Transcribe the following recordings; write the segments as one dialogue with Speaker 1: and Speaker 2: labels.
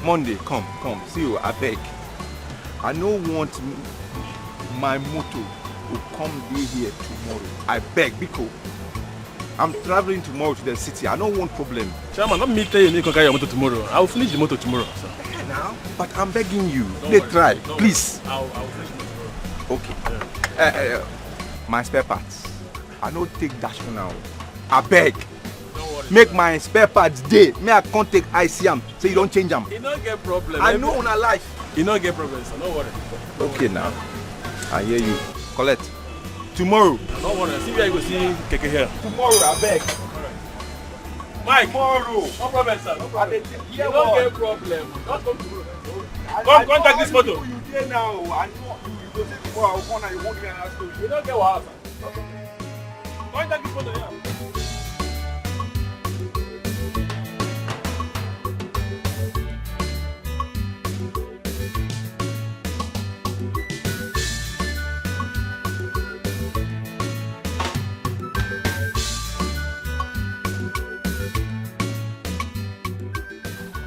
Speaker 1: Monday, come. See you, I beg. I don't want my motor to come be here tomorrow. I beg, because I'm traveling tomorrow to the city. I don't want problem.
Speaker 2: Chairman, not me telling you can carry your motor tomorrow. I will finish the motor tomorrow, sir.
Speaker 1: Now, but I'm begging you. They try, please.
Speaker 2: I'll finish the motor tomorrow.
Speaker 1: Okay. Yeah. My spare parts. I don't take dash for now. I beg. Make my spare parts day. May I can't take ICM so you don't change them.
Speaker 2: You don't get problem.
Speaker 1: I know on a life.
Speaker 2: You don't get problem, so don't worry.
Speaker 1: Okay now. I hear you. Collect. Tomorrow.
Speaker 2: Don't worry. See where you go see Keke here.
Speaker 1: Tomorrow, I beg.
Speaker 2: Mike.
Speaker 1: Tomorrow.
Speaker 2: No problem, sir. No problem. You
Speaker 1: don't
Speaker 2: get problem. Just come tomorrow. Come contact this photo.
Speaker 1: You there now. I know you go say tomorrow. I'll come and you won't give me an answer.
Speaker 2: You don't get what, sir. Contact this photo, yeah.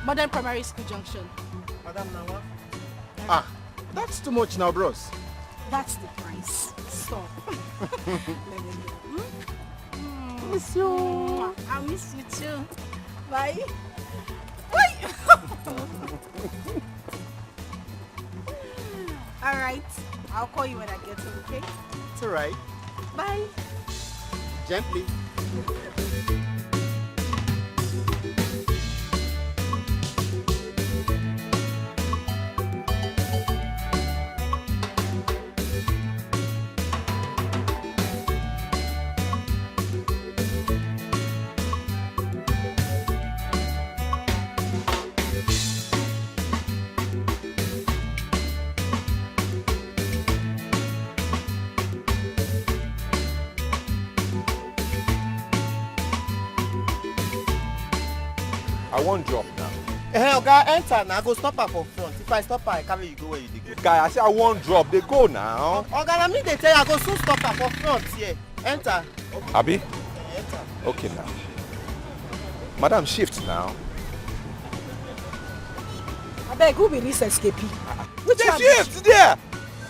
Speaker 3: Modern Primary School Junction.
Speaker 4: Madam Nawa? Ah, that's too much now, bros.
Speaker 3: That's the price. Stop.
Speaker 4: Miss you.
Speaker 3: I miss you too. Bye. Bye. Alright. I'll call you when I get home, okay?
Speaker 4: It's alright.
Speaker 3: Bye.
Speaker 4: Gently.
Speaker 1: I won't drop now.
Speaker 4: Hey, Oga, enter now. Go stop her for front. If I stop her, I carry you go where you dey go.
Speaker 1: Guy, I say I won't drop. They go now.
Speaker 4: Oga, na me dey tell you, I go soon stop her for front here. Enter.
Speaker 1: Abi?
Speaker 4: Enter.
Speaker 1: Okay now. Madam, shift now.
Speaker 5: I beg, who be this escapee? Which
Speaker 1: They
Speaker 5: one?
Speaker 1: shift there.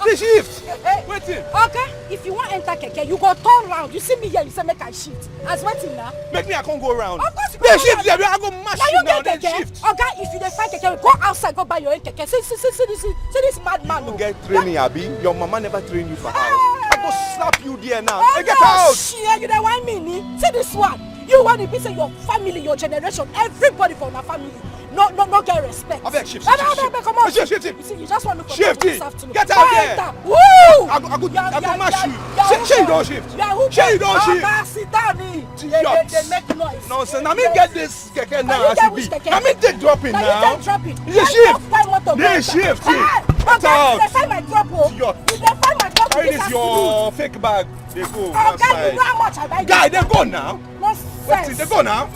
Speaker 1: They shift.
Speaker 5: Hey,
Speaker 1: Waiting.
Speaker 5: okay, if you want enter keke, you go turn round. You see me here, you say make I shift. As waiting now.
Speaker 1: Make me I can't go around.
Speaker 5: Of course you
Speaker 1: They
Speaker 5: go
Speaker 1: shift
Speaker 5: round.
Speaker 1: there. I go mash
Speaker 5: Now
Speaker 1: you
Speaker 5: you
Speaker 1: now.
Speaker 5: get
Speaker 1: They
Speaker 5: keke.
Speaker 1: shift.
Speaker 5: Okay, if you dey find keke, go outside, go buy your own keke. See this madman.
Speaker 1: You get training, Abi. Your mama never trained you for house. I go slap you there now.
Speaker 5: Oh,
Speaker 1: Hey, get
Speaker 5: no,
Speaker 1: out.
Speaker 5: shit, you dey whine me, ni? See this one. You want to be say your family, your generation, everybody from our family. No get respect.
Speaker 1: I beg, shift.
Speaker 5: No, come on.
Speaker 1: Shift.
Speaker 5: You see, you just want to look for
Speaker 1: Shift
Speaker 5: this
Speaker 1: it.
Speaker 5: afternoon.
Speaker 1: Get out
Speaker 5: Go
Speaker 1: there.
Speaker 5: enter. Woo!
Speaker 1: I go mash you. Say you don't shift.
Speaker 5: You are who?
Speaker 1: Say you don't shift.
Speaker 5: Oh, sit down. They make noise.
Speaker 1: Nonsense. Now me get this keke now
Speaker 5: you
Speaker 1: as
Speaker 5: get
Speaker 1: it
Speaker 5: which
Speaker 1: be.
Speaker 5: keke?
Speaker 1: Now me take dropping
Speaker 5: Now
Speaker 1: now.
Speaker 5: you can drop it.
Speaker 1: They shift. They shift.
Speaker 5: Hey,
Speaker 1: Get
Speaker 5: okay,
Speaker 1: out.
Speaker 5: you dey find my drop, oh.
Speaker 1: Idiot.
Speaker 5: You dey find my drop
Speaker 1: Carry
Speaker 5: this
Speaker 1: this your fake bag. They go
Speaker 5: Okay, you
Speaker 1: outside.
Speaker 5: know how much I buy.
Speaker 1: Guy, they go now.
Speaker 5: Nonsense.
Speaker 1: Wait, they go now.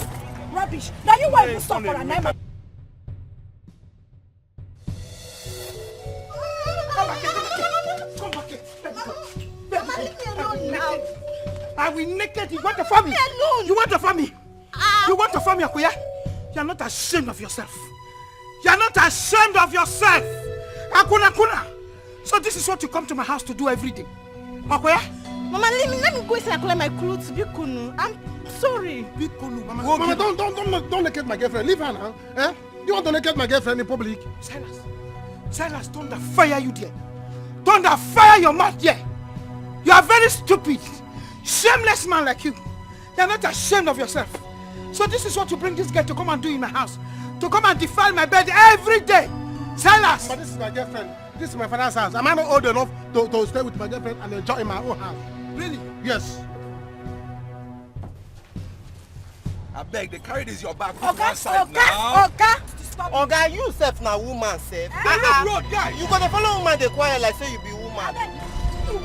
Speaker 5: Rubbish. Now you want
Speaker 1: Hey,
Speaker 5: to stop for
Speaker 1: Sunday,
Speaker 5: a night.
Speaker 4: I will naked. You want to farm me? You want to farm me? You want to farm me, Akuya? You are not ashamed of yourself. You are not ashamed of yourself. Akuna. So this is what you come to my house to do every day. Akuya?
Speaker 3: Mama, let me go inside and collect my clothes. Bikunu. I'm sorry.
Speaker 4: Bikunu, Mama, don't naked my girlfriend. Leave her now. Eh? You want to naked my girlfriend in public? Silas, don't fire you there. Don't fire your mouth there. You are very stupid. Shameless man like you. You are not ashamed of yourself. So this is what you bring this guy to come and do in my house. To come and defile my bed every day. Silas! But this is my girlfriend. This is my father's house. Am I not old enough to stay with my girlfriend and enjoy in my own house? Really? Yes.
Speaker 1: I beg, they carry this your bag.
Speaker 4: Oga, you self na woman self.
Speaker 1: Road, guy.
Speaker 4: You gonna follow woman dey quiet like say you be woman.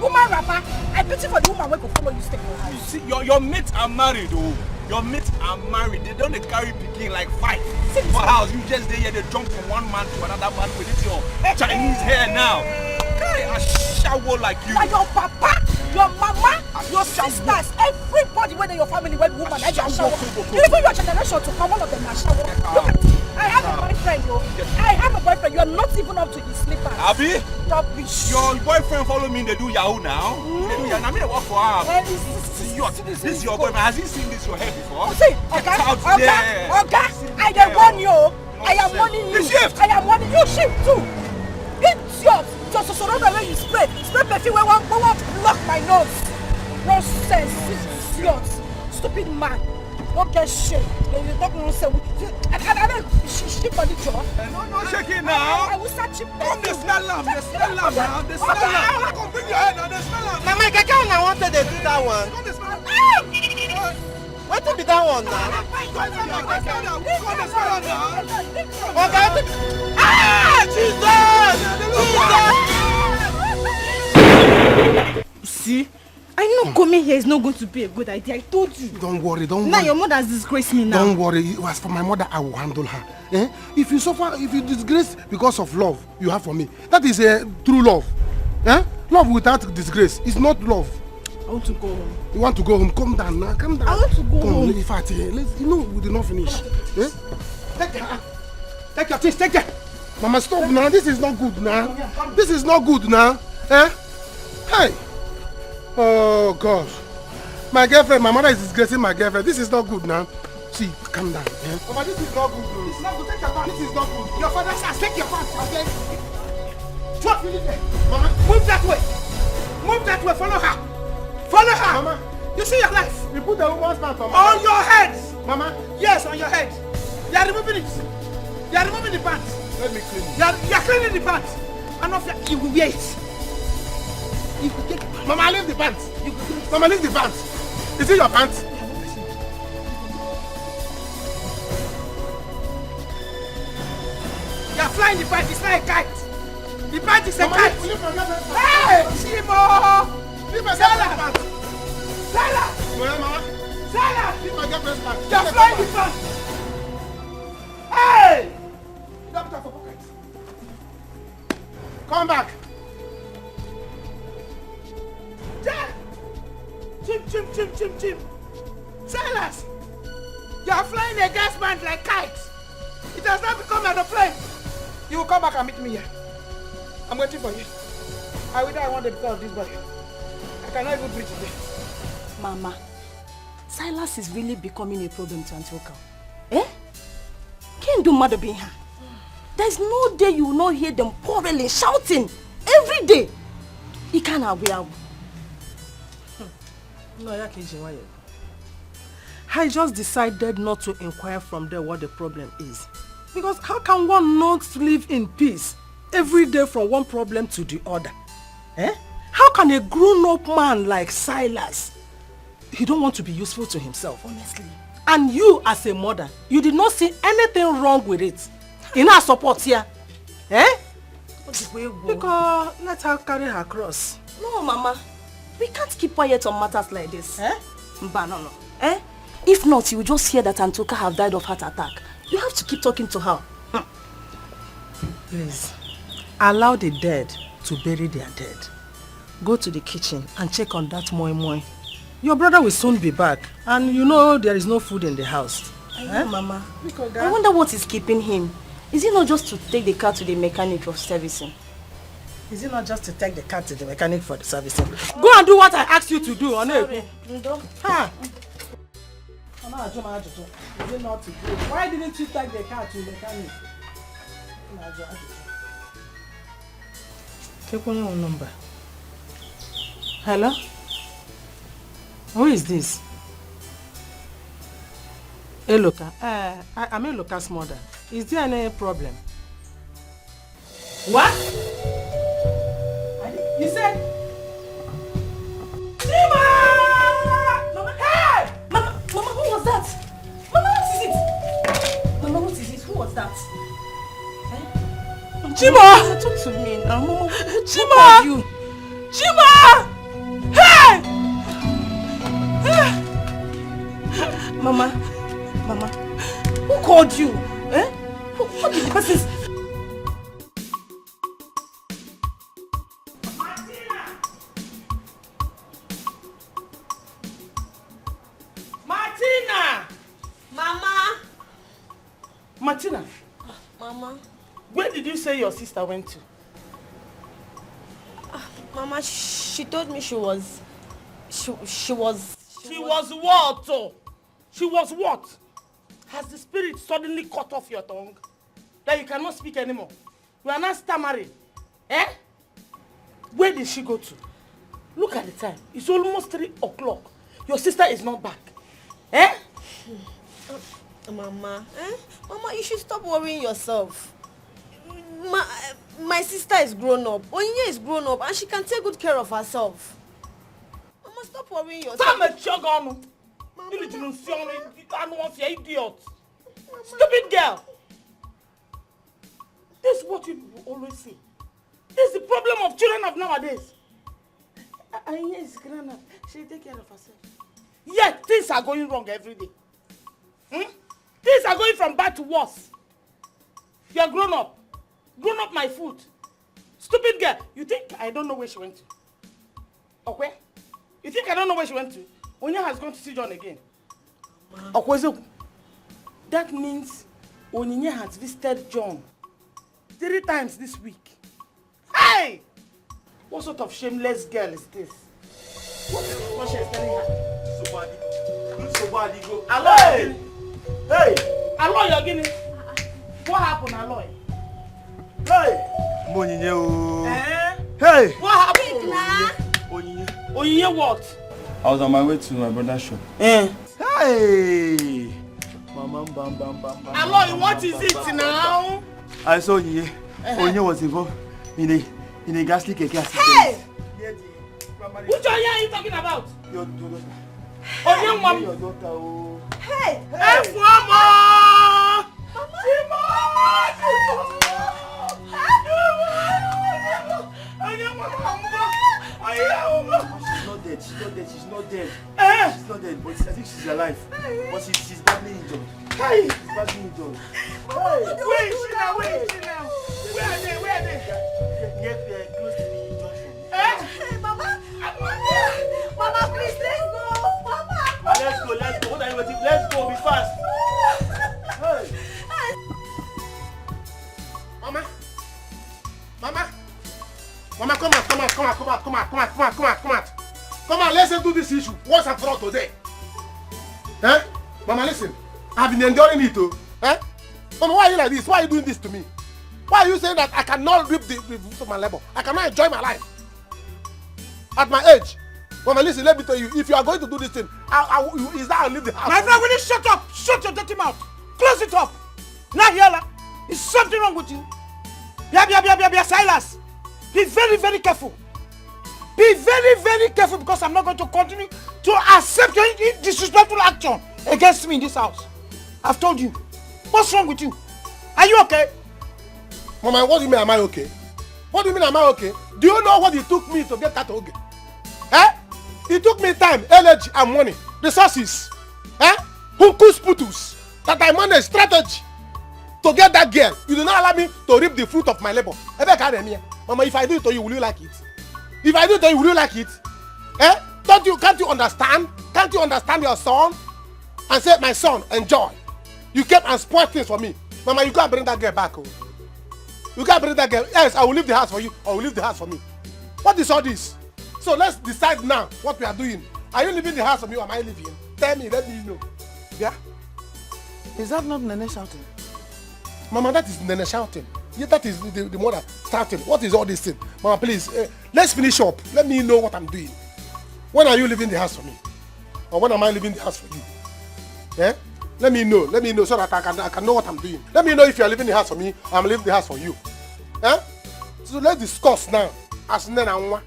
Speaker 5: Woman rapper, I pity for the woman wey go follow you stay for your house.
Speaker 1: You see, your mates are married, oh. Your mates are married. They don't carry picking like 5 for house. You just there, they jump from one man to another man with it your Chinese hair now. Guy, I shower like you.
Speaker 5: Like your papa, your mama, your sisters, everybody whether your family, when woman, I just shower. Even your generation to come, all of them are shower. Look at, I have a boyfriend, yo. I have a boyfriend. You are not even up to his slippers.
Speaker 1: Abi?
Speaker 5: Rubbish.
Speaker 1: Your boyfriend follow me, they do Yahoo now. They do Yahoo. I mean, they work for her. This is your boyfriend. Has he seen this your hair before?
Speaker 5: See,
Speaker 1: Get out there.
Speaker 5: Okay. I am warning you. I am warning you.
Speaker 1: Shift.
Speaker 5: I am warning you. Shift too. Idiot. Just so the way you spray perfume when one block my nose. Nonsense. Idiot. Stupid man. Don't get shit. You don't nonsense. I shit for the jaw.
Speaker 1: No shaking now.
Speaker 5: I will start chip.
Speaker 1: Come the smell lamb. The smell lamb now. The smell lamb. Come bring your head now. The smell lamb.
Speaker 6: Mama, I can't want to do that one.
Speaker 1: Come the smell lamb.
Speaker 6: What to be that one now?
Speaker 1: Come the smell lamb now.
Speaker 6: Okay. Ah, Jesus!
Speaker 3: See? I know coming here is not going to be a good idea. I told you.
Speaker 4: Don't worry, don't
Speaker 3: Now
Speaker 4: worry.
Speaker 3: your mother has disgraced me now.
Speaker 4: Don't worry. As for my mother, I will handle her. Eh? If you suffer, if you disgrace because of love you have for me, that is a true love. Eh? Love without disgrace is not love.
Speaker 3: I want to go home.
Speaker 4: You want to go home? Calm down now. Calm down.
Speaker 3: I want to go home.
Speaker 4: In fact, let's, we did not finish. Eh? Take your things. Take it. Mama, stop now. This is not good now. This is not good now. Eh? Hey. Oh God. My girlfriend, my mother is disgracing my girlfriend. This is not good now. See, calm down. Eh? Mama, this is not good. This is not good. Take your pants. This is not good. Your father says, take your pants. Okay? What will you say? Mama, move that way. Move that way. Follow her. Follow her. Mama, you see your life. You put the woman's pants on. On your head. Mama. Yes, on your head. You are removing it. You are removing the pants. Let me clean it. You are cleaning the pants. And of you will wear it. You will get. Mama, leave the pants. Mama, leave the pants. Is it your pants? You are flying the pants. It's not a kite. The pants is a kite. Hey, Shimo! Sala! Sala! Mama! Sala! Leave my girlfriend's pants. You are flying the pants. Hey! You don't have a pocket. Come back. Chim. Silas! You are flying a gas band like kites. It has not become an aeroplane. You will come back and meet me here. I'm waiting for you. I will die one day because of this body. I cannot even breathe today.
Speaker 5: Mama, Silas is really becoming a problem to Antoka. Eh? Can't do mother being her. There's no day you will not hear them quarreling, shouting every day. He can't have.
Speaker 6: No, I just decided not to inquire from there what the problem is. Because how can one not live in peace every day from one problem to the other? Eh? How can a grown-up man like Silas, he don't want to be useful to himself, honestly. And you as a mother, you did not see anything wrong with it. In our support here. Eh? Because let her carry her cross.
Speaker 5: No, Mama. We can't keep quiet on matters like this.
Speaker 6: Eh?
Speaker 5: But no. Eh? If not, you will just hear that Antoka have died of heart attack. You have to keep talking to her.
Speaker 6: Please, allow the dead to bury their dead. Go to the kitchen and check on that moi moi. Your brother will soon be back, and you know there is no food in the house.
Speaker 5: I know, Mama. I wonder what is keeping him. Is it not just to take the car to the mechanic for servicing?
Speaker 6: Is it not just to take the car to the mechanic for the servicing? Go and do what I asked you to do, Oneku. Ha! Is it not to do? Why didn't you take the car to the mechanic? Take one your number. Hello? Who is this? Eloka. I'm Eloka's mother. Is there any problem? What? You said? Chima!
Speaker 5: Mama, hey! Mama, who was that? Mama, what is it? Mama, what is it? Who was that? Eh?
Speaker 6: Chima!
Speaker 5: Talk to me now, Mama.
Speaker 6: Chima! You? Chima! Hey!
Speaker 5: Mama, who called you? Eh? What did the person?
Speaker 6: Martina!
Speaker 5: Mama.
Speaker 6: Where did you say your sister went to?
Speaker 5: Mama, she told me she was... She was
Speaker 6: what? Oh? She was what? Has the spirit suddenly cut off your tongue? That you cannot speak anymore? You are not stammering. Eh? Where did she go to? Look at the time. It's almost 3 o'clock. Your sister is not back. Eh?
Speaker 5: Mama, Mama, you should stop worrying yourself. My sister is grown up. Onyinye is grown up and she can take good care of herself. Mama, stop worrying yourself.
Speaker 6: Idiot. Stupid girl. This is what you always say. This is the problem of children of nowadays. Onyinye is grown up. She'll take care of herself. Yet things are going wrong every day. Things are going from bad to worse. You are grown up. Grown up my foot. Stupid girl. You think I don't know where she went to? Okay? You think I don't know where she went to? Onya has gone to see John again. Okay, that means Onyinye has visited John 3 times this week. Hey! What sort of shameless girl is this? What she is telling her? Aloy! Hey! Aloy, you're getting... What happened, Aloy? Hey!
Speaker 2: Onyinye.
Speaker 6: Hey! What happened? Onyinye what?
Speaker 2: I was on my way to my brother's shop.
Speaker 6: Hey!
Speaker 2: Bam.
Speaker 6: Aloy, what is it now?
Speaker 2: I saw Onyinye. Onyinye was involved in a ghastly cake accident.
Speaker 6: Hey! Which Onyinye are you talking about?
Speaker 2: Your daughter.
Speaker 6: Onyinye mom.
Speaker 2: Your daughter. Oh.
Speaker 6: Hey! Hey! Mama!
Speaker 2: She's not dead, but I think she's alive. But she's badly injured.
Speaker 6: Hey!
Speaker 2: She's badly injured.
Speaker 6: Where is she now? Where are they?
Speaker 2: They're close to the junction.
Speaker 5: Hey, Mama! Mama, please, let's go! Mama!
Speaker 2: Let's go. What are you waiting? Let's go, be fast. Hey!
Speaker 4: Mama, come out. Come on, let's do this issue once and for all today. Eh? Mama, listen. I've been enduring it too. Eh? Mama, why are you like this? Why are you doing this to me? Why are you saying that I cannot reap the fruit of my labor? I cannot enjoy my life at my age? Mama, listen, let me tell you, if you are going to do this thing, is that I'll leave the house?
Speaker 6: My friend, will you shut up? Shut your dirty mouth. Close it up. Now, Yala, is something wrong with you? Silas. Be very, very careful. Be very, very careful because I'm not going to continue to accept your disrespectful action against me in this house. I've told you. What's wrong with you? Are you okay?
Speaker 4: Mama, what do you mean am I okay? What do you mean am I okay? Do you know what it took me to get that okay? Eh? It took me time, energy and money, resources. Eh? Hukus putus. That I managed strategy to get that girl. You do not allow me to reap the fruit of my labor. Mama, if I do it to you, will you like it? If I do it to you, will you like it? Eh? Can't you understand? Can't you understand your son? And say, my son, enjoy. You came and spoiled things for me. Mama, you can't bring that girl back. Oh. You can't bring that girl. Yes, I will leave the house for you, or will leave the house for me. What is all this? So let's decide now what we are doing. Are you leaving the house for me, or am I leaving? Tell me, let me know. Yeah?
Speaker 6: Is that not Nene shouting?
Speaker 4: Mama, that is Nene shouting. Yeah, that is the mother shouting. What is all this thing? Mama, please, let's finish up. Let me know what I'm doing. When are you leaving the house for me? Or when am I leaving the house for you? Yeah? Let me know so that I can know what I'm doing. Let me know if you are leaving the house for me or I'm leaving the house for you. Eh? So let's discuss now. As Nene and Nwa.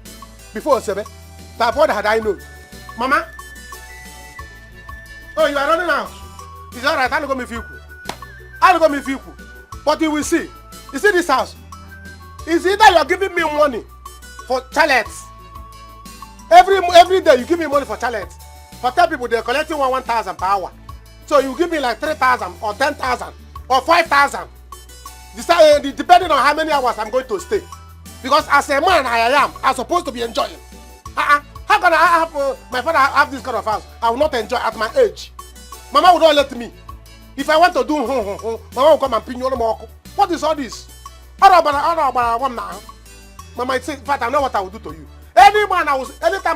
Speaker 4: Before Sebe. That what had I known? Mama? Oh, you are running out. It's alright, I'll go me feel. But you will see. You see this house? It's either you are giving me money for chalets. Every day you give me money for chalets. For 10 people, they're collecting 1,000 per hour. So you give me like 3,000 or 10,000 or 5,000. Depending on how many hours I'm going to stay. Because as a man I'm supposed to be enjoying. How can I have my father have this kind of house? I will not enjoy at my age. Mama will not let me. If I want to do Mama will come and pin you. What is all this? Mama, in fact, I know what I will do to you. Anytime I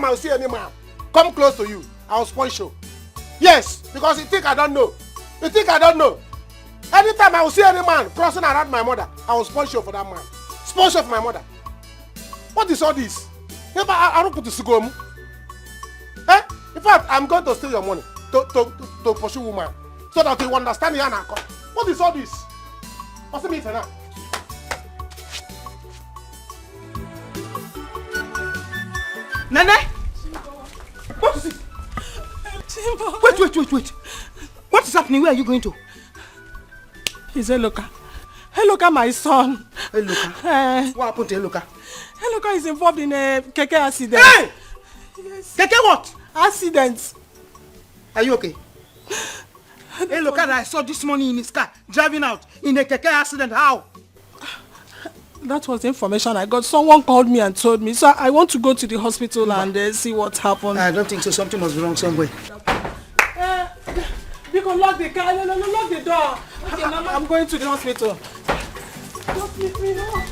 Speaker 4: will see any man come close to you, I will sponge you. Yes, because you think I don't know. You think I don't know. Anytime I will see any man crossing around my mother, I will sponsor for that man. Sponsor for my mother. What is all this? I don't put the sigom. Eh? In fact, I'm going to steal your money to pursue woman so that you understand the anarchy. What is all this? What's the meaning now?
Speaker 6: Nene? What is it? Wait. What is happening? Where are you going to? He's Eloka. Eloka, my son.
Speaker 4: Eloka? What happened to Eloka?
Speaker 6: Eloka is involved in a keke accident.
Speaker 4: Hey!
Speaker 6: Yes.
Speaker 4: Keke what?
Speaker 6: Accident.
Speaker 4: Are you okay?
Speaker 6: Eloka that I saw this morning in his car, driving out in a keke accident. How? That was the information I got. Someone called me and told me. So I want to go to the hospital and see what happened.
Speaker 4: I don't think so. Something was wrong somewhere.
Speaker 6: You can lock the car. No, lock the door. Okay, Mama, I'm going to the hospital. Just leave me now.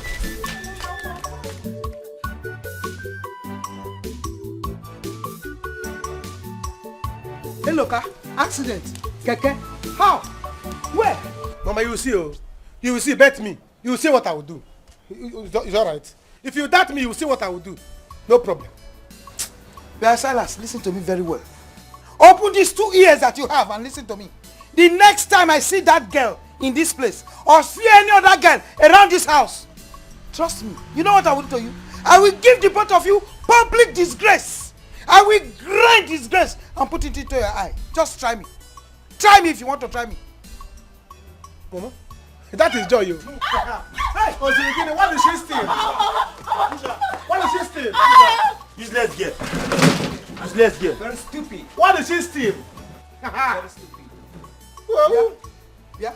Speaker 4: Hey, look, accident. Keke. How? Where? Mama, you will see. Oh. You will see. Bet me. You will see what I will do. It's all right. If you doubt me, you will see what I will do. No problem.
Speaker 7: But Silas, listen to me very well. Open these 2 ears that you have and listen to me. The next time I see that girl in this place or see any other girl around this house, trust me, you know what I will do to you? I will give the both of you public disgrace. I will grind disgrace and put it into your eye. Just try me. Try me if you want to try me.
Speaker 4: Mama, that is joy, you. Hey, Ozirikini, what is she steal? What is she steal?
Speaker 2: Useless girl. Useless girl.
Speaker 7: Very stupid.
Speaker 4: What is she steal?
Speaker 7: Very stupid.
Speaker 4: Well,
Speaker 7: Yeah.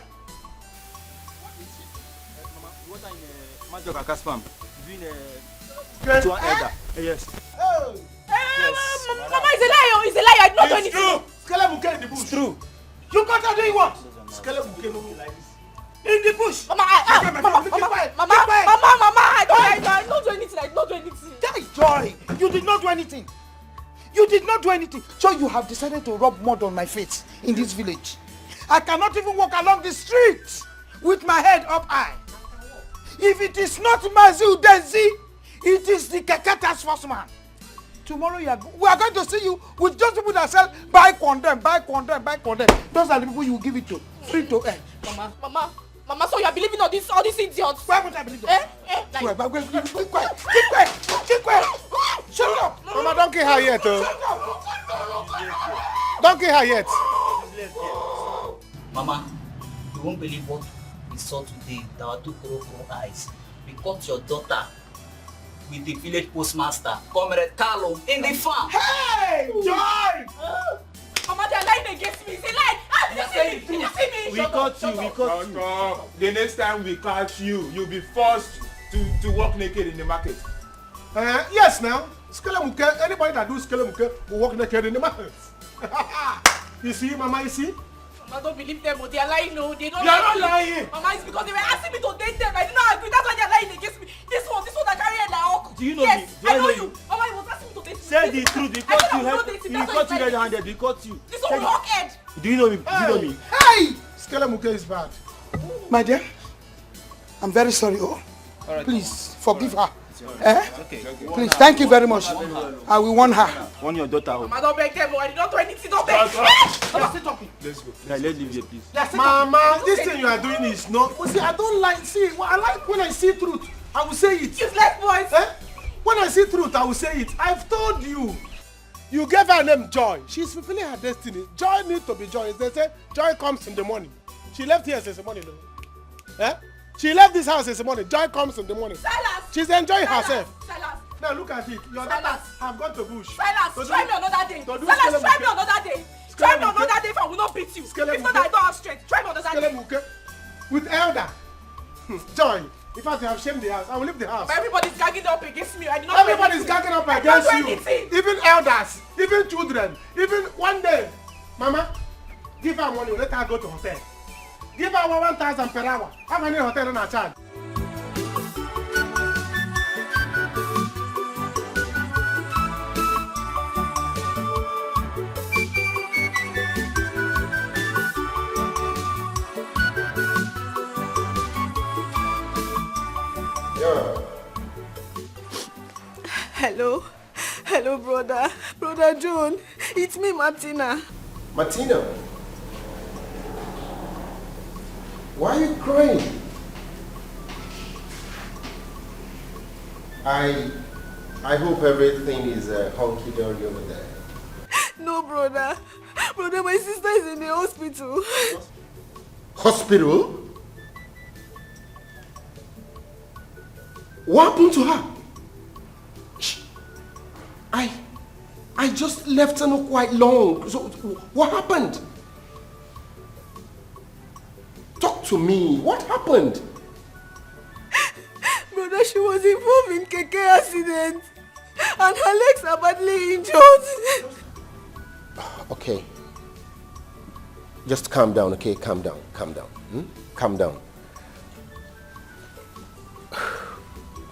Speaker 2: What in Major Kakaspam? Doing to an elder. Yes.
Speaker 5: Mama is a liar. He's a liar. I did not do
Speaker 4: it's
Speaker 5: anything.
Speaker 4: true. Skelebuke in the bush.
Speaker 7: It's true.
Speaker 4: You got her doing what? Skelebuke looking like this. In the bush.
Speaker 5: Mama, Mama, I don't do anything. I did not do anything.
Speaker 7: That is joy. You did not do anything. You did not do anything. So you have decided to rub mud on my face in this village. I cannot even walk along the street with my head up high. If it is not Mazu Denzi, it is the Keke task force man. Tomorrow we are going to see you with those people that sell buy condemn. Those are the people you will give it to. Free to earn.
Speaker 5: Mama, so you are believing all these idiots?
Speaker 7: Why would I believe them? Keep quiet. Shut up.
Speaker 4: Mama, don't kill her yet. Don't kill her yet.
Speaker 8: Mama, you won't believe what we saw today with our 2 eyes. We caught your daughter with the village postmaster, Comrade Carlo, in the farm.
Speaker 7: Hey, Joy!
Speaker 5: Mama, they are lying against me. It's a lie. Did you see me?
Speaker 2: We caught you.
Speaker 1: The next time we catch you, you'll be forced to walk naked in the market.
Speaker 4: Yes, now. Skelebuke, anybody that do Skelebuke will walk naked in the market. You see, Mama, you see?
Speaker 5: Mama, don't believe them. They are lying. No, they don't.
Speaker 4: You are not lying.
Speaker 5: Mama, it's because they were asking me to date them. I did not agree. That's why they are lying against me. This one that carry head like uncle.
Speaker 2: Do you know
Speaker 5: yes,
Speaker 2: me? Do I know
Speaker 5: you.
Speaker 2: you?
Speaker 5: Mama, he was asking me to date you.
Speaker 2: Say the truth. We caught you red-handed. We caught you.
Speaker 5: This one rock head.
Speaker 2: Do you know me? Do you know me?
Speaker 4: Hey! Skelebuke is bad.
Speaker 7: My dear, I'm very sorry. Oh,
Speaker 2: All right.
Speaker 7: please forgive her.
Speaker 2: Okay.
Speaker 7: Please, thank you very much. I will warn her.
Speaker 2: Warn your daughter.
Speaker 5: Mama, don't beg them. I did not do anything. Don't beg.
Speaker 7: Mama, stay talking.
Speaker 4: Let's go.
Speaker 2: Yeah, let's leave here, please.
Speaker 4: Mama, this thing you are doing is not. See, I don't like. See, I like when I see truth, I will say it.
Speaker 5: Useless boys.
Speaker 4: When I see truth, I will say it. I've told you. You gave her name Joy. She's fulfilling her destiny. Joy needs to be joy. They say joy comes in the morning. She left here since the morning, though. She left this house since the morning. Joy comes in the morning.
Speaker 5: Silas.
Speaker 4: She's enjoying herself.
Speaker 5: Silas.
Speaker 4: Now look at it. Your daughters have gone to bush.
Speaker 5: Silas, try me another day.
Speaker 4: To do
Speaker 5: Silas, try
Speaker 4: Skelebuke.
Speaker 5: me another day. Try me another day if I will not beat you. If not, I don't have strength. Try me another day.
Speaker 4: Skelebuke with elder. Joy. In fact, you have shamed the house. I will leave the house.
Speaker 5: But everybody's gagging up against me. I did not do
Speaker 4: Everybody's
Speaker 5: anything.
Speaker 4: gagging up
Speaker 5: I did not
Speaker 4: against
Speaker 5: do
Speaker 4: you.
Speaker 5: anything.
Speaker 4: Even elders, even children, even one day. Mama, give her money, let her go to hotel. Give her 1,000 per hour. How many hotel in our charge?
Speaker 5: Hello. Hello, brother. Brother John. It's me, Martina.
Speaker 9: Martina? Why are you crying? I hope everything is hunky-dory over there.
Speaker 5: No, brother. Brother, my sister is in the hospital.
Speaker 9: Hospital? What happened to her? I just left her not quite long. So what happened? Talk to me. What happened?
Speaker 5: Brother, she was involved in Dikeh accident. And her legs are badly injured.
Speaker 9: Okay. Just calm down, okay? Calm down. Calm down. Calm down.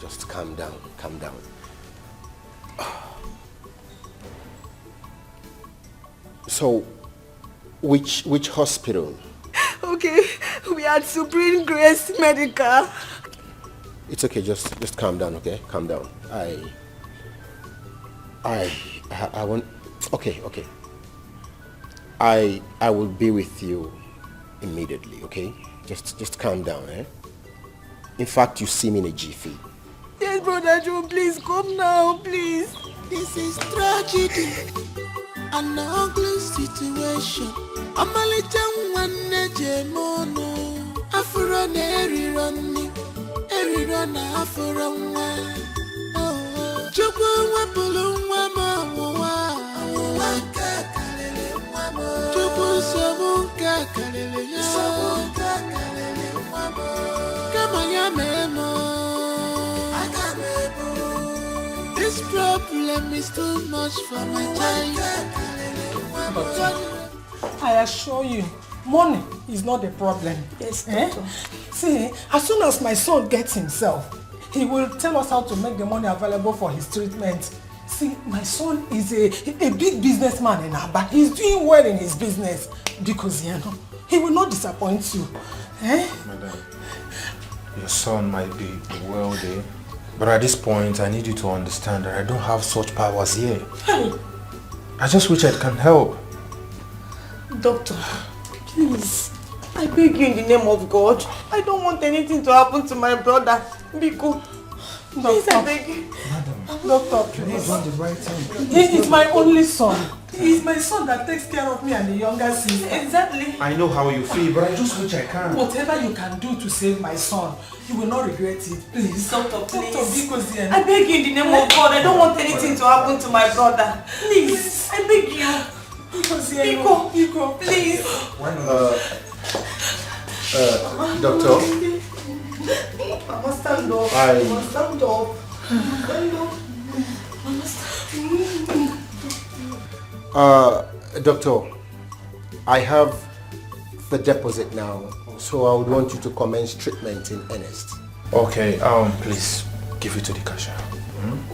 Speaker 9: Just calm down. Calm down. So, which hospital?
Speaker 5: Okay, we are at Supreme Grace Medical.
Speaker 9: It's okay, just calm down, okay? Calm down. I want... Okay. I will be with you immediately, okay? Just calm down, eh? In fact, you see me in a jiffy.
Speaker 5: Yes, Brother Joe, please come now, please.
Speaker 10: This is tragedy, an ugly situation. I'm a little one, Afro Neri running, every run Afro one. Oh, Chukwu Wapulu Wama, Chukwu Sabunka Kalele, Kamaya Memo. This problem is too much for my time.
Speaker 6: I assure you, money is not the problem.
Speaker 5: Yes, doctor.
Speaker 6: See, as soon as my son gets himself, he will tell us how to make the money available for his treatment. See, my son is a big businessman in Aba. He's doing well in his business because, he will not disappoint you.
Speaker 11: Madam, your son might be wealthy, but at this point, I need you to understand that I don't have such powers here.
Speaker 6: Hey.
Speaker 11: I just wish I can help.
Speaker 5: Doctor, please, I beg you in the name of God. I don't want anything to happen to my brother. Biko, please, I beg you.
Speaker 11: Madam,
Speaker 6: Doctor, please.
Speaker 11: the right thing.
Speaker 6: He is my only son. He is my son that takes care of me and the younger sister.
Speaker 5: Exactly.
Speaker 11: I know how you feel, but I just wish I can.
Speaker 6: Whatever you can do to save my son, you will not regret it. Please.
Speaker 5: Doctor, please.
Speaker 6: Doctor,
Speaker 5: I beg you in the name of God. I don't want anything to happen to my brother. Please, I beg you. Biko, please.
Speaker 11: Why not?
Speaker 9: Doctor?
Speaker 5: Mama, stand up. Mama, stand up. Stand up. Mama, stand up.
Speaker 9: Doctor, I have the deposit now, so I would want you to commence treatment in earnest.
Speaker 11: Okay, please give it to the cashier.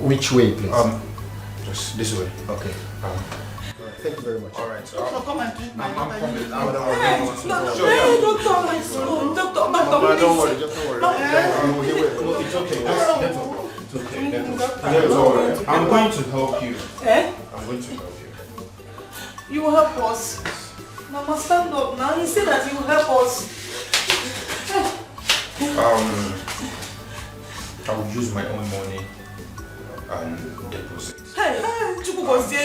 Speaker 9: Which way, please?
Speaker 11: Just this way.
Speaker 9: Okay. Thank you very much.
Speaker 11: All right.
Speaker 5: Doctor, come and drink my water.
Speaker 11: Doctor,
Speaker 9: Don't worry, just don't worry.
Speaker 11: No, it's okay. It's okay. Don't worry. I'm going to help you. I'm going to help you.
Speaker 5: You will help us. Mama, stand up now. He said that you will help us.
Speaker 11: I will use my own money and deposit.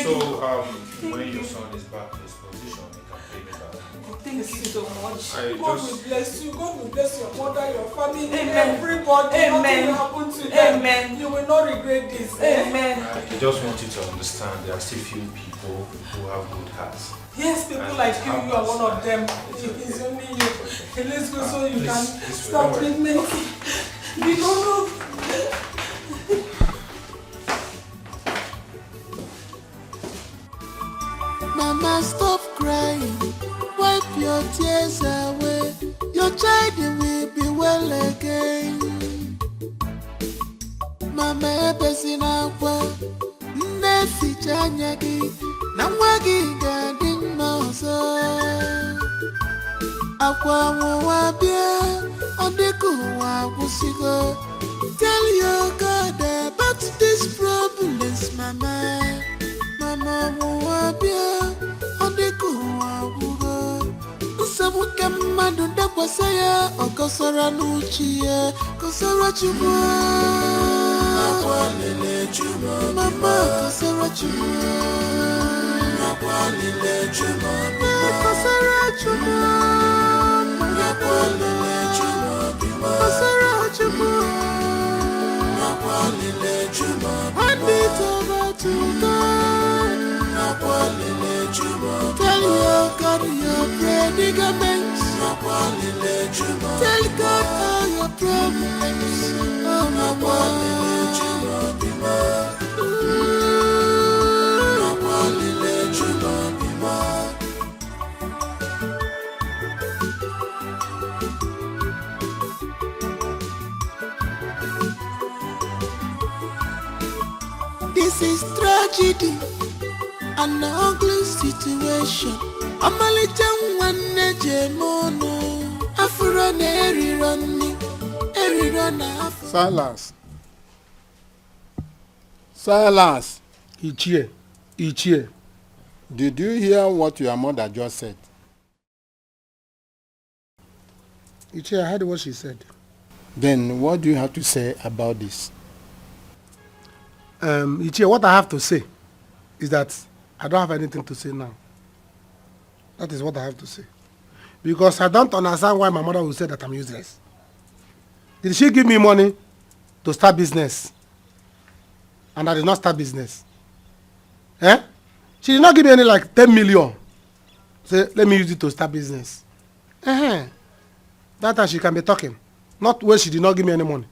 Speaker 5: So,
Speaker 11: when your son is back to his position, he can pay me back.
Speaker 5: thank you so much.
Speaker 6: God will bless you. God will bless your mother, your family,
Speaker 5: Amen.
Speaker 6: everybody.
Speaker 5: Amen.
Speaker 6: Nothing will happen to them.
Speaker 5: Amen.
Speaker 6: You will not regret this.
Speaker 5: Amen.
Speaker 11: I just want you to understand there are still few people who have good hearts.
Speaker 6: Yes, people
Speaker 11: And
Speaker 6: like you are one of them. It's only you. Hey, let's go so you can start treatment. We don't know.
Speaker 10: Mama, stop crying. Wipe your tears away. Your your child will be well again. Mama ebesi na kwa nnefi chanyagi na mwagi gadi mauso. Akwa mwabia odiku wabusigo. Tell your God about these problems, Mama. Mama mwabia odiku wabugo. Usabuke madu dakwa saya okosora nuchie kosora chumwa. Nakwalile chumwa mama kosora chumwa. Nakwalile chumwa mama kosora chumwa. Nakwalile chumwa mama kosora chumwa. Nakwalile chumwa hand it over to God. Nakwalile chumwa. Tell your God your predicaments. Nakwalile chumwa. Tell God all your problems. Oh, nakwalile chumwa bima. Nakwalile chumwa bima. This is tragedy, an ugly situation. Amalita wane jemono, afurane erirona.
Speaker 4: Silas. Silas. Ichie.
Speaker 12: Did you hear what your mother just said?
Speaker 4: Ichie, I heard what she said.
Speaker 12: Then what do you have to say about this?
Speaker 4: Ichie, what I have to say is that I don't have anything to say now. That is what I have to say. Because I don't understand why my mother will say that I'm useless. Did she give me money to start business? And I did not start business. Eh? She did not give me any like 10 million. Say, let me use it to start business. That time she can be talking. Not when she did not give me any money.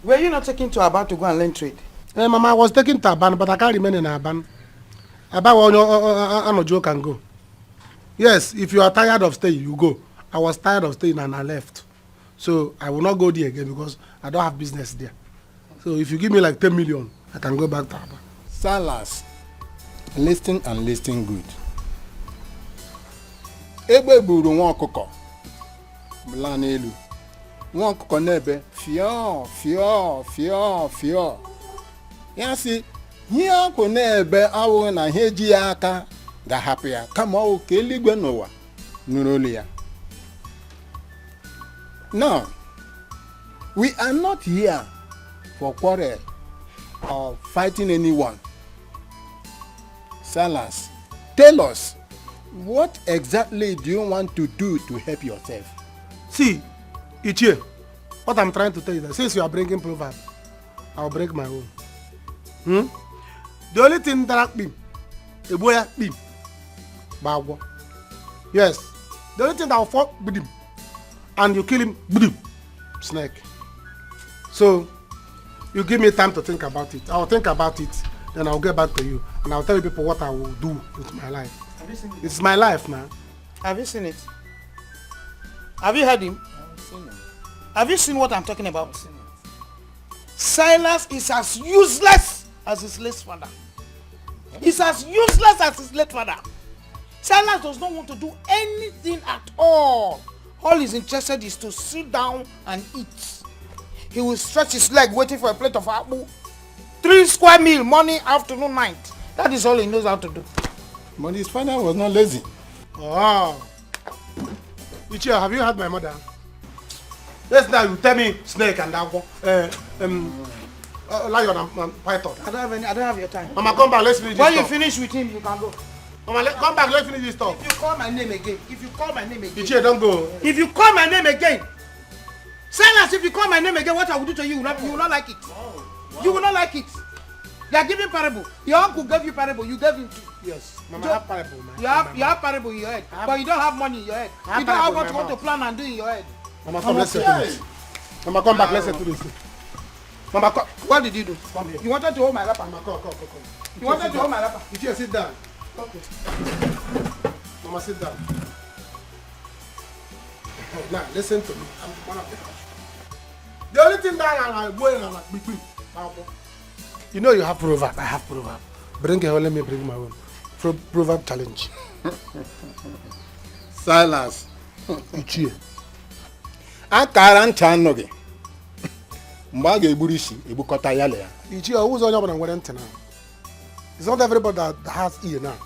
Speaker 7: Were you not taking to Aban to go and learn trade?
Speaker 4: Mama, I was taking to Aban, but I can't remain in Aban. Aban, Joe can go. Yes, if you are tired of staying, you go. I was tired of staying and I left. So I will not go there again because I don't have business there. So if you give me like 10 million, I can go back to Aban.
Speaker 12: Silas, listen and listen good. Ebe buru nwa ọkụkọ bla n'elu. Nwa ọkụkọ n'ebe fio. Ya si ihe akụ n'ebe awụ na ihe ji ya aka ga-hapụ ya kama ọ ka eluigwe n'ụwa nụrụ olu ya. Now, we are not here for quarrel or fighting anyone. Silas, tell us, what exactly do you want to do to help yourself?
Speaker 4: See, Ichie, what I'm trying to tell you is that since you are bringing proverb, I'll break my own. The only thing that I bim, a boy bim, bagwo. Yes, the only thing that will fall with him, and you kill him, bim, snake. So, you give me time to think about it. I'll think about it, then I'll get back to you, and I'll tell you people what I will do with my life.
Speaker 7: Have you seen it?
Speaker 4: It's my life, man.
Speaker 7: Have you seen it? Have you heard him?
Speaker 12: I've seen him.
Speaker 7: Have you seen what I'm talking about? Silas is as useless as his late father. He's as useless as his late father. Silas does not want to do anything at all. All he's interested is to sit down and eat. He will stretch his leg waiting for a plate of apple. 3 square meal, morning, afternoon, night. That is all he knows how to do.
Speaker 12: But his father was not lazy.
Speaker 4: Oh. Ichie, have you heard my mother? Yes, now you tell me snake and agwo. Lion and python.
Speaker 7: I don't have your time.
Speaker 4: Mama, come back, let's finish this
Speaker 7: When
Speaker 4: talk.
Speaker 7: you finish with him, you can go.
Speaker 4: Mama, come back, let's finish this talk.
Speaker 7: If you call my name again,
Speaker 4: Ichie, don't go.
Speaker 7: If you call my name again, Silas, if you call my name again, what I will do to you, you will not like it. You will not like it. They are giving parable. Your uncle gave you parable, you gave him too.
Speaker 4: Yes, Mama, I have parable, man.
Speaker 7: You have parable in your head, but you don't have money in your head. You don't have what you want to plan and do in your head.
Speaker 4: Mama, come, let's settle this. Mama, come back, let's settle this. Mama, come.
Speaker 7: What did you do?
Speaker 4: Come here.
Speaker 7: You wanted to hold my rapper.
Speaker 4: Mama, come.
Speaker 7: You wanted to hold my rapper.
Speaker 4: Ichie, sit down. Okay. Mama, sit down. Now, listen to me. I'm one of the house. The only thing that I'm going on like between. You know you have proverb. I have proverb. Bring your own, let me bring my own. Proverb challenge.
Speaker 12: Silas.
Speaker 4: Ichie.
Speaker 12: Akara ncha nno gị. Mgbe a ga-egburu isi, egbukọta ya le ya.
Speaker 4: Ichie, who's on your one and now? It's not everybody that has ear now.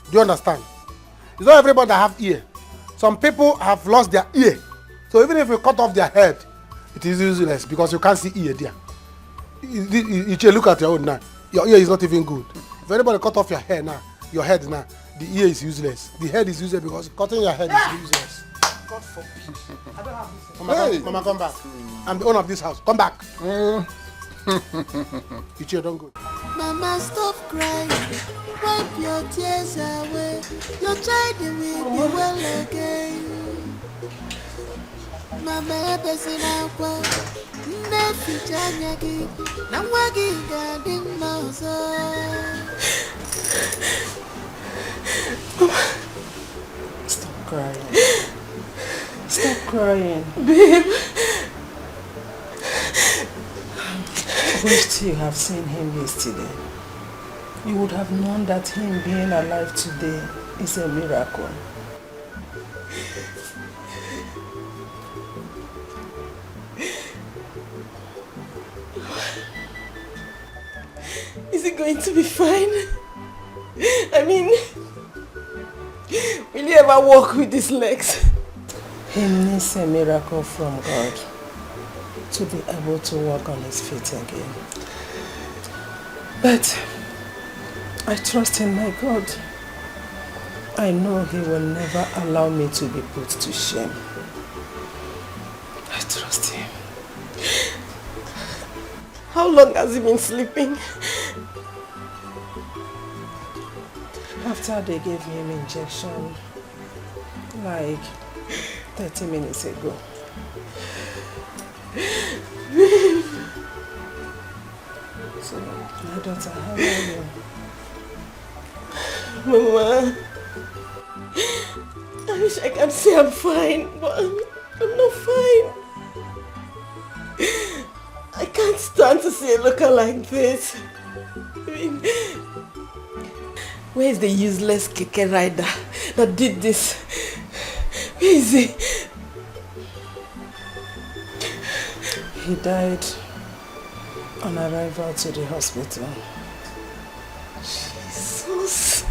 Speaker 4: Do you understand? It's not everybody that have ear. Some people have lost their ear. So even if you cut off their head, it is useless because you can't see ear there. Ichie, look at your own now. Your ear is not even good. If anybody cut off your hair now, your head now, the ear is useless. The head is useless because cutting your head is useless. God forbid. I don't have this. Mama, come back. I'm the owner of this house. Come back. Ichie, don't go.
Speaker 10: Mama, stop crying. Wipe your tears away. Your child will be well again. Mama, person aqua. Nefi janyagi. Namwagi gading mouse.
Speaker 6: Stop crying. Stop crying.
Speaker 5: Babe.
Speaker 6: I wished you have seen him yesterday. You would have known that him being alive today is a miracle.
Speaker 5: Is he going to be fine? I mean, will he ever walk with his legs?
Speaker 6: He needs a miracle from God to be able to walk on his feet again. But I trust in my God. I know he will never allow me to be put to shame. I trust him.
Speaker 5: How long has he been sleeping?
Speaker 6: After they gave him injection, like 30 minutes ago. So, my daughter, how are you?
Speaker 5: Mama, I wish I could say I'm fine, but I'm not fine. I can't stand to see a looker like this. I mean, where is the useless keke rider that did this? Where is he?
Speaker 6: He died on arrival to the hospital.
Speaker 5: Jesus.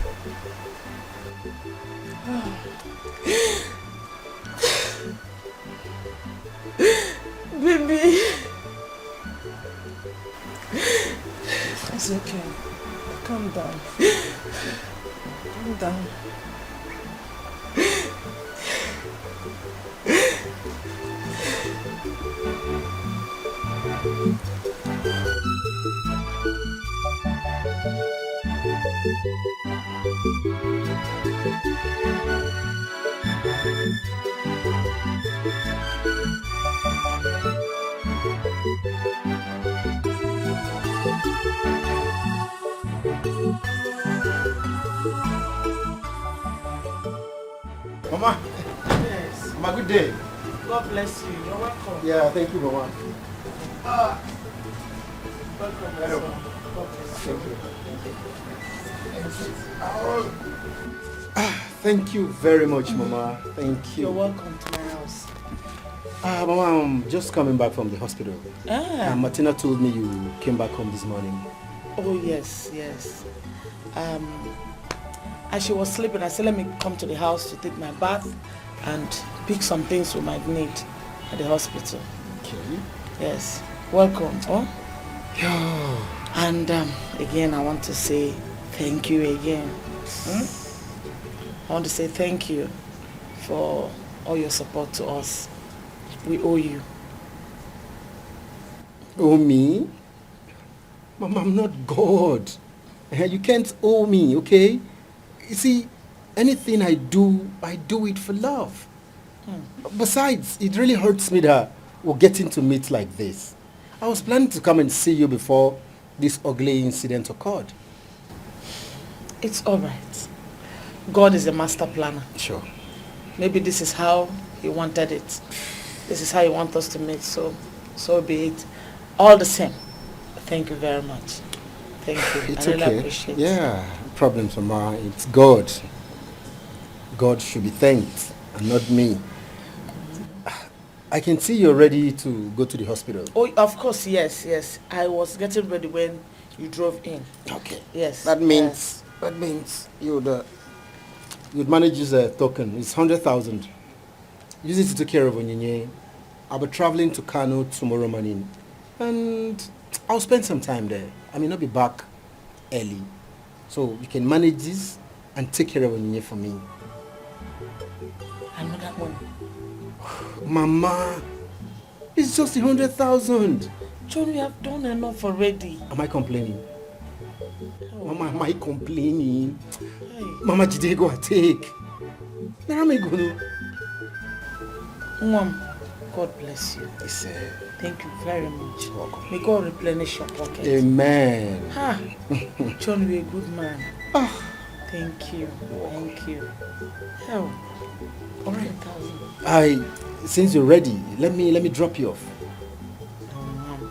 Speaker 5: Baby.
Speaker 6: It's okay. Calm down. Calm down.
Speaker 2: Mama.
Speaker 6: Yes.
Speaker 2: Mama, good day.
Speaker 6: God bless you. You're welcome.
Speaker 2: Yeah, thank you, Mama.
Speaker 6: Welcome.
Speaker 2: Hello.
Speaker 6: God bless you.
Speaker 2: Thank you very much, Mama. Thank you.
Speaker 6: You're welcome to my house.
Speaker 2: Mama, I'm just coming back from the hospital. Martina told me you came back home this morning.
Speaker 6: Oh, yes, yes. As she was sleeping, I said, let me come to the house to take my bath and pick some things we might need at the hospital.
Speaker 2: Okay.
Speaker 6: Yes. Welcome. Oh?
Speaker 2: Yeah.
Speaker 6: And again, I want to say thank you again. I want to say thank you for all your support to us. We owe you.
Speaker 2: Owe me? Mama, I'm not God. You can't owe me, okay? You see, anything I do it for love. Besides, it really hurts me that we're getting to meet like this. I was planning to come and see you before this ugly incident occurred.
Speaker 6: It's all right. God is a master planner.
Speaker 2: Sure.
Speaker 7: maybe this is how he wanted it. This is how he wants us to meet, so be it. All the same, thank you very much. Thank you.
Speaker 2: It's
Speaker 7: I really
Speaker 2: okay.
Speaker 7: appreciate it.
Speaker 2: Yeah, no problems, Mama. It's God. God should be thanked and not me. I can see you're ready to go to the hospital.
Speaker 7: Oh, of course, yes. I was getting ready when you drove in.
Speaker 2: Okay.
Speaker 7: Yes.
Speaker 2: That means you'd manage this token. It's 100,000. Use it to take care of Onyinye. I'll be traveling to Kano tomorrow morning, and I'll spend some time there. I may not be back early, so you can manage this and take care of Onyinye for me.
Speaker 7: Another one.
Speaker 2: Mama, it's just 100,000.
Speaker 7: John, we have done enough already.
Speaker 2: Am I complaining? Oh. Mama, am I complaining? Hey. Mama, Jide, go and take. Where am I going?
Speaker 7: Mom, God bless you.
Speaker 2: Yes,
Speaker 7: thank you very much.
Speaker 2: You're welcome.
Speaker 7: May God replenish your pocket.
Speaker 2: Amen.
Speaker 7: John, you're a good man. Oh. Thank you. Thank you. Oh.
Speaker 2: All right. Since you're ready, let me drop you off.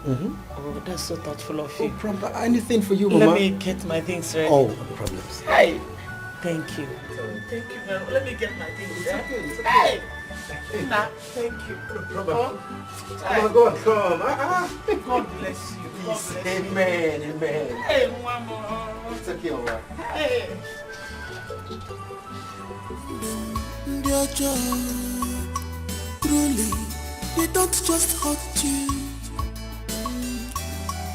Speaker 7: Oh, that's so thoughtful of you.
Speaker 2: No problem. Anything for you, Mama?
Speaker 7: Let me get my things ready.
Speaker 2: Oh, no problems.
Speaker 7: Hi. Thank you. Thank you very much. Let me get my things ready.
Speaker 2: It's okay.
Speaker 7: Hey. Nah, thank you.
Speaker 2: No problem. Come.
Speaker 7: God bless you.
Speaker 2: Please. Amen.
Speaker 7: Hey, Mama.
Speaker 2: It's okay, Mama.
Speaker 7: Hey.
Speaker 10: Truly, they don't just hurt you.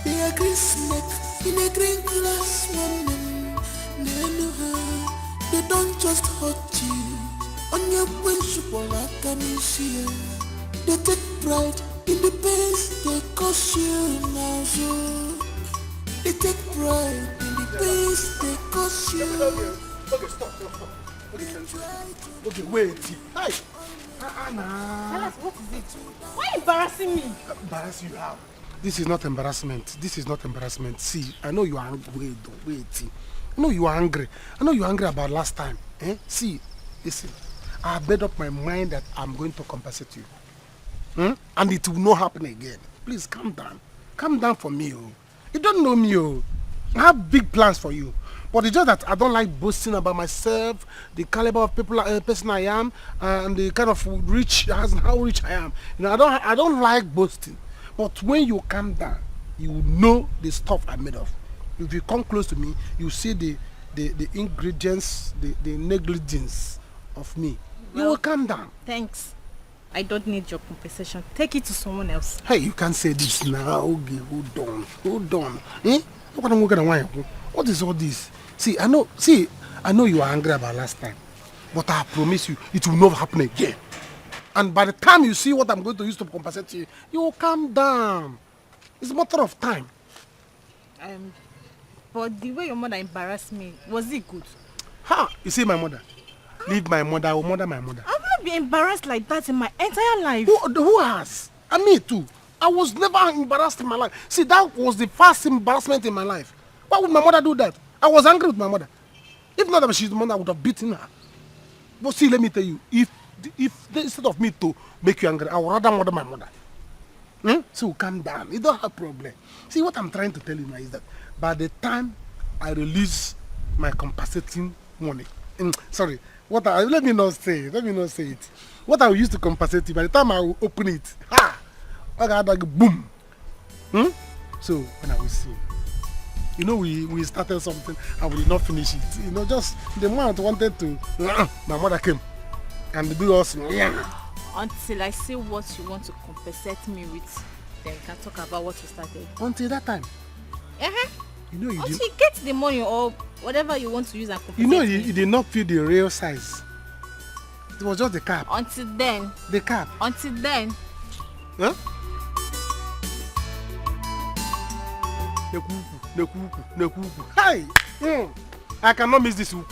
Speaker 10: They are green snake in a green glass woman. They don't just hurt you. On your principle, I can see. They take pride in the pains they cause you now. They take pride in the pains they cause you.
Speaker 4: Okay, stop. Okay, wait. Hi.
Speaker 3: Tell us, what is it? Why embarrassing me?
Speaker 4: Embarrass you how? This is not embarrassment. See, I know you are angry. Wait. I know you are angry. About last time. See, listen. I have made up my mind that I'm going to compensate you. And it will not happen again. Please calm down. Calm down for me. You don't know me. I have big plans for you. But it's just that I don't like boasting about myself, the caliber of person I am, and the kind of how rich I am. You know, I don't like boasting. But when you calm down, you know the stuff I'm made of. If you come close to me, you see the ingredients, the negligence of me. You will calm down.
Speaker 3: Thanks. I don't need your compensation. Take it to someone else.
Speaker 4: Hey, you can't say this now. Okay, hold on. What is all this? See, I know you are angry about last time, but I promise you, it will not happen again. And by the time you see what I'm going to use to compensate you, you will calm down. It's a matter of time.
Speaker 3: But the way your mother embarrassed me, was it good?
Speaker 4: You see my mother? Leave my mother, I will murder my mother.
Speaker 3: I've not been embarrassed like that in my entire life.
Speaker 4: Who has? And me too. I was never embarrassed in my life. See, that was the first embarrassment in my life. Why would my mother do that? I was angry with my mother. If not that she's the mother, I would have beaten her. But see, let me tell you, if instead of me to make you angry, I would rather murder my mother. So calm down. You don't have problem. See, what I'm trying to tell you now is that by the time I release my compensating money, let me not say it. What I will use to compensate you, by the time I will open it, I got like boom. So when I will see, you know, we started something and we did not finish it. You know, just the moment I wanted to, my mother came and do us.
Speaker 3: Until I see what you want to compensate me with, then we can talk about what we started.
Speaker 4: Until that time. You know,
Speaker 3: until you get the money or whatever you want to use and compensate
Speaker 4: you know,
Speaker 3: me.
Speaker 4: you did not feel the real size. It was just the cap.
Speaker 3: Until then.
Speaker 4: The cap.
Speaker 3: Until then.
Speaker 4: Huh? Hey! I cannot miss this hoop.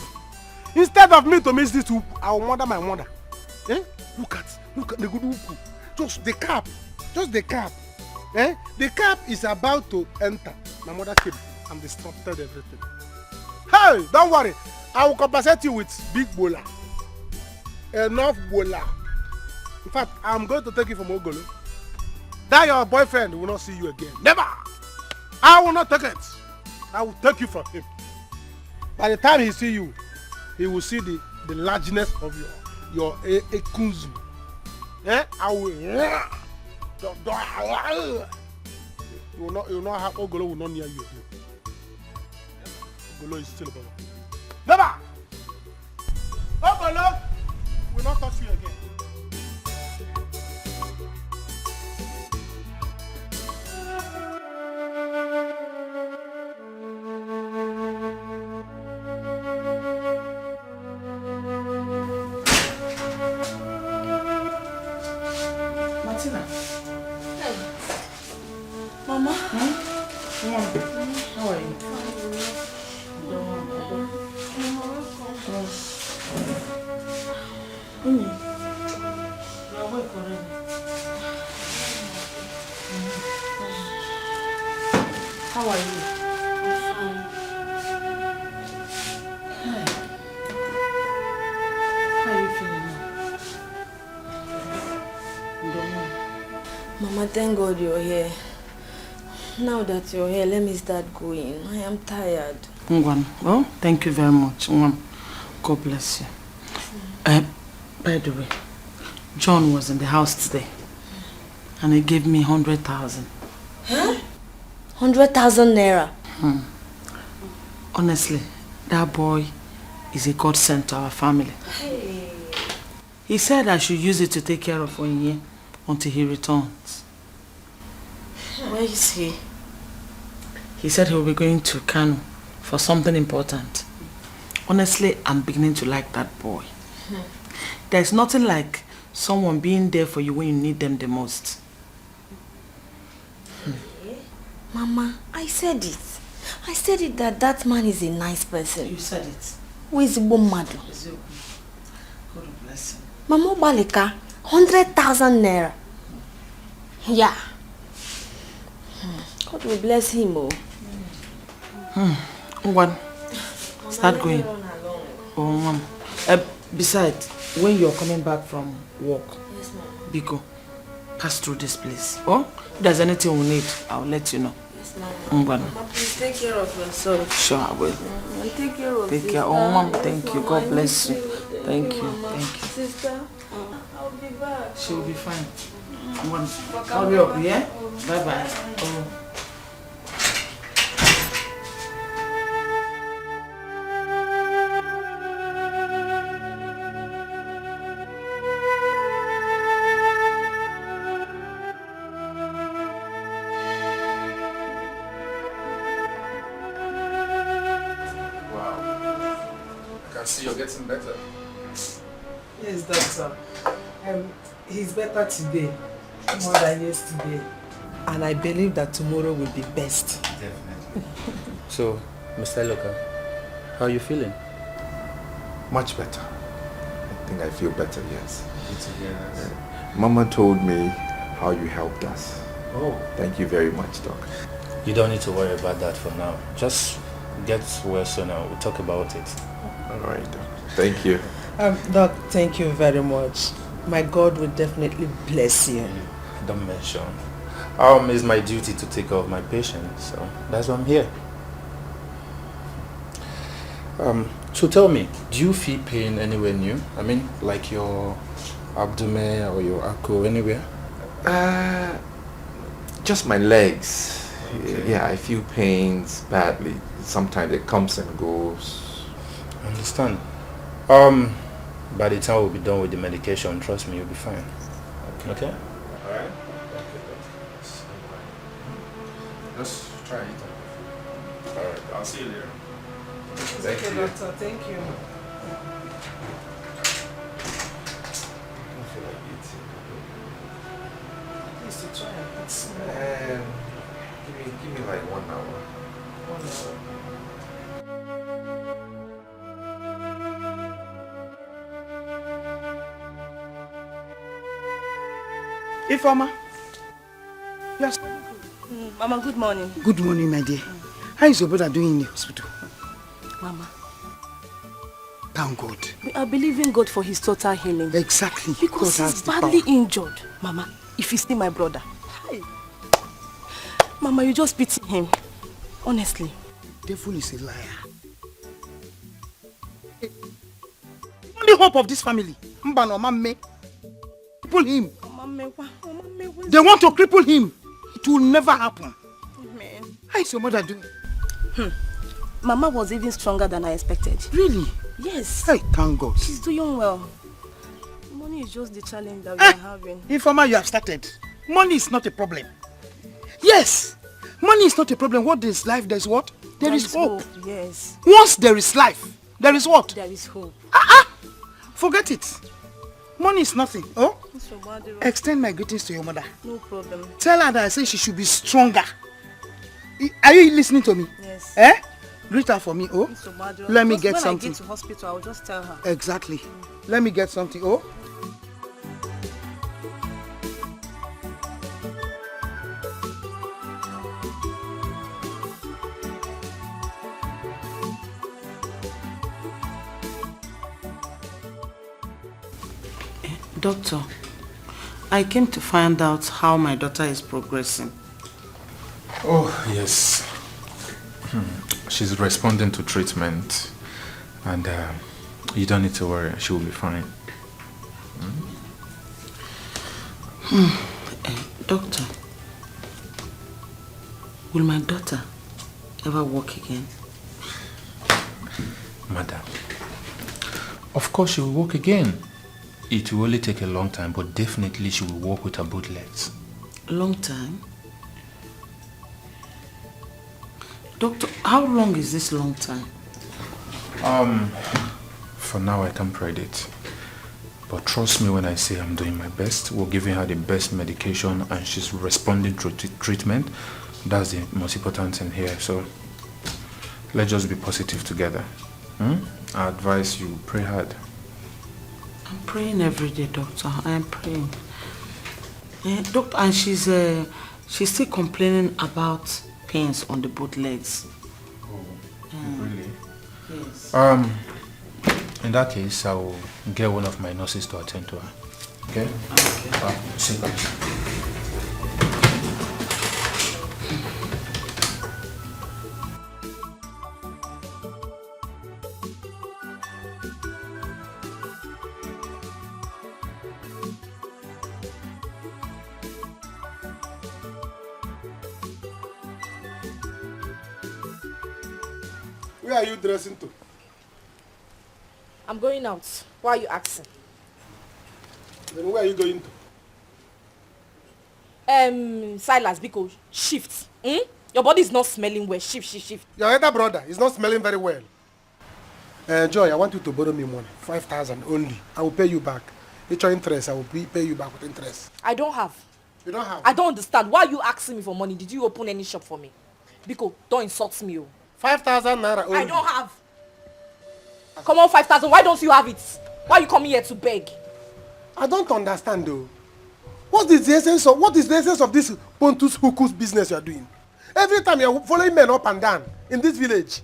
Speaker 4: Instead of me to miss this hoop, I will murder my mother. Look at the good hoop. Just the cap. The cap is about to enter. My mother came and disrupted everything. Hey! Don't worry. I will compensate you with big bola. Enough bola. In fact, I'm going to take you from Ogolo. That your boyfriend will not see you again. Never! I will not take it. I will take you from him. By the time he see you, he will see the largeness of your ekunzu. Eh? I will. You will not have Ogolo will not near you again. Ogolo is still above. Never! Ogolo will not touch you again.
Speaker 6: Martina. Hey. Mama. Hmm? How are you? You're awake already. How are you? How are you feeling now?
Speaker 13: Mama, thank God you're here. Now that you're here, let me start going. I am tired.
Speaker 6: Ngwan, oh, thank you very much. Ngwan, God bless you. By the way, John was in the house today and he gave me 100,000.
Speaker 13: Huh? 100,000 naira?
Speaker 6: Honestly, that boy is a godsend to our family.
Speaker 13: Hey.
Speaker 6: He said I should use it to take care of Onye until he returns.
Speaker 13: Where is he?
Speaker 6: He said he will be going to Kano for something important. Honestly, I'm beginning to like that boy. There's nothing like someone being there for you when you need them the most.
Speaker 13: Mama, I said it. I said it that man is a nice person.
Speaker 6: You said it.
Speaker 13: Who is Bomado?
Speaker 6: God bless him.
Speaker 13: Mama Balika, 100,000 naira. Yeah. God will bless him, oh.
Speaker 6: One. Start going. Oh, Mom. Besides, when you're coming back from work,
Speaker 13: Yes, Mama.
Speaker 6: Biko, pass through this place. Oh, if there's anything we need, I'll let you know.
Speaker 13: Yes, Mama.
Speaker 6: Mama,
Speaker 13: please take care of yourself.
Speaker 6: sure, I will.
Speaker 13: Take care of
Speaker 6: Take
Speaker 13: sister.
Speaker 6: care. Oh, Mom, thank
Speaker 13: Yes,
Speaker 6: you.
Speaker 13: Mama.
Speaker 6: God bless you. Thank you.
Speaker 13: Mama.
Speaker 6: Thank you.
Speaker 13: Sister, I'll be back.
Speaker 6: She will be fine. One. Hurry up, yeah? Bye-bye. Oh.
Speaker 11: You're getting better.
Speaker 6: Yes, doctor. He's better today, more than yesterday. And I believe that tomorrow will be best.
Speaker 11: Definitely.
Speaker 14: So, Mr. Loka, how are you feeling?
Speaker 15: Much better. I think I feel better, yes.
Speaker 11: Good to hear that.
Speaker 15: Mama told me how you helped us.
Speaker 14: Oh.
Speaker 15: Thank you very much, Doc.
Speaker 14: You don't need to worry about that for now. Just get well soon and we'll talk about it.
Speaker 15: All right, Doc. Thank you.
Speaker 6: Doc, thank you very much. My God will definitely bless you.
Speaker 14: Don't mention. It's my duty to take care of my patients, so that's why I'm here. So tell me, do you feel pain anywhere new? I mean, like your abdomen or your ankle, anywhere?
Speaker 15: Just my legs.
Speaker 14: Okay.
Speaker 15: Yeah, I feel pains badly. Sometimes it comes and goes.
Speaker 14: I understand. By the time we'll be done with the medication, trust me, you'll be fine. Okay?
Speaker 11: Alright? Just try it. Alright, I'll see you later.
Speaker 6: Thank you, doctor. Thank you.
Speaker 15: I feel like eating.
Speaker 6: At least to try and eat small.
Speaker 15: Give me like 1 hour.
Speaker 6: 1 hour.
Speaker 7: Ifeoma.
Speaker 5: Yes. Mama, good morning.
Speaker 7: Good morning, my dear. How is your brother doing in the hospital?
Speaker 5: Mama,
Speaker 7: Thank God.
Speaker 6: We are believing God for his total healing.
Speaker 7: Exactly.
Speaker 6: Because he's badly injured. Mama, if you see my brother. Hey. Mama, you just pity him. Honestly.
Speaker 7: Devil is a liar. The only hope of this family. Mbano, Mame. Cripple him. They want to cripple him. It will never happen.
Speaker 6: Amen.
Speaker 7: How is your mother doing?
Speaker 6: Mama was even stronger than I expected.
Speaker 7: Really?
Speaker 6: Yes.
Speaker 7: Hey, thank God.
Speaker 6: She's doing well. Money is just the challenge that we are having.
Speaker 7: Informer, you have started. Money is not a problem. Yes. Money is not a problem. What is life? There is what? There is hope.
Speaker 6: Yes.
Speaker 7: Once there is life, there is what?
Speaker 6: There is hope.
Speaker 7: Forget it. Money is nothing. Oh? Extend my greetings to your mother.
Speaker 6: No problem.
Speaker 7: Tell her that I say she should be stronger. Are you listening to me?
Speaker 6: Yes.
Speaker 7: Greet her for me, oh? Let me get something.
Speaker 6: When I get to hospital, I'll just tell her.
Speaker 7: Exactly. Let me get something, oh?
Speaker 16: Doctor, I came to find out how my daughter is progressing.
Speaker 14: Oh, yes. She's responding to treatment, and you don't need to worry, she will be fine.
Speaker 16: Doctor, will my daughter ever walk again?
Speaker 14: Madam, of course she will walk again. It will only take a long time, but definitely she will walk with her both legs.
Speaker 16: Long time? Doctor, how long is this long time?
Speaker 14: For now I can't predict. But trust me when I say I'm doing my best. We're giving her the best medication and she's responding to treatment. That's the most important thing here. So let's just be positive together. I advise you pray hard.
Speaker 16: I'm praying every day, doctor. I am praying. Doctor, and she's still complaining about pains on the both legs.
Speaker 14: Oh, really?
Speaker 16: Yes.
Speaker 14: In that case, I will get one of my nurses to attend to her. Okay? Okay. Sit down.
Speaker 4: Where are you dressing to?
Speaker 5: I'm going out. Why are you asking?
Speaker 4: Then where are you going
Speaker 5: to? Silas, because shift. Your body is not smelling well. Shift.
Speaker 4: Your elder brother is not smelling very well. Joy, I want you to borrow me money. 5,000 only. I will pay you back. It's your interest. I will pay you back with interest.
Speaker 5: I don't have.
Speaker 4: You don't have?
Speaker 5: I don't understand. Why are you asking me for money? Did you open any shop for me? Biko, don't insult me.
Speaker 4: 5,000 naira only.
Speaker 5: I don't have. Come on, 5,000. Why don't you have it? Why are you coming here to beg?
Speaker 4: I don't understand though. What is the essence of this Pontus Hukus business you are doing? Every time you are following men up and down in this village.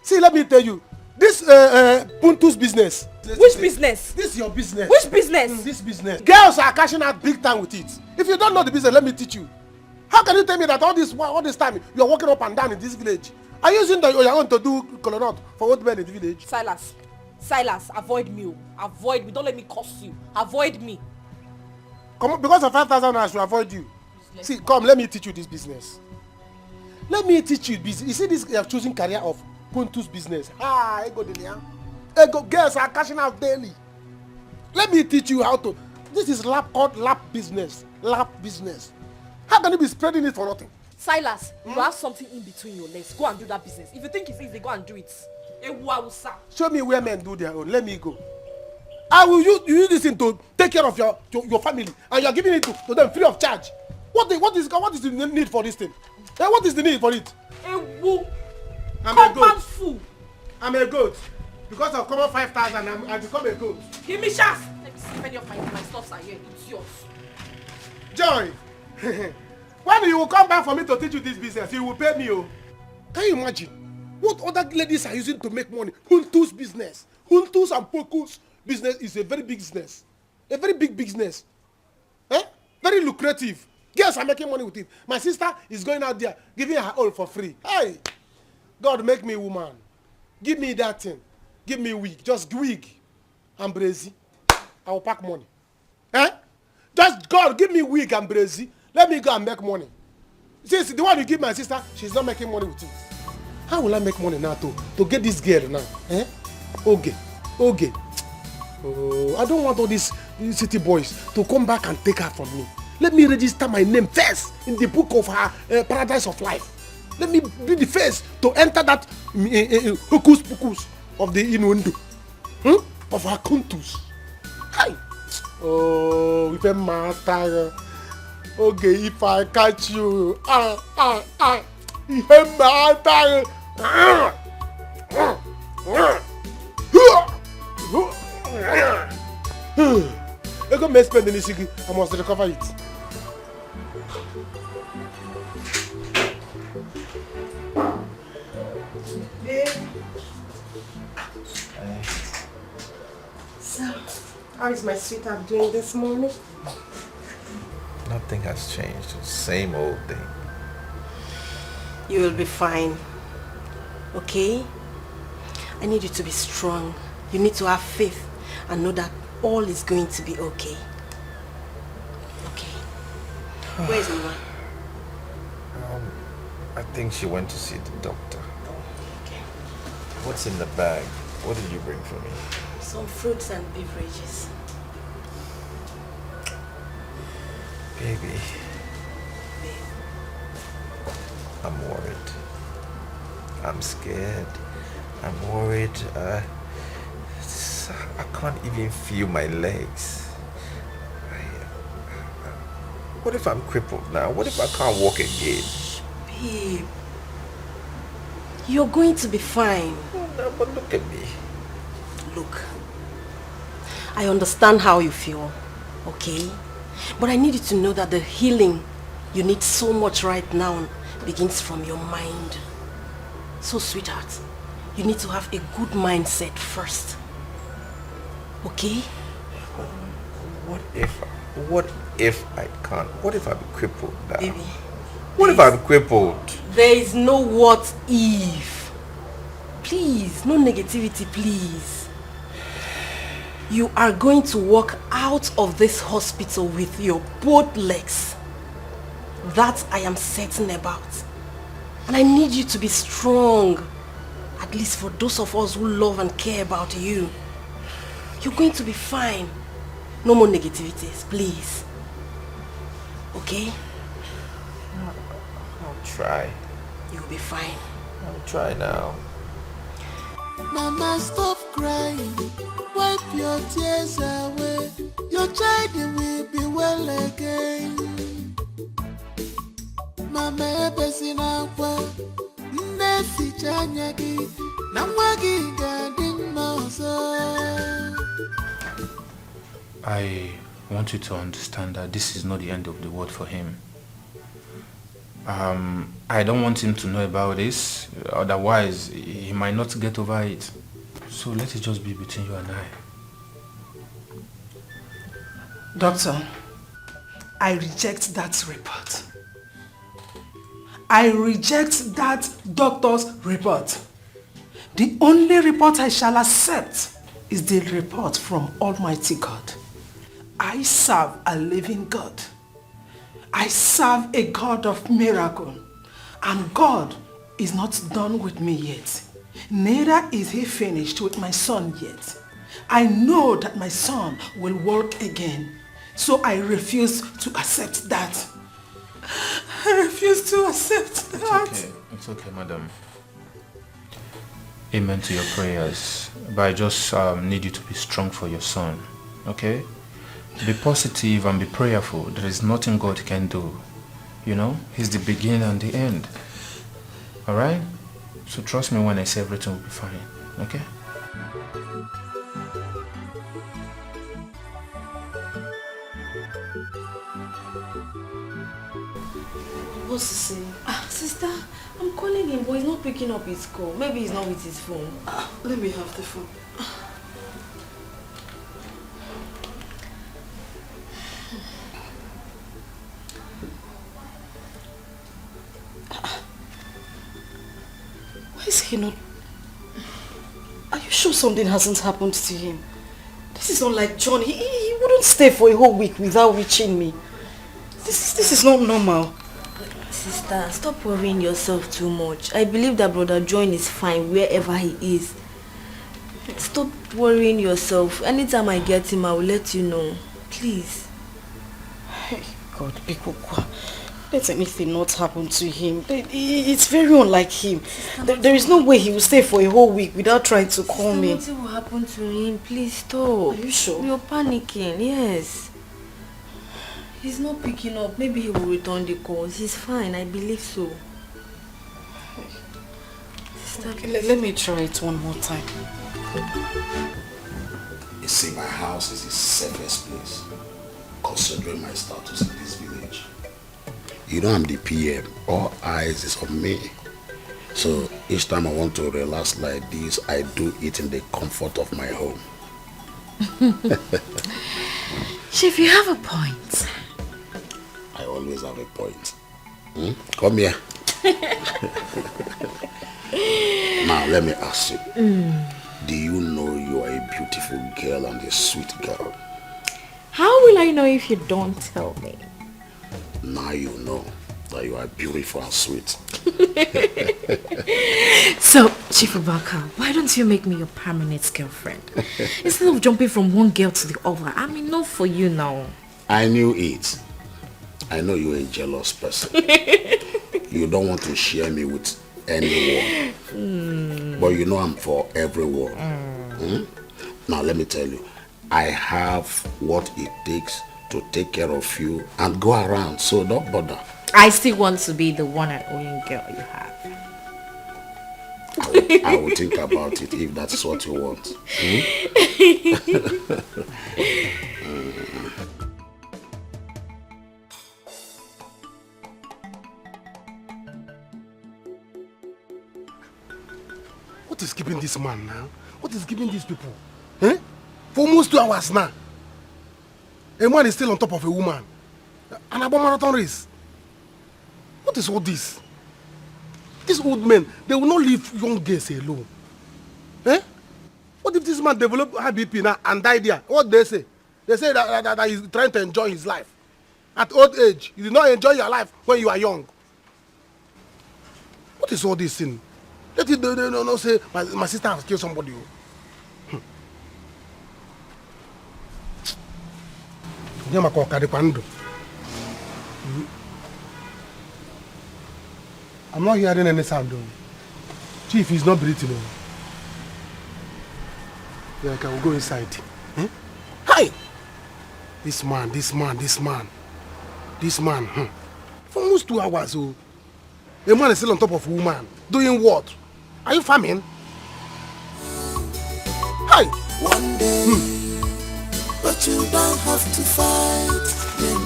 Speaker 4: See, let me tell you. This Pontus business.
Speaker 5: Which business?
Speaker 4: This is your business.
Speaker 5: Which business?
Speaker 4: This business. Girls are cashing out big time with it. If you don't know the business, let me teach you. How can you tell me that all this time you are walking up and down in this village? Are you using your own to do colonel for old men in the village?
Speaker 5: Silas, avoid me. Avoid me. Don't let me curse you. Avoid me.
Speaker 4: Come on, because of 5,000 I should avoid you. See, come, let me teach you this business. Let me teach you business. You see this choosing career of Pontus business. Girls are cashing out daily. Let me teach you how to. This is called lap business. Lap business. How can you be spreading it for nothing?
Speaker 5: Silas, you have something in between your legs. Go and do that business. If you think it's easy, go and do it.
Speaker 4: Show me where men do their own. Let me go. I will use this thing to take care of your family, and you are giving it to them free of charge. What is the need for this thing? What is the need for it? I'm a goat. I'm a goat. Because of common 5,000, I become a goat.
Speaker 5: Give me chance. Let me see if any of my stuffs are here. It's yours.
Speaker 4: Joy. When you will come back for me to teach you this business, you will pay me. Can you imagine? What other ladies are using to make money? Huntu's business. Huntu's and Poku's business is a very big business. A very big business. Eh? Very lucrative. Girls are making money with it. My sister is going out there giving her all for free. Hey, God make me woman. Give me that thing. Give me wig. Just wig and brazy. I will pack money. Eh? Just God give me wig and brazy. Let me go and make money. Since the one you give my sister, she's not making money with it. How will I make money now to get this girl now? Eh? Okay. Okay. Oh, I don't want all these city boys to come back and take her from me. Let me register my name first in the book of her paradise of life. Let me be the first to enter that hocus pocus of the innuendo. Of her contours. Hi. Oh, if a matter. Okay, if I catch you. If a matter. I got me spend any secret. I must recover it.
Speaker 6: So, how is my sweetheart doing this morning?
Speaker 15: Nothing has changed. It's the same old thing.
Speaker 6: You will be fine. Okay? I need you to be strong. You need to have faith and know that all is going to be okay. Okay. Where is Mama?
Speaker 15: I think she went to see the doctor.
Speaker 6: Okay.
Speaker 15: What's in the bag? What did you bring for me?
Speaker 6: Some fruits and beverages.
Speaker 15: Baby. I'm worried. I'm scared. I'm worried. I can't even feel my legs. What if I'm crippled now? What if I can't walk again?
Speaker 6: Babe, you're going to be fine.
Speaker 15: No, but look at me.
Speaker 6: Look, I understand how you feel, okay? But I need you to know that the healing you need so much right now begins from your mind. So, sweetheart, you need to have a good mindset first. Okay?
Speaker 15: What if I can't? What if I'm crippled now?
Speaker 6: Baby.
Speaker 15: What if I'm crippled?
Speaker 6: There is no what if. Please, no negativity, please. You are going to walk out of this hospital with your both legs. That I am certain about. And I need you to be strong. At least for those of us who love and care about you. You're going to be fine. No more negativities, please. Okay?
Speaker 15: I'll try.
Speaker 6: You'll be fine.
Speaker 15: I'll try now.
Speaker 10: Mama, stop crying. Wipe your tears away. Your child will be well again. Mama, ebesina kwa nesi chanyagi na mwagi gadin moso.
Speaker 14: I want you to understand that this is not the end of the world for him. I don't want him to know about this, otherwise he might not get over it. So let it just be between you and I.
Speaker 6: Doctor, I reject that report. I reject that doctor's report. The only report I shall accept is the report from Almighty God. I serve a living God. I serve a God of miracle. And God is not done with me yet. Neither is he finished with my son yet. I know that my son will walk again. So I refuse to accept that. I refuse to accept that.
Speaker 14: It's okay, madam. Amen to your prayers. But I just need you to be strong for your son. Okay? Be positive and be prayerful. There is nothing God can do. You know? He's the beginning and the end. Alright? So trust me when I say everything will be fine. Okay?
Speaker 16: call Sisi.
Speaker 13: Sister, I'm calling him, but he's not picking up his call. Maybe he's not with his phone.
Speaker 16: Let me have the phone. Why is he not? Are you sure something hasn't happened to him? This is not like John. He wouldn't stay for a whole week without reaching me. This is not normal.
Speaker 13: Sister, stop worrying yourself too much. I believe that Brother John is fine wherever he is. Stop worrying yourself. Anytime I get him, I will let you know. Please.
Speaker 16: Hey, God, Bikokwa. Let anything not happen to him. It's very unlike him. There is no way he will stay for a whole week without trying to call me.
Speaker 13: Nothing will happen to him. Please stop.
Speaker 16: Are you sure?
Speaker 13: You're panicking. Yes. He's not picking up. Maybe he will return the calls. He's fine. I believe so.
Speaker 16: Okay, let me try it one more time.
Speaker 17: You see, my house is the safest place, considering my status in this village. You know I'm the PM. All eyes is on me. So each time I want to relax like this, I do it in the comfort of my home.
Speaker 3: Chief, you have a point.
Speaker 17: I always have a point. Come here. Now let me ask you. Do you know you are a beautiful girl and a sweet girl?
Speaker 3: How will I know if you don't tell me?
Speaker 17: Now you know that you are beautiful and sweet.
Speaker 3: So, Chief Obaka, why don't you make me your permanent girlfriend? Instead of jumping from one girl to the other, I'm enough for you now.
Speaker 17: I knew it. I know you're a jealous person. You don't want to share me with anyone. But you know I'm for everyone. Now let me tell you, I have what it takes to take care of you and go around, so don't bother.
Speaker 3: I still want to be the one and only girl you have.
Speaker 17: I will think about it if that's what you want.
Speaker 4: What is keeping this man now? What is keeping these people? Eh? For almost 2 hours now. A man is still on top of a woman. An about marathon race. What is all this? These old men, they will not leave young girls alone. Eh? What if this man develop high BP now and die there? What they say? They say that he's trying to enjoy his life. At old age, you did not enjoy your life when you are young. What is all this thing? Let it no say my sister has killed somebody. I'm not hearing any sound though. Chief is not breathing. Yeah, I can go inside. Hmm? Hi! This man. For almost 2 hours, a man is still on top of a woman. Doing what? Are you farming? Hi!
Speaker 10: One day, but you don't have to fight them.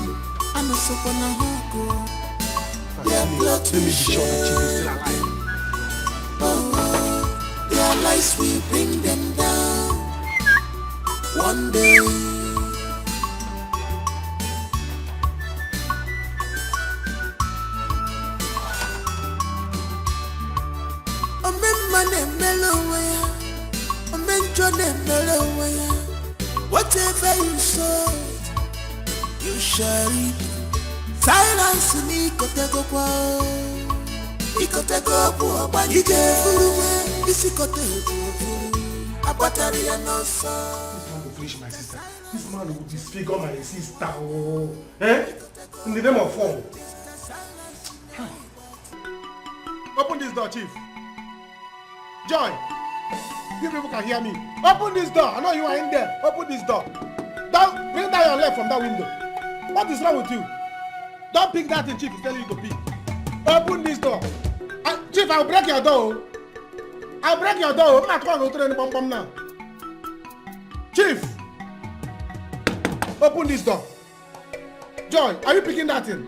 Speaker 10: I'm a supona hoko. Their blood will share. Oh, their lives will bring them down. One day. Whatever you sow, you shall reap. Silence me, kotego kwa. Ikotego kwa banike. Isi kotego. Abatari ya no so.
Speaker 4: This man will finish my sister. This man will disfigure my sister. Oh. Eh? In the name of fall. Open this door, Chief. Joy. You people can hear me. Open this door. I know you are in there. Open this door. Don't bring down your leg from that window. What is wrong with you? Don't pick that thing Chief is telling you to pick. Open this door. Chief, I'll break your door. I'll break your door. I'm not going to throw any bomb now. Chief, open this door. Joy, are you picking that thing?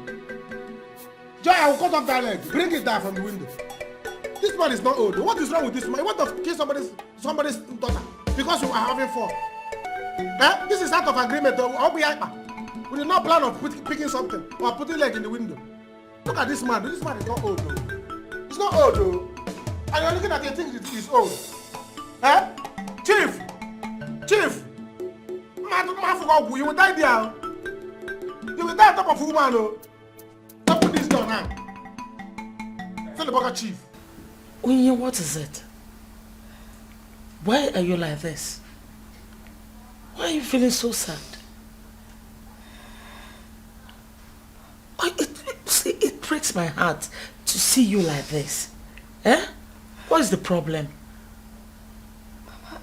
Speaker 4: Joy, I will cut off that leg. Bring it down from the window. This man is not old. What is wrong with this man? You want to kill somebody's daughter because you are having fun? Eh? This is out of agreement. We did not plan on picking something or putting leg in the window. Look at this man. This man is not old though. He's not old though. And you're looking at it, you think he's old. Eh? Chief! Chief! Man, you will die there. You will die on top of a woman. Oh. Open this door now. Tell the burger chief.
Speaker 16: Onye, what is it? Why are you like this? Why are you feeling so sad? It breaks my heart to see you like this. Eh? What is the problem?
Speaker 5: Mama,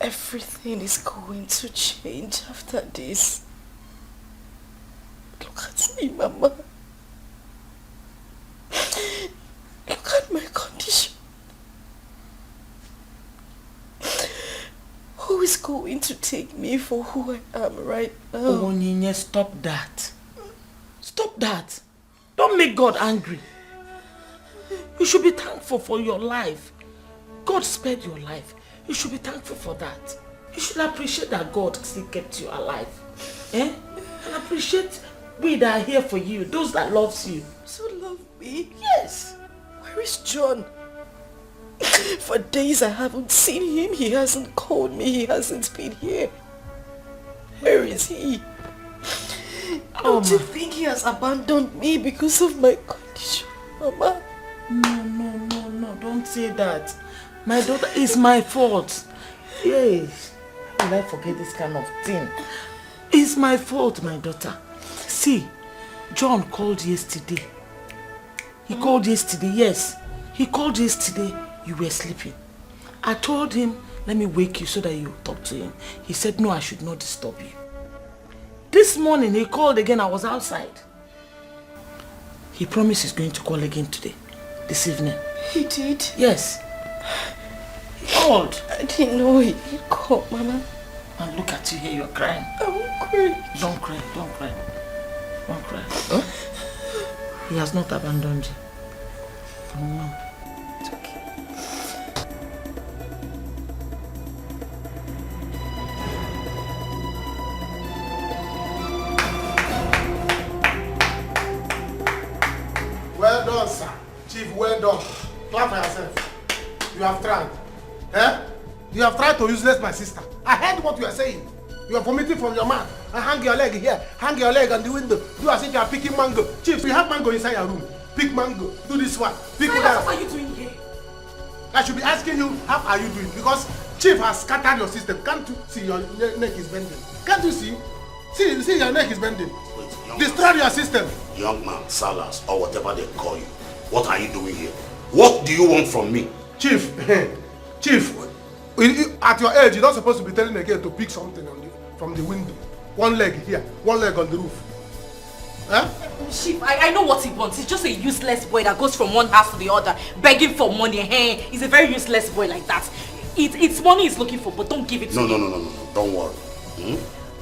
Speaker 5: everything is going to change after this. Look at me, Mama. Look at my condition. Who is going to take me for who I am right now?
Speaker 16: Oh, Nina, stop that. Stop that. Don't make God angry. You should be thankful for your life. God spared your life. You should be thankful for that. You should appreciate that God still kept you alive. Eh? And appreciate we that are here for you, those that loves you.
Speaker 5: So love me?
Speaker 16: Yes.
Speaker 5: Where is John? For days I haven't seen him. He hasn't called me. He hasn't been here. Where is he? Don't you think he has abandoned me because of my condition, Mama?
Speaker 16: No. Don't say that. My daughter, is my fault. Yes. How will I forget this kind of thing? It's my fault, my daughter. See, John called yesterday. He called yesterday, yes. He called yesterday. You were sleeping. I told him, let me wake you so that you talk to him. He said, no, I should not disturb you. This morning, he called again. I was outside. He promised he's going to call again today, this evening.
Speaker 5: He did?
Speaker 16: Yes. He called.
Speaker 5: I didn't know he called, Mama.
Speaker 16: And look at you here, you're crying.
Speaker 5: I won't cry.
Speaker 16: Don't cry, don't cry. Don't cry. Huh? He has not abandoned you. No.
Speaker 5: It's okay.
Speaker 4: Well done, sir. Chief, well done. Clap for yourself. You have tried. Eh? You have tried to useless my sister. I heard what you are saying. You are vomiting from your mouth. And hang your leg here. Hang your leg on the window. Do as if you are picking mango. Chief, we have mango inside your room. Pick mango. Do this one. Pick that.
Speaker 5: What are you doing here?
Speaker 4: I should be asking you, how are you doing? Because Chief has scattered your system. Can't you see your neck is bending? Can't you see? See your neck is bending. Destroy your system.
Speaker 17: Young man, Salas, or whatever they call you. What are you doing here? What do you want from me?
Speaker 4: Chief, Chief, at your age, you're not supposed to be telling a girl to pick something from the window. One leg here, one leg on the roof. Huh?
Speaker 3: Chief, I know what he wants. He's just a useless boy that goes from one house to the other, begging for money. Hey, he's a very useless boy like that. It's money he's looking for, but don't give it to him.
Speaker 17: No. Don't worry.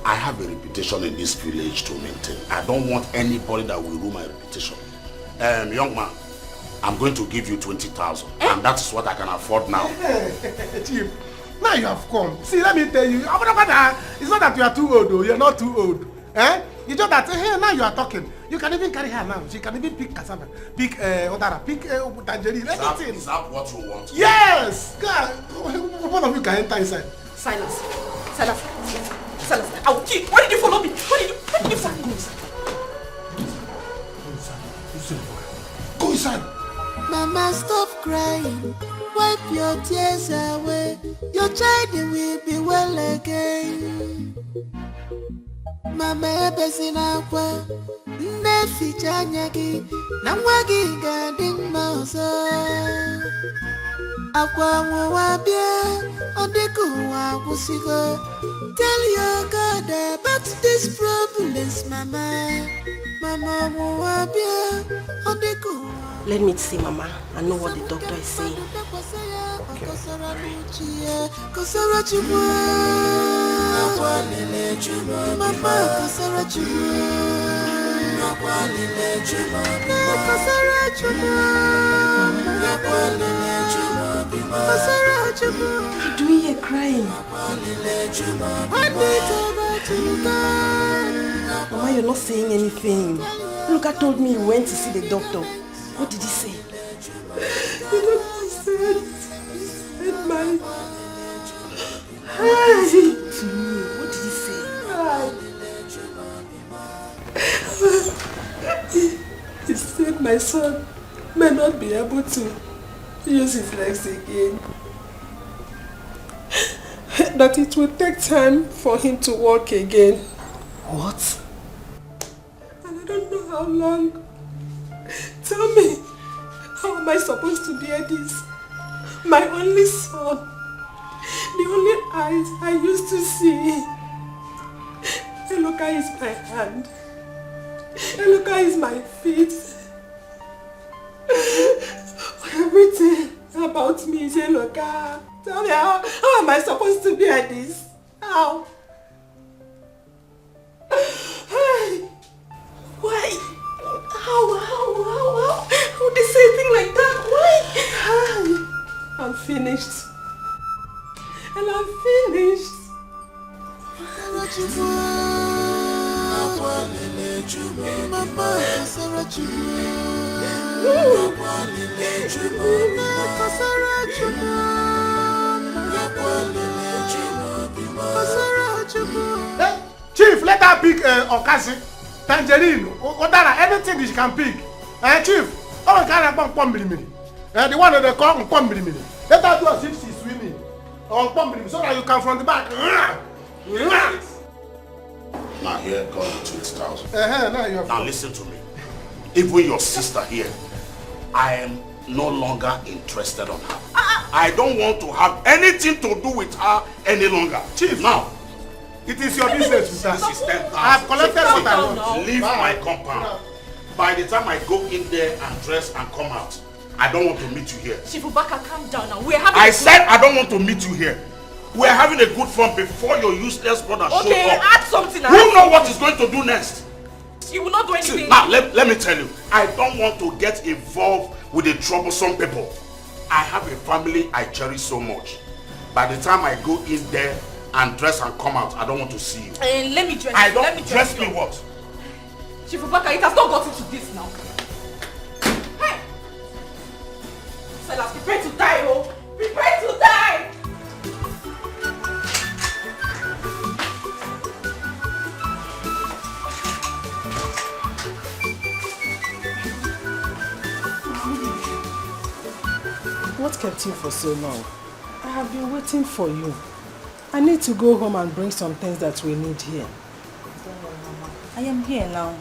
Speaker 17: I have a reputation in this village to maintain. I don't want anybody that will ruin my reputation. Young man, I'm going to give you 20,000, and that is what I can afford now.
Speaker 4: Chief, now you have come. See, let me tell you, it's not that you are too old, though. You're not too old. Eh? You just that, hey, now you are talking. You can even carry her now. She can even pick cassava, pick odara, pick tangerine, everything.
Speaker 17: Is that what you want?
Speaker 4: Yes! God, one of you can enter inside.
Speaker 3: Silas, I will kill. Why did you follow me? Why did you follow me?
Speaker 4: Go inside.
Speaker 10: Mama, stop crying. Wipe your tears away. Your child will be well again. Mama, ebezina kwa nefi chanyagi na mwagi gading mauso. Akwa mwabia odiku wakusiko. Tell your God about these problems, Mama. Mama mwabia odiku.
Speaker 5: Let me see, Mama. I know what the doctor is saying.
Speaker 10: Okay. Mama kasara chuma. Kasara chuma. Kasara chuma.
Speaker 6: What are you doing here crying? Mama, you're not saying anything. Luka told me he went to see the doctor. What did he say? The doctor said my... Hi. To me, what did he say? He said my son may not be able to use his legs again. That it will take time for him to walk again. What? And I don't know how long. Tell me, how am I supposed to bear this? My only son, the only eyes I used to see. Eloka is my hand. Eloka is my feet. Everything about me is Eloka. Tell me, how am I supposed to bear this? How? Why? How would they say a thing like that? Why? I'm finished. And I'm finished.
Speaker 4: Chief, let her pick Okasi, tangerine, Odara, anything that she can pick. Chief, oh, can I pump mini? The one that they call pump mini. Let her do as if she's swimming. On pump mini, so that you come from the back.
Speaker 17: Now here comes 20,000.
Speaker 4: Now
Speaker 17: listen to me. Even your sister here, I am no longer interested on her. I don't want to have anything to do with her any longer.
Speaker 4: Chief,
Speaker 17: now,
Speaker 4: it is your business with her.
Speaker 17: This is 10,000.
Speaker 4: I have collected what I want.
Speaker 17: Leave my compound. By the time I go in there and dress and come out, I don't want to meet you here.
Speaker 3: Shifubaka, calm down now. We're having
Speaker 17: I said I don't want to meet you here. We're having a good fun before your useless brother shows up.
Speaker 3: Okay, add something.
Speaker 17: Who knows what he's going to do next?
Speaker 3: You will not do anything.
Speaker 17: See, now, let me tell you. I don't want to get involved with the troublesome people. I have a family I cherish so much. By the time I go in there and dress and come out, I don't want to see you.
Speaker 3: Let me dress
Speaker 17: I don't
Speaker 3: let me
Speaker 17: dress me what?
Speaker 3: Shifubaka, it has not gotten to this now. Hey! Silas, prepare to die, oh! Prepare to die!
Speaker 6: What kept you for so long? I have been waiting for you. I need to go home and bring some things that we need here.
Speaker 13: I am here now.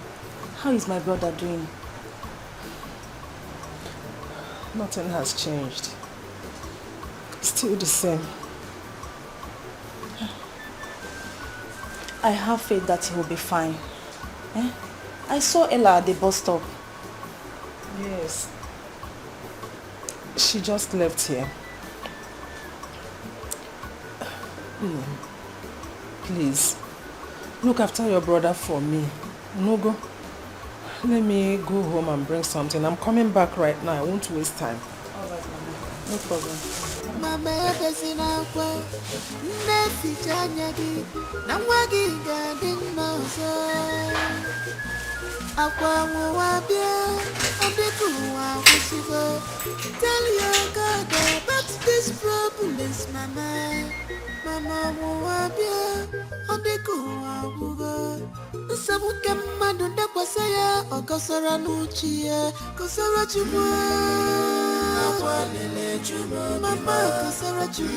Speaker 13: How is my brother doing?
Speaker 6: Nothing has changed. Still the same.
Speaker 13: I have faith that he will be fine. I saw Ella at the bus stop.
Speaker 6: Yes. She just left here. Please, look after your brother for me. Nogo, let me go home and bring something. I'm coming back right now. I won't waste time.
Speaker 13: Alright, Mama.
Speaker 6: No problem.
Speaker 10: Mama besina kwa nesi chanyagi na wagi gading moso akwa mwabia adeku wa kusigo tell your God about this problems mama mwabia adeku wa bugo sabu kama donda kwa saya okosara nuchie kosara chimwa Nakwalile chuma mama kasara chuma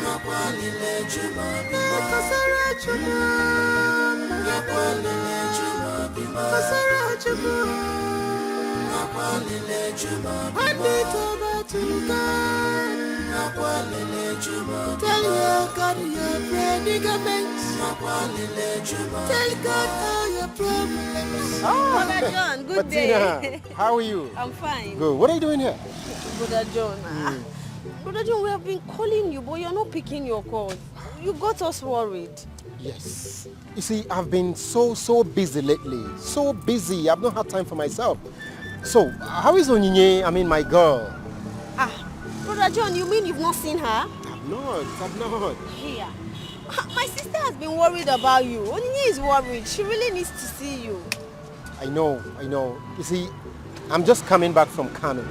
Speaker 10: Nakwalile chuma kasara chuma Nakwalile chuma kasara chuma Nakwalile chuma Adito batuka Nakwalile chuma Tell your God your predicaments Nakwalile chuma Tell God all your problems.
Speaker 18: Oh, Brother John, good day.
Speaker 2: How are you?
Speaker 18: I'm fine.
Speaker 2: Good. What are you doing here?
Speaker 18: Brother John, Brother John, we have been calling you, but you're not picking your calls. You got us worried.
Speaker 2: Yes. You see, I've been so busy lately. So busy. I've not had time for myself. So, how is Onyinye, I mean my girl?
Speaker 18: Brother John, you mean you've not seen her?
Speaker 2: I've not.
Speaker 18: Here. My sister has been worried about you. Onyinye is worried. She really needs to see you.
Speaker 2: I know. You see, I'm just coming back from Kano.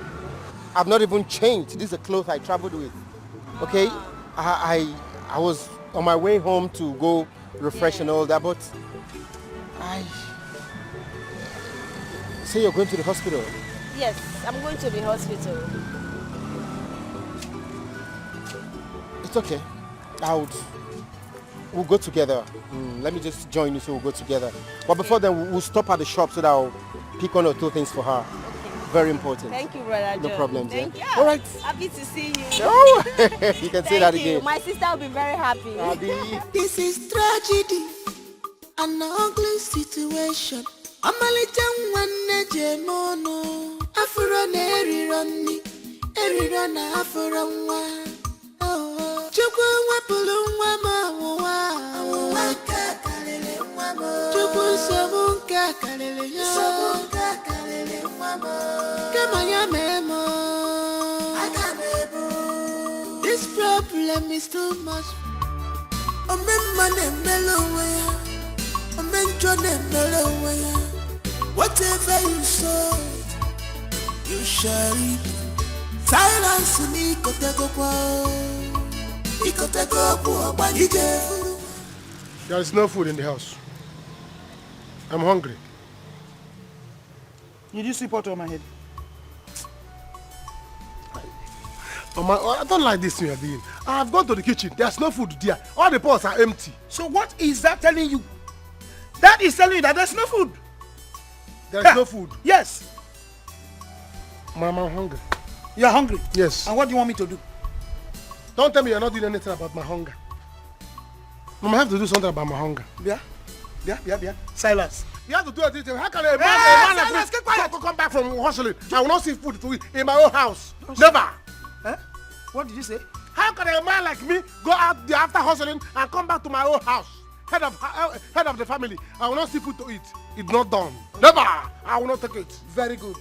Speaker 2: I've not even changed. These are clothes I traveled with. Okay? I was on my way home to go refresh and all that, but say you're going to the hospital.
Speaker 18: Yes, I'm going to the hospital.
Speaker 2: It's okay. We'll go together. Let me just join you so we'll go together. But before then, we'll stop at the shop so that I'll pick 1 or 2 things for her. Very important.
Speaker 18: Thank you, Brother John.
Speaker 2: No problems.
Speaker 18: Thank you.
Speaker 2: All right.
Speaker 18: Happy to see you.
Speaker 2: Oh, you can say that again.
Speaker 18: My sister will be very happy.
Speaker 10: This is tragedy, an ugly situation. Amalitan jemono, Afro nerironi, erirona Afro. Chukwu wepụrụ nwa m awụwa nke karịrị nwa m. Chukwu nsogbu nke karịrị ya. Nsogbu nke karịrị nwa m. Kama ya mee m. Aga m ebu. This problem is too much. Ome mma na-emere onwe ya. Ome njọ na-emere onwe ya. Whatever you sow, you shall reap. Silence ni kotekokwa.
Speaker 4: There is no food in the house. I'm hungry.
Speaker 7: Did you see pot on my head?
Speaker 4: I don't like this thing you're doing. I've gone to the kitchen. There's no food there. All the pots are empty.
Speaker 7: So what is that telling you? That is telling you that there's no food.
Speaker 4: There's no food.
Speaker 7: Yes.
Speaker 4: Mama, I'm hungry.
Speaker 7: You're hungry?
Speaker 4: Yes.
Speaker 7: And what do you want me to do?
Speaker 4: Don't tell me you're not doing anything about my hunger. Mama, I have to do something about my hunger.
Speaker 7: Yeah. Silas.
Speaker 4: You have to do anything. How can a man like me come back from hustling? I will not see food to eat in my own house. Never.
Speaker 7: Huh? What did you say?
Speaker 4: How can a man like me go out there after hustling and come back to my own house? Head of the family. I will not see food to eat. It's not done. Never. I will not take it.
Speaker 7: Very good.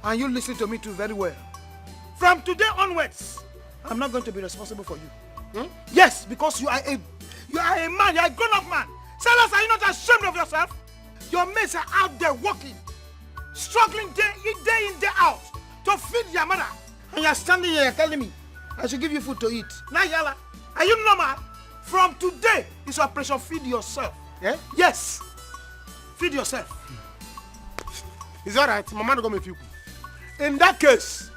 Speaker 7: And you listen to me too very well. From today onwards, I'm not going to be responsible for you. Yes, because you are a man, you are a grown-up man. Silas, are you not ashamed of yourself? Your mates are out there working, struggling day in, day out to feed your mother. And you're standing here telling me I should give you food to eat. Nayala, are you normal? From today, it's Operation Feed Yourself.
Speaker 4: Yeah?
Speaker 7: Yes. Feed yourself.
Speaker 4: It's alright, my man will go with you. In that case,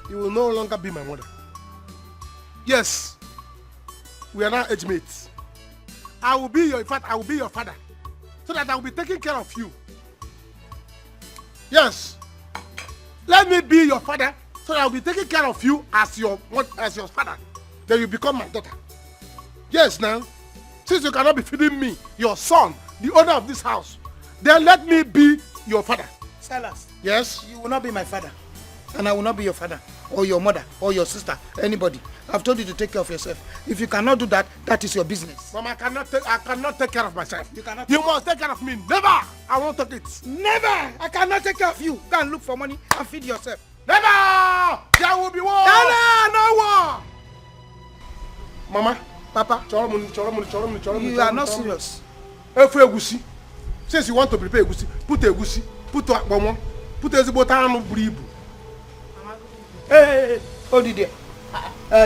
Speaker 4: you will no longer be my mother. Yes, we are now age mates. I will be your father, so that I will be taking care of you. Yes, let me be your father, so that I will be taking care of you as your father. Then you become my daughter. Yes, now, since you cannot be feeding me, your son, the owner of this house, then let me be your father.
Speaker 7: Silas.
Speaker 4: Yes?
Speaker 7: You will not be my father, and I will not be your father, or your mother, or your sister, anybody. I've told you to take care of yourself. If you cannot do that, that is your business.
Speaker 4: Mama, I cannot take care of myself.
Speaker 7: You
Speaker 4: must take care of me. Never! I won't take it.
Speaker 7: Never! I cannot take care of you. Go and look for money and feed yourself.
Speaker 4: Never! There will be war!
Speaker 7: No war!
Speaker 4: Mama,
Speaker 7: Papa, you are not serious.
Speaker 4: Since you want to prepare egusi, put egusi, put akpomo, put ezigbo anu buru ibu.
Speaker 7: Hey, hold it there.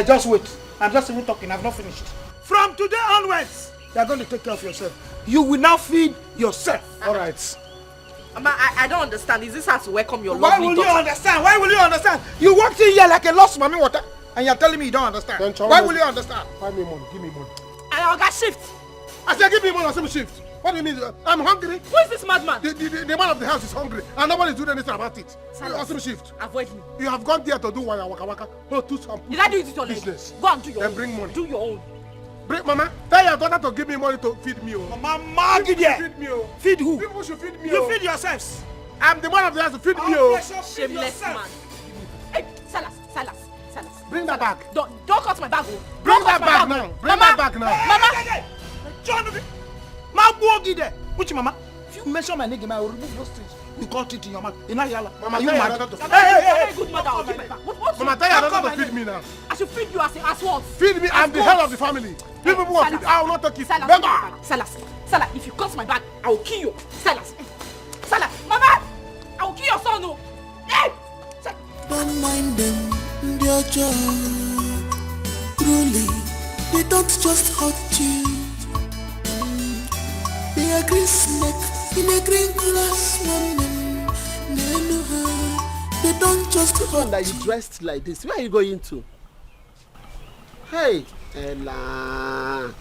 Speaker 7: Just wait. I'm just even talking. I've not finished. From today onwards, you are going to take care of yourself. You will now feed yourself.
Speaker 4: All right.
Speaker 3: Mama, I don't understand. Is this how to welcome your
Speaker 7: Why
Speaker 3: lovely
Speaker 7: will
Speaker 3: daughter?
Speaker 7: you understand? Why will you understand? You walked in here like a lost mommy water, and you're telling me you don't understand. Why will you understand?
Speaker 4: Find me money. Give me money.
Speaker 3: I got shift.
Speaker 4: I said give me money. I said shift. What do you mean? I'm hungry.
Speaker 3: Who is this madman?
Speaker 4: The man of the house is hungry, and nobody is doing anything about it. Awesome shift.
Speaker 3: Avoid me.
Speaker 4: You have gone there to do waka waka. No, do some
Speaker 3: Did I do it with your
Speaker 4: business.
Speaker 3: Go and do your
Speaker 4: Then
Speaker 3: own.
Speaker 4: bring money.
Speaker 3: Do your own.
Speaker 4: Bring, Mama, tell your daughter to give me money to feed me.
Speaker 7: Mama,
Speaker 4: feed me.
Speaker 7: Feed who?
Speaker 4: People should feed me.
Speaker 7: You feed yourselves.
Speaker 4: I'm the man of the house to feed me.
Speaker 3: Shameless man. Hey, Salas.
Speaker 4: Bring that bag.
Speaker 3: Don't cut my bag.
Speaker 4: Bring Bring that back now. Bring that back now.
Speaker 7: Mama! John, which mama? If you mention my name, I will remove those things. You got it in your mouth. Mama,
Speaker 4: Mama,
Speaker 7: you
Speaker 4: tell
Speaker 7: mad?
Speaker 4: your daughter to
Speaker 7: Hey,
Speaker 5: good mother, I'll give it back.
Speaker 4: Mama, tell your daughter to feed me now.
Speaker 5: I should feed you as what?
Speaker 4: Feed me. I'm the head of the family. People who want feed, I will not take it.
Speaker 5: Salas, if you cut my bag, I will kill you. Salas, Mama, I will kill your son. No. Hey!
Speaker 10: Don't mind them, their job. Truly, they don't just hurt you. They are green snake in a green glass woman. They don't just hurt
Speaker 2: that you dressed like this. Where are you going to? Hey, Ella.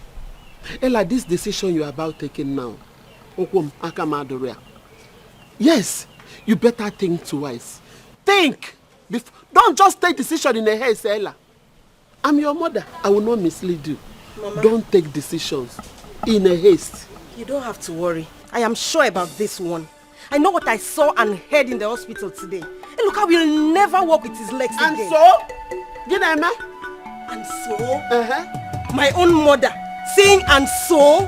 Speaker 2: Ella, this decision you are about taking now. Yes, you better think twice. Think. Don't just take decision in a haste, Ella. I'm your mother. I will not mislead you.
Speaker 6: Mama.
Speaker 2: Don't take decisions in a haste.
Speaker 6: You don't have to worry. I am sure about this one. I know what I saw and heard in the hospital today. And look, I will never walk with his legs again.
Speaker 2: And so? Ginema?
Speaker 6: And so? My own mother saying and so?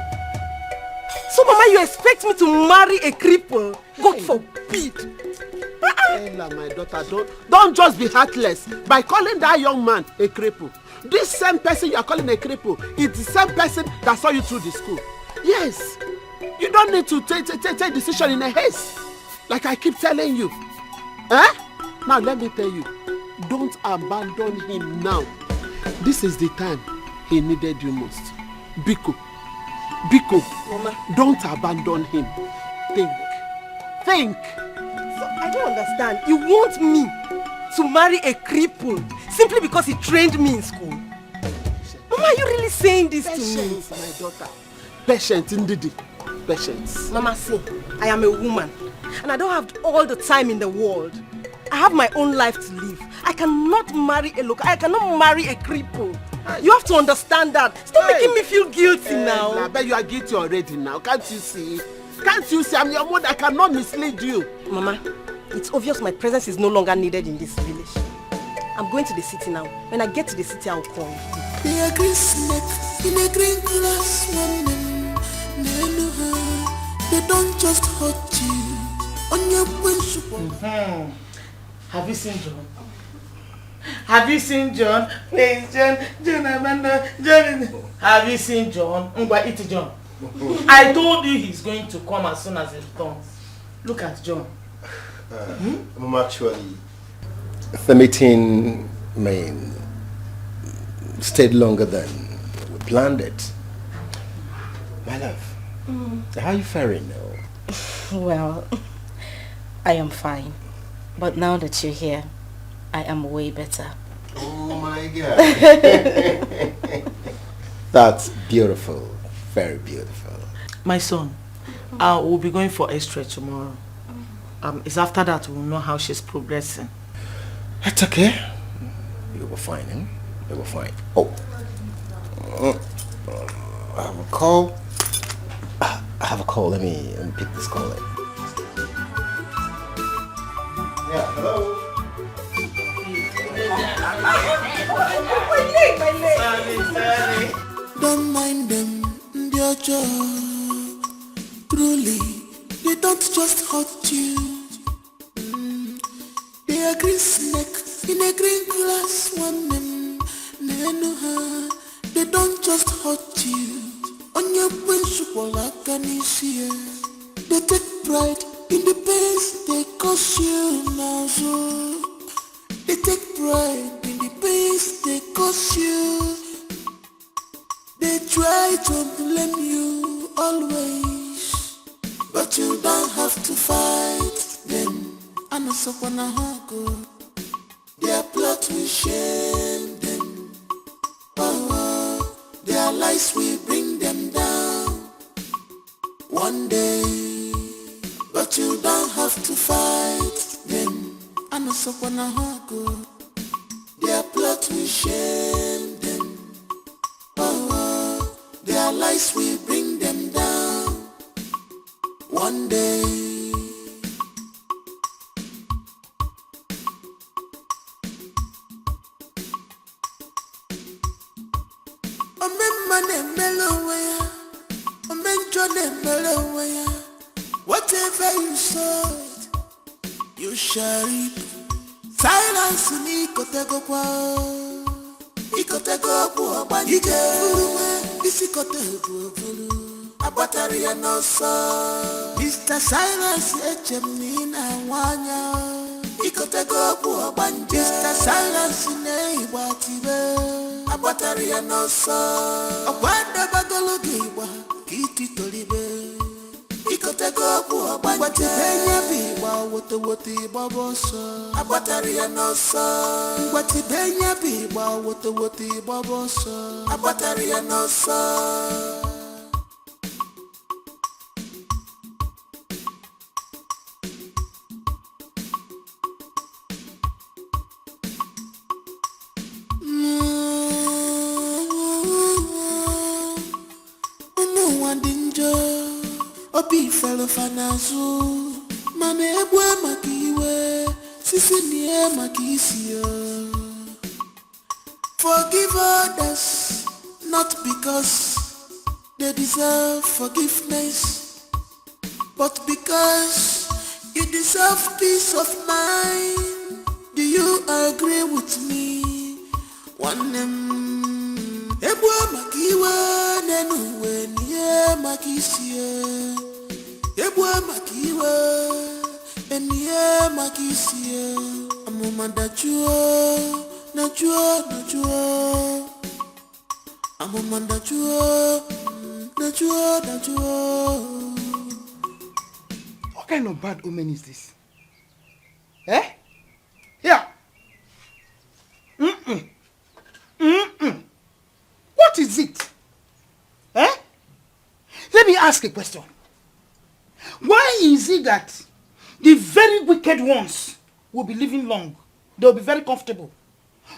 Speaker 6: So, Mama, you expect me to marry a cripple? God forbid.
Speaker 2: Ella, my daughter, don't just be heartless by calling that young man a cripple. This same person you are calling a cripple is the same person that saw you through the school. Yes, you don't need to take decision in a haste, like I keep telling you. Now let me tell you, don't abandon him now. This is the time he needed you most. Biko,
Speaker 6: Mama,
Speaker 2: don't abandon him. Think.
Speaker 6: So I don't understand. You want me to marry a cripple simply because he trained me in school? Mama, are you really saying this to me?
Speaker 2: Patience, my daughter. Patience, indeed. Patience.
Speaker 6: Mama, see, I am a woman and I don't have all the time in the world. I have my own life to live. I cannot marry a local. I cannot marry a cripple. You have to understand that. Stop making me feel guilty now.
Speaker 2: I bet you are guilty already now. Can't you see? Can't you see? I'm your mother. I cannot mislead you.
Speaker 6: Mama, it's obvious my presence is no longer needed in this village. I'm going to the city now. When I get to the city, I'll call you.
Speaker 10: They are green snake in a green glass woman. They don't just hurt you on your principle.
Speaker 16: Have you seen John? Have you seen John? Please, John, Amanda, John. Have you seen John? Eat John. I told you he's going to come as soon as he returns. Look at John.
Speaker 9: I'm actually... The meeting stayed longer than we planned it. My love, how are you faring now?
Speaker 3: Well, I am fine. But now that you're here, I am way better.
Speaker 9: Oh my God. That's beautiful. Very beautiful.
Speaker 16: My son, we'll be going for X-ray tomorrow. It's after that we'll know how she's progressing.
Speaker 9: That's okay. You will find him. You will find. Oh. I have a call. I have a call. Let me pick this call. Yeah, hello.
Speaker 10: Don't mind them, their job. Truly, they don't just hurt you. They are green snake in a green glass woman. They don't just hurt you on your principle like an issue. They take pride in the pains they cause you now. So they take pride in the pains they cause you. They try to blame you always, but you don't have to fight them. I know someone go. Their plot will shame them. Oh, their lies will bring them down one day, but you don't have to fight them. I know someone go. Their plot will shame them. Oh, their lies will bring them down one day. Whatever you sow, you shall reap. Silence ni kotego kwa. Ikotego kwa banjike. Isi kotego vulu. Abatari ya noso. Mr. Silence echemina wanya. Ikotego kwa banjike. Mr. Silence ne ibatibe. Abatari ya noso. Okwanda bagologi iba. Kiti tolibe. Ikotego kwa banjike. Benya biwa wote baboso. Abatari ya noso. Ngwati benya biwa wote baboso. Abatari ya noso. Obi fellow fanazu, mame ebwe makiwe, sisi niye makisio. Forgive others, not because they deserve forgiveness, but because you deserve peace of mind. Do you agree with me? One ebwe makiwe nenuwe niye makisio. Ebwa makiwe, eniye makisie. Amuma dachuo, nachuo. Amuma dachuo.
Speaker 7: What kind of bad omen is this? Eh? Here. What is it? Eh? Let me ask a question. Why is it that the very wicked ones will be living long? They'll be very comfortable.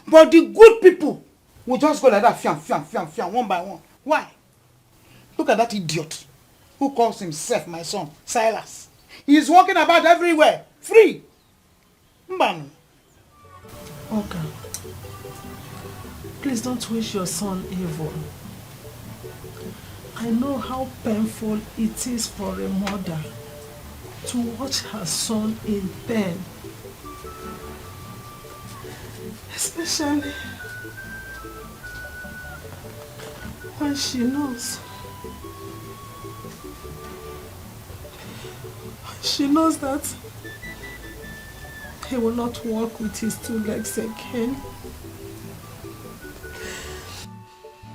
Speaker 7: But the good people will just go like that, fiam, one by one. Why? Look at that idiot who calls himself my son, Silas. He is walking about everywhere, free. Mbanu.
Speaker 6: Okay. Please don't wish your son evil. I know how painful it is for a mother to watch her son in pain. Especially when she knows that he will not walk with his two legs again.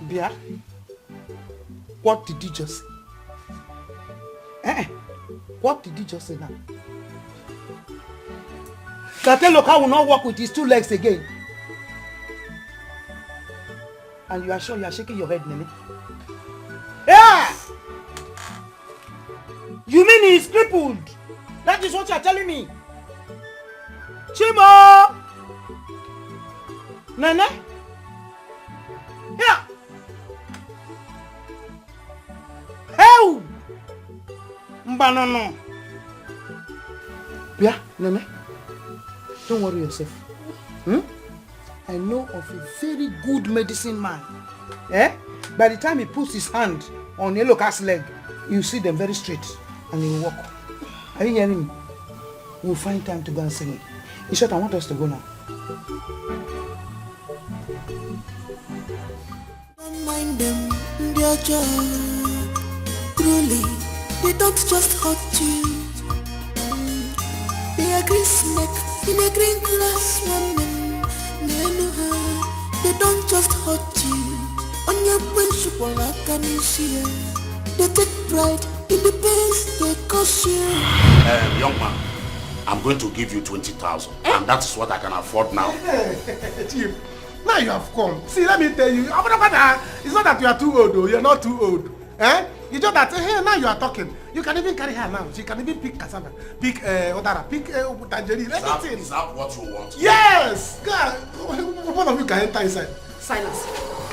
Speaker 7: Bia, what did you just say? What did you just say now? Kateloka will not walk with his two legs again. And you are sure you are shaking your head, Nene? Yeah! You mean he is crippled? That is what you are telling me? Chimo! Nene? Yeah! Hey! Mbanono! Yeah, Nene? Don't worry yourself. I know of a very good medicine man. By the time he puts his hand on Eloka's leg, you see them very straight and he will walk. Are you hearing me? We'll find time to go and sing it. In short, I want us to go now.
Speaker 10: Don't mind them, their job. Truly, they don't just hurt you. They are green snake in a green glass woman. They don't just hurt you. On your principle, I can see. They take pride in the pains they cause you.
Speaker 17: Young man, I'm going to give you 20,000, and that's what I can afford now.
Speaker 4: Chief, now you have come. See, let me tell you, it's not that you are too old, though. You're not too old. You just that, hey, now you are talking. You can even carry her now. She can even pick cassava, pick odara, pick tangerine, everything.
Speaker 17: Is that what you want?
Speaker 4: Yes! God, one of you can enter inside.
Speaker 3: Silas,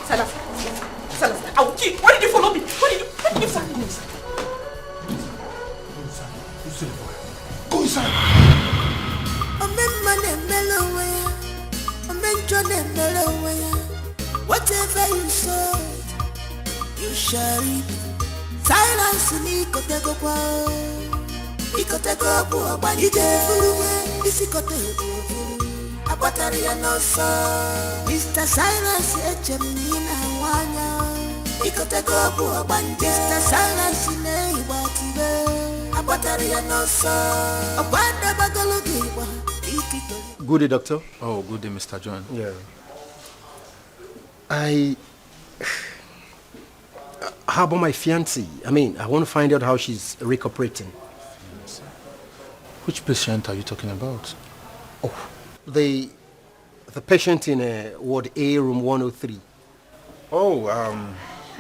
Speaker 3: I will kill. Why did you follow me? Why did you follow me?
Speaker 4: Go inside.
Speaker 10: Whatever you sow, you shari. Silence ni kotego kwa. Ikotego kwa banije furuwe. Isikotego abatari ya nosa. Mr. Silence echemina wanya. Ikotego kwa banije. Mr. Silence ne ibatibe. Abatari ya nosa. Abanda bagalogiwa.
Speaker 2: Good day, doctor.
Speaker 14: Oh, good day, Mr. John.
Speaker 2: Yeah. How about my fiancée? I mean, I want to find out how she's recuperating.
Speaker 14: Which patient are you talking about?
Speaker 2: Oh, the patient in Ward A, room 103.
Speaker 14: Oh,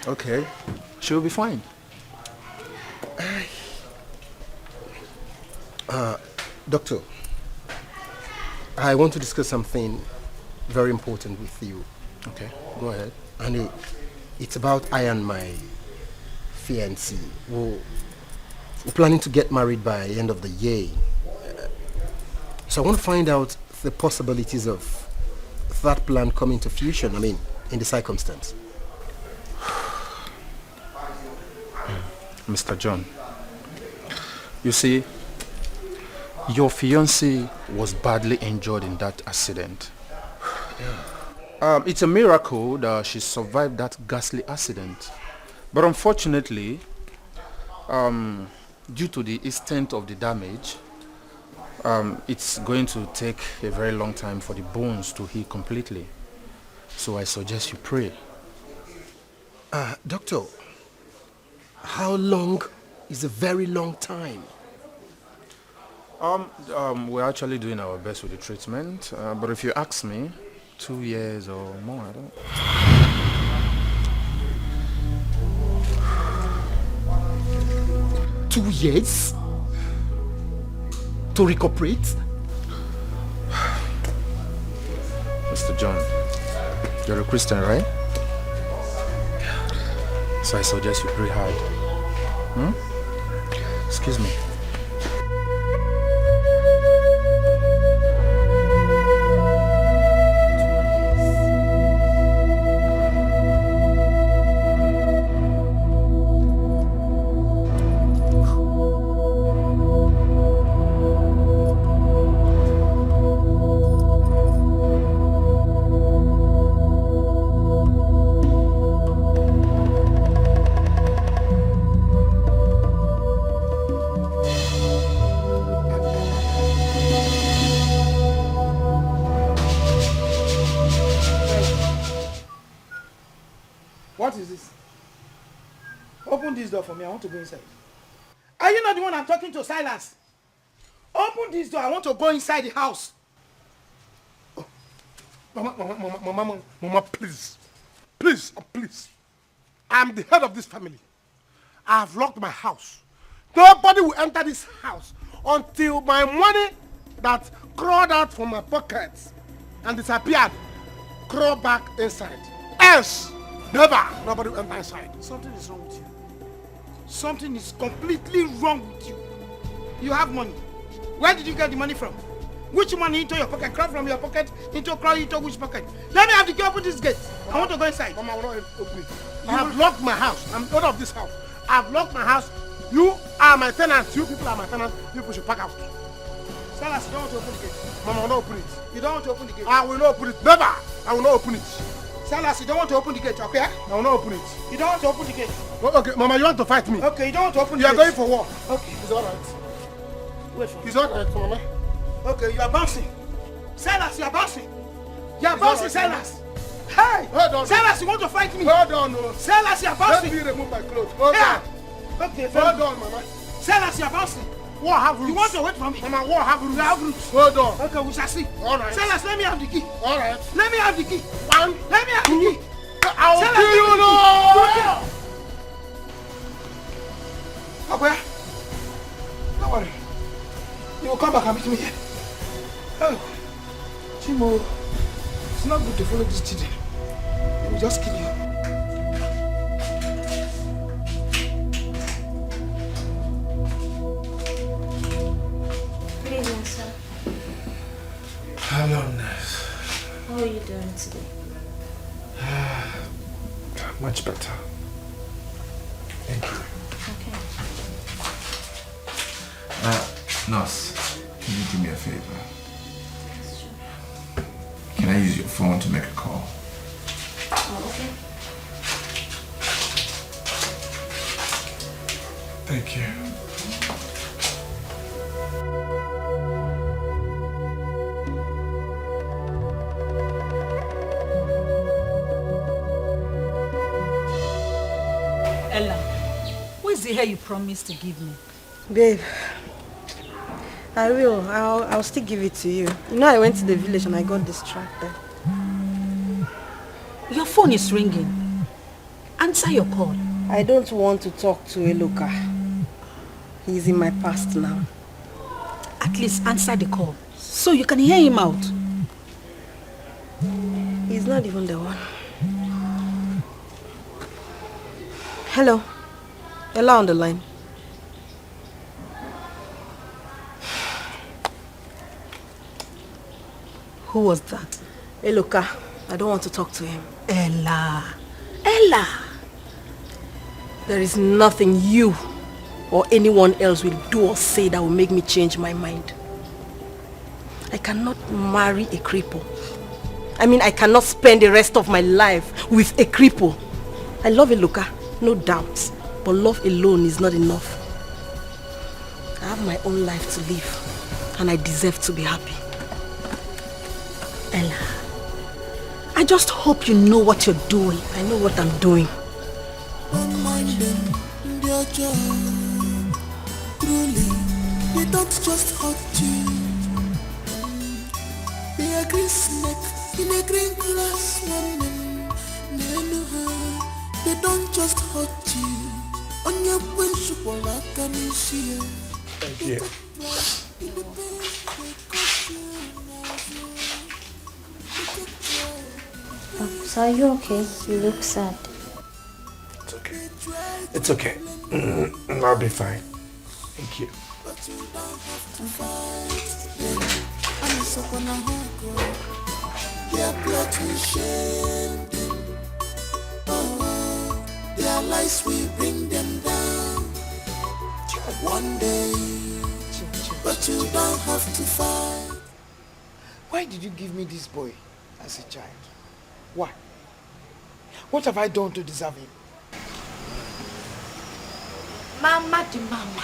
Speaker 14: okay. She'll be fine.
Speaker 2: Doctor, I want to discuss something very important with you.
Speaker 14: Okay, go ahead.
Speaker 2: And it's about I and my fiancée. We're planning to get married by the end of the year. So I want to find out the possibilities of that plan coming to fruition, I mean, in the circumstance.
Speaker 14: Mr. John, you see, your fiancée was badly injured in that accident. Yeah. It's a miracle that she survived that ghastly accident. But unfortunately, due to the extent of the damage, it's going to take a very long time for the bones to heal completely. So I suggest you pray.
Speaker 2: Doctor, how long is a very long time?
Speaker 14: We're actually doing our best with the treatment, but if you ask me, 2 years or more, I don't.
Speaker 2: 2 years? To recuperate?
Speaker 14: Mr. John, you're a Christian, right? So I suggest you pray hard. Excuse me.
Speaker 7: What is this? Open this door for me. I want to go inside. Are you not the one I'm talking to, Silas? Open this door. I want to go inside the house.
Speaker 4: Oh. Mama, please. Please. I'm the head of this family. I have locked my house. Nobody will enter this house until my money that crawled out from my pockets and disappeared crawl back inside. Else, never. Nobody will enter inside.
Speaker 7: Something is wrong with you. Something is completely wrong with you. You have money. Where did you get the money from? Which money into your pocket? Crawl from your pocket crawl into which pocket? Let me have the key, open this gate. I want to go inside.
Speaker 4: Mama, I will not open it. I have locked my house. I'm out of this house. I have locked my house. You are my tenants. You people are my tenants. You people should pack out.
Speaker 7: Silas, you don't want to open the gate.
Speaker 4: Mama, I will not open it.
Speaker 7: You don't want to open the gate.
Speaker 4: I will not open it. Never. I will not open it.
Speaker 7: Silas, you don't want to open the gate, okay?
Speaker 4: I will not open it.
Speaker 7: You don't want to open the gate.
Speaker 4: Okay, Mama, you want to fight me?
Speaker 7: Okay, you don't want to open the
Speaker 4: gate. You are going for war.
Speaker 7: Okay.
Speaker 4: It's all right.
Speaker 7: Wait for me.
Speaker 4: It's all right, Mama.
Speaker 7: Okay, you are bouncing. Silas, you are bouncing. You are bouncing, Silas. Hey!
Speaker 4: Hold on.
Speaker 7: Silas, you want to fight me?
Speaker 4: Hold on, no.
Speaker 7: Silas, you are bouncing.
Speaker 4: Let me remove my clothes. Hold on.
Speaker 7: Okay,
Speaker 4: hold on, Mama.
Speaker 7: Silas, you are bouncing.
Speaker 4: War have roots.
Speaker 7: You want to wait for me?
Speaker 4: Mama, war have roots.
Speaker 7: You have roots.
Speaker 4: Hold on.
Speaker 7: Okay, we shall see.
Speaker 4: All right.
Speaker 7: Silas, let me have the key.
Speaker 4: All right.
Speaker 7: Let me have the key.
Speaker 4: One.
Speaker 7: Let me have the key.
Speaker 4: I will kill you, no!
Speaker 7: Abuya, don't worry. You will come back and meet me here. Oh, Chimo, it's not good to follow this children. They will just kill you.
Speaker 13: Good evening, sir.
Speaker 11: Hello, nurse.
Speaker 13: How are you doing today?
Speaker 11: Much better. Thank you.
Speaker 18: Okay.
Speaker 11: Nurse, can you do me a favor? Can I use your phone to make a call?
Speaker 18: Oh, okay.
Speaker 11: Thank you.
Speaker 5: Ella, where's the hair you promised to give me?
Speaker 6: Babe, I will. I'll still give it to you. You know, I went to the village and I got distracted.
Speaker 5: Your phone is ringing. Answer your call.
Speaker 6: I don't want to talk to Eloka. He's in my past now.
Speaker 5: At least answer the call, so you can hear him out.
Speaker 6: He's not even the one. Hello. Ella on the line.
Speaker 5: Who was that?
Speaker 6: Eloka. I don't want to talk to him.
Speaker 5: Ella. Ella.
Speaker 6: There is nothing you or anyone else will do or say that will make me change my mind. I cannot marry a cripple. I mean, I cannot spend the rest of my life with a cripple. I love Eloka, no doubt. But love alone is not enough. I have my own life to live, and I deserve to be happy.
Speaker 5: Ella, I just hope you know what you're doing.
Speaker 6: I know what I'm doing.
Speaker 10: Don't mind them, their job. Truly, they don't just hurt you. They are green snake in a green grass woman. They don't just hurt you. On your principle, I can see it.
Speaker 11: Thank you.
Speaker 13: So are you okay? You look sad.
Speaker 11: It's okay. It's okay. I'll be fine. Thank you.
Speaker 10: Their lies will bring them down one day, but you don't have to fight.
Speaker 7: Why did you give me this boy as a child? Why? What have I done to deserve him?
Speaker 3: Mama the mama.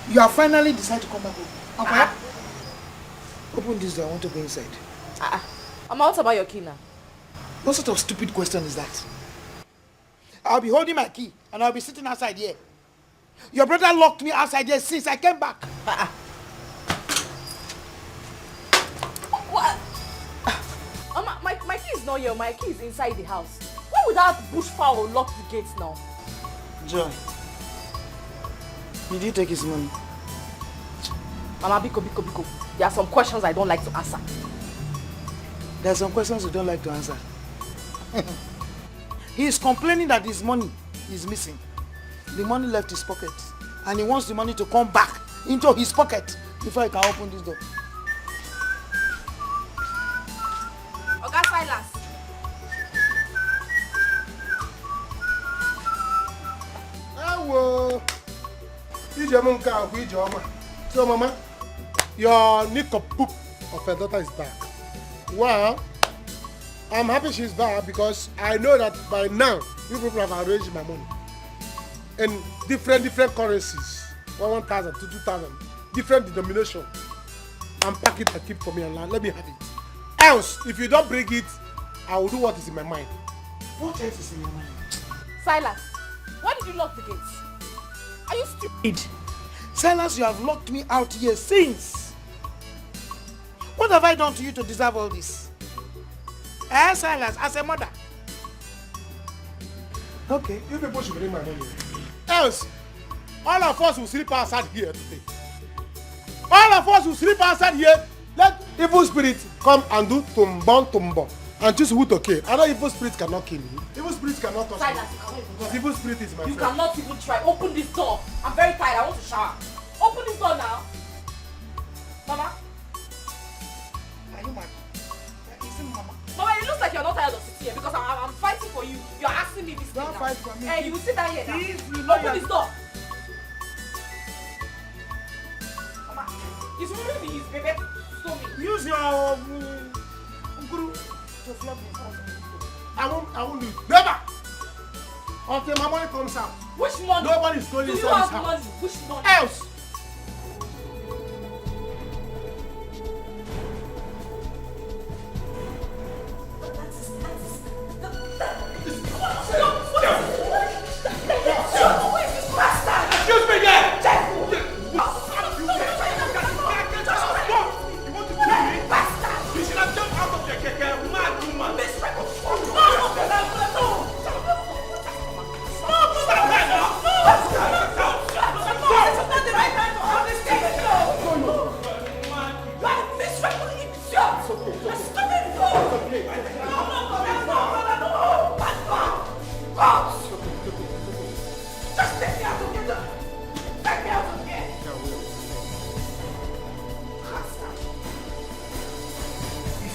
Speaker 7: You have finally decided to come back home. Okay? Open this door, I want to go inside.
Speaker 3: Mama, what about your key now?
Speaker 7: What sort of stupid question is that? I'll be holding my key and I'll be sitting outside here. Your brother locked me outside here since I came back.
Speaker 3: What? Mama, my key is not here. My key is inside the house. Why would that bushfowl lock the gates now?
Speaker 7: Joy, did you take his money?
Speaker 3: Mama, Biko. There are some questions I don't like to answer.
Speaker 7: There are some questions you don't like to answer. He is complaining that his money is missing. The money left his pocket. And he wants the money to come back into his pocket before he can open this door.
Speaker 3: Oga Silas.
Speaker 4: Hello. So, Mama, your nick poop of her daughter is back. Well, I'm happy she's back because I know that by now you people have arranged my money in different currencies. 1,000 to 2,000, different denomination. And pack it and keep for me and let me have it. Else, if you don't bring it, I will do what is in my mind. What else is in your mind?
Speaker 3: Silas, why did you lock the gates? Are you stupid?
Speaker 7: Silas, you have locked me out here since. What have I done to you to deserve all this? Silas, as a mother. Okay.
Speaker 4: You people should bring my money. Else, all of us will sleep outside here today. All of us will sleep outside here. Let evil spirits come and do tumbo and choose who to kill. I know evil spirits cannot kill you. Evil spirits cannot touch
Speaker 3: Silas,
Speaker 4: me. Because evil spirit is my
Speaker 3: You
Speaker 4: friend.
Speaker 3: cannot even try. Open this door. I'm very tired. I want to shower. Open this door now. Mama.
Speaker 7: Are you mad? Is it Mama?
Speaker 3: Mama, it looks like you're not tired of sitting here because I'm fighting for you. see me this
Speaker 7: Don't
Speaker 3: thing
Speaker 7: fight
Speaker 3: now.
Speaker 7: for me.
Speaker 3: Hey, you will sit down here now.
Speaker 7: If you know
Speaker 3: Open this door. Mama, it's really his baby. Stop me.
Speaker 7: Use your guru to flog me. I won't leave. Never! Until my money comes out.
Speaker 3: Which money?
Speaker 7: Nobody is going
Speaker 3: Do
Speaker 7: inside
Speaker 3: you
Speaker 7: this
Speaker 3: have
Speaker 7: house.
Speaker 3: money? Which money?
Speaker 7: Else!
Speaker 1: Excuse me there! You should have jumped out of the keke, mad woman.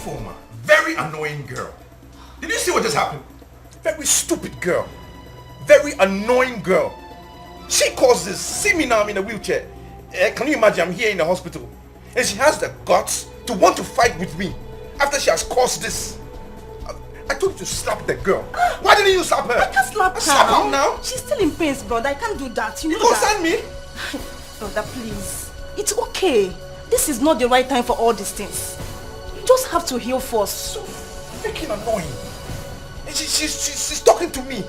Speaker 15: Philmond, very annoying girl. Did you see what just happened? Very stupid girl. Very annoying girl. She caused this. See me now, I'm in a wheelchair. Can you imagine? I'm here in the hospital. And she has the guts to want to fight with me after she has caused this. I told you to slap the girl. Why didn't you slap her?
Speaker 6: I can't slap her.
Speaker 15: Slap her now?
Speaker 6: She's still in pain, brother. I can't do that. You know
Speaker 15: concern me?
Speaker 6: Brother, please. It's okay. This is not the right time for all these things. You just have to heal first.
Speaker 15: So freaking annoying. And she's talking to me.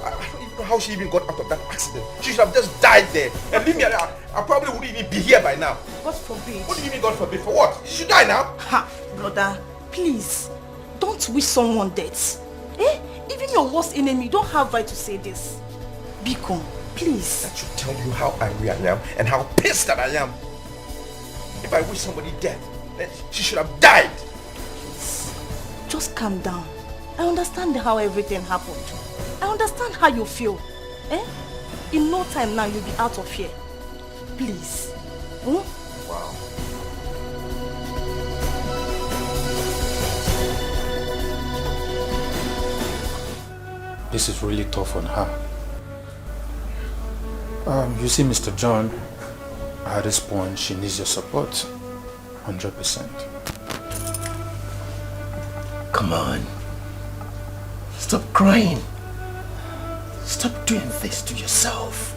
Speaker 15: I don't even know how she even got out of that accident. She should have just died there. And leave me alone. I probably wouldn't even be here by now.
Speaker 6: God forbid.
Speaker 15: What do you mean God forbid? For what? She should die now.
Speaker 6: Ha, brother, please. Don't wish someone death. Eh? Even your worst enemy don't have right to say this. Biko, please.
Speaker 15: That should tell you how angry I am and how pissed that I am. If I wish somebody dead, then she should have died.
Speaker 6: Please, just calm down. I understand how everything happened. I understand how you feel. Eh? In no time now, you'll be out of here. Please. Hmm?
Speaker 15: Wow.
Speaker 14: This is really tough on her. You see, Mr. John, at this point, she needs your support. 100%.
Speaker 19: Come on. Stop crying. Stop doing this to yourself.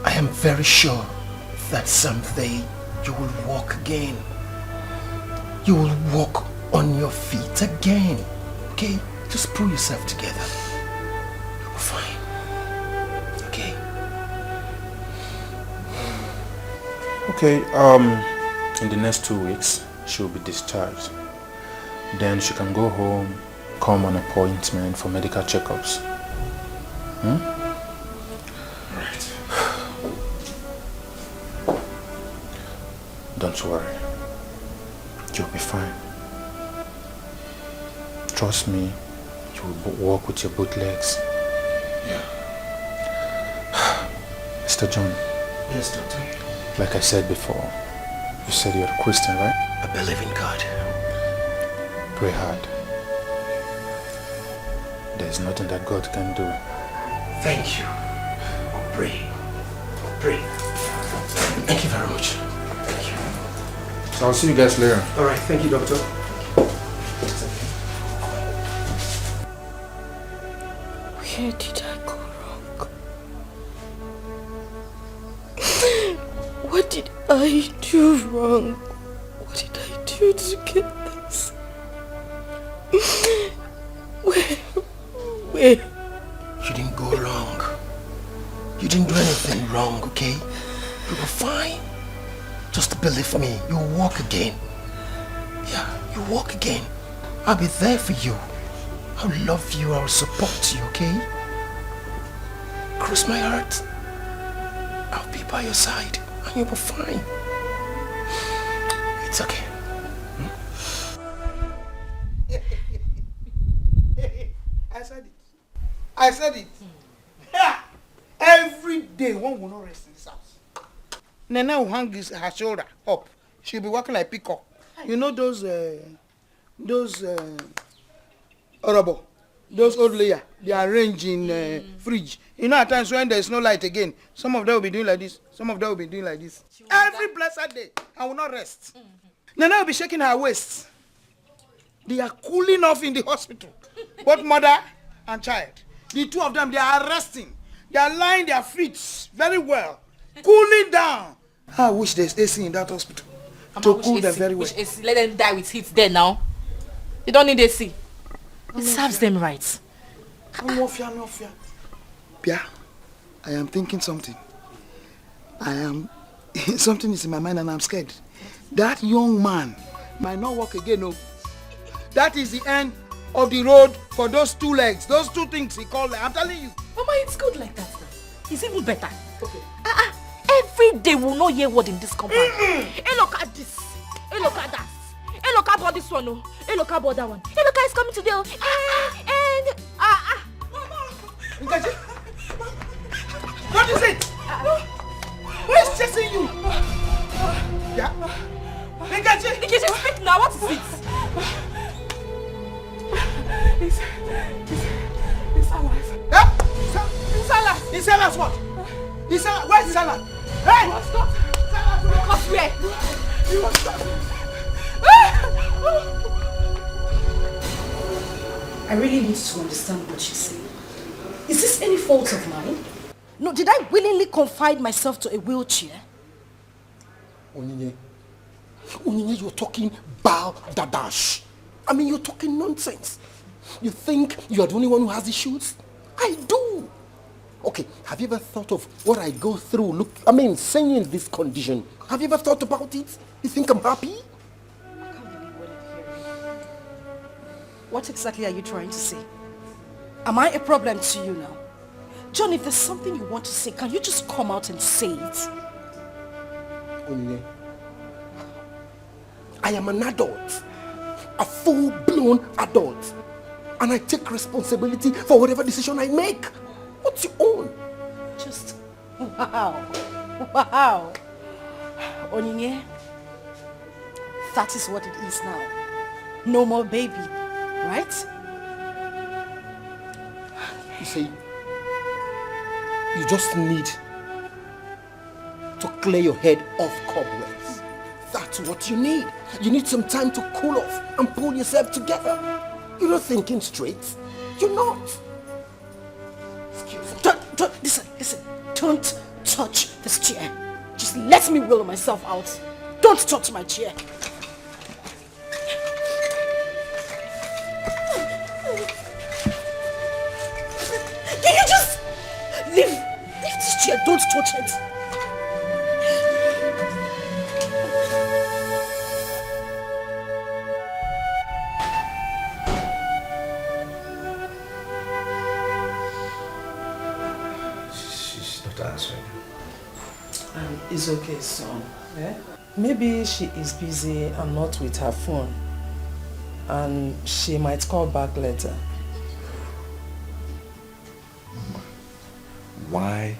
Speaker 19: I am very sure that someday you will walk again. You will walk on your feet again. Okay? Just pull yourself together. You'll be fine. Okay?
Speaker 14: Okay, in the next 2 weeks, she'll be discharged. Then she can go home, come on appointment for medical checkups.
Speaker 19: Right.
Speaker 14: Don't worry. You'll be fine. Trust me, you will walk with your both legs.
Speaker 19: Yeah.
Speaker 14: Mr. John.
Speaker 19: Yes, doctor.
Speaker 14: Like I said before, you said you're a Christian, right?
Speaker 19: I believe in God.
Speaker 14: Pray hard. There's nothing that God can do.
Speaker 19: Thank you. Pray. Pray. Thank you very much. Thank you.
Speaker 14: So I'll see you guys later.
Speaker 19: All right. Thank you, doctor.
Speaker 13: Where did I go wrong? What did I do wrong? What did I do to get this? Where?
Speaker 19: You didn't go wrong. You didn't do anything wrong, okay? You were fine. Just believe me, you'll walk again. Yeah, you'll walk again. I'll be there for you. I'll love you, I'll support you, okay? Cross my heart. I'll be by your side and you'll be fine. It's okay.
Speaker 7: I said it. I said it. Every day one will not rest in his house. Nene will hang her shoulder up. She'll be walking like peacock. You know those Orobo? Those old layer, they arrange in fridge. You know, at times when there's no light again, some of them will be doing like this, some of them will be doing like this. Every blessed day, I will not rest. Nana will be shaking her waist. They are cooling off in the hospital. Both mother and child. The two of them, they are resting. They are lying their feet very well. Cooling down. I wish there's AC in that hospital. To cool them very well.
Speaker 3: AC? Let them die with heat there now. You don't need AC. It serves them right.
Speaker 7: No fear. Pia, I am thinking something. Something is in my mind and I'm scared. That young man might not walk again, no. That is the end of the road for those two legs, those two things he called them. I'm telling you.
Speaker 3: Mama, it's good like that now. It's even better. Okay. Every day we'll not hear word in this compound. Hey, look at this. Hey, look at that. Hey, look about this one. Oh. Hey, look about that one. Hey, look, it's coming today.
Speaker 7: And what is it? Who is chasing you? Yeah.
Speaker 3: Nkechi, speak now. What is it?
Speaker 7: It's alive. Yeah? It's alive. It's alive what? It's alive. Where's his alive? Hey!
Speaker 3: You must not. Because where?
Speaker 7: You must stop.
Speaker 5: I really need to understand what she's saying. Is this any fault of mine? No, did I willingly confide myself to a wheelchair?
Speaker 2: Onine, you're talking balderdash. I mean, you're talking nonsense. You think you're the only one who has issues? I do. Okay, have you ever thought of what I go through? Saying in this condition. Have you ever thought about it? You think I'm happy?
Speaker 5: What exactly are you trying to say? Am I a problem to you now? John, if there's something you want to say, can you just come out and say it?
Speaker 2: Onine, I am an adult. A full-blown adult. And I take responsibility for whatever decision I make. What's your own?
Speaker 5: Just, wow. Onyinye, that is what it is now. No more baby, right?
Speaker 2: You see, you just need to clear your head off cobwebs. That's what you need. You need some time to cool off and pull yourself together. You're not thinking straight. You're not.
Speaker 5: Listen. Don't touch this chair. Just let me wheel myself out. Don't touch my chair. Can you just leave this chair? Don't touch it.
Speaker 15: Answering.
Speaker 6: It's okay, son. Eh? Maybe she is busy and not with her phone. And she might call back later.
Speaker 15: Why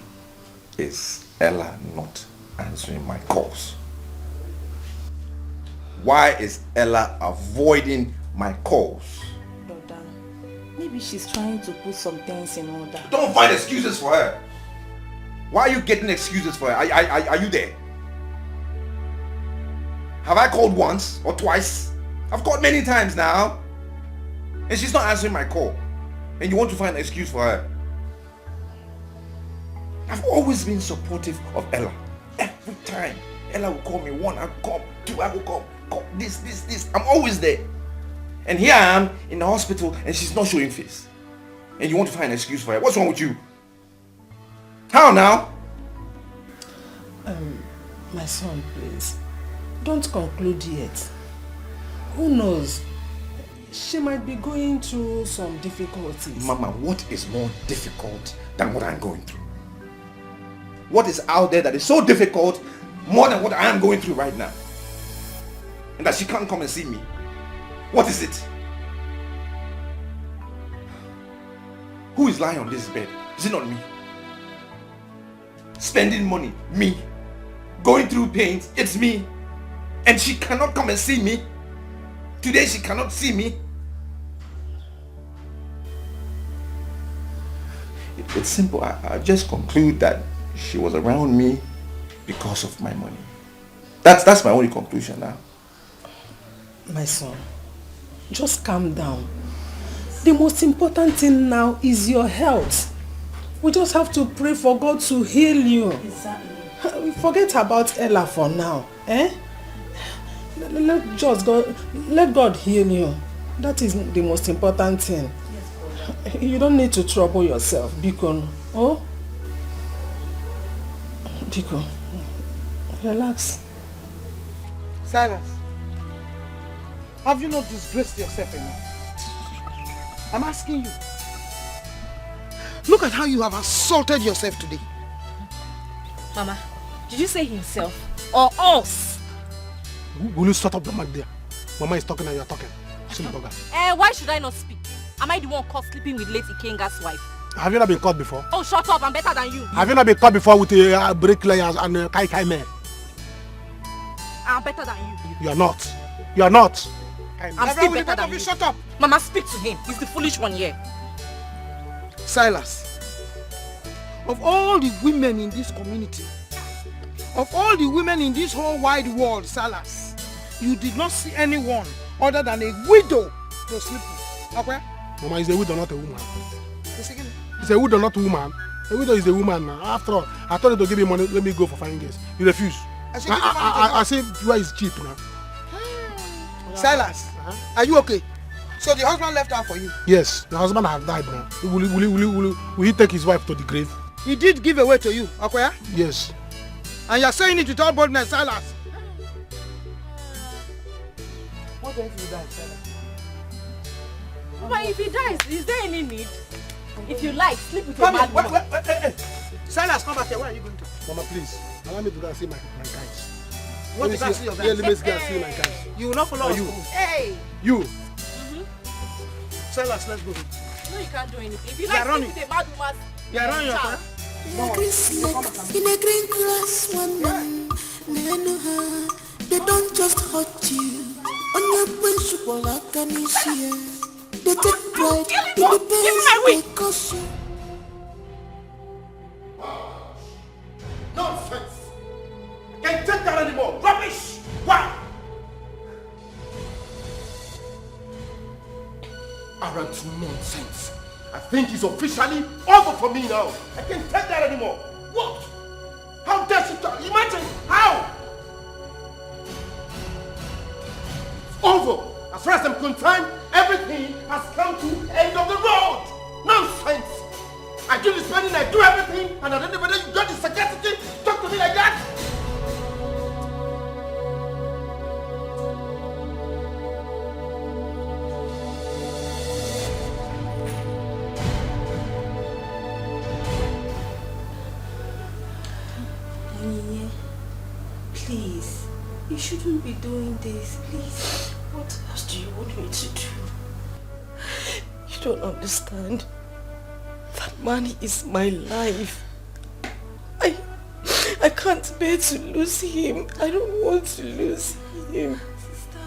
Speaker 15: is Ella not answering my calls? Why is Ella avoiding my calls?
Speaker 6: Brother, maybe she's trying to put some things in order.
Speaker 15: Don't find excuses for her. Why are you getting excuses for her? Are you there? Have I called once or twice? I've called many times now. And she's not answering my call. And you want to find an excuse for her. I've always been supportive of Ella. Every time Ella will call me, one, I will come, two, I will come, this. I'm always there. And here I am in the hospital and she's not showing face. And you want to find an excuse for her. What's wrong with you? How now?
Speaker 6: My son, please. Don't conclude yet. Who knows? She might be going through some difficulties.
Speaker 15: Mama, what is more difficult than what I'm going through? What is out there that is so difficult more than what I am going through right now? And that she can't come and see me? What is it? Who is lying on this bed? Is it not me? Spending money, me. Going through pains, it's me. And she cannot come and see me. Today she cannot see me. It's simple. I just conclude that she was around me because of my money. That's my only conclusion now.
Speaker 6: My son, just calm down. The most important thing now is your health. We just have to pray for God to heal you. Exactly. Forget about Ella for now. Let God heal you. That is the most important thing. Yes, you don't need to trouble yourself, Biko. Oh? Biko, relax.
Speaker 7: Silas, have you not disgraced yourself enough? I'm asking you. Look at how you have assaulted yourself today.
Speaker 3: Mama, did you say himself or us?
Speaker 4: Will you shut up your mouth there? Mama is talking and you're talking.
Speaker 3: Why should I not speak? Am I the one caught sleeping with late Ikenga's wife?
Speaker 4: Have you not been caught before?
Speaker 3: Oh, shut up. I'm better than you.
Speaker 4: Have you not been caught before with a bricklayers and a kai man?
Speaker 3: I'm better than you.
Speaker 4: You are not. You are not.
Speaker 3: I'm still better than you.
Speaker 7: Shut up.
Speaker 3: Mama, speak to him. He's the foolish one here.
Speaker 7: Silas, of all the women in this community, of all the women in this whole wide world, Silas, you did not see anyone other than a widow to sleep with. Okay?
Speaker 4: Mama, is a widow not a woman? It's a widow not a woman. A widow is a woman now. After all, I told you to give me money, let me go for 5 years. You refuse. I say where is cheap now.
Speaker 7: Silas, are you okay? So the husband left her for you?
Speaker 4: Yes, the husband has died now. Will he take his wife to the grave?
Speaker 7: He did give away to you, okay?
Speaker 4: Yes.
Speaker 7: And you're saying it with all boldness, Silas. What if he dies, Silas?
Speaker 3: But if he dies, is there any need? If you like, sleep with your mad woman.
Speaker 7: Wait. Silas, come back here. Where are you going to?
Speaker 4: Mama, please. Allow me to go and see my guys.
Speaker 7: What if I see your guys?
Speaker 4: Yeah, let me go and see my guys.
Speaker 7: You will not follow us.
Speaker 4: You.
Speaker 7: Hey.
Speaker 4: You.
Speaker 7: Silas, let's go.
Speaker 3: No, you can't do anything. If you like, sleep with a mad woman.
Speaker 7: You're running your car.
Speaker 10: In a green grass, one man, they don't just hurt you. On your principle, like can you see it? They take pride in the pains they cause you.
Speaker 15: Nonsense! I can't take that anymore! Rubbish! Why? Aren't nonsense. I think it's officially over for me now. I can't take that anymore. What? How dare she talk? Imagine how? It's over. As far as I'm concerned, everything has come to the end of the road. Nonsense. I do the spending, I do everything, and at the end of the day, you got the sagacity to talk to me like that?
Speaker 13: Please, you shouldn't be doing this, please. What else do you want me to do? You don't understand. That man is my life. I can't bear to lose him. I don't want to lose him.
Speaker 18: Sister,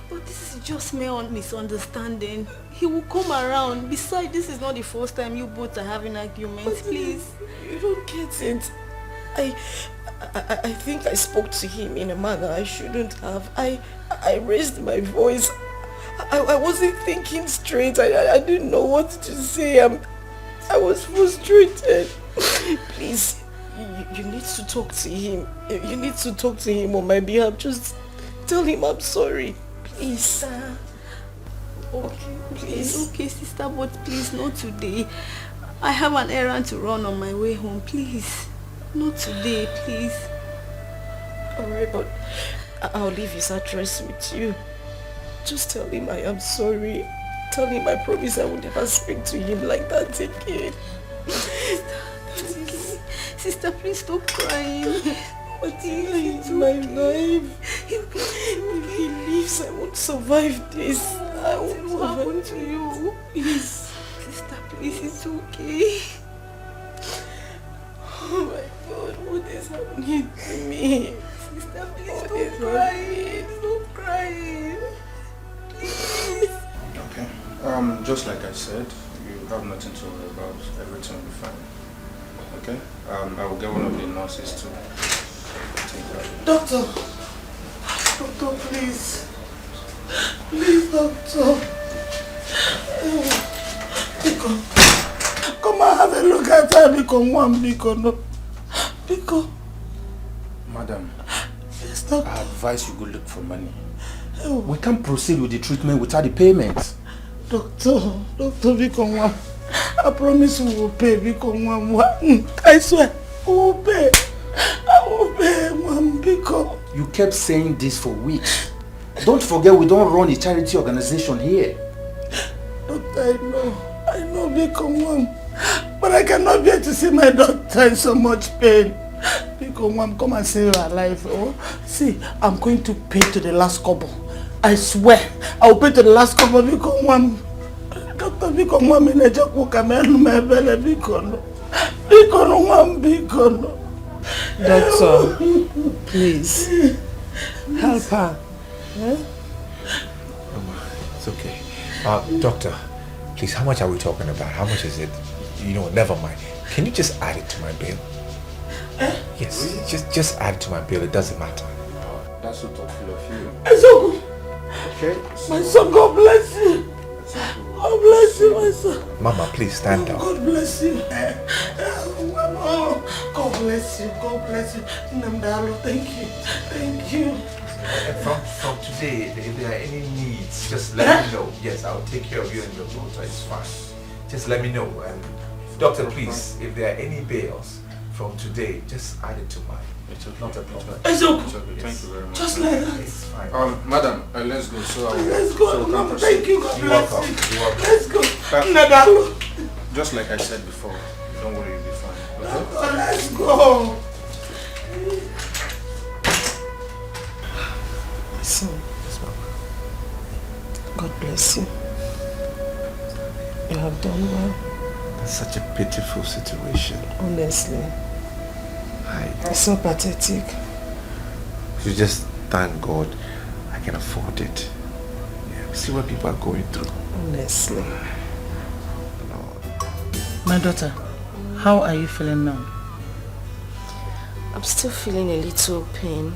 Speaker 18: but this is just mere misunderstanding. He will come around. Besides, this is not the first time you both are having arguments. Please.
Speaker 13: You don't get it. I think I spoke to him in a manner I shouldn't have. I raised my voice. I wasn't thinking straight. I didn't know what to say. I was frustrated. Please, you need to talk to him. You need to talk to him on my behalf. Just tell him I'm sorry. Please.
Speaker 18: Okay, please. Okay, sister, but please, not today. I have an errand to run on my way home. Please. Not today, please.
Speaker 13: Alright, but I'll leave his address with you. Just tell him I am sorry. Tell him I promise I will never speak to him like that again.
Speaker 18: Sister, please stop crying.
Speaker 13: But he is my life. If he leaves, I won't survive this. I won't survive
Speaker 18: to you. Please. Sister, please, it's okay.
Speaker 13: Oh my God, what is happening to me?
Speaker 18: Sister, please stop crying. Stop crying. Please.
Speaker 14: Okay. Just like I said, have nothing to worry about. Everything will be fine. Okay? I will get one of the nurses to take care of it.
Speaker 16: Doctor, please. Please, doctor. Biko, come and have a look at her. Biko, no. Biko.
Speaker 14: Madam,
Speaker 16: yes, doctor.
Speaker 14: I advise you go look for money. We can't proceed with the treatment without the payment.
Speaker 16: Doctor, Biko, I promise we will pay, Biko. I swear, we will pay. I will pay, Biko.
Speaker 14: You kept saying this for weeks. Don't forget we don't run a charity organization here.
Speaker 16: Doctor, I know, Biko, but I cannot bear to see my daughter in so much pain. Biko, come and save her life. Oh, see, I'm going to pay to the last kobo. I swear, I will pay to the last kobo. Biko, Doctor, Biko, in a joke, Biko, Doctor, please, help her.
Speaker 20: It's okay. Doctor, please, how much are we talking about? How much is it? You know, never mind. Can you just add it to my bill? Yes, just add it to my bill. It doesn't matter.
Speaker 14: That's so thoughtful of you.
Speaker 16: Okay. My son, God bless you. God bless you, my son.
Speaker 20: Mama, please stand down.
Speaker 16: God bless you. God bless you. God bless you. Namdalo, thank you. Thank you.
Speaker 20: From today, if there are any needs, just let me know. Yes, I'll take care of you and your daughter. It's fine. Just let me know. And doctor, please, if there are any bills from today, just add it to mine.
Speaker 14: It's okay.
Speaker 20: Not a problem.
Speaker 16: It's okay.
Speaker 14: It's okay. Thank you very much.
Speaker 16: Just like that.
Speaker 20: It's fine.
Speaker 14: Madam, let's go.
Speaker 16: Let's go. Mama, thank you. God bless you.
Speaker 20: You're welcome.
Speaker 16: Let's go. Nadalo.
Speaker 14: Just like I said before, don't worry, you'll be fine. Okay?
Speaker 16: Let's go. My son, God bless you. You have done well.
Speaker 20: That's such a pitiful situation.
Speaker 16: Honestly. It's so pathetic.
Speaker 20: You just thank God I can afford it. Yeah, see what people are going through.
Speaker 16: Honestly. My daughter, how are you feeling now?
Speaker 3: I'm still feeling a little pain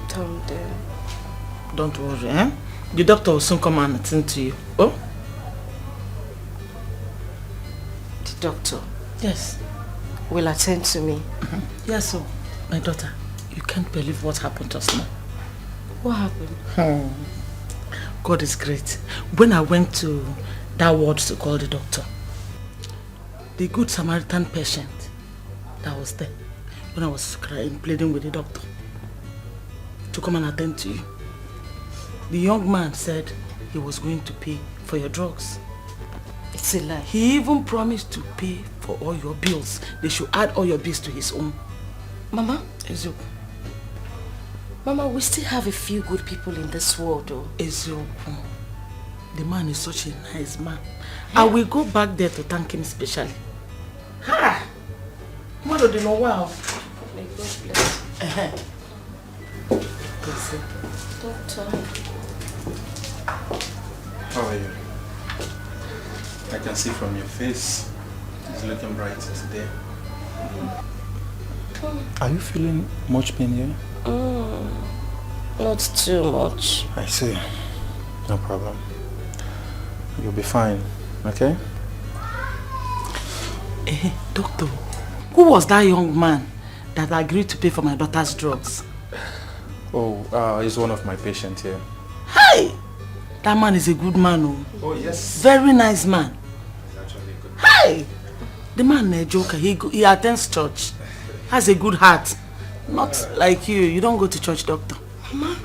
Speaker 3: down there.
Speaker 16: Don't worry, eh? The doctor will soon come and attend to you. Oh?
Speaker 3: The doctor?
Speaker 16: Yes.
Speaker 3: Will attend to me?
Speaker 16: Yes, so, my daughter, you can't believe what happened just now.
Speaker 3: What happened?
Speaker 16: God is great. When I went to that ward to call the doctor, the good Samaritan patient that was there, when I was crying, pleading with the doctor to come and attend to you, the young man said he was going to pay for your drugs.
Speaker 3: It's a lie.
Speaker 16: He even promised to pay for all your bills. They should add all your bills to his own.
Speaker 3: Mama?
Speaker 16: Ezio.
Speaker 3: Mama, we still have a few good people in this world, though.
Speaker 16: Ezio, the man is such a nice man. Yeah. I will go back there to thank him specially. Ha! Mother, do you know wow?
Speaker 3: May God bless you.
Speaker 16: Bless you.
Speaker 3: Doctor.
Speaker 14: How are you? I can see from your face, it's looking bright today. Are you feeling much pain here?
Speaker 3: Not too much.
Speaker 14: I see. No problem. You'll be fine, okay?
Speaker 16: Doctor, who was that young man that agreed to pay for my daughter's drugs?
Speaker 14: Oh, he's one of my patients here.
Speaker 16: Hi! That man is a good man.
Speaker 14: Oh, yes.
Speaker 16: Very nice man.
Speaker 14: He's actually a good man.
Speaker 16: Hi! The man is a joker. He attends church. Has a good heart. Not like you. You don't go to church, doctor.
Speaker 3: Mama?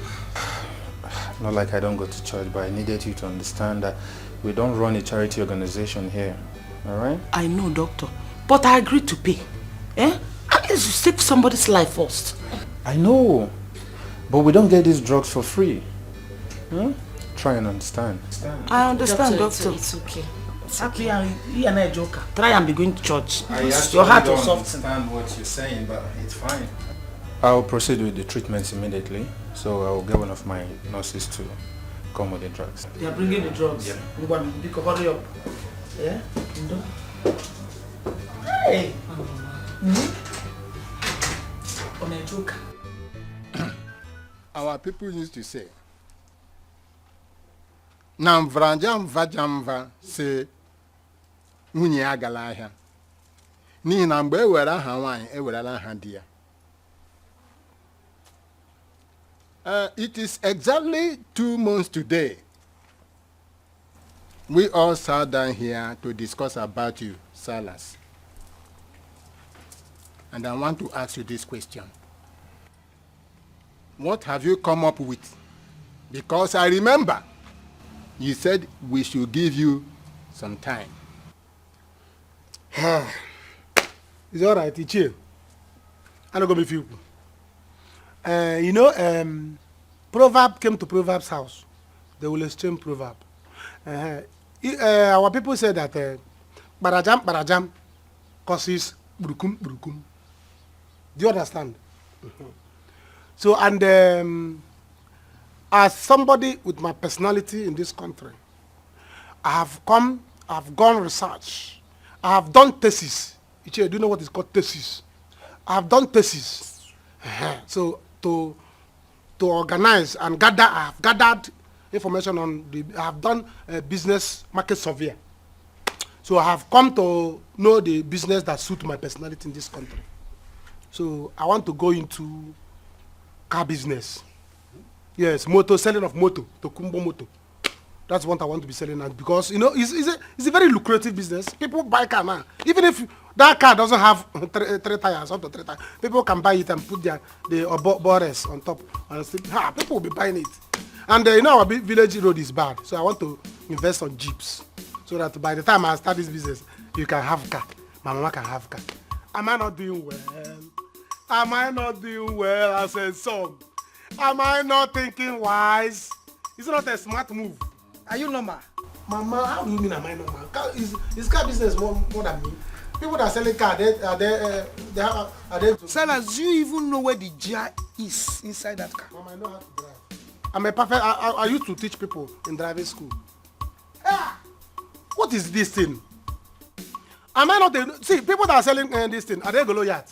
Speaker 14: Not like I don't go to church, but I needed you to understand that we don't run a charity organization here. Alright?
Speaker 16: I know, doctor. But I agreed to pay. Eh? At least you save somebody's life first.
Speaker 14: I know. But we don't get these drugs for free. Try and understand.
Speaker 16: I understand, doctor.
Speaker 3: It's okay.
Speaker 16: Happy you are not a joker. Try and be going to church.
Speaker 14: Your heart will soften. I understand what you're saying, but it's fine. I'll proceed with the treatments immediately. So I'll get one of my nurses to come with the drugs.
Speaker 16: They are bringing the drugs.
Speaker 14: Yeah.
Speaker 16: Hurry up. Yeah? Hey! On a joke.
Speaker 12: Our people used to say, Namvrajam vajamva se nwunye agala ahịa. N'ihi na mgbe ewere aha nwaanyị ewerela aha di ya. It is exactly 2 months today. We all sat down here to discuss about you, Silas. And I want to ask you this question. What have you come up with? Because I remember you said we should give you some time.
Speaker 4: It's all right, it's chill. I'm not going to be few. Proverb came to Proverb's house. They will exchange proverb. Our people say that barajam causes burukum burukum. Do you understand? So, and as somebody with my personality in this country, I've gone research. I have done thesis. Do you know what is called thesis? I have done thesis. So to organize and gather, I have gathered information on I have done a business market survey. So I have come to know the business that suits my personality in this country. So I want to go into car business. Yes, selling of motor, Tokumbo motor. That's what I want to be selling at because it's a very lucrative business. People buy car now. Even if that car doesn't have three tires, up to 3 tires, people can buy it and put the borders on top. And still, people will be buying it. And our village road is bad, so I want to invest on jeeps so that by the time I start this business, you can have car. My mama can have car. Am I not doing well? Am I not doing well as a son? Am I not thinking wise? It's not a smart move. Are you normal? Mama, how do you mean am I normal? Is car business more than me? People that are selling car, are they? Sellers, do you even know where the gear is inside that car? Mama, I know how to drive. I'm a perfect. I used to teach people in driving school. What is this thing? Am I not? See, people that are selling this thing, are they Goliath?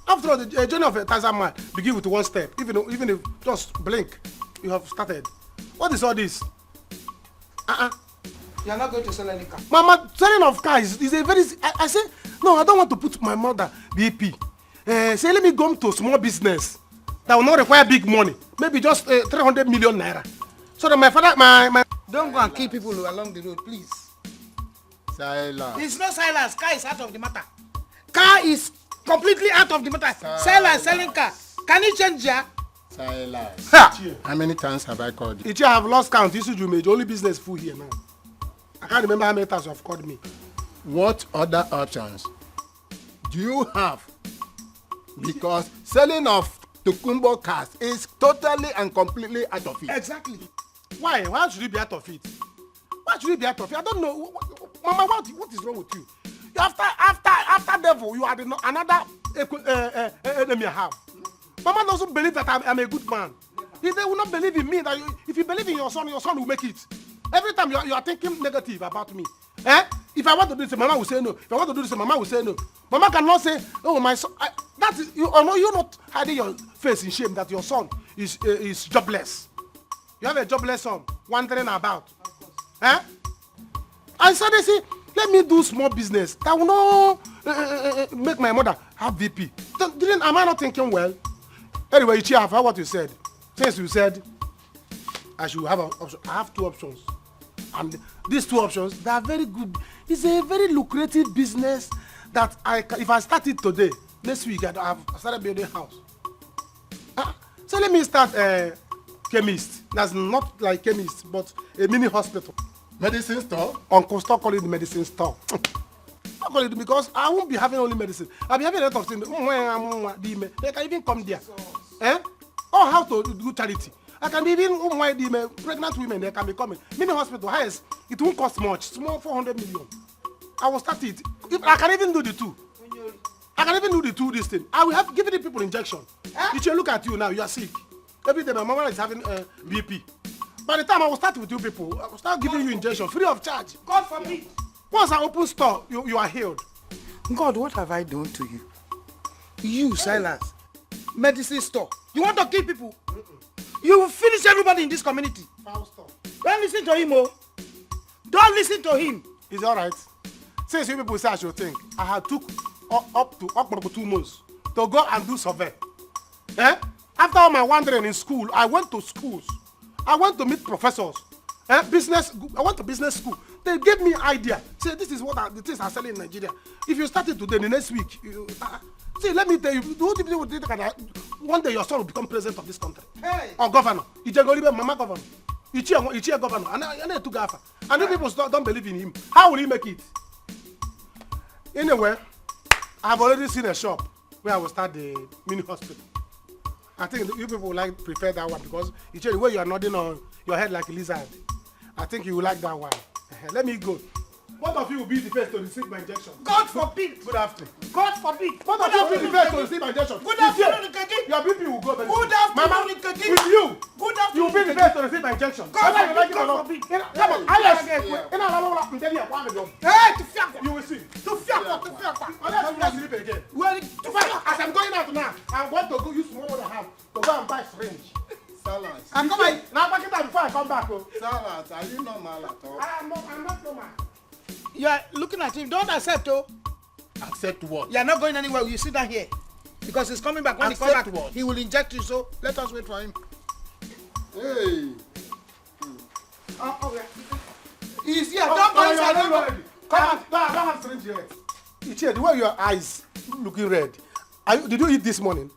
Speaker 4: After all, the journey of a thousand miles begin with one step. Even if just blink, you have started. What is all this? You are not going to sell any car. Mama, selling of cars is a very. I say no. I don't want to put my mother BP. Say let me go to small business that will not require big money. Maybe just 300 million naira. So that my father, my. Don't go and kill people along the road, please.
Speaker 12: Silence.
Speaker 4: It's not silence. Car is out of the matter. Car is completely out of the matter. Silence, selling car. Can you change ya?
Speaker 12: Silence. How many times have I called you?
Speaker 4: I have lost count. You should make only business full here now. I can't remember how many times you have called me.
Speaker 12: What other options do you have? Because selling of Tokumbo cars is totally and completely out of it.
Speaker 4: Exactly. Why? Why should you be out of it? Why should you be out of it? I don't know. Mama, what is wrong with you? After devil, you are another enemy I have. Mama doesn't believe that I'm a good man. If they will not believe in me, that if you believe in your son will make it. Every time you are thinking negative about me. If I want to do this, Mama will say no. If I want to do this, Mama will say no. Mama cannot say, oh, my son. That is, you're not hiding your face in shame that your son is jobless. You have a jobless son wandering about. I said, they say, let me do small business that will not make my mother have VP. Am I not thinking well? Anyway, Ichi, I've heard what you said. Since you said I should have an option, I have 2 options. And these 2 options, they are very good. It's a very lucrative business that if I start it today, next week I've started building a house. So let me start a chemist. That's not like chemist, but a mini hospital.
Speaker 12: Medicine store?
Speaker 4: Uncle, stop calling it the medicine store. Stop calling it because I won't be having only medicine. I'll be having a lot of things. They can even come there. Or how to do charity. I can be even pregnant women, they can be coming. Mini hospital, highest, it won't cost much. Small 400 million. I will start it. If I can even do the 2. I can even do the 2 this thing. I will have given the people injection. If you look at you now, you are sick. Every day my mama is having BP. By the time I will start with you people, I will start giving you injection free of charge.
Speaker 5: God forbid.
Speaker 4: Once I open store, you are healed. God, what have I done to you? You, Silas, medicine store. You want to kill people? You will finish everybody in this community. Don't listen to him, oh. Don't listen to him.
Speaker 21: It's alright. Since you people say I should think, I had took up to 2 months to go and do survey. Eh? After all my wandering in school, I went to schools. I went to meet professors. I went to business school. They gave me idea. Say, this is what the things are selling in Nigeria. If you start it today, the next week, see, let me tell you, the only people will think that one day your son will become president of this country.
Speaker 4: Hey.
Speaker 21: Or governor. Mama governor. Ichie governor. And to Gafa. And if people don't believe in him, how will he make it? Anyway, I've already seen a shop where I will start the mini hospital. I think you people will prefer that one because the way you are nodding on your head like a lizard. I think you will like that one. Let me go. Both of you will be the first to receive my injection.
Speaker 4: God forbid.
Speaker 21: Good afternoon.
Speaker 4: God forbid.
Speaker 21: Both of you will be the first to receive my injection.
Speaker 4: Good afternoon, Nkechi.
Speaker 21: Your BP will go very
Speaker 4: Good
Speaker 21: soon. Mama,
Speaker 4: afternoon, Nkechi.
Speaker 21: with you.
Speaker 4: Good
Speaker 21: You will be the first to receive my injection.
Speaker 4: God forbid.
Speaker 21: God
Speaker 4: forbid.
Speaker 21: Come on,
Speaker 4: Hey, to fiakwa.
Speaker 21: You will see.
Speaker 4: To fiakwa.
Speaker 21: Unless you not sleep again.
Speaker 4: Well,
Speaker 21: To fiakwa. As I'm going out now, I want to go use small what I have to go and buy syringe.
Speaker 12: Salas.
Speaker 21: And come on. Now pack it out before I come back. Oh.
Speaker 12: Salas, are you normal at all?
Speaker 21: I'm not normal.
Speaker 4: You are looking at him. Don't accept, oh.
Speaker 21: Accept what?
Speaker 4: You are not going anywhere. You sit down here. Because he's coming back. When
Speaker 21: Accept
Speaker 4: he comes back,
Speaker 21: what?
Speaker 4: he will inject you. So let us wait for him.
Speaker 12: Hey.
Speaker 4: He's here. Don't go inside. Don't go.
Speaker 21: Come on. I don't have syringe yet. Ichie, the way your eyes looking red. Did you eat this morning?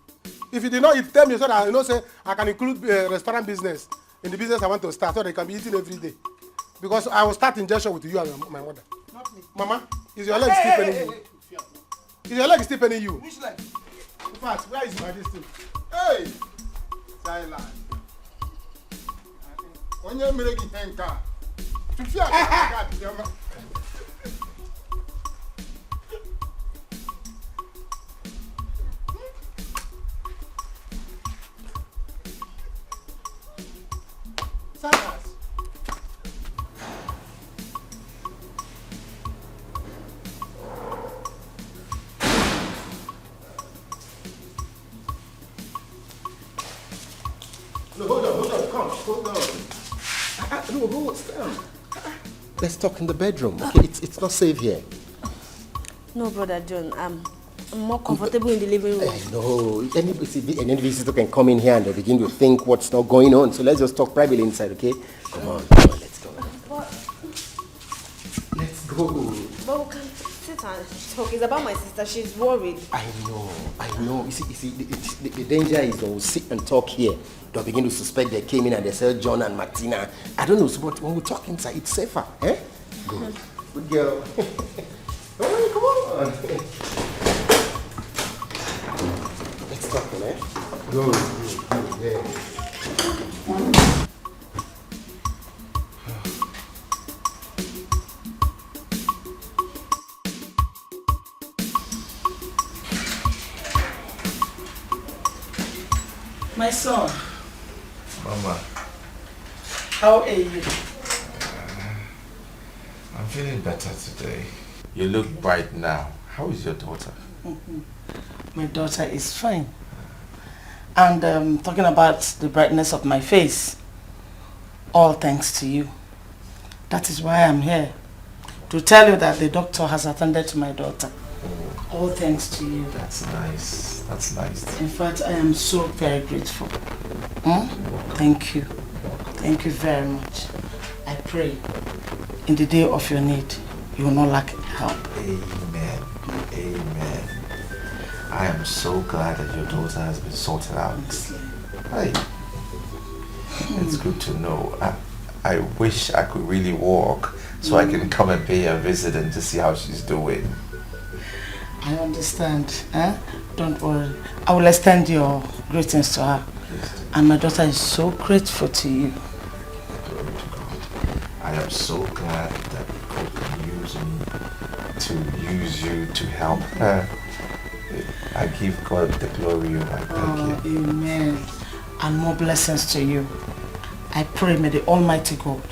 Speaker 21: If you did not eat, tell me so that I know say I can include restaurant business in the business I want to start so they can be eating every day. Because I will start injection with you and my mother.
Speaker 4: Not me.
Speaker 21: Mama, is your leg still paining you? Is your leg still paining you?
Speaker 4: Which leg?
Speaker 21: In fact, where is my distance?
Speaker 12: Hey. Silence. Onye mere gị ihe nke a? Tụfịa ka dị ọma.
Speaker 21: Silence. No, hold on, come, hold on. No, hold on.
Speaker 9: Let's talk in the bedroom, okay? It's not safe here.
Speaker 13: No, Brother John, I'm more comfortable in the living room.
Speaker 9: No, any visitor can come in here and they begin to think what's not going on. So let's just talk privately inside, okay? Come on, let's go. Let's go.
Speaker 13: But we can sit and talk. It's about my sister. She's worried.
Speaker 9: I know. You see, the danger is they'll sit and talk here. They'll begin to suspect they came in and they said John and Martina. I don't know, but when we talk inside, it's safer, eh? Good. Good girl. Come on. Let's talk, man. Good. Yeah.
Speaker 16: My son.
Speaker 20: Mama.
Speaker 16: How are you?
Speaker 20: I'm feeling better today. You look bright now. How is your daughter?
Speaker 16: My daughter is fine. And talking about the brightness of my face, all thanks to you. That is why I'm here. To tell you that the doctor has attended to my daughter. All thanks to you.
Speaker 20: That's nice. That's nice.
Speaker 16: In fact, I am so very grateful. Thank you. Thank you very much. I pray in the day of your need, you will not lack help.
Speaker 20: Amen. Amen. I am so glad that your daughter has been sorted out. Hey, it's good to know. I wish I could really walk so I can come and pay her a visit and to see how she's doing.
Speaker 16: I understand. Don't worry. I will extend your greetings to her. And my daughter is so grateful to you.
Speaker 20: I am so glad that God can use me to use you to help her. I give God the glory. I thank you.
Speaker 16: Amen. And more blessings to you. I pray may the Almighty God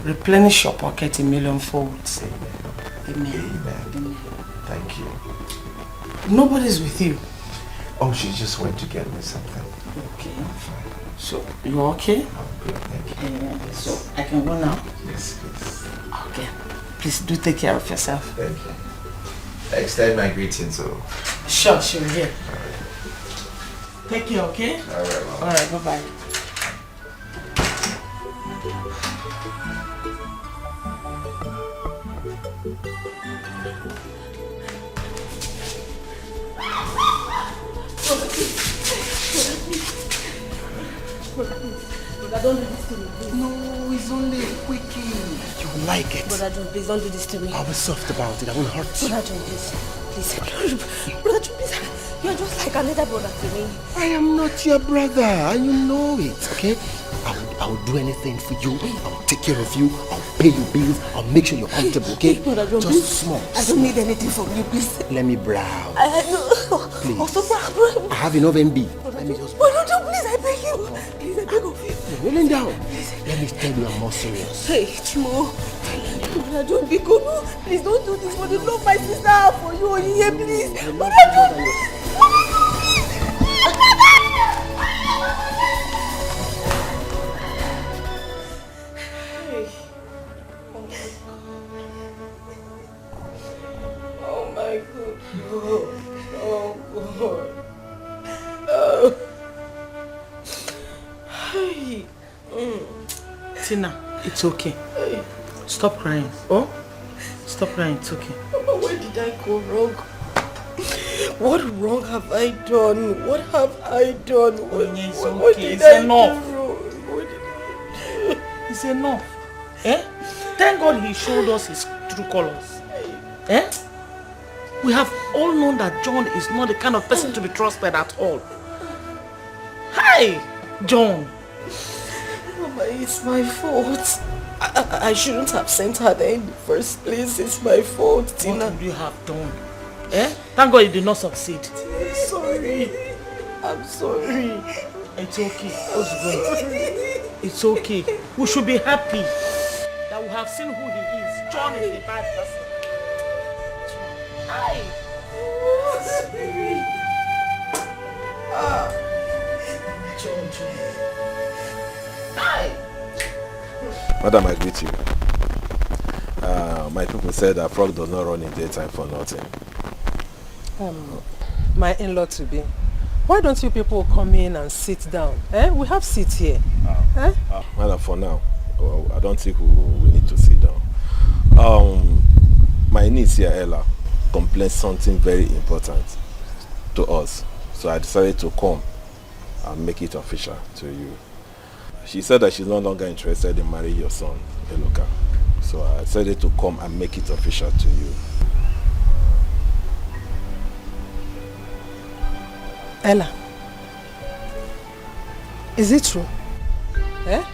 Speaker 16: replenish your pocket in million folds. Amen.
Speaker 20: Thank you.
Speaker 16: Nobody's with you.
Speaker 20: Oh, she just went to get me something.
Speaker 16: Okay. So, you okay?
Speaker 20: I'm good, thank you.
Speaker 16: Yeah. So, I can go now?
Speaker 20: Yes, please.
Speaker 16: Okay. Please do take care of yourself.
Speaker 20: Thank you. I extend my greetings, so.
Speaker 16: Sure, yeah. Take care, okay?
Speaker 20: Alright, Mom.
Speaker 16: Alright, bye-bye.
Speaker 5: Brother, don't do this to me, please.
Speaker 9: No, it's only a quickie. You like it.
Speaker 5: Brother John, please don't do this to me.
Speaker 9: I'll be soft about it. I won't hurt you.
Speaker 5: Brother John, please. Please. Brother John, please. You're just like another brother to me.
Speaker 9: I am not your brother, and you know it, okay? I will do anything for you. I will take care of you. I'll pay your bills. I'll make sure you're comfortable, okay?
Speaker 5: Brother John,
Speaker 9: just
Speaker 5: please.
Speaker 9: small.
Speaker 5: I don't need anything from you, please.
Speaker 9: Let me browse.
Speaker 5: Please. Also, brother.
Speaker 9: I have enough MB. Let me just.
Speaker 5: Brother John, please, I beg you. Please, I beg of you.
Speaker 9: You're kneeling down. Let me tell you I'm more serious.
Speaker 5: Hey, Chimo. Brother John, be good. No, please don't do this for the love my sister have for you. Here, please. Brother John, please.
Speaker 16: Oh my God. Oh God. Oh. Hey. Tina, it's okay. Stop crying. Oh? Stop crying, it's okay.
Speaker 5: Where did I go wrong? What wrong have I done? What have I done? What did
Speaker 16: It's
Speaker 5: I
Speaker 16: enough.
Speaker 5: do wrong? What did I do?
Speaker 16: It's enough. Eh? Thank God he showed us his true colors. Eh? We have all known that John is not the kind of person to be trusted at all. Hi, John.
Speaker 5: Mama, it's my fault. I shouldn't have sent her there in the first place. It's my fault, Tina.
Speaker 16: What would you have done? Eh? Thank God you did not succeed.
Speaker 5: I'm sorry. I'm sorry.
Speaker 16: It's okay. What's going? It's okay. We should be happy that we have seen who he is. John is a bad person. Hi. John. Hi.
Speaker 8: Madam, I greet you. My people said that frog does not run in daytime for nothing.
Speaker 6: My in-law to be. Why don't you people come in and sit down? Eh? We have seats here. Eh?
Speaker 8: Madam, for now, I don't think we need to sit down. My niece here, Ella, complained something very important to us. So I decided to come and make it official to you. She said that she's no longer interested in marrying your son, Eloka. So I decided to come and make it official to you.
Speaker 6: Ella, is it true? Eh?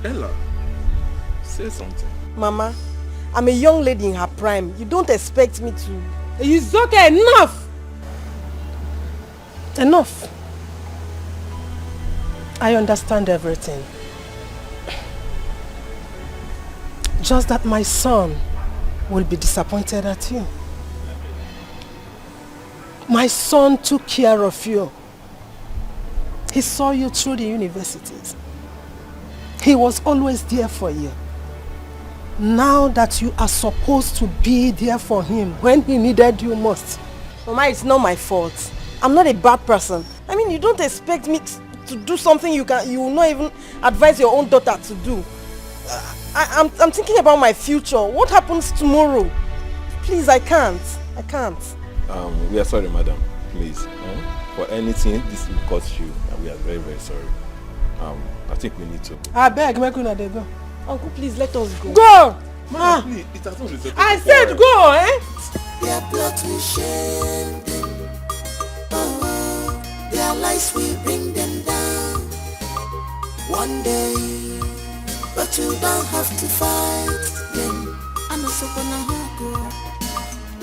Speaker 8: Ella, say something.
Speaker 5: Mama, I'm a young lady in her prime. You don't expect me to...
Speaker 6: It's okay, enough! Enough. I understand everything. Just that my son will be disappointed at you. My son took care of you. He saw you through the universities. He was always there for you. Now that you are supposed to be there for him when he needed you most.
Speaker 5: Mama, it's not my fault. I'm not a bad person. I mean, you don't expect me to do something you will not even advise your own daughter to do. I'm thinking about my future. What happens tomorrow? Please, I can't.
Speaker 8: We are sorry, madam. Please. For anything this will cost you, and we are very, very sorry. I think we need to go.
Speaker 6: I beg, where can they go?
Speaker 5: Uncle, please let us go.
Speaker 6: Go!
Speaker 8: Madam, please, it has not resulted.
Speaker 6: I said go, eh?
Speaker 10: Their blood we shame them. Oh, their lies we bring them down. One day, but you don't have to fight them. I'm also gonna go.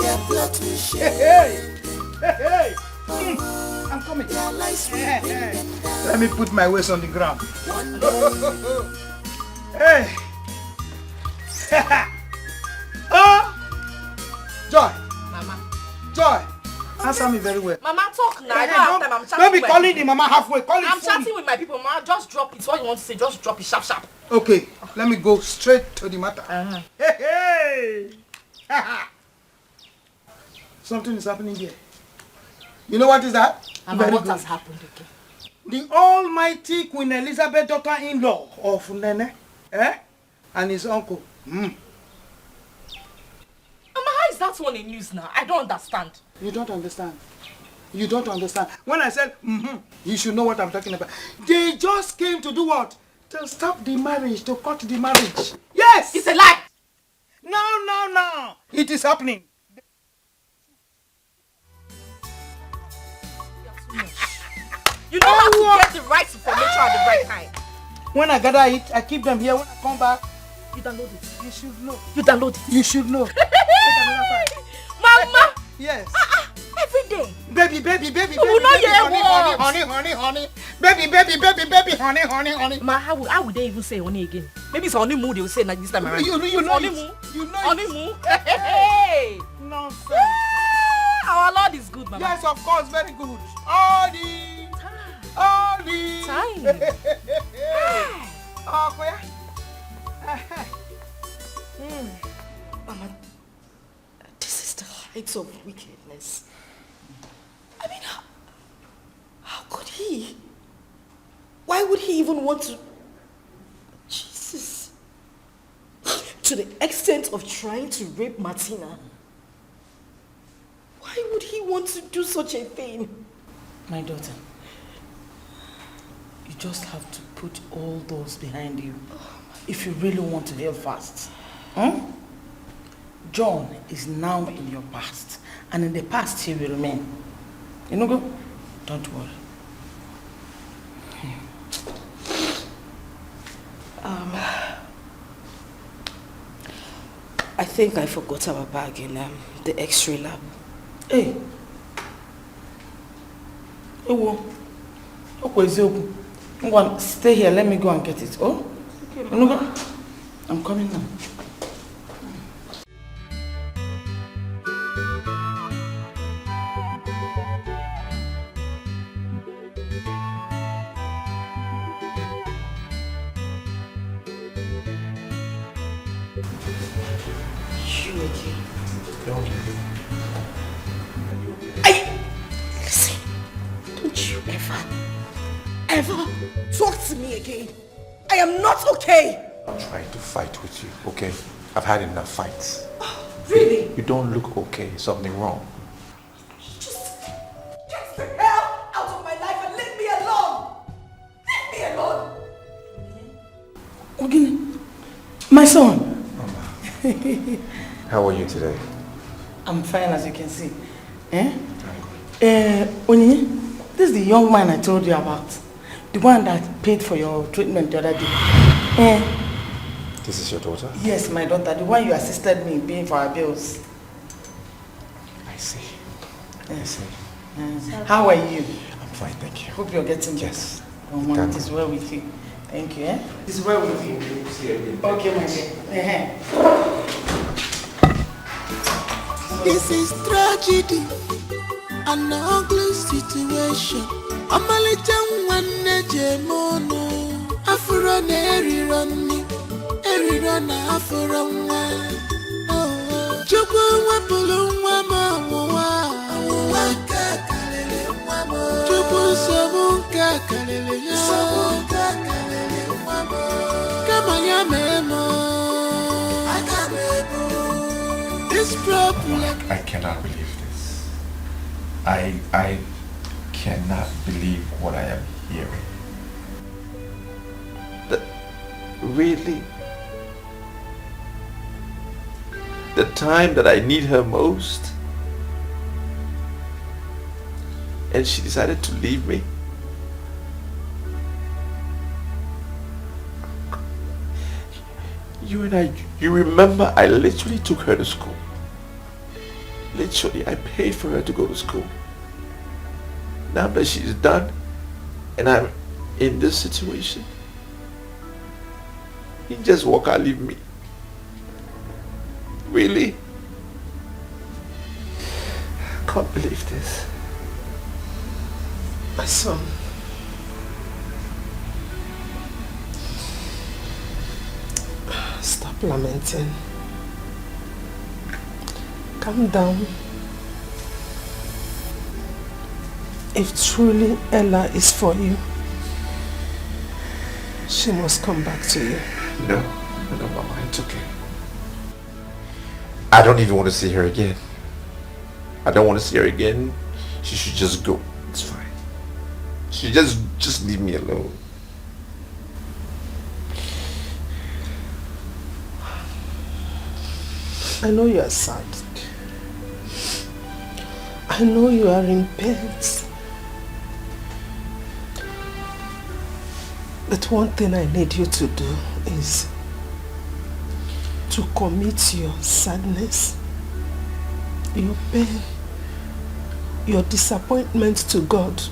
Speaker 10: Their blood we shame.
Speaker 7: Hey! I'm coming.
Speaker 10: Their lies we bring them down.
Speaker 7: Let me put my waist on the ground.
Speaker 10: One day.
Speaker 7: Hey! Joy.
Speaker 3: Mama.
Speaker 7: Joy. Answer me very well.
Speaker 3: Mama, talk now. I
Speaker 7: Hey,
Speaker 3: don't have time. I'm chatting
Speaker 7: don't be
Speaker 3: with
Speaker 7: calling
Speaker 3: my
Speaker 7: the mama halfway. Call it
Speaker 3: I'm
Speaker 7: fully.
Speaker 3: chatting with my people. Mama, just drop it. What you want to say, just drop it sharp, sharp.
Speaker 7: Okay, let me go straight to the matter. Hey, hey! Something is happening here. You know what is that?
Speaker 3: Mama,
Speaker 7: Very
Speaker 3: what
Speaker 7: good.
Speaker 3: has happened again?
Speaker 7: The almighty Queen Elizabeth, daughter-in-law of Nene, and his uncle.
Speaker 3: Mama, how is that one in news now? I don't understand.
Speaker 7: You don't understand. You don't understand. When I said, you should know what I'm talking about. They just came to do what? To stop the marriage, to cut the marriage. Yes!
Speaker 3: It's a lie!
Speaker 7: No. It is happening.
Speaker 3: You know how to get the right information at the right time.
Speaker 7: When I gather it, I keep them here. When I come back,
Speaker 3: you download it.
Speaker 7: You should know.
Speaker 3: You download it.
Speaker 7: You should know.
Speaker 3: Mama!
Speaker 7: Yes.
Speaker 3: Every day.
Speaker 7: Baby.
Speaker 3: We will not hear words.
Speaker 7: Honey. Baby, honey.
Speaker 3: Ma, how would they even say honey again? Maybe it's honeymoon they will say like this time around.
Speaker 7: You know
Speaker 3: honeymoon.
Speaker 7: it. You know
Speaker 3: honeymoon. Hey!
Speaker 7: Nonsense.
Speaker 3: Yeah, our Lord is good, Mama.
Speaker 7: Yes, of course, very good. Time. Oh, where?
Speaker 3: Mama, this is the height of wickedness. I mean, how could he? Why would he even want to? Jesus. To the extent of trying to rape Martina. Why would he want to do such a thing?
Speaker 6: My daughter, you just have to put all those behind you if you really want to heal fast. John is now in your past, and in the past he will remain. You know, go? Don't worry.
Speaker 3: I think I forgot our bag in the X-ray lab.
Speaker 6: Hey. Stay here, let me go and get it. Oh? Okay, I'm coming now.
Speaker 3: Listen, don't you ever talk to me again. I am not okay.
Speaker 20: I'm trying to fight with you, okay? I've had enough fights.
Speaker 3: Really?
Speaker 20: You don't look okay. Something wrong.
Speaker 3: Just get the hell out of my life and leave me alone. Leave me alone.
Speaker 6: Ogini, my son.
Speaker 20: How are you today?
Speaker 6: I'm fine, as you can see. Onyi, this is the young man I told you about. The one that paid for your treatment the other day.
Speaker 20: This is your daughter?
Speaker 6: Yes, my daughter. The one you assisted me in paying for our bills.
Speaker 20: I see.
Speaker 6: How are you?
Speaker 20: I'm fine, thank you.
Speaker 6: Hope you're getting better.
Speaker 20: Yes.
Speaker 6: It is well with you. Thank you. It is well with you. Okay, my dear.
Speaker 10: This is tragedy, an ugly situation. Amalicha nwanne jemono, afro na eriro na afro nwa. Chukwu wepụrụ nwa m ọnwụnwa nke karịrị nwa m. Chukwu nsogbu nke karịrị ya. Kama ya mee m. This problem.
Speaker 20: I cannot believe this. I cannot believe what I am hearing. Really? The time that I need her most, and she decided to leave me? You remember I literally took her to school. Literally, I paid for her to go to school. Now that she's done and I'm in this situation, you just walk out and leave me. Really?
Speaker 19: can't believe this.
Speaker 6: My son. Stop lamenting. Calm down. If truly Ella is for you, she must come back to you.
Speaker 15: No, Mama, it's okay. I don't even want to see her again. I don't want to see her again. She should just go. It's fine. She just leave me alone.
Speaker 6: I know you are sad. I know you are in pain. But one thing I need you to do is to commit your sadness, your pain, your disappointment to God.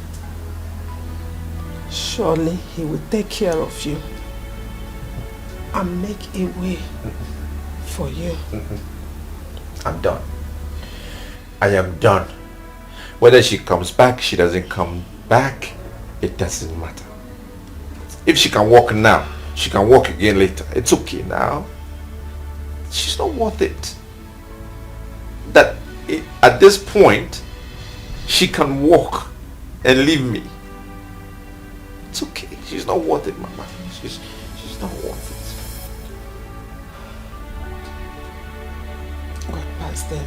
Speaker 6: Surely He will take care of you and make a way for you.
Speaker 15: I'm done. I am done. Whether she comes back, she doesn't come back, it doesn't matter. If she can walk now, she can walk again later. It's okay now. She's not worth it. At this point, she can walk and leave me. It's okay. She's not worth it, Mama. She's not worth it.
Speaker 6: God past them.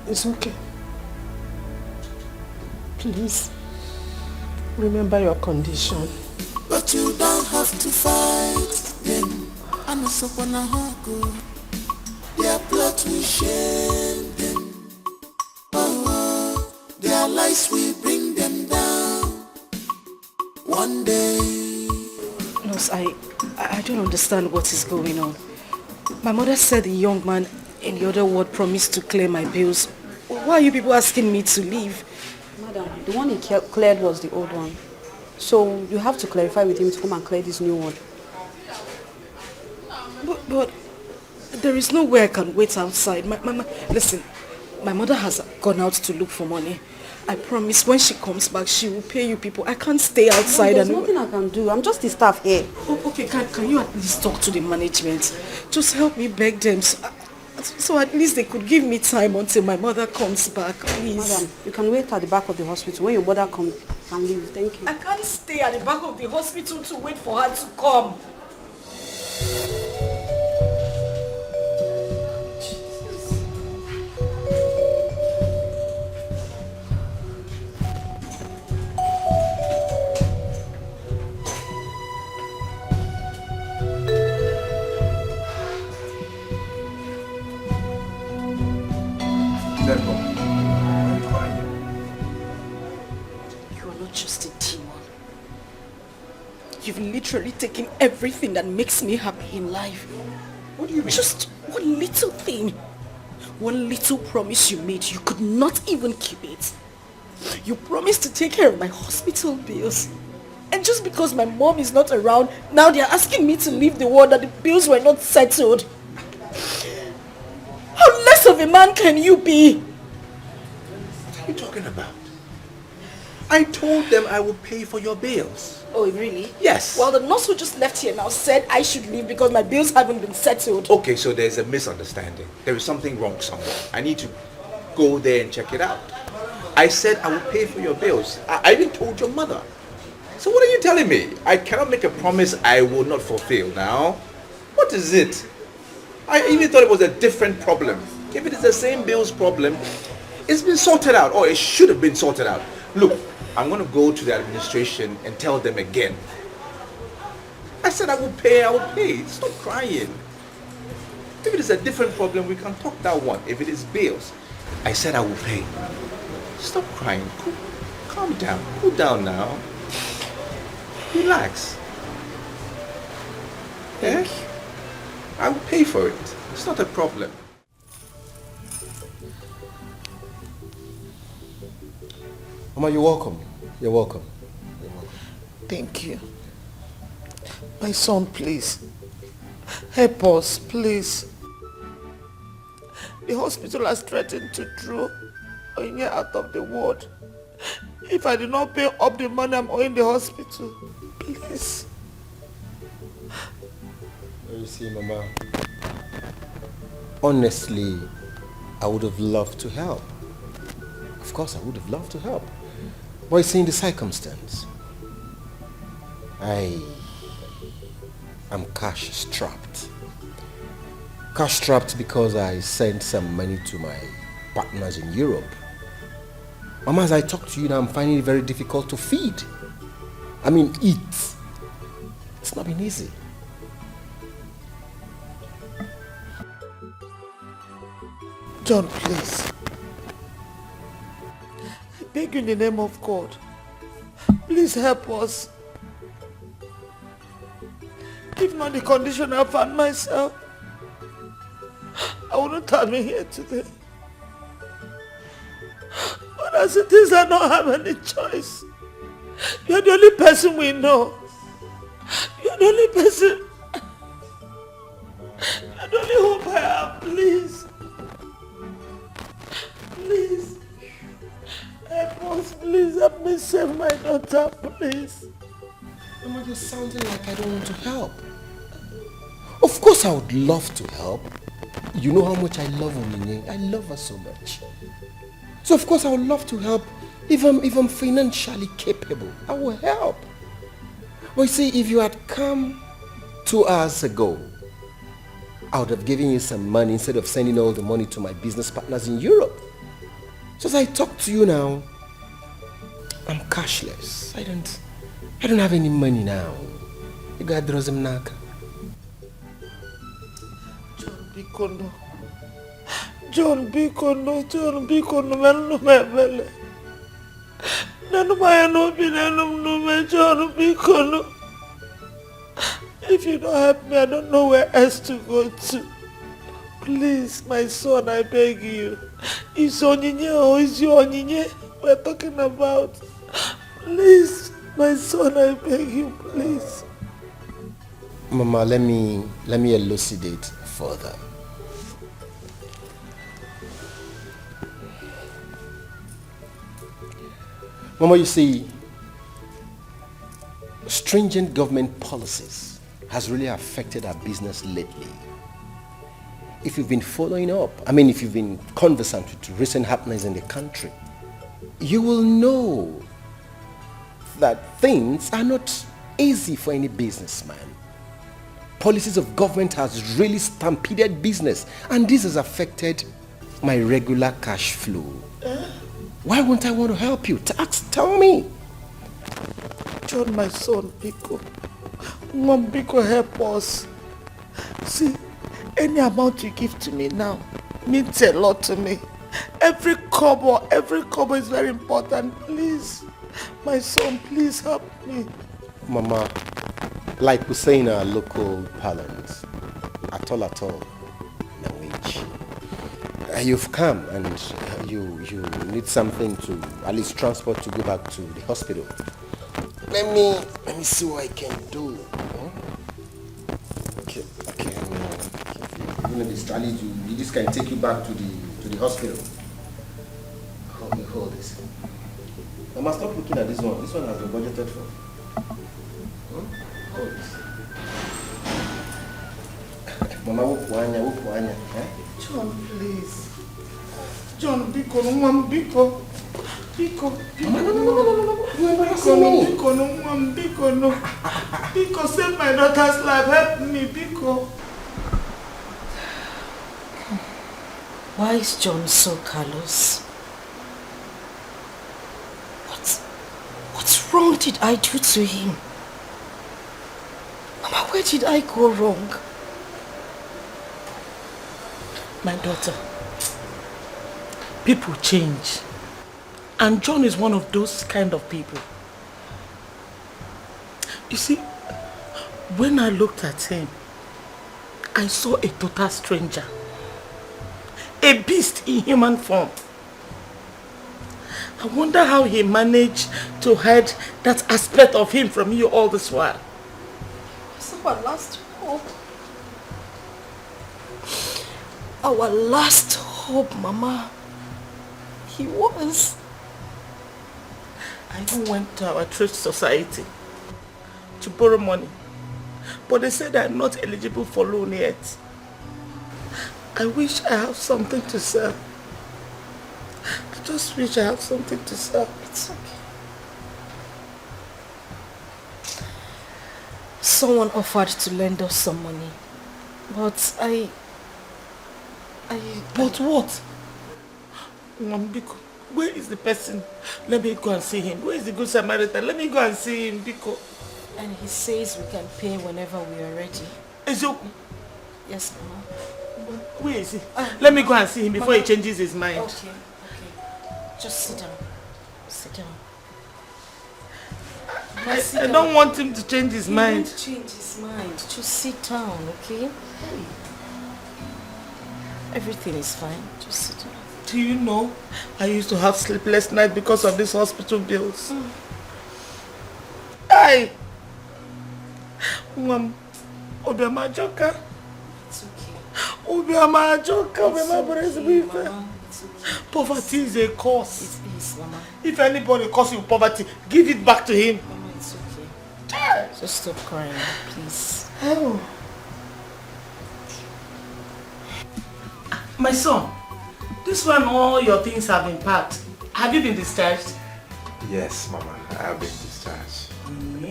Speaker 6: It's okay. Please, remember your condition.
Speaker 10: But you don't have to fight them. I know someone a hug. Their plot we shame them. Oh, their lies we bring them down. One day.
Speaker 3: Nurse, I don't understand what is going on. My mother said the young man in the other ward promised to clear my bills. Why are you people asking me to leave?
Speaker 17: Madam, the one he cleared was the old one. So you have to clarify with him to come and clear this new one.
Speaker 3: But there is no way I can wait outside. Listen, my mother has gone out to look for money. I promise when she comes back, she will pay you people. I can't stay outside.
Speaker 17: There's nothing I can do. I'm just the staff here.
Speaker 3: Oh, okay, can you at least talk to the management? Just help me beg them. So at least they could give me time until my mother comes back, please.
Speaker 17: Madam, you can wait at the back of the hospital. When your mother comes, you can leave. Thank you.
Speaker 3: I can't stay at the back of the hospital to wait for her to come. You've literally taken everything that makes me happy in life.
Speaker 15: What do you mean?
Speaker 3: Just one little thing. One little promise you made. You could not even keep it. You promised to take care of my hospital bills. And just because my mom is not around, now they're asking me to leave the ward that the bills were not settled. How less of a man can you be?
Speaker 15: What are you talking about? I told them I will pay for your bills.
Speaker 3: Oh, really?
Speaker 15: Yes.
Speaker 3: Well, the nurse who just left here now said I should leave because my bills haven't been settled.
Speaker 15: Okay, so there's a misunderstanding. There is something wrong somewhere. I need to go there and check it out. I said I will pay for your bills. I even told your mother. So what are you telling me? I cannot make a promise I will not fulfill now. What is it? I even thought it was a different problem. If it is the same bills problem, it's been sorted out, or it should have been sorted out. Look, I'm going to go to the administration and tell them again. I said I will pay. Stop crying. If it is a different problem, we can talk that one. If it is bills, I said I will pay. Stop crying. Calm down. Cool down now. Relax. Yeah? I will pay for it. It's not a problem.
Speaker 9: Mama, you're welcome. You're welcome.
Speaker 6: Thank you. My son, please. Help us, please.
Speaker 16: The hospital has threatened to throw Ini out of the ward if I do not pay up the money I'm owing the hospital. Please.
Speaker 9: You see, Mama, honestly, I would have loved to help. Of course, I would have loved to help. But you see, in the circumstance, I am cash strapped. Cash strapped because I sent some money to my partners in Europe. Mama, as I talk to you now, I'm finding it very difficult to feed. I mean, eat. It's not been easy.
Speaker 16: John, please. I beg you in the name of God. Please help us. If not the condition I found myself, I wouldn't have been here today. But as it is, I don't have any choice. You're the only person we know. You're the only person. You're the only hope I have. Please. Please. Help us. Please help me save my daughter. Please.
Speaker 9: Mama, you're sounding like I don't want to help. Of course I would love to help. You know how much I love Ini. I love her so much. So of course I would love to help if I'm financially capable. I will help. But you see, if you had come 2 hours ago, I would have given you some money instead of sending all the money to my business partners in Europe. So as I talk to you now, I'm cashless. I don't have any money now. You got Drozimnaka.
Speaker 16: John Bikono, Manu Mebele. Nanu Mayano Binanum Nume, John Bikono. If you don't help me, I don't know where else to go to. Please, my son, I beg you. Is Onyinye or is your Onyinye we're talking about? Please, my son, I beg you, please.
Speaker 9: Mama, let me elucidate further. Mama, you see, stringent government policies has really affected our business lately. If you've been following up, if you've been conversant with recent happenings in the country, you will know that things are not easy for any businessman. Policies of government has really stampeded business, and this has affected my regular cash flow. Why won't I want to help you? Tell me.
Speaker 16: John, my son, Biko. Mom, Biko, help us. See, any amount you give to me now means a lot to me. Every kobo is very important. Please, my son, please help me.
Speaker 9: Mama, like we say in our local parlance, at all, language. You've come and you need something to at least transport to go back to the hospital. Let me see what I can do. Okay. This trolley, this can take you back to the hospital. Hold this. Mama, stop looking at this one. This one has been budgeted for. Hold this. Mama, wupuanya.
Speaker 16: John, please. John, Biko, Mom, Biko. No. Biko, save my daughter's life. Help me, Biko.
Speaker 3: Why is John so callous? What wrong did I do to him? Mama, where did I go wrong?
Speaker 16: My daughter, people change. And John is one of those kind of people. You see, when I looked at him, I saw a total stranger. A beast in human form. I wonder how he managed to hide that aspect of him from you all this while.
Speaker 3: It's our last hope. Our last hope.
Speaker 5: hope, Mama. He was.
Speaker 16: I even went to our thrift society to borrow money, but they said I'm not eligible for loan yet. I wish I have something to sell. I just wish I have something to sell.
Speaker 5: It's okay. Someone offered to lend us some money, but
Speaker 16: But what? Biko, where is the person? Let me go and see him. Where is the good Samaritan? Let me go and see him, Biko.
Speaker 5: And he says we can pay whenever we are ready.
Speaker 16: Ezoku?
Speaker 5: Yes, Mama.
Speaker 16: Where is he? Let me go and see him before he changes his mind.
Speaker 5: Okay. Just sit down. Sit down.
Speaker 16: I don't want him to change his mind.
Speaker 5: He won't change his mind. Just sit down, okay? Everything is fine. Just sit down.
Speaker 16: Do you know, I used to have sleepless nights because of these hospital bills. Hey! Obiama Joka.
Speaker 5: It's okay.
Speaker 16: Obiama Joka.
Speaker 5: It's okay, Mama. It's okay.
Speaker 16: Poverty is a curse.
Speaker 5: It is, Mama.
Speaker 16: If anybody calls you poverty, give it back to him.
Speaker 5: Mama, it's okay. Just stop crying, please.
Speaker 16: Oh. My son, this one, all your things have been packed. Have you been discharged?
Speaker 20: Yes, Mama, I have been discharged.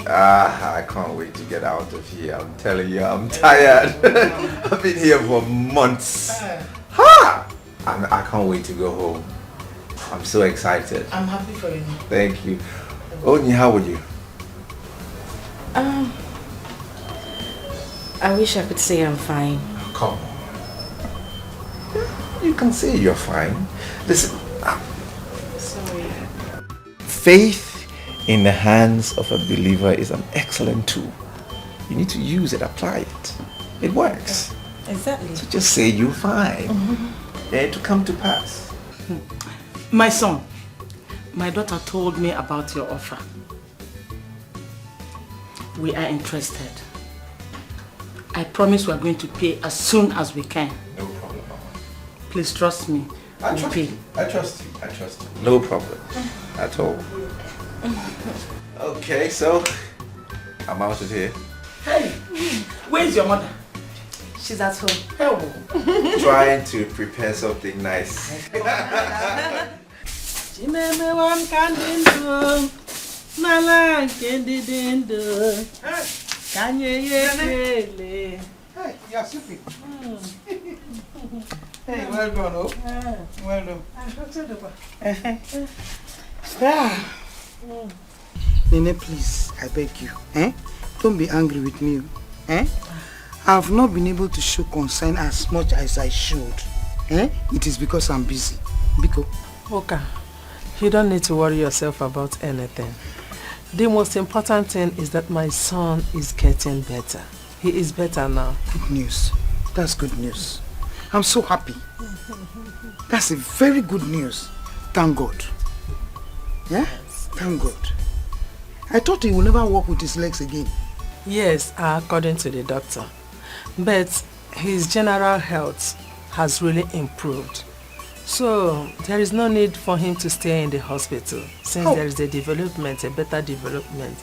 Speaker 20: I can't wait to get out of here. I'm telling you, I'm tired. I've been here for months. I can't wait to go home. I'm so excited.
Speaker 16: I'm happy for you.
Speaker 20: Thank you. Oni, how are you?
Speaker 5: I wish I could say I'm fine.
Speaker 20: Come on. You can say you're fine. Listen.
Speaker 5: Sorry.
Speaker 20: Faith in the hands of a believer is an excellent tool. You need to use it, apply it. It works.
Speaker 5: Exactly.
Speaker 20: So just say you're fine. And to come to pass.
Speaker 16: My son, my daughter told me about your offer. We are interested. I promise we are going to pay as soon as we can.
Speaker 20: No problem, Mama.
Speaker 16: Please trust me.
Speaker 20: I trust you. I trust you. I trust you. No problem at all. Okay, so I'm out of here.
Speaker 16: Hey, where's your mother?
Speaker 5: She's at home.
Speaker 16: Oh.
Speaker 20: Trying to prepare something nice.
Speaker 7: Hey, you're sleeping. Hey, well done, oh. Well done. Nene, please, I beg you. Don't be angry with me. I have not been able to show concern as much as I should. It is because I'm busy. Biko.
Speaker 6: Okay. You don't need to worry yourself about anything. The most important thing is that my son is getting better. He is better now.
Speaker 7: Good news. That's good news. I'm so happy. That's a very good news. Thank God. Yeah? Thank God. I thought he will never walk with his legs again.
Speaker 6: Yes, according to the doctor. But his general health has really improved. So there is no need for him to stay in the hospital since there is a development, a better development.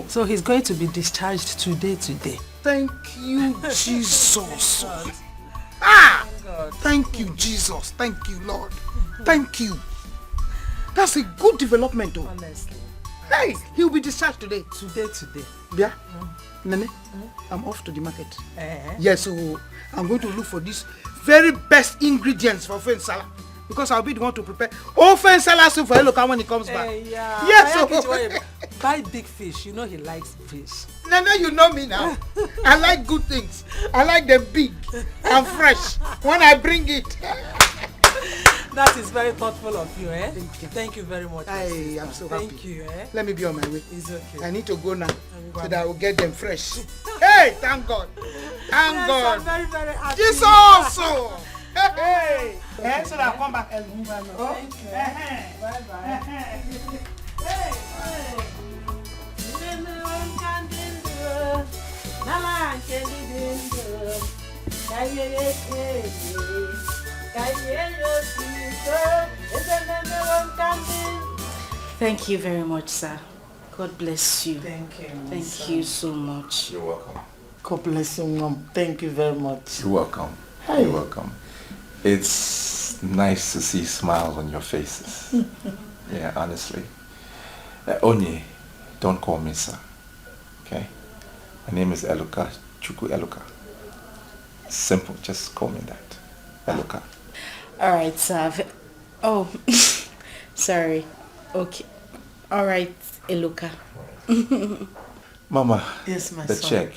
Speaker 6: So he's going to be discharged today.
Speaker 7: Thank you, Jesus. Thank you, Jesus. Thank you, Lord. Thank you. That's a good development, though.
Speaker 6: Honestly.
Speaker 7: Hey, he'll be discharged today.
Speaker 6: Today.
Speaker 7: Yeah? Nene, I'm off to the market. Yes, so I'm going to look for these very best ingredients for Ofe Nsala. Because I'll be the one to prepare Ofe Nsala soup for Eloka when he comes back.
Speaker 6: Yeah.
Speaker 7: Yes, so
Speaker 6: buy big fish. You know he likes fish.
Speaker 7: Nene, you know me now. I like good things. I like them big and fresh when I bring it.
Speaker 6: That is very thoughtful of you, eh? Thank you very much.
Speaker 7: I'm so happy.
Speaker 6: Thank you, eh?
Speaker 7: Let me be on my way.
Speaker 6: It's okay.
Speaker 7: I need to go now so that I will get them fresh. Hey, thank God. Thank God.
Speaker 6: I'm very, very happy.
Speaker 7: Jesus also. Hey. So that I'll come back and move on.
Speaker 6: Thank you. Bye-bye.
Speaker 3: Thank you very much, sir. God bless you.
Speaker 16: Thank you.
Speaker 3: Thank you so much.
Speaker 20: You're welcome.
Speaker 16: God bless you, Mom. Thank you very much.
Speaker 20: You're welcome.
Speaker 16: Hi.
Speaker 20: You're welcome. It's nice to see smiles on your faces. Yeah, honestly. Onye, don't call me sir. Okay? My name is Eluka, Chuku Eluka. Simple, just call me that. Eluka.
Speaker 3: Alright, sir. Oh, sorry. Okay. Alright, Eluka.
Speaker 20: Mama,
Speaker 16: Yes, my
Speaker 20: the
Speaker 16: son.
Speaker 20: check.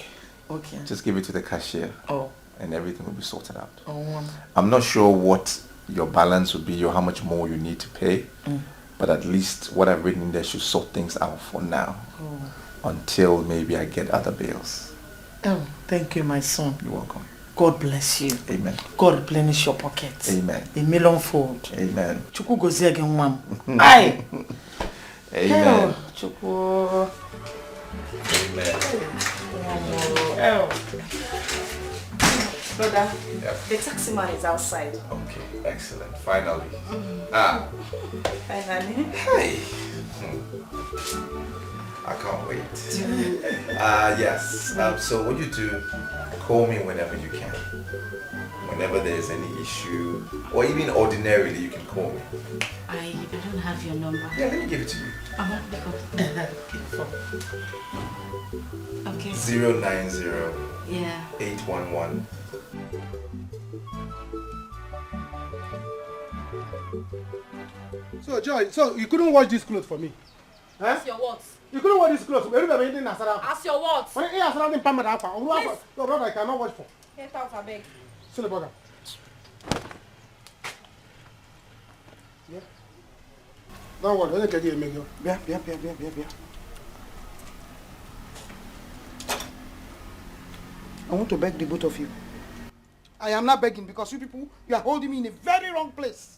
Speaker 16: Okay.
Speaker 20: Just give it to the cashier.
Speaker 16: Oh.
Speaker 20: And everything will be sorted out.
Speaker 16: Oh.
Speaker 20: I'm not sure what your balance would be or how much more you need to pay.
Speaker 16: Mm.
Speaker 20: But at least what I've written in there should sort things out for now.
Speaker 16: Oh.
Speaker 20: Until maybe I get other bills.
Speaker 16: Oh, thank you, my son.
Speaker 20: You're welcome.
Speaker 16: God bless you.
Speaker 20: Amen.
Speaker 16: God replenish your pockets.
Speaker 20: Amen.
Speaker 16: A millionfold.
Speaker 20: Amen.
Speaker 16: Chuku gozi again, Mom. Aye.
Speaker 20: Amen.
Speaker 16: Chuku.
Speaker 20: Amen.
Speaker 3: Brother,
Speaker 20: Yep.
Speaker 3: the taxi man is outside.
Speaker 20: Okay, excellent. Finally.
Speaker 3: Finally.
Speaker 20: Hey. I can't wait. Yes. So what you do, call me whenever you can. Whenever there's any issue, or even ordinarily, you can call me.
Speaker 3: I don't have your number.
Speaker 20: Yeah, let me give it to you.
Speaker 3: Okay.
Speaker 20: 090
Speaker 3: Yeah.
Speaker 20: 811.
Speaker 21: So, Joy, so you couldn't wash this clothes for me?
Speaker 3: Ask your words.
Speaker 21: You couldn't wash this clothes.
Speaker 3: Ask your words.
Speaker 21: When you ask around Pamela, your brother I cannot wash for.
Speaker 3: Get out, I beg.
Speaker 21: Silly burger. Yeah. Don't worry, let me get you a menu. Yeah.
Speaker 7: I want to beg the both of you. I am not begging because you people, you are holding me in a very wrong place.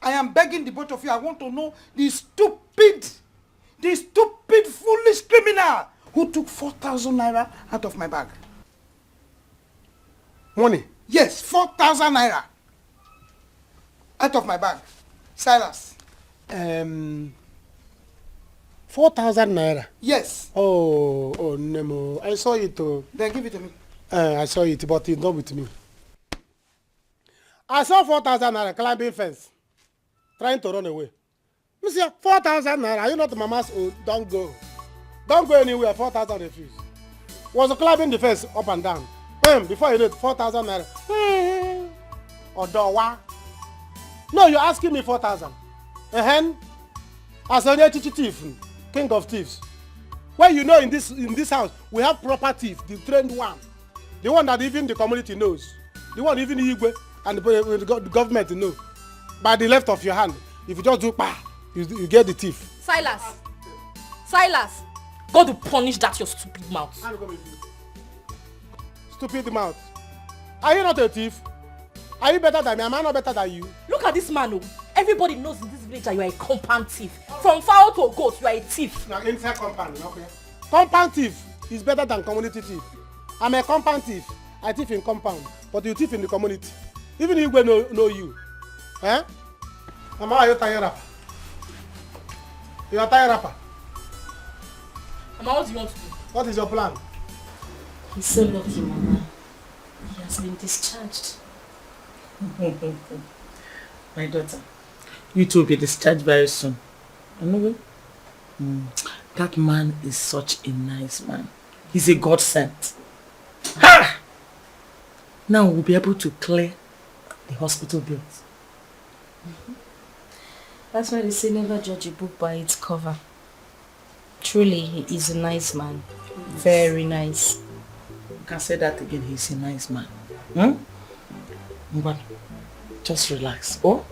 Speaker 7: I am begging the both of you. I want to know the stupid, foolish criminal who took 4,000 naira out of my bag.
Speaker 21: Money?
Speaker 7: Yes, 4,000 naira out of my bag. Silas.
Speaker 21: 4,000 naira.
Speaker 7: Yes.
Speaker 21: Oh, Nemo. I saw it.
Speaker 7: Then give it to me.
Speaker 21: I saw it, but it's not with me. I saw 4,000 naira climbing fence, trying to run away. Monsieur, 4,000 naira. Are you not mama's own? Don't go. Don't go anywhere. 4,000 refuse. Was climbing the fence up and down. Before you know it, 4,000 naira. Odowa. No, you're asking me 4,000. As a thief, king of thieves. Well, you know, in this house, we have proper thief, the trained one. The one that even the community knows. The one even Igwe and the government know. By the left of your hand, if you just do you get the thief.
Speaker 3: Silas, God will punish that your stupid mouth.
Speaker 21: Stupid mouth. Are you not a thief? Are you better than me? Am I not better than you?
Speaker 3: Look at this man. Everybody knows in this village that you are a compound thief. From fowl to goat, you are a thief.
Speaker 21: Now inside compound, okay? Compound thief is better than community thief. I'm a compound thief. I thief in compound, but you thief in the community. Even if we know you. Eh? Mama, are you tired rapper? You are tired rapper?
Speaker 3: Mama, what do you want to do?
Speaker 21: What is your plan?
Speaker 3: He's so lucky, Mama. He has been discharged.
Speaker 16: My daughter, you two will be discharged very soon. That man is such a nice man. He's a godsend. Ha! Now we'll be able to clear the hospital bills.
Speaker 3: That's why they say never judge a book by its cover. Truly, he is a nice man. Very nice.
Speaker 16: You can say that again, he's a nice man. But just relax. Oh,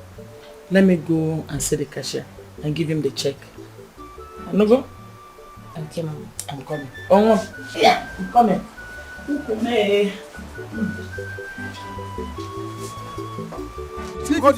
Speaker 16: let me go and see the cashier and give him the check. No go?
Speaker 3: Okay, Mama.
Speaker 16: I'm coming. Oh, yeah, I'm coming.
Speaker 21: Hold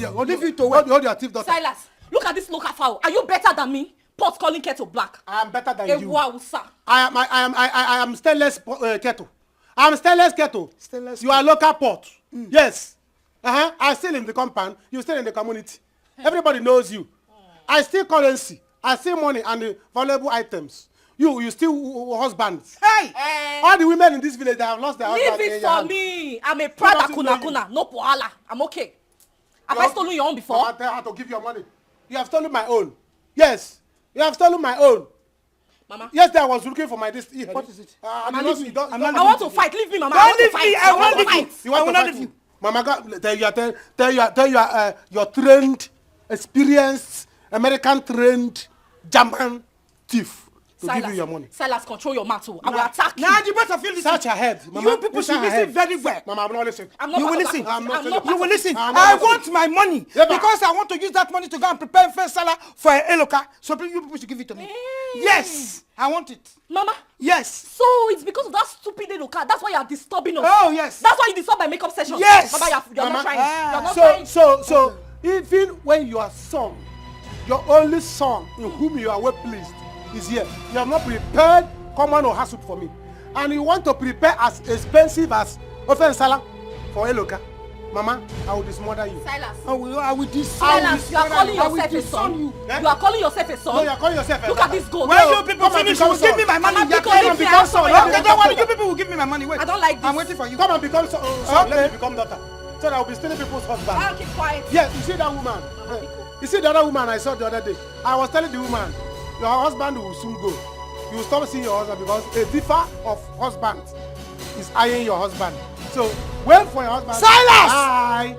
Speaker 21: your thief, daughter.
Speaker 3: Silas, look at this local fowl. Are you better than me? Pot calling kettle black.
Speaker 21: I am better than you.
Speaker 3: Wow, sir.
Speaker 21: I am stainless kettle. I am stainless kettle.
Speaker 7: Stainless
Speaker 21: you are local pot. Yes. I still in the compound. You still in the community. Everybody knows you. I steal currency. I steal money and the valuable items. You steal husbands.
Speaker 5: Hey!
Speaker 21: All the women in this village that have lost their husbands.
Speaker 3: Leave it for me. I'm a proud akuna. No poala. I'm okay. Have I stolen your own before?
Speaker 21: Mama, tell her to give your money. You have stolen my own. Yes. You have stolen my own.
Speaker 3: Mama.
Speaker 21: Yesterday I was looking for my this. What
Speaker 5: is it?
Speaker 3: Mama, leave me. I want to fight. Leave me, Mama.
Speaker 5: Don't leave me. I want to fight.
Speaker 21: You want to fight? Mama, tell your trained, experienced, American trained German thief to give you your money.
Speaker 3: Silas, control your mouth. I will attack you.
Speaker 5: Now the both of you listen.
Speaker 21: Search your head. Mama,
Speaker 5: You people should listen very well.
Speaker 21: Mama, I'm not listening.
Speaker 5: You will listen. You will listen. I want my money because I want to use that money to go and prepare first salad for a Eloka. So you people should give it to me. Yes, I want it.
Speaker 3: Mama.
Speaker 5: Yes.
Speaker 3: So it's because of that stupid Eloka. That's why you are disturbing us.
Speaker 5: Oh yes.
Speaker 3: That's why you disturb my makeup session.
Speaker 5: Yes.
Speaker 3: Mama, you're not trying. You're not trying.
Speaker 21: So even when your son, your only son, in whom you are well pleased, is here, you have not prepared common or soup for me, and you want to prepare as expensive as ofen salah for Eloka. Mama, I will dismother you.
Speaker 3: Silas.
Speaker 5: I will
Speaker 3: Silas, you are calling yourself a son. You are calling yourself a son.
Speaker 21: No, you are calling yourself a son.
Speaker 3: Look at this goat.
Speaker 5: When you people finish, you will give me my money.
Speaker 21: Come and become son.
Speaker 5: Don't worry, you people will give me my money. Wait.
Speaker 3: I don't like this.
Speaker 5: I'm waiting for you.
Speaker 21: Come and become son. Okay. Let me become daughter. So that I will be stealing people's husband.
Speaker 3: I'll keep quiet.
Speaker 21: Yes, you see that woman. You see the other woman I saw the other day. I was telling the woman, your husband will soon go. You will stop seeing your husband because a differ of husbands is eyeing your husband. So wait for your husband.
Speaker 5: Silas!
Speaker 21: Bye.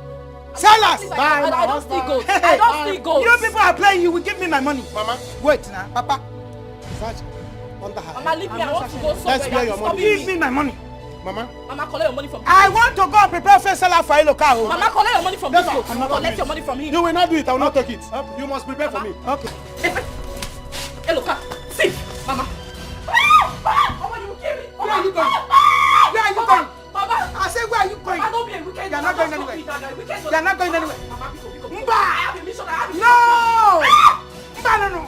Speaker 5: Silas!
Speaker 21: Bye, my
Speaker 3: I don't
Speaker 21: husband.
Speaker 3: see goats. I don't see goats.
Speaker 5: You people are playing. You will give me my money.
Speaker 21: Mama,
Speaker 5: wait now, Papa.
Speaker 21: Search under her.
Speaker 3: Mama, leave me. I want to go
Speaker 21: Let's
Speaker 3: somewhere.
Speaker 21: clear your money.
Speaker 5: Give me my money.
Speaker 21: Mama.
Speaker 3: Mama, collect your money from
Speaker 5: I want to go and prepare first salad for Eloka.
Speaker 3: Mama, collect your money from this goat.
Speaker 21: I'm not
Speaker 3: Collect your money from him.
Speaker 21: You will not do it. I will not take it. You must prepare for me.
Speaker 5: Okay.
Speaker 3: Eloka, see, Mama. Mama, you will kill me.
Speaker 5: Where are you going? Where are you going?
Speaker 3: Mama.
Speaker 5: I say, where are you going?
Speaker 3: Mama, don't be a wicked.
Speaker 5: You are not going anywhere. You are not going anywhere.
Speaker 3: Mba! I have a mission.
Speaker 5: No! Mba, no.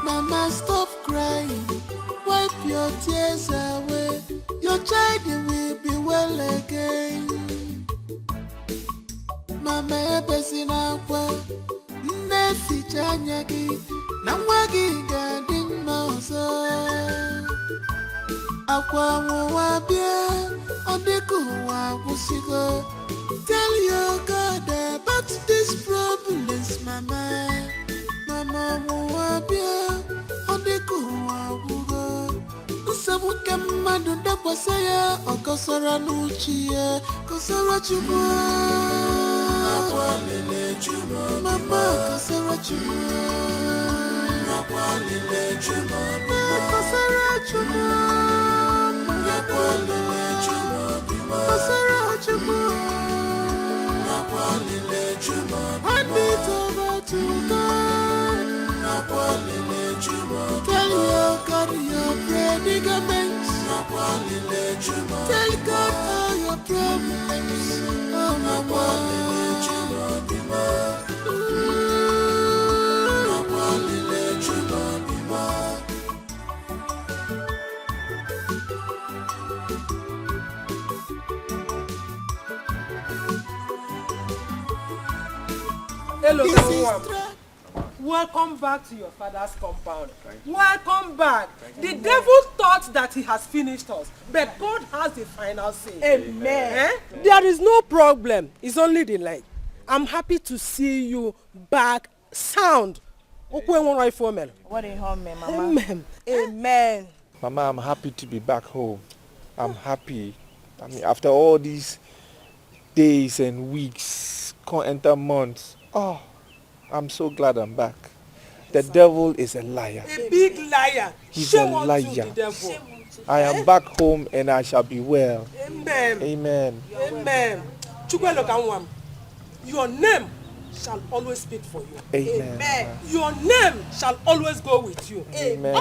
Speaker 10: Mama, stop crying. Wipe your tears away. Your child will be well again. Mama, ebesina kwa nesi chanyagi na mwagi gadi mauso. Akwa mwabia odiku wabusigo. Tell your God about these problems, Mama. Mama mwabia odiku wabugo. Usabuke madu dakwa saya okosora nuchie kosora chumwa. Mama, kosara chuma. Kosara chuma. Kosara chuma. Hand it over to God. Tell your God your predicaments. Tell God all your problems. Oh, Mama.
Speaker 6: Hello, welcome back to your father's compound. Welcome back. The devil thought that he has finished us, but God has the final say.
Speaker 5: Amen.
Speaker 6: There is no problem. It's only the light. I'm happy to see you back sound.
Speaker 5: What a home, Mama.
Speaker 6: Amen.
Speaker 5: Amen.
Speaker 11: Mama, I'm happy to be back home. I'm happy. I mean, after all these days and weeks, can't enter months. Oh, I'm so glad I'm back. The devil is a liar.
Speaker 6: A big liar.
Speaker 11: He's
Speaker 6: Shame
Speaker 11: a
Speaker 6: on
Speaker 11: liar.
Speaker 6: you, the devil.
Speaker 11: I am back home and I shall be well.
Speaker 6: Amen.
Speaker 11: Amen.
Speaker 6: Amen. Your name shall always speak for you.
Speaker 11: Amen.
Speaker 6: Your name shall always go with you.
Speaker 11: Amen.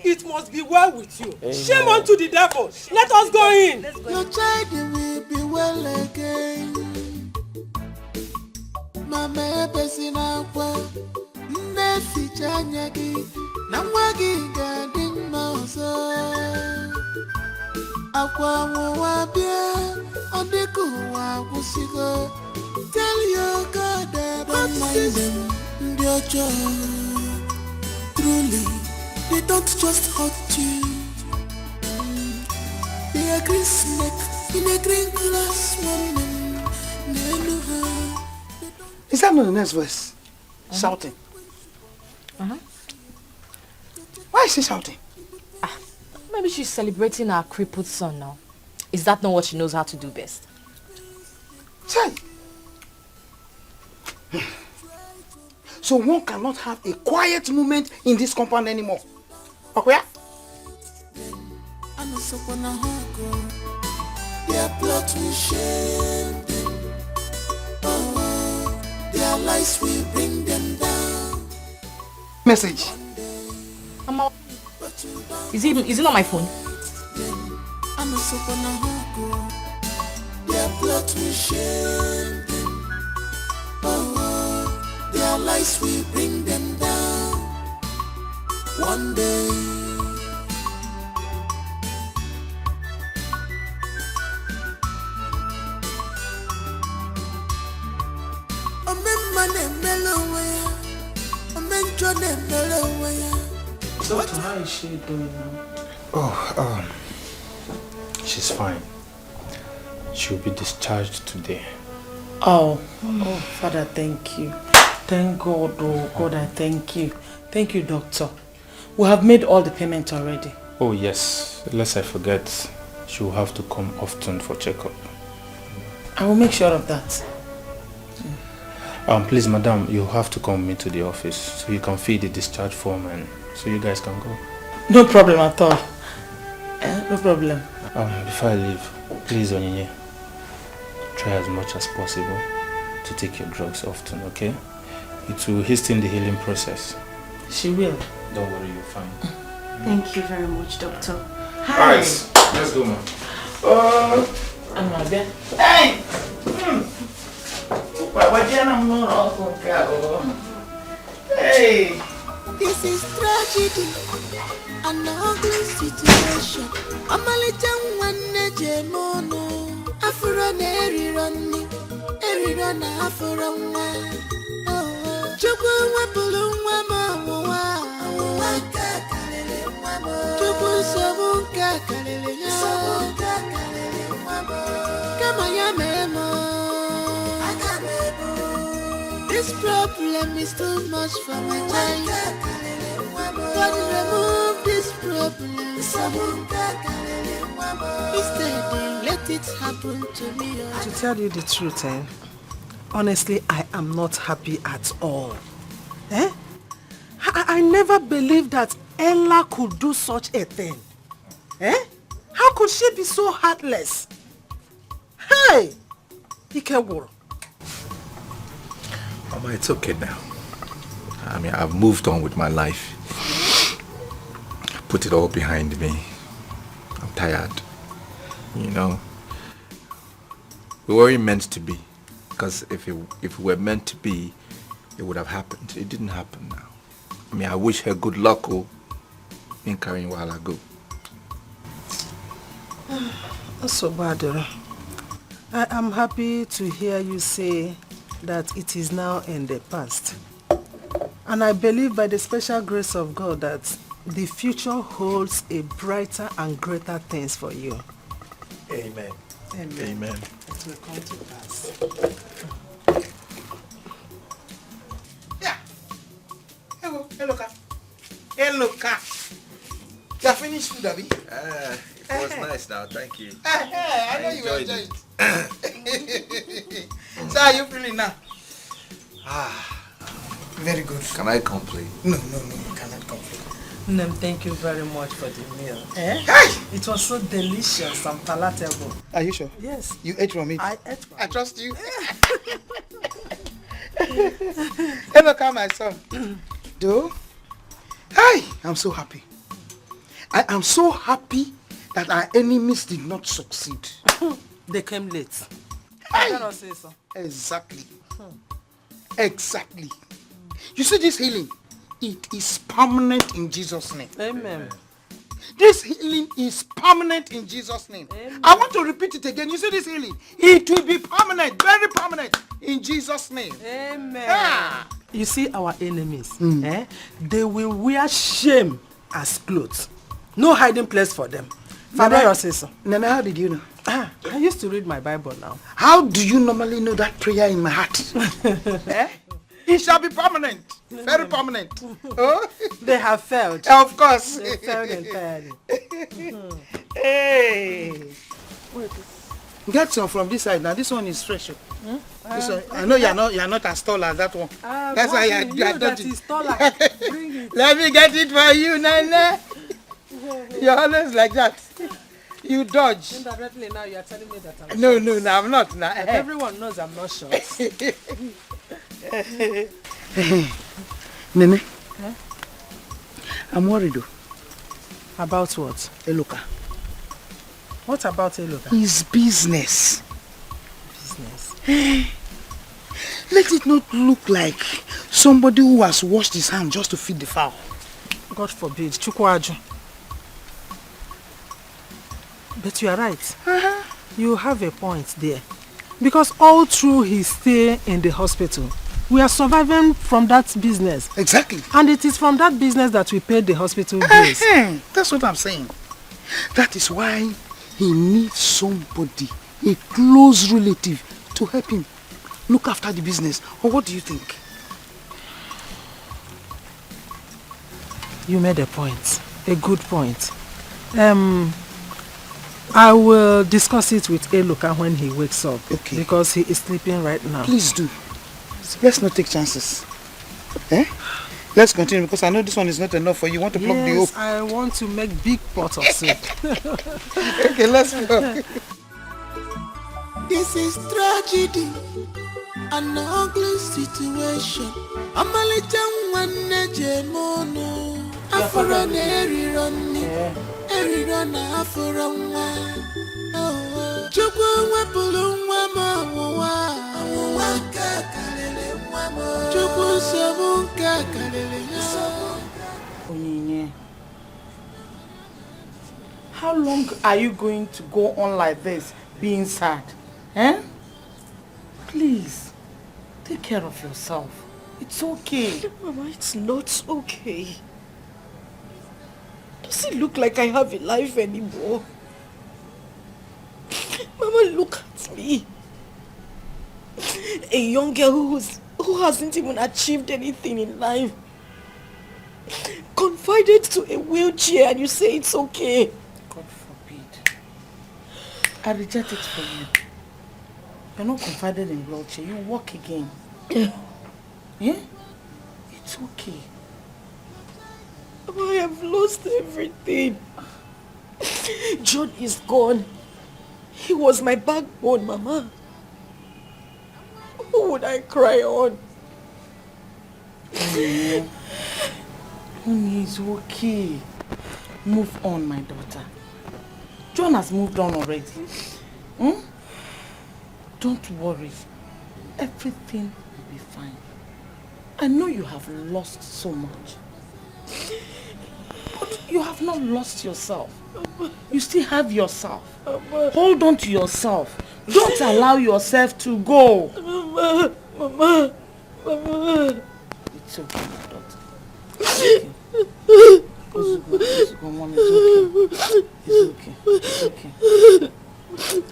Speaker 6: It must be well with you.
Speaker 11: Amen.
Speaker 6: Shame unto the devil. Let us go in.
Speaker 10: Your child will be well again. Mama, ebesina kwa nesi chanyagi na mwagi Tell your God that don't mind them, their joy. Truly, they don't just hurt you. They are green snake in a green glass woman. They know her.
Speaker 7: Is that not the next verse? Shouting. Why is she shouting?
Speaker 3: Maybe she's celebrating her crippled son now. Is that not what she knows how to do best?
Speaker 7: Say. So one cannot have a quiet moment in this compound anymore. Okay?
Speaker 10: Their plot will shame them. Oh, their lies will bring them down.
Speaker 7: Message.
Speaker 3: Is it not my phone?
Speaker 10: Their plot will shame them. Oh, their lies will bring them down. One day.
Speaker 16: Doctor, how is she doing now?
Speaker 14: Oh, she's fine. She'll be discharged today.
Speaker 16: Oh, Father, thank you. Thank God, oh God, I thank you. Thank you, doctor. We have made all the payment already.
Speaker 14: Oh yes, lest I forget, she will have to come often for checkup.
Speaker 16: I will make sure of that.
Speaker 14: Please, madam, you have to come with me to the office so you can fill the discharge form and so you guys can go.
Speaker 16: No problem at all. No problem.
Speaker 14: Before I leave, please, Onyinye, try as much as possible to take your drugs often, okay? It will hasten the healing process.
Speaker 16: She will.
Speaker 14: Don't worry, you're fine.
Speaker 18: Thank you very much, doctor.
Speaker 16: Hi.
Speaker 14: Alright, let's go, man.
Speaker 16: I'm not there. Hey! Hey!
Speaker 10: This is tragedy, an ugly situation. I'm a little one, Jemono. Afro Neri Runny, Eri Run Afro One. Chubu Wapulum Wama, Chubu Sabunka Kalele, Kamaya Memo. This problem is too much for my child. God remove this problem. Instead, let it happen to me.
Speaker 6: To tell you the truth, honestly, I am not happy at all. I never believed that Ella could do such a thing. How could she be so heartless? Hey! Dikeh.
Speaker 15: Mama, it's okay now. I mean, I've moved on with my life. Put it all behind me. I'm tired. You know, we weren't meant to be. Because if we were meant to be, it would have happened. It didn't happen now. I mean, I wish her good luck in carrying while I go.
Speaker 6: That's so bad. I am happy to hear you say that it is now in the past. And I believe by the special grace of God that the future holds a brighter and greater things for you.
Speaker 15: Amen.
Speaker 6: Amen.
Speaker 15: Amen.
Speaker 6: It will come to pass.
Speaker 7: Hello, Ka. You finished food, Abby?
Speaker 15: It was nice now, thank you.
Speaker 7: I know you enjoyed it. So how are you feeling now? Very good.
Speaker 15: Can I complain?
Speaker 7: No, you cannot complain.
Speaker 6: Nem, thank you very much for the meal. It was so delicious and palatable.
Speaker 7: Are you sure?
Speaker 6: Yes.
Speaker 7: You ate from it?
Speaker 6: I ate from it.
Speaker 7: I trust you. Hello, Ka, my son. Do? Hi, I'm so happy. I am so happy that our enemies did not succeed.
Speaker 6: They came late.
Speaker 7: I
Speaker 6: cannot say so.
Speaker 7: Exactly. Exactly. You see this healing? It is permanent in Jesus' name.
Speaker 6: Amen.
Speaker 7: This healing is permanent in Jesus' name. Amen. I want to repeat it again. You see this healing? It will be permanent, very permanent in Jesus' name.
Speaker 6: Amen. Ah. You see our enemies, they will wear shame as clothes. No hiding place for them. Father,
Speaker 7: Nana, how did you know?
Speaker 6: I used to read my Bible now.
Speaker 7: How do you normally know that prayer in my heart? It shall be permanent. Very permanent. Oh?
Speaker 6: They have failed.
Speaker 7: Of course.
Speaker 6: They failed entirely.
Speaker 7: Hey. Wait. Get some from this side now. This one is fresh. This one, I know you're not as tall as that one. That's why you are dodging. Bring it. Let me get it for you, Nana. You're always like that. You dodge.
Speaker 6: Indirectly now you are telling me that I'm
Speaker 7: No,
Speaker 6: short.
Speaker 7: no, I'm not. Nah.
Speaker 6: Everyone knows I'm not short.
Speaker 7: Nene, I'm worried though.
Speaker 6: About what?
Speaker 7: Eloka.
Speaker 6: What about Eloka?
Speaker 7: His business.
Speaker 6: Business?
Speaker 7: Let it not look like somebody who has washed his hand just to feed the fowl.
Speaker 6: God forbid. Chukwaju. But you are right. You have a point there. Because all through his stay in the hospital, we are surviving from that business.
Speaker 7: Exactly.
Speaker 6: And it is from that business that we paid the hospital bills.
Speaker 7: That's what I'm saying. That is why he needs somebody, a close relative, to help him look after the business. Or what do you think?
Speaker 6: You made a point. A good point. I will discuss it with Eloka when he wakes up.
Speaker 7: Okay.
Speaker 6: Because he is sleeping right now.
Speaker 7: Please do. Let's not take chances. Let's continue because I know this one is not enough for you. You want to plug the hope.
Speaker 6: I want to make big pots of soup.
Speaker 7: Okay, let's go.
Speaker 10: This is tragedy, an ugly situation. I'm a little one, Nejemono. Afro Neri Ronnie, Eri Rona Afro One. Chukwu wepulu mwa Chukwu sebu kakalele.
Speaker 16: Onyinye, how long are you going to go on like this, being sad? Please, take care of yourself. It's okay.
Speaker 3: Mama, it's not okay. Does it look like I have a life anymore? Mama, look at me. A young girl who hasn't even achieved anything in life. Confided to a wheelchair and you say it's okay.
Speaker 16: God forbid. I reject it for you. You're not confided in wheelchair. You walk again. Yeah? It's okay.
Speaker 3: I have lost everything. John is gone. He was my backbone, Mama. Who would I cry on?
Speaker 16: Honey, it's okay. Move on, my daughter. John has moved on already. Don't worry. Everything will be fine. I know you have lost so much. But you have not lost yourself. You still have yourself. Hold on to yourself. Don't allow yourself to go.
Speaker 3: Mama.
Speaker 16: It's okay, my daughter. It's okay. It's okay.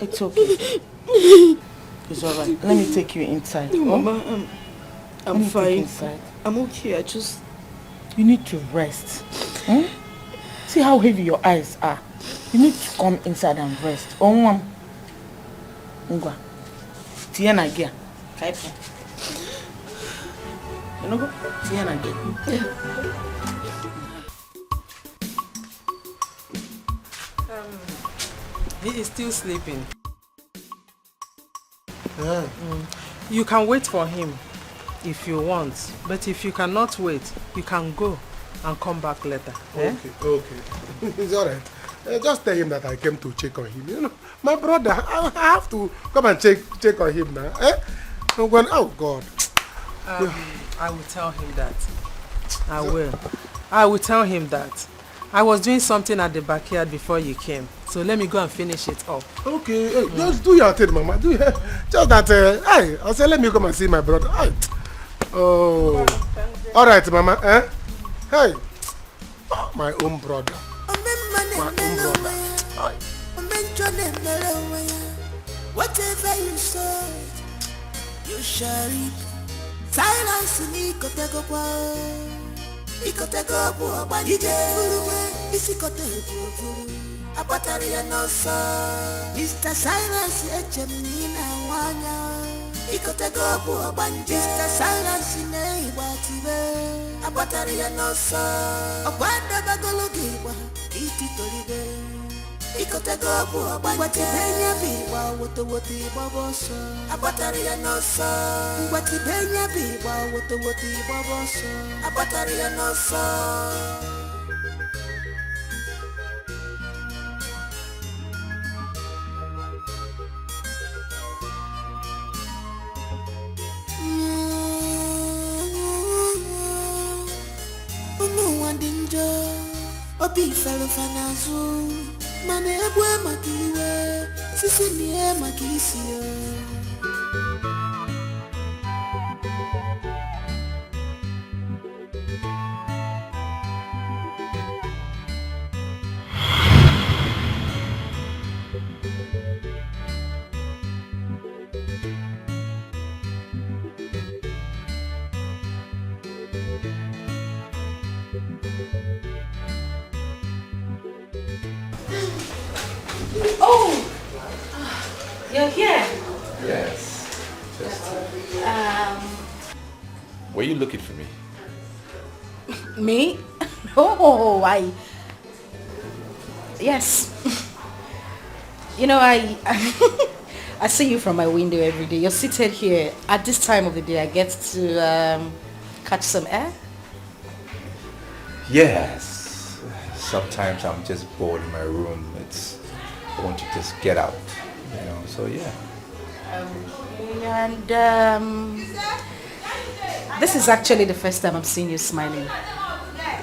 Speaker 16: It's okay. It's alright. Let me take you inside.
Speaker 3: Mama, I'm fine.
Speaker 16: Inside.
Speaker 3: I'm okay.
Speaker 16: You need to rest. See how heavy your eyes are. You need to come inside and rest. Ngwa. Tiena gia. Kaipo. You know go? Tiena gia.
Speaker 6: He is still sleeping. You can wait for him if you want, but if you cannot wait, you can go and come back later.
Speaker 21: Okay. It's alright. Just tell him that I came to check on him. You know, my brother, I have to come and check on him now. I'm going, oh God.
Speaker 6: I will tell him that. I will tell him that. I was doing something at the backyard before you came. So let me go and finish it up.
Speaker 21: Okay, hey, just do your thing, Mama. Do your, just that, hey, I'll say let me come and see my brother. Hey. Oh. All right, Mama. Eh? Hey. Oh, my own brother. My own brother.
Speaker 10: Whatever you say, you shall reap. Silence me, Ikotego, Abanije, Isikotego, Apataria no sa. Mr. Silence, Echemina, Wanya, Ikotego, Abanije, Mr. Silence, Neighbor, Apataria no sa. Abanda Bagologiwa, Ititoribe. Ikotego abu abangwati benya biwa woto baboso abatari ya nosa ngwati benya biwa woto baboso abatari ya nosa wandinjo obi felo fanazu Mane ebwe makiwe, sisi niye makisio.
Speaker 3: Oh! You're here?
Speaker 20: Yes. Were you looking for me?
Speaker 3: Me? Oh, yes. You know, I see you from my window every day. You're seated here. At this time of the day, I get to catch some air.
Speaker 20: Yes. Sometimes I'm just bored in my room. I want to just get out, you know, so yeah.
Speaker 3: This is actually the first time I'm seeing you smiling.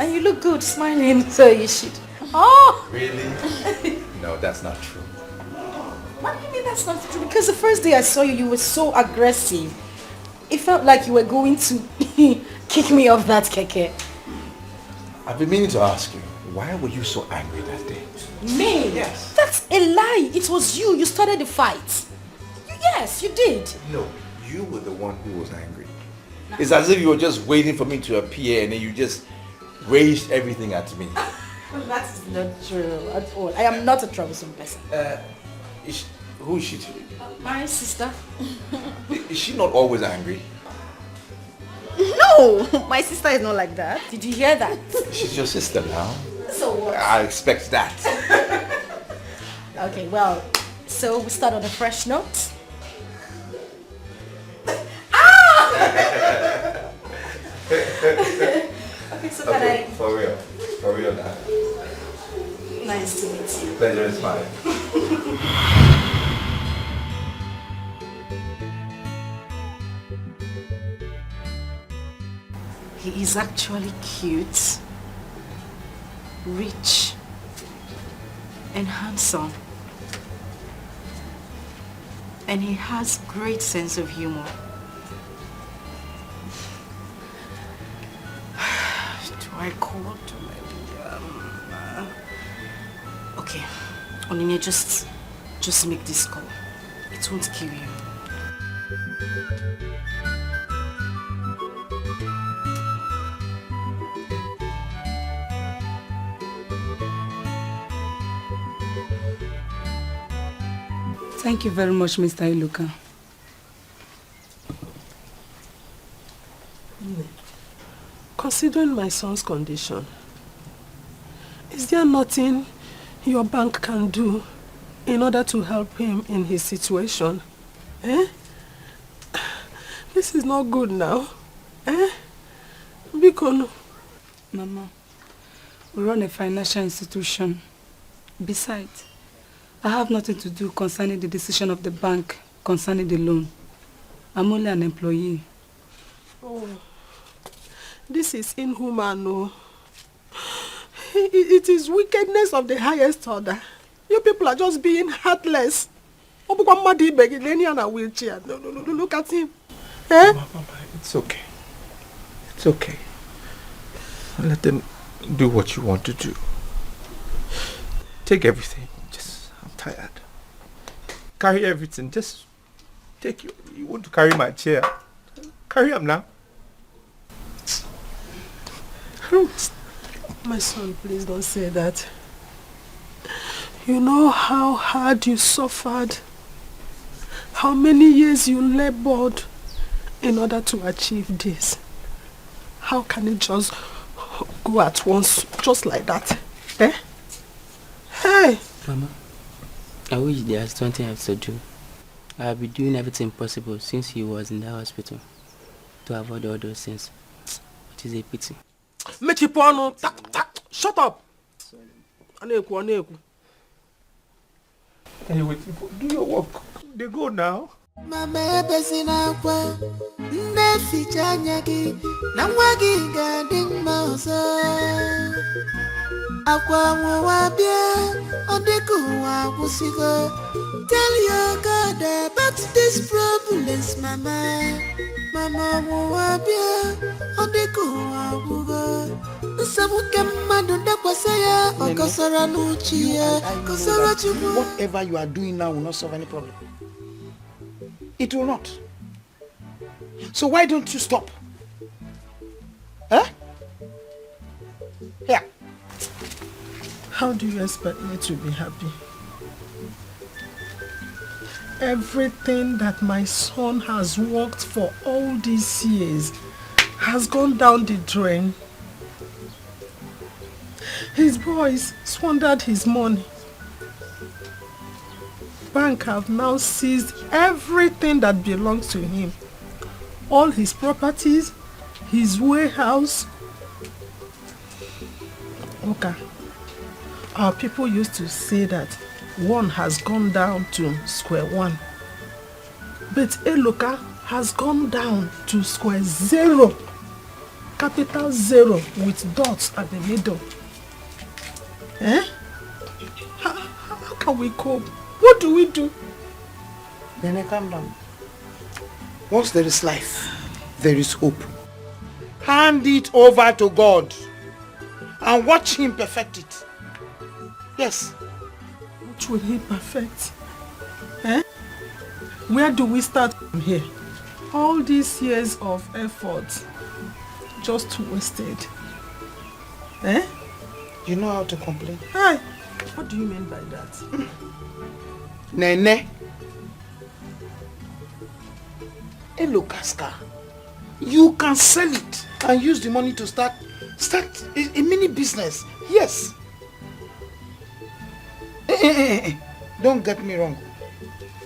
Speaker 3: And you look good smiling, so you should. Oh!
Speaker 20: Really? No, that's not true.
Speaker 3: What do you mean that's not true? Because the first day I saw you, you were so aggressive. It felt like you were going to kick me off that keke.
Speaker 20: I've been meaning to ask you, why were you so angry that day?
Speaker 3: Me?
Speaker 20: Yes.
Speaker 3: That's a lie. It was you. You started the fight. Yes, you did.
Speaker 20: No, you were the one who was angry. It's as if you were just waiting for me to appear and then you just raged everything at me.
Speaker 3: That is not true at all. I am not a troublesome person.
Speaker 20: Who is she to you?
Speaker 3: My sister.
Speaker 20: Is she not always angry?
Speaker 3: No, my sister is not like that. Did you hear that?
Speaker 20: She's your sister now.
Speaker 3: So what?
Speaker 20: I expect that.
Speaker 3: Okay, well, so we start on a fresh note. Okay, so can I...
Speaker 20: For real now.
Speaker 3: Nice to meet you.
Speaker 20: Pleasure is mine.
Speaker 3: He is actually cute, rich, and handsome. And he has great sense of humor. Do I call to maybe okay, Onine, just make this call. It won't kill you.
Speaker 17: Thank you very much, Mr. Iluka.
Speaker 6: Considering my son's condition, is there nothing your bank can do in order to help him in his situation? Eh? This is not good now. Eh? Bikono.
Speaker 17: Mama, we run a financial institution. Besides, I have nothing to do concerning the decision of the bank concerning the loan. I'm only an employee.
Speaker 6: Oh, this is inhuman, no. It is wickedness of the highest order. You people are just being heartless. Wheelchair. No, look at him. Eh?
Speaker 11: Mama, it's okay. It's okay. Let them do what you want to do. Take everything. I'm tired. Carry everything. Just take you want to carry my chair. Carry him now.
Speaker 6: My son, please don't say that. You know how hard you suffered, how many years you labored in order to achieve this. How can it just go at once, just like that? Eh? Hey!
Speaker 1: Mama, I wish there's something else to do. I'll be doing everything possible since he was in the hospital to avoid all those things. It is a pity.
Speaker 6: Shut up! Aneku.
Speaker 11: Anyway, do your work. They go now.
Speaker 10: Mama besina kwa neficha anya gi na nwa gi ga dị mma ọzọ akwa nwa bịa ọ dịka ụwa gwụsịgo. Tell your God about these problems, mama nwa bịa ọ dịka ụwa gwụgo.
Speaker 7: Whatever you are doing now will not solve any problem. It will not. So why don't you stop? Huh? Here.
Speaker 6: How do you expect me to be happy? Everything that my son has worked for all these years has gone down the drain. His boys squandered his money. Bank have now seized everything that belongs to him. All his properties, his warehouse. Okay. Our people used to say that one has gone down to square one. But Eloka has gone down to square zero. Capital zero with dots at the middle. Eh? How can we cope? What do we do?
Speaker 7: Then calm down. Once there is life, there is hope. Hand it over to God and watch him perfect it. Yes.
Speaker 6: Which will he perfect? Eh? Where do we start from here? All these years of effort just wasted. Eh?
Speaker 7: You know how to complain.
Speaker 6: Hi. What do you mean by that?
Speaker 7: Nene. Hello, Casca. You can sell it and use the money to start a mini business. Yes. Don't get me wrong.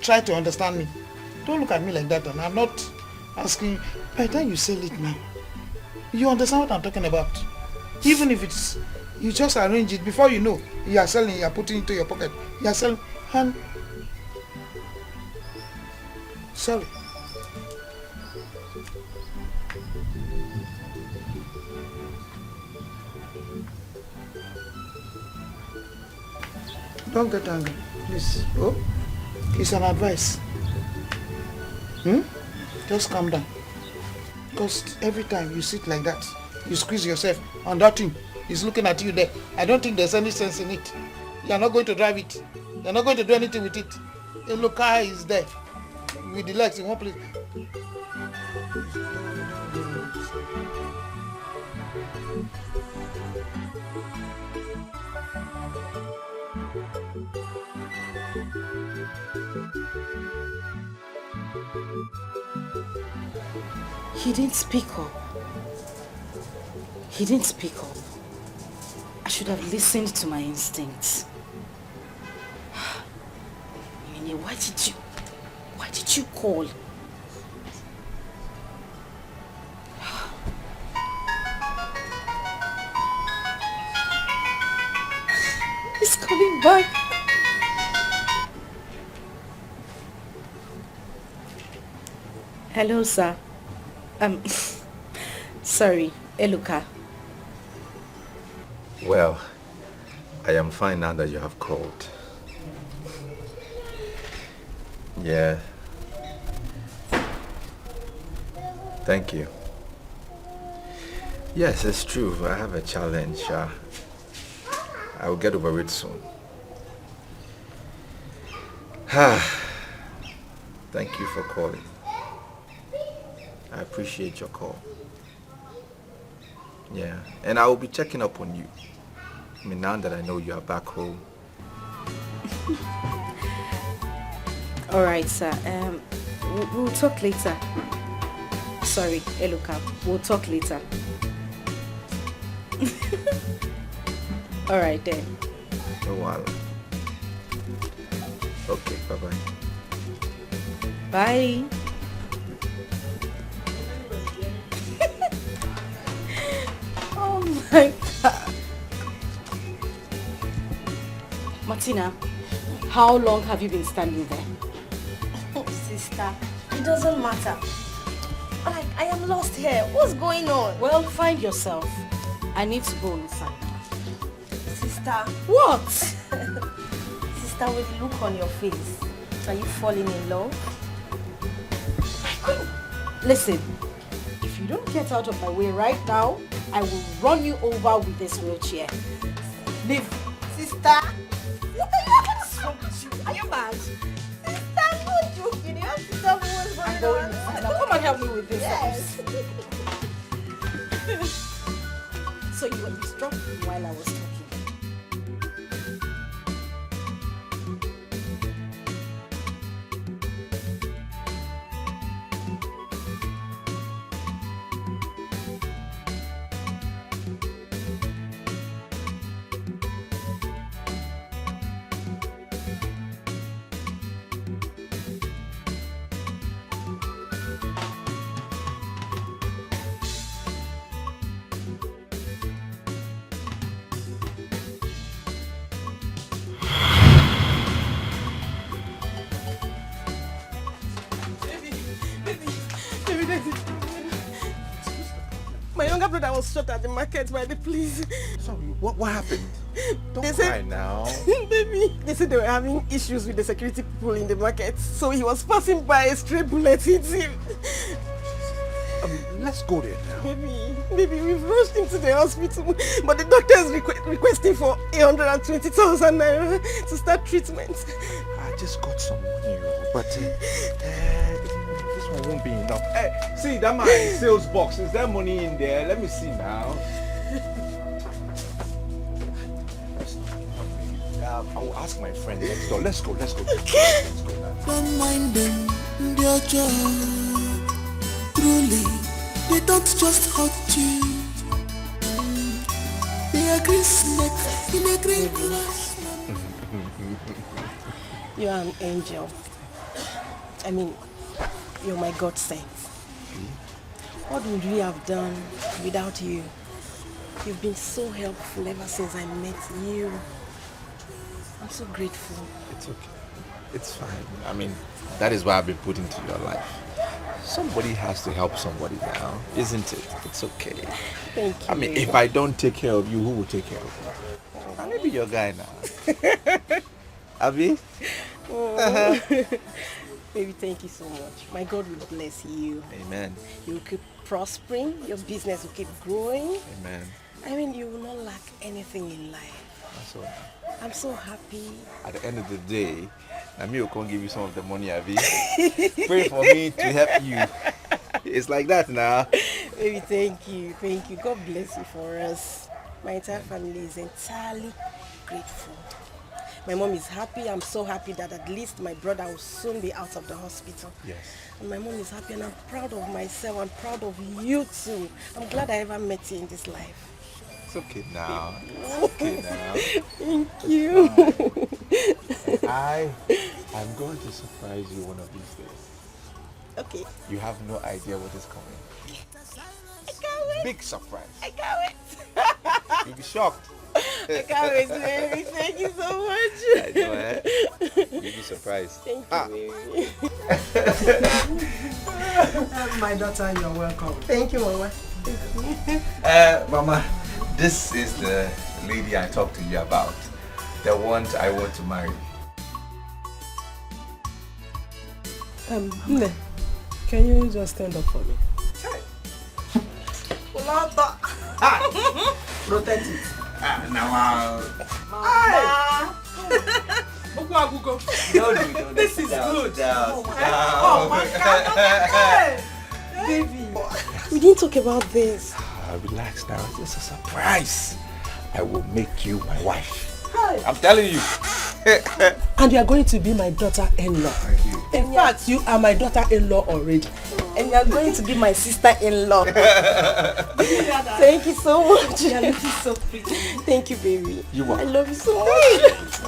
Speaker 7: Try to understand me. Don't look at me like that. And I'm not asking. By the time you sell it now, you understand what I'm talking about. Even if it's, you just arrange it before you know, you are selling, you are putting it into your pocket. You are selling, and sorry. Don't get angry, please. Oh, it's an advice. Just calm down. Because every time you sit like that, you squeeze yourself, and that thing is looking at you there. I don't think there's any sense in it. You are not going to drive it. You are not going to do anything with it. A look, car is there with the legs in one place.
Speaker 3: He didn't speak up. He didn't speak up. I should have listened to my instincts. Ini, why did you call? He's coming back. Hello, sir. Sorry, Eluka.
Speaker 20: Well, I am fine now that you have called. Yeah. Thank you. Yes, it's true. I have a challenge. I will get over it soon. Thank you for calling. I appreciate your call. Yeah, and I will be checking up on you. I mean, now that I know you are back home.
Speaker 3: All right, sir. We'll talk later. Sorry, Eloka. We'll talk later. All right then.
Speaker 20: No while. Okay, bye-bye.
Speaker 3: Bye. Oh my God. Martina, how long have you been standing there?
Speaker 13: Oh, sister, it doesn't matter. Like, I am lost here. What's going on?
Speaker 3: Well, find yourself. I need to go inside.
Speaker 13: Sister.
Speaker 3: What?
Speaker 13: Sister, with the look on your face, are you falling in love?
Speaker 3: Listen, if you don't get out of my way right now, I will run you over with this wheelchair. Leave.
Speaker 13: Sister. What's wrong with you? Are you mad? Sister, I'm not joking. You have to tell me what's going on.
Speaker 3: Now come and help me with this.
Speaker 13: Yes.
Speaker 3: So you were distracted while I was talking.
Speaker 5: My younger brother was shot at the market by the police.
Speaker 20: Sorry, what happened? Don't
Speaker 5: They
Speaker 20: cry
Speaker 5: said,
Speaker 20: now.
Speaker 5: Baby, they said they were having issues with the security people in the market. So he was passing by, a stray bullet hit him.
Speaker 20: Let's go there now.
Speaker 5: Baby, we've rushed him to the hospital. But the doctor is requesting for 120,000 naira to start treatment.
Speaker 20: I just got some money, but this one won't be enough. Hey, see that my sales box. Is there money in there? Let me see now. I will ask my friend next door. Let's go. Let's go.
Speaker 10: Don't mind them, dear child. Truly, they don't just hurt you. They are green snake in a green grass.
Speaker 5: You are an angel. I mean, you're my God sent. What would we have done without you? You've been so helpful ever since I met you. I'm so grateful.
Speaker 20: It's okay. It's fine. I mean, that is why I've been put into your life. Somebody has to help somebody now, isn't it? It's okay.
Speaker 5: Thank you.
Speaker 20: I mean, if I don't take care of you, who will take care of you? I may be your guy now. Abi?
Speaker 5: Oh. Baby, thank you so much. My God will bless you.
Speaker 20: Amen.
Speaker 5: You will keep prospering. Your business will keep growing.
Speaker 20: Amen.
Speaker 5: I mean, you will not lack anything in life.
Speaker 20: That's all.
Speaker 5: I'm so happy.
Speaker 20: At the end of the day, Nami will come give you some of the money, Abi. Pray for me to help you. It's like that now.
Speaker 5: Baby, thank you. Thank you. God bless you for us. My entire family is entirely grateful. My mom is happy. I'm so happy that at least my brother will soon be out of the hospital.
Speaker 20: Yes.
Speaker 5: And my mom is happy, and I'm proud of myself. I'm proud of you too. I'm glad I ever met you in this life.
Speaker 20: It's okay now. It's okay now.
Speaker 5: Thank you.
Speaker 20: I'm going to surprise you one of these days.
Speaker 5: Okay.
Speaker 20: You have no idea what is coming.
Speaker 5: I can't wait.
Speaker 20: Big surprise.
Speaker 5: I can't wait.
Speaker 20: You'll be shocked.
Speaker 5: I can't wait, baby. Thank you so much.
Speaker 20: I know, eh? You'll be surprised.
Speaker 5: Thank you, baby.
Speaker 6: My daughter, you're welcome.
Speaker 5: Thank you, Mama.
Speaker 20: Mama, this is the lady I talked to you about. the one I want to marry.
Speaker 6: Nne, can you just stand up for me? Protect it.
Speaker 20: Now,
Speaker 6: This is good.
Speaker 20: Oh
Speaker 6: my God. Baby.
Speaker 5: We didn't talk about this.
Speaker 20: Relax now. It's just a surprise. I will make you my wife.
Speaker 6: Hi.
Speaker 20: I'm telling you.
Speaker 6: And you are going to be my daughter-in-law. In fact, you are my daughter-in-law already.
Speaker 5: And you are going to be my sister-in-law. Thank you so much.
Speaker 6: You are looking so pretty.
Speaker 5: Thank you, baby.
Speaker 20: You are.
Speaker 5: I love you so much.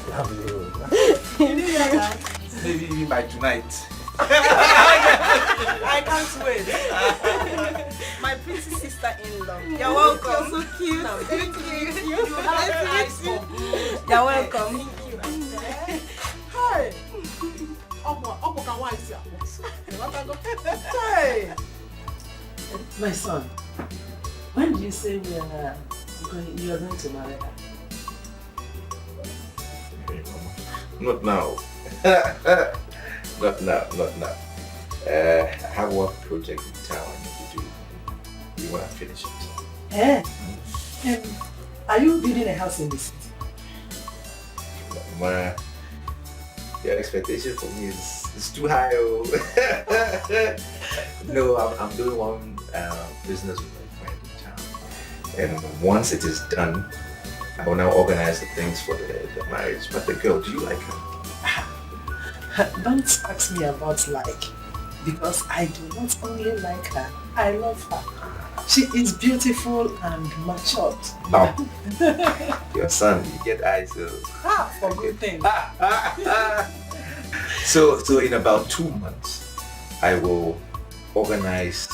Speaker 20: Love you.
Speaker 5: Thank you.
Speaker 20: Maybe even by tonight.
Speaker 6: I can't wait.
Speaker 5: My pretty sister-in-law.
Speaker 6: You're welcome.
Speaker 5: You're so cute.
Speaker 6: Thank you.
Speaker 5: You're welcome.
Speaker 6: Hi. Hey. My son, when did you say you are going to marry her?
Speaker 20: Not now. Not now. I have one project in town I need to do. You want to finish it?
Speaker 6: Are you building a house in the city?
Speaker 20: Your expectation for me is too high. Oh. No, I'm doing one business with my friend in town. And once it is done, I will now organize the things for the marriage. But the girl, do you like her?
Speaker 6: Don't ask me about like, because I do not only like her, I love her. She is beautiful and matured.
Speaker 20: Now, your son, you get eyes.
Speaker 6: For good things.
Speaker 20: So in about 2 months, I will organize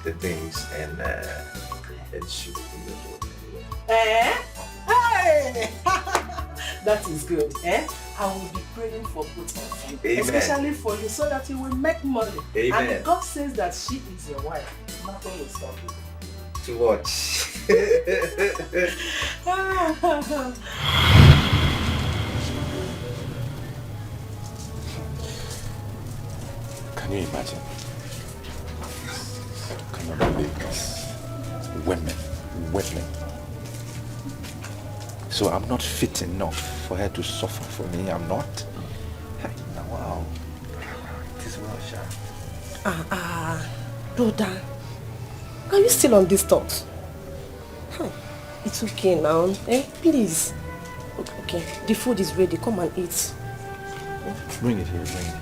Speaker 20: the things and she will be your daughter.
Speaker 6: Hey! That is good. I will be praying for both of you.
Speaker 20: Amen.
Speaker 6: Especially for you, so that you will make money.
Speaker 20: Amen.
Speaker 6: And God says that she is your wife. Nothing will stop you.
Speaker 20: To watch.
Speaker 15: Can you imagine? I cannot believe this. Women. So I'm not fit enough for her to suffer for me. I'm not. Now, wow. It is well, Sha.
Speaker 5: Brother, are you still on this thought? It's okay now. Please. Okay, the food is ready. Come and eat.
Speaker 15: Bring it here, bring it.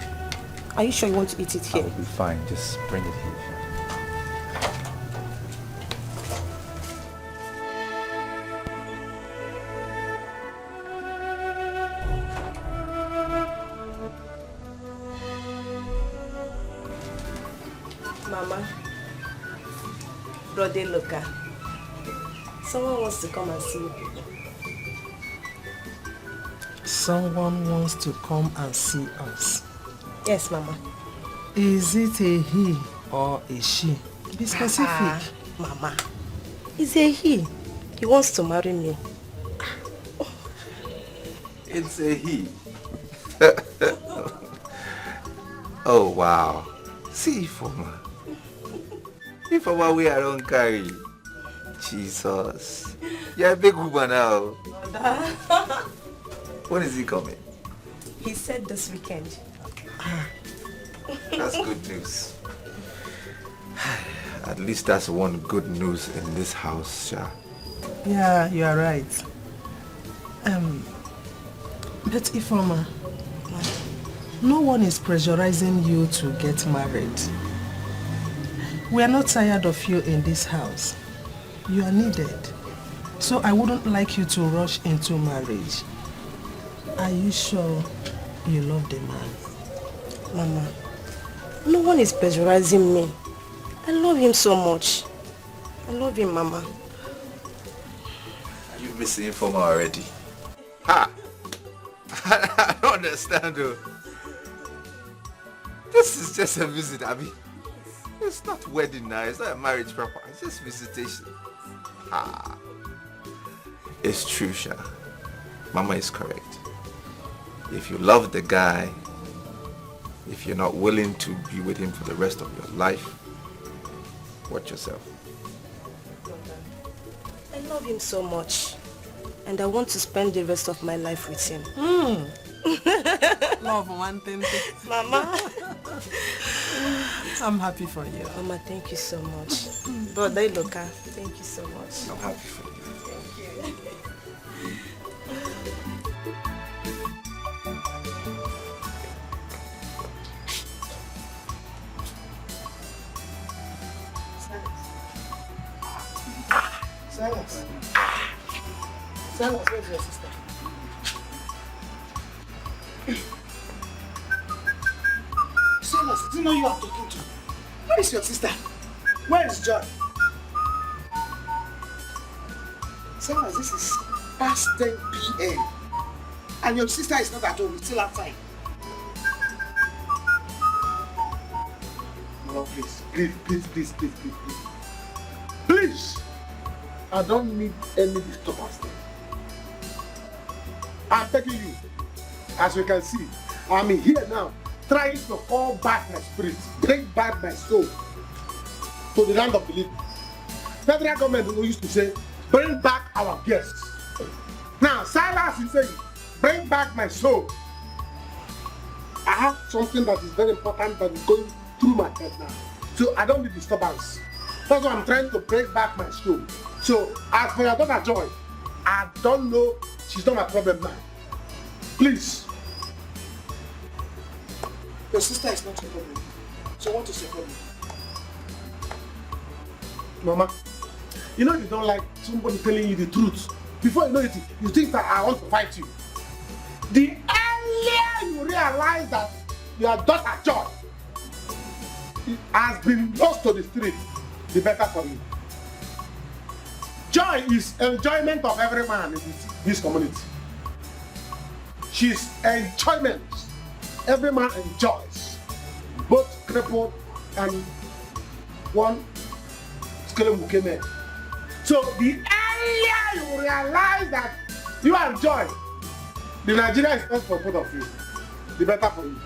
Speaker 5: Are you sure you want to eat it here?
Speaker 15: I'll be fine. Just bring it here.
Speaker 5: Mama, Brother Luca, someone wants to come and see you.
Speaker 6: Someone wants to come and see us.
Speaker 5: Yes, Mama.
Speaker 6: Is it a he or a she? Be specific.
Speaker 5: Mama, it's a he. He wants to marry me.
Speaker 20: It's a he. Oh, wow. See, Ifoma. Ifoma, we are don't carry. Jesus. You're a big woman now. When is he coming?
Speaker 5: He said this weekend.
Speaker 20: That's good news. At least that's one good news in this house, Sha.
Speaker 6: Yeah, you are right. But Ifoma, no one is pressurizing you to get married. We are not tired of you in this house. You are needed. So I wouldn't like you to rush into marriage. Are you sure you love the man?
Speaker 5: Mama, no one is pressurizing me. I love him so much. I love him, Mama.
Speaker 20: Are you missing Ifoma already? Ha! I don't understand though. This is just a visit, Abby. It's not wedding now, it's not a marriage proper, it's just visitation. Ah. It's true, Sha. Mama is correct. If you love the guy, if you're not willing to be with him for the rest of your life, watch yourself.
Speaker 13: I love him so much. And I want to spend the rest of my life with him.
Speaker 6: Love one thing.
Speaker 13: Mama.
Speaker 6: I'm happy for you.
Speaker 13: Mama, thank you so much. Brother Iloka, thank you so much.
Speaker 20: I'm happy for you.
Speaker 13: Thank you.
Speaker 7: Silence. Silence, where's your sister? Silence, do you know you are talking to? Where is your sister? Where is John? Silence, this is past 10 p.m. And your sister is not at home, it's still outside. No, please. Please! I don't need any disturbance there. I'm begging you. As you can see, I'm here now, trying to call back my spirit, bring back my soul to the land of the living. Federal government used to say, bring back our guests. Now, Silas is saying, bring back my soul. I have something that is very important that is going through my head now. So I don't need disturbance. That's why I'm trying to bring back my soul. So, as for your daughter Joy, I don't know, she's not my problem now. Please. Your sister is not your problem. So what is your problem? Mama, you know you don't like somebody telling you the truth. Before you know it, you think that I want to fight you. The earlier you realize that your daughter Joy has been lost to the street, the better for you. Joy is enjoyment of every man in this community. She's enjoyment. Every man enjoys. Both crippled and one skeleton who came in. So the earlier you realize that you enjoy, the Nigeria is not for both of you. The better for you.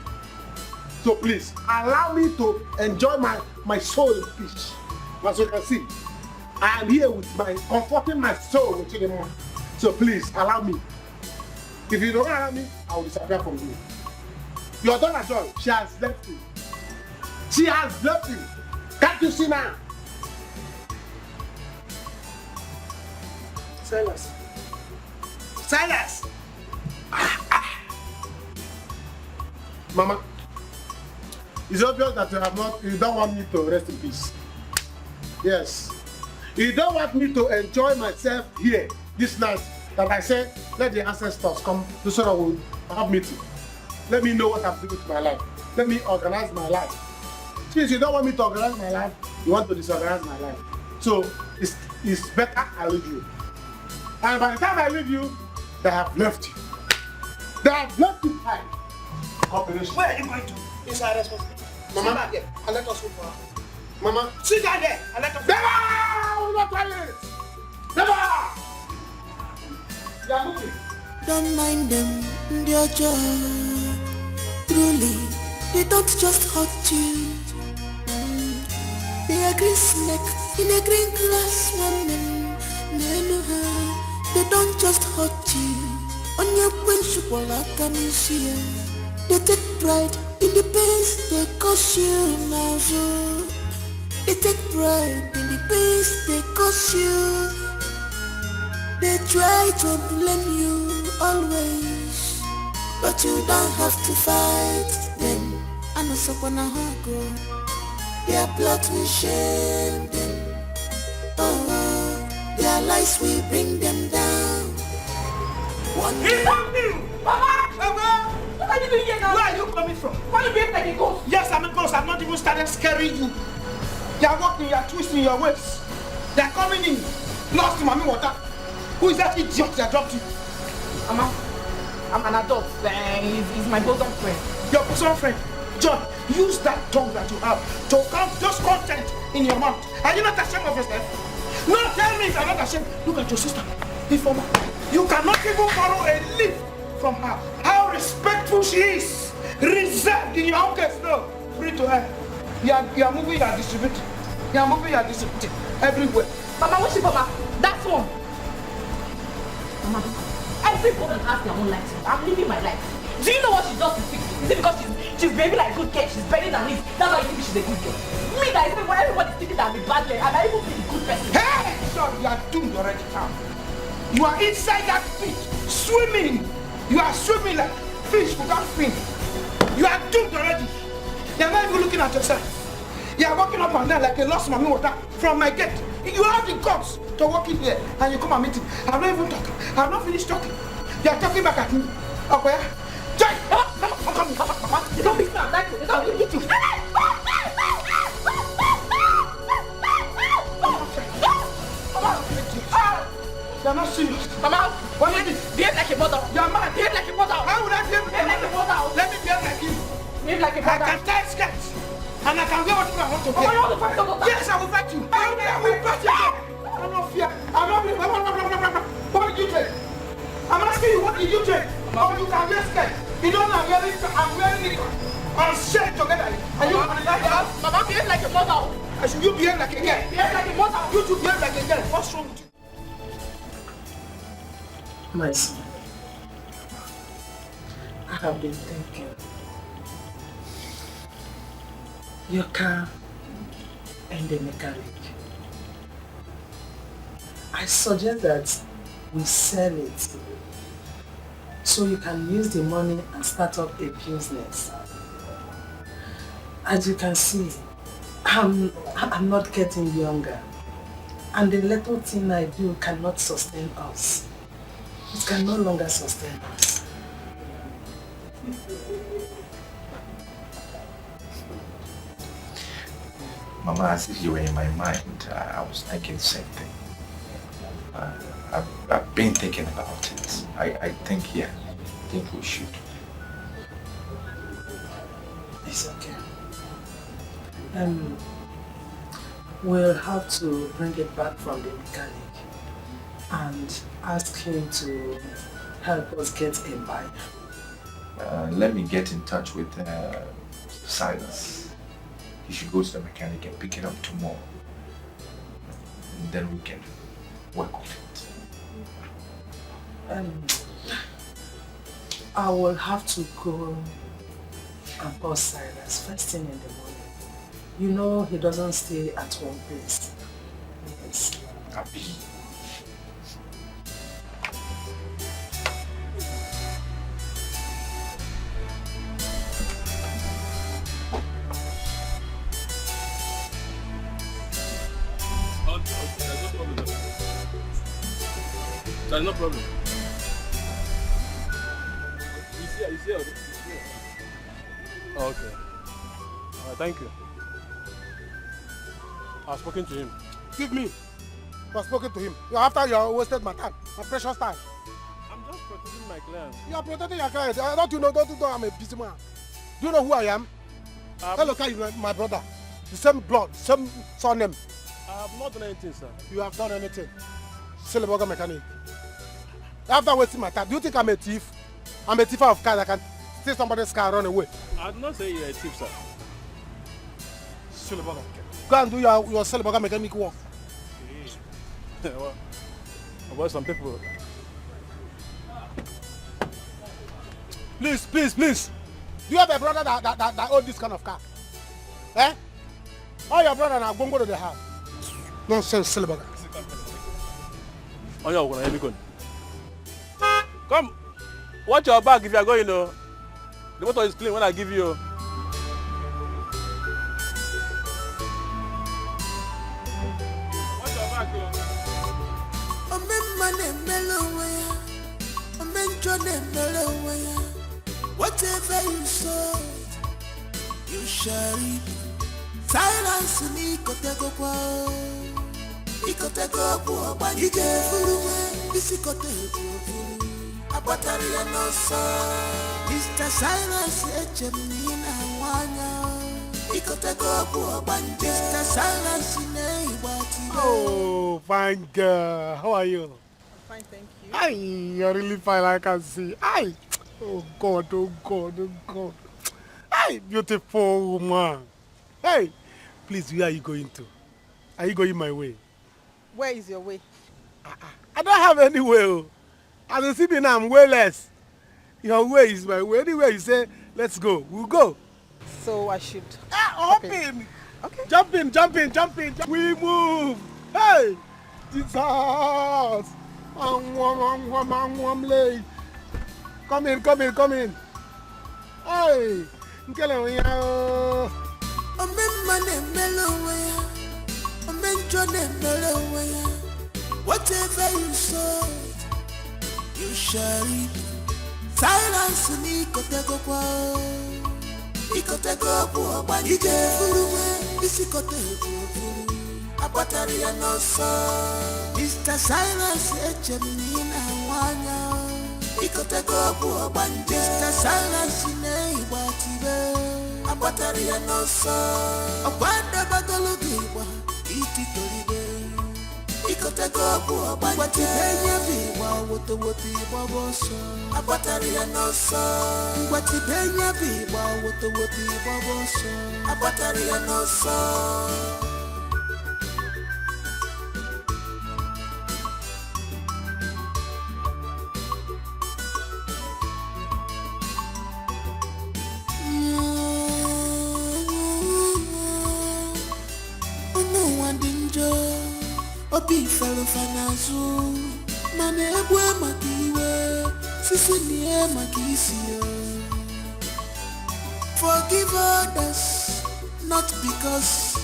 Speaker 7: So please, allow me to enjoy my soul in peace. As you can see, I am here with comforting my soul with you. So please, allow me. If you don't allow me, I will disappear from you. Your daughter Joy, she has left you. She has left you. Can't you see now? Silas. Silas! Mama, it's obvious that you don't want me to rest in peace. Yes. You don't want me to enjoy myself here this night that I said, let the ancestors come to so that we'll have meeting. Let me know what I'm doing with my life. Let me organize my life. Since you don't want me to organize my life, you want to disorganize my life. So it's better I leave you. And by the time I leave you, they have left you. They have left you behind. Operation. Where are you going to? Inside us. Mama, sit there and let us go for her. Mama, sit down there and let us go. Never! I will not try it. Never! They are moving.
Speaker 10: Don't mind them, they're just truly, they don't just hurt you. They are green snake in a green glass woman. They don't just hurt you. On your principle, I can see. They take pride in the pains they cause you now. They take pride in the pains they cause you. They try to blame you always, but you don't have to fight them. I know someone go. Their blood will shame them. Oh, their lies will bring them down. One day.
Speaker 7: Mama! What are you doing here now? Where are you coming from? Why are you being like a ghost? Yes, I'm a ghost. I've not even started scaring you. You are walking, you are twisting your waist. They are coming in. Lost in mommy water. Who is that idiot that dropped you?
Speaker 3: Mama, I'm an adult. He's my bosom friend.
Speaker 7: Your bosom friend? John, use that tongue that you have to count those content in your mouth. Are you not ashamed of yourself? No, tell me if you're not ashamed. Look at your sister. Informer. You cannot even borrow a leaf from her. How respectful she is. Reserved in your own case. No. Free to her. You are moving, you are distributing. You are moving, you are distributing. Everywhere.
Speaker 3: Mama, what's it, Mama? That's one. Mama, everybody has their own life. I'm living my life. Do you know what she does to fix me? Is it because she's behaving like a good girl? She's bending her knees. That's why you think she's a good girl. Me, that is when everybody's thinking that I'm a bad girl, and I even be a good person.
Speaker 7: Hey! So you are doomed already now. You are inside that pit, swimming. You are swimming like fish without fin. You are doomed already. You are not even looking at yourself. You are walking up and down like a lost mommy water from my gate. You have the guts to walk in here and you come and meet me. I'm not even talking. I'm not finished talking. You are talking back at me. Okay? Jai! Come. You don't be sad. You don't be you. You're not serious. Mama, what is it? Behave like a mother. You're mad. Behave like a mother. How would I behave like a mother? Let me behave like you. Behave like a mother. I can tie skirts. And I can wear whatever I want to wear. Oh, you want to fight your daughter? Yes, I will fight you. I will fight you. I'm not fear. I'm not. What did you take? I'm asking you, what did you take? Oh, you can wear skirt. You don't know I'm wearing it. I'm shared together. And you can like that. Mama, behave like a mother. I should you behave like a girl? Behave like a mother. You two behave like a girl. What's wrong with you?
Speaker 6: My son, I have been thinking. Your car and the mechanic. I suggest that we sell it so you can use the money and start up a business. As you can see, I'm not getting younger, and the little thing I do cannot sustain us. It can no longer sustain us.
Speaker 20: Mama, as if you were in my mind, I was thinking the same thing. I've been thinking about it. I think we should.
Speaker 6: It's okay. We'll have to bring it back from the mechanic and ask him to help us get a buyer.
Speaker 20: Let me get in touch with Silas. He should go to the mechanic and pick it up tomorrow. And then we can work on it.
Speaker 6: I will have to go and call Silas first thing in the morning. You know he doesn't stay at one place. Yes.
Speaker 20: Happy.
Speaker 2: There's no problem. He's here. Oh, okay. Thank you. I've spoken to him.
Speaker 21: Give me. I've spoken to him. After you wasted my time, my precious time.
Speaker 2: I'm just protecting my clients.
Speaker 21: You are protecting your clients. Don't you know I'm a busy man? Do you know who I am? Hello, my brother. The same blood, same surname.
Speaker 2: I have not done anything, sir.
Speaker 21: You have done anything. Silverburger mechanic. After wasting my time, do you think I'm a thief? I'm a thief of cars. I can steal somebody's car and run away.
Speaker 2: I did not say you're a thief, sir.
Speaker 21: Silverburger. Go and do your Silverburger mechanic work.
Speaker 2: Well, some people.
Speaker 21: Please. Do you have a brother that owns this kind of car? Eh? All your brother now go to the house. Nonsense, Silverburger.
Speaker 2: Oh, you're going to come. Watch your back if you are going, The motor is clean when I give you. Watch your back,
Speaker 10: Whatever you sow, you shall reap. Silence me, Ikoteko kwa Dikeh Philmond, Isikoteko. Abataria no so. Mr. Silence echemina wanya. Ikoteko kwa Mr. Silence nei wati.
Speaker 21: Oh, fine girl. How are you?
Speaker 5: Fine, thank you.
Speaker 21: Aye, you're really fine, I can see. Aye. Oh God, oh God, oh God. Aye, beautiful woman. Hey, please, where are you going to? Are you going my way?
Speaker 6: Where is your way?
Speaker 21: I don't have any way. Oh. As you see me now, I'm wayless. Your way is my way. Anywhere you say, let's go, we'll go.
Speaker 6: So I should...
Speaker 21: Hop in. Okay. Jump in, jump in, jump in. We move. Hey, Jesus. Come in, come in, come in. Hey,
Speaker 10: whatever you sow, you shall reap. Silence ni kotego kwa, ikotego kwa banije furuwe, isikotego furu. Abatari ya nosa, Mr. Silence echemina wanya, ikotego kwa banije. Mr. Silence ne ibatibe, abatari ya nosa, abanda bagalogiwa, ititoribe. Ikotego kwa banije biwa wote wote baboso abatari ya nosa ngwati benya biwa wote wote baboso abatari ya nosa Obi fero fanazu mane egwe makiwe sisi nie makisio. Forgive others not because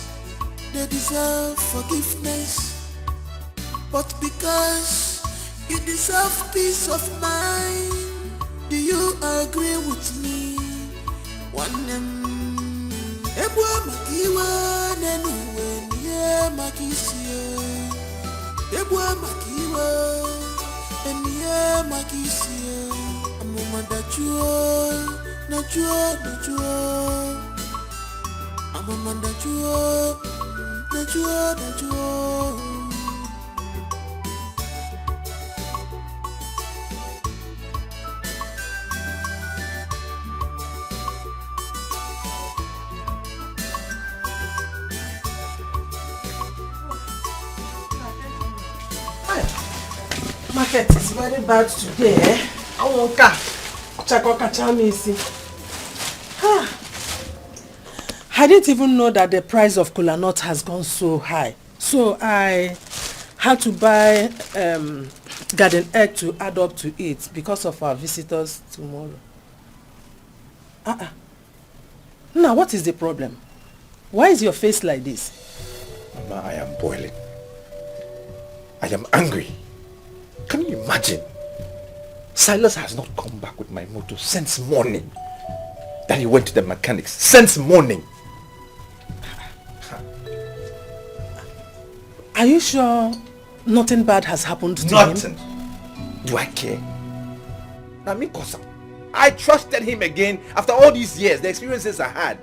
Speaker 10: they deserve forgiveness, but because you deserve peace of mind. Do you agree with me? One egwe makiwe nenuwe nie makisio. Ebwa makiwa, emiye makisiye. Amuma dachua, najua. Amuma dachua, najua.
Speaker 6: Market is very bad today, eh? I won't I didn't even know that the price of kola nut has gone so high. So I had to buy garden egg to add up to it because of our visitors tomorrow. Now, what is the problem? Why is your face like this?
Speaker 15: Mama, I am boiling. I am angry. Can you imagine? Silas has not come back with my motor since morning. That he went to the mechanics since morning.
Speaker 6: Are you sure nothing bad has happened to him?
Speaker 15: Nothing. Do I care? Now, Mikosa, I trusted him again after all these years, the experiences I had.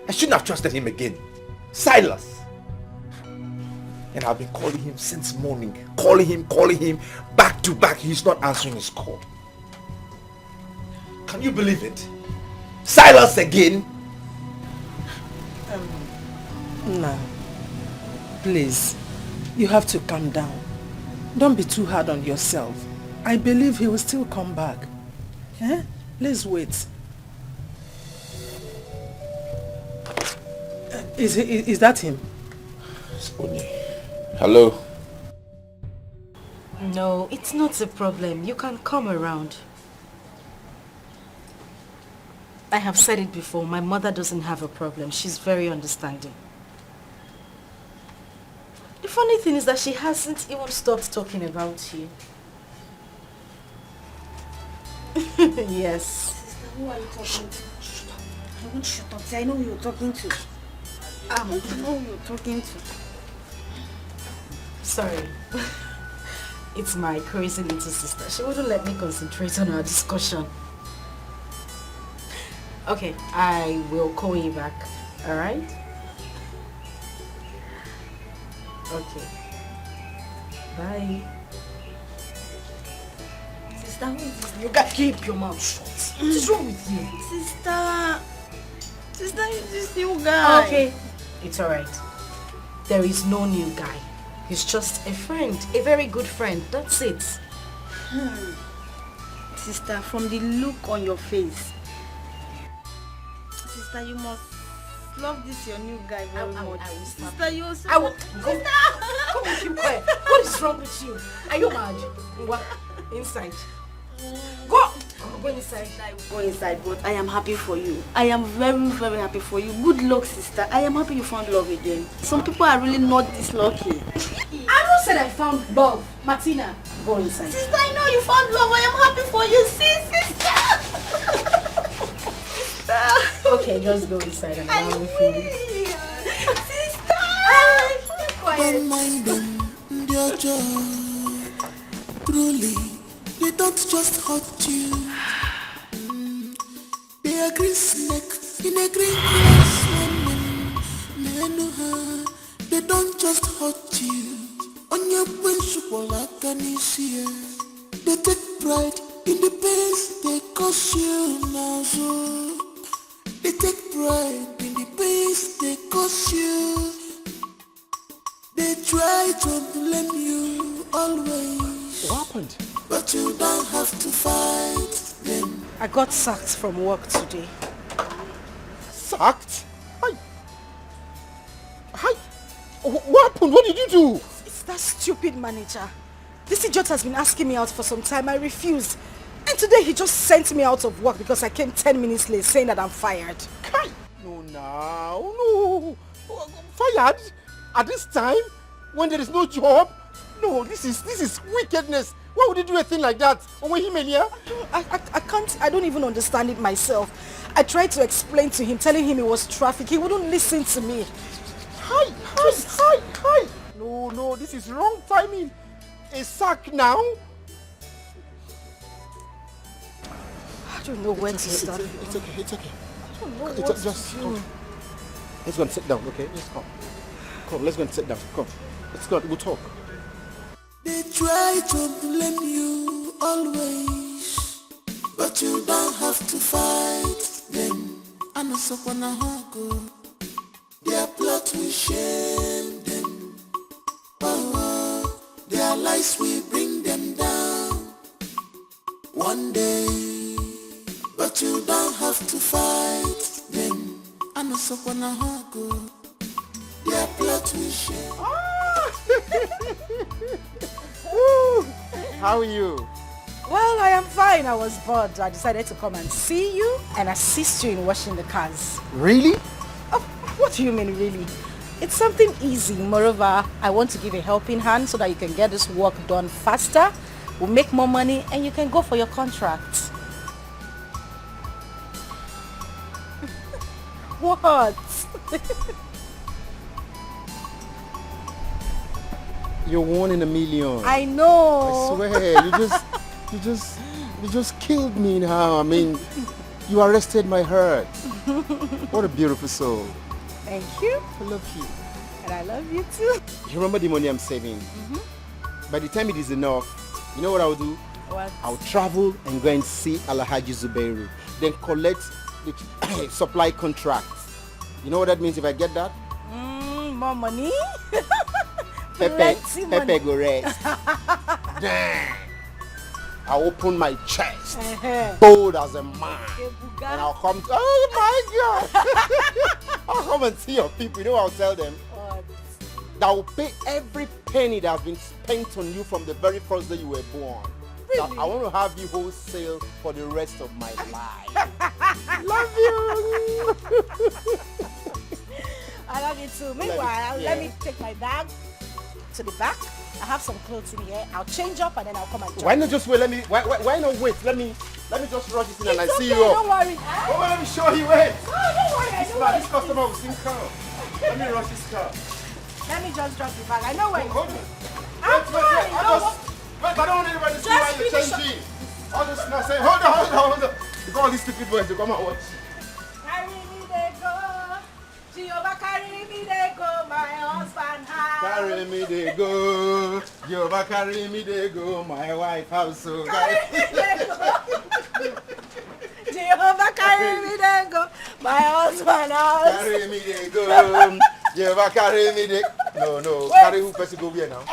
Speaker 15: I shouldn't have trusted him again. Silas. And I've been calling him since morning. Calling him, back to back. He's not answering his call. Can you believe it? Silas again?
Speaker 6: No. Please, you have to calm down. Don't be too hard on yourself. I believe he will still come back. Eh? Let's wait. Is that him?
Speaker 15: Spoonie. Hello?
Speaker 3: No, it's not a problem. You can come around. I have said it before, my mother doesn't have a problem. She's very understanding. The funny thing is that she hasn't even stopped talking about you. Yes.
Speaker 18: Sister, who are you talking to? I won't shut up. See, I know who you're talking to. I know who you're talking to.
Speaker 3: Sorry. It's my crazy little sister. She wouldn't let me concentrate on our discussion. Okay, I will call you back. Alright? Okay. Bye.
Speaker 13: Sister, who is this?
Speaker 5: You gotta keep your mouth shut. What is wrong with you?
Speaker 13: Sister, who's this new guy?
Speaker 5: Okay, it's alright. There is no new guy. He's just a friend, a very good friend. That's it.
Speaker 13: Sister, from the look on your face, sister, you must love this your new guy very much.
Speaker 5: I will stop.
Speaker 13: Sister, you also.
Speaker 5: I will go. Come on, keep quiet. What is wrong with you? Are you mad? What? Inside. Go. Go inside.
Speaker 13: I will go inside, but I am happy for you. I am very, very happy for you. Good luck, sister. I am happy you found love again. Some people are really not this lucky.
Speaker 5: I not said I found love. Martina, go inside.
Speaker 13: Sister, I know you found love. I am happy for you. See, sister.
Speaker 5: Okay, just go inside and I will feel it.
Speaker 13: Sister.
Speaker 10: Don't mind them, dear John. Truly, they don't just hurt you. They are green snake in a green grass. They don't just hurt you. On your principle, like an easier. They take pride in the pains they cause you now. So they take pride in the pains they cause you. They try to blame you always.
Speaker 7: What happened?
Speaker 10: But you don't have to fight them.
Speaker 5: I got sacked from work today.
Speaker 7: Sacked? Hi. What happened? What did you do?
Speaker 5: It's that stupid manager. This idiot has been asking me out for some time. I refused. And today he just sent me out of work because I came 10 minutes late saying that I'm fired.
Speaker 7: Kai. No. Fired? At this time? When there is no job? No, this is wickedness. Why would you do a thing like that?
Speaker 5: I don't even understand it myself. I tried to explain to him, telling him it was traffic. He wouldn't listen to me.
Speaker 7: Hi. No, this is wrong timing. A sack now?
Speaker 5: I don't know when to start.
Speaker 7: It's okay.
Speaker 5: I don't know what to do.
Speaker 7: Let's go and sit down, okay? Let's come. Come, let's go and sit down. Come. Let's go, we'll talk.
Speaker 10: They try to blame you always, but you don't have to fight them. I know so wanna go. Their plot will shame them. Oh, their lies will bring them down one day, but you don't have to fight them. I know so wanna go. Their plot will shame.
Speaker 7: How are you?
Speaker 5: Well, I am fine. I was bored. I decided to come and see you and assist you in washing the cars.
Speaker 7: Really?
Speaker 5: Oh, what do you mean, really? It's something easy. Moreover, I want to give a helping hand so that you can get this work done faster. We'll make more money and you can go for your contract. What?
Speaker 7: You're 1 in a million.
Speaker 5: I know.
Speaker 7: I swear, you just killed me now. I mean, you arrested my heart. What a beautiful soul.
Speaker 5: Thank you.
Speaker 7: I love you.
Speaker 5: And I love you too.
Speaker 7: You remember the money I'm saving? By the time it is enough, you know what I'll do?
Speaker 5: What?
Speaker 7: I'll travel and go and see Alhaji Zubairu. Then collect the supply contract. You know what that means if I get that?
Speaker 5: More money?
Speaker 7: Pepe go rest. Damn. I open my chest, bold as a man, and I'll come to, oh my God! I'll come and see your people. You know what I'll tell them? That will pay every penny that has been spent on you from the very first day you were born.
Speaker 5: Really?
Speaker 7: I want to have you wholesale for the rest of my life. Love you!
Speaker 5: I love you too. Meanwhile, let me take my bag to the back. I have some clothes in here. I'll change up and then I'll come and join.
Speaker 7: Why not just wait? Why not wait? Let me just rush this in and I see you
Speaker 5: Don't worry.
Speaker 7: Oh, let me show you wait.
Speaker 5: No, don't worry. I know where
Speaker 7: This customer will soon come. Let me rush this car.
Speaker 5: Let me just drop the bag. I know where
Speaker 7: Hold on.
Speaker 5: I'm fine.
Speaker 7: Wait, I don't want anybody to see why you're changing. All this now say, hold on. Because all these stupid boys to come and watch.
Speaker 5: Carry me, they go. Jehovah, carry me, they go. My husband house.
Speaker 7: Carry me, they go. Jehovah, carry me, they go. My wife house. So carry me, they
Speaker 5: Jehovah carry me then go. My husband house.
Speaker 9: Carry me then go. Jehovah carry me then. No.
Speaker 5: Wait.
Speaker 9: Carry who person go here now?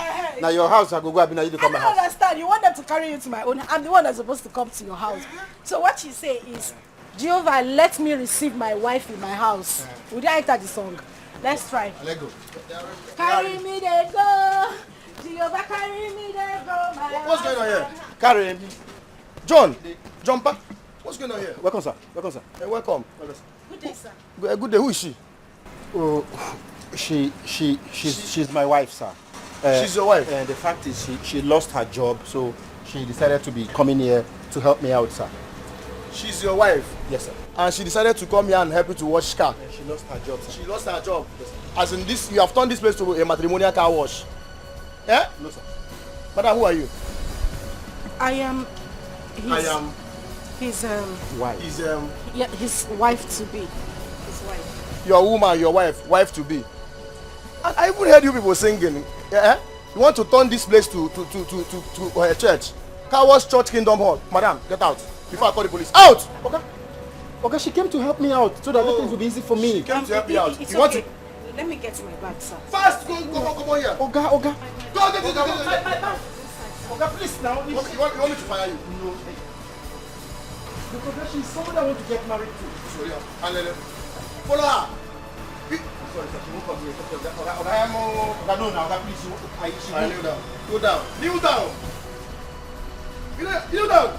Speaker 9: Now your house I go up now you come
Speaker 5: I
Speaker 9: my
Speaker 5: don't
Speaker 9: house.
Speaker 5: understand. You want them to carry you to my own. I'm the one that's supposed to come to your house. So what you say is, Jehovah, let me receive my wife in my house. Would you enter the song? Let's try.
Speaker 9: Let go.
Speaker 5: Carry me then go. Jehovah carry me then go.
Speaker 9: What's going on here? Carry me. John, jumper. What's going on here? Welcome, sir. Welcome, sir. Hey, welcome.
Speaker 5: Good day, sir.
Speaker 9: Good day. Who is she? Oh, she's my wife, sir.
Speaker 15: She's your wife?
Speaker 9: And the fact is, she lost her job, so she decided to be coming here to help me out, sir.
Speaker 15: She's your wife?
Speaker 9: Yes, sir.
Speaker 15: And she decided to come here and help you to wash car?
Speaker 9: And she lost her job, sir.
Speaker 15: She lost her job? Yes, sir. As in this, you have turned this place to a matrimonial car wash? Eh?
Speaker 9: No, sir.
Speaker 15: Madam, who are you?
Speaker 5: I am his
Speaker 9: wife.
Speaker 5: His wife to be. His wife.
Speaker 15: Your woman, your wife to be. And I even heard you people singing. Yeah? You want to turn this place to a church? Car wash church kingdom hall. Madam, get out. Before I call the police. Out!
Speaker 9: Okay, she came to help me out so that things will be easy for me.
Speaker 15: She came to help me out.
Speaker 5: It's
Speaker 15: You want
Speaker 5: okay.
Speaker 15: to...
Speaker 5: Let me get my bag, sir.
Speaker 15: Fast! Go on here.
Speaker 9: Oga.
Speaker 15: Go. Oga, please now. You want me to fire you? No.
Speaker 9: Because she's somebody I want to get married to.
Speaker 15: Sorry. Follow her. Sorry, sir. She won't come here. Oga, no, now. Oga, please. Kneel down. Go down. Kneel down. Kneel down.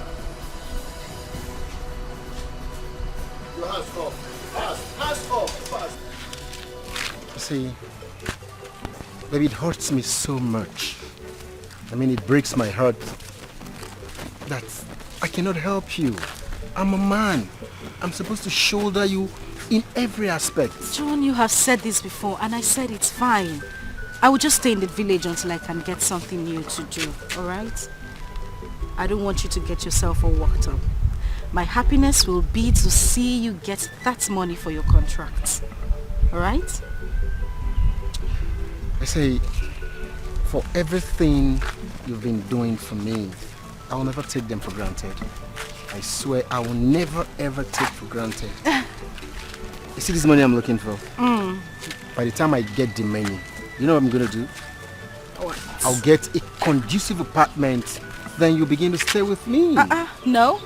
Speaker 15: Your hands up. Fast. Hands up. Fast.
Speaker 9: See, baby, it hurts me so much. I mean, it breaks my heart that I cannot help you. I'm a man. I'm supposed to shoulder you in every aspect.
Speaker 3: John, you have said this before, and I said it's fine. I will just stay in the village until I can get something new to do, alright? I don't want you to get yourself all worked up. My happiness will be to see you get that money for your contract. Alright?
Speaker 9: I say, for everything you've been doing for me, I will never take them for granted. I swear I will never ever take for granted. You see this money I'm looking for? By the time I get the money, you know what I'm going to do?
Speaker 3: What?
Speaker 9: I'll get a conducive apartment, then you begin to stay with me.
Speaker 3: No.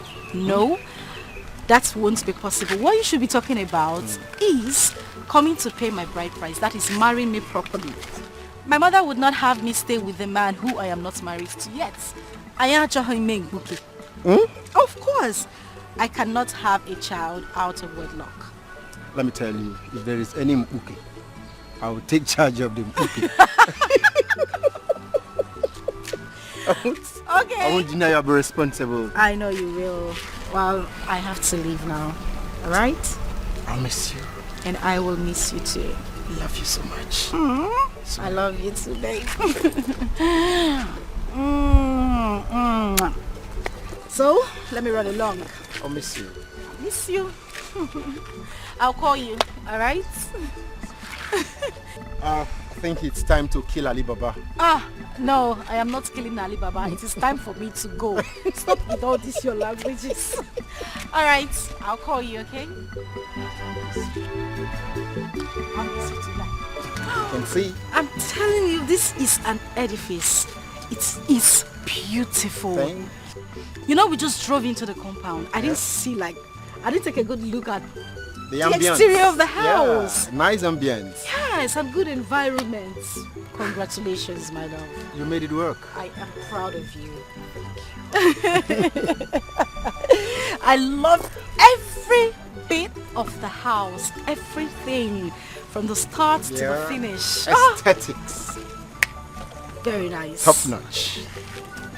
Speaker 3: That won't be possible. What you should be talking about is coming to pay my bride price. That is marrying me properly. My mother would not have me stay with a man who I am not married to yet. Of course. I cannot have a child out of wedlock.
Speaker 9: Let me tell you, if there is any mpuke, I will take charge of the mpuke.
Speaker 3: Okay.
Speaker 9: I won't deny I'll be responsible.
Speaker 3: I know you will. Well, I have to leave now. Alright?
Speaker 9: I'll miss you.
Speaker 3: And I will miss you too.
Speaker 9: Love you so much.
Speaker 3: I love you too, babe. So, let me run along.
Speaker 9: I'll miss you.
Speaker 3: Miss you. I'll call you, alright?
Speaker 9: I think it's time to kill Ali Baba.
Speaker 3: No, I am not killing Ali Baba. It is time for me to go. Stop with all these your languages. Alright, I'll call you, okay? I'll miss you tonight.
Speaker 9: You can see.
Speaker 3: I'm telling you, this is an edifice. It is beautiful.
Speaker 9: Thank
Speaker 3: You know, we just drove into the compound. I didn't take a good look at the
Speaker 9: ambience.
Speaker 3: exterior of the house.
Speaker 9: Yeah, nice ambience.
Speaker 3: Yes, and good environment. Congratulations, my love.
Speaker 9: You made it work.
Speaker 3: I am proud of you. I love every bit of the house. Everything. From the start to the finish.
Speaker 9: Aesthetics.
Speaker 3: Very nice.
Speaker 9: Top notch.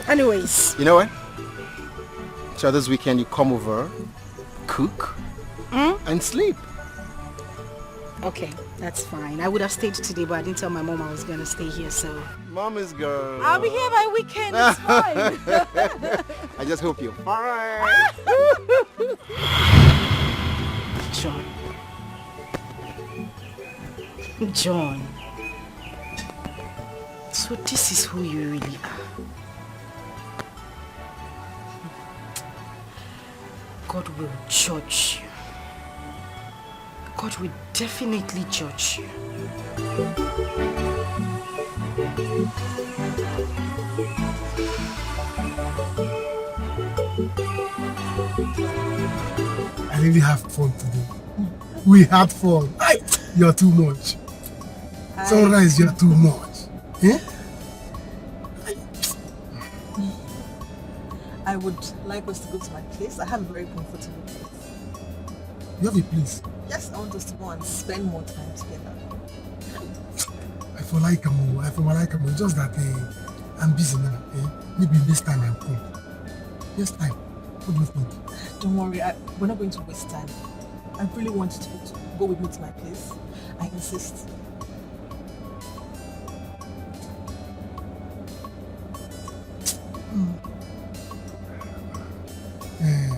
Speaker 3: Anyways.
Speaker 9: You know what? So this weekend you come over, cook, and sleep.
Speaker 3: Okay, that's fine. I would have stayed today, but I didn't tell my mom I was going to stay here, so...
Speaker 9: Mama's girl.
Speaker 3: I'll be here by weekend, it's fine.
Speaker 9: I just hope you're fine.
Speaker 3: John. So this is who you really are.
Speaker 6: God will judge you. God will definitely judge you.
Speaker 21: I really have fun today. We had fun. You're too much. Sunrise, you're too much. Eh?
Speaker 4: I would like us to go to my place. I have a very comfortable place.
Speaker 21: You have a place?
Speaker 4: Yes, I want us to go and spend more time together.
Speaker 21: I feel like I'm just that I'm busy now. Maybe next time I'll come. Next time. What do you think?
Speaker 4: Don't worry, we're not going to waste time. I really want you to go with me to my place. I insist.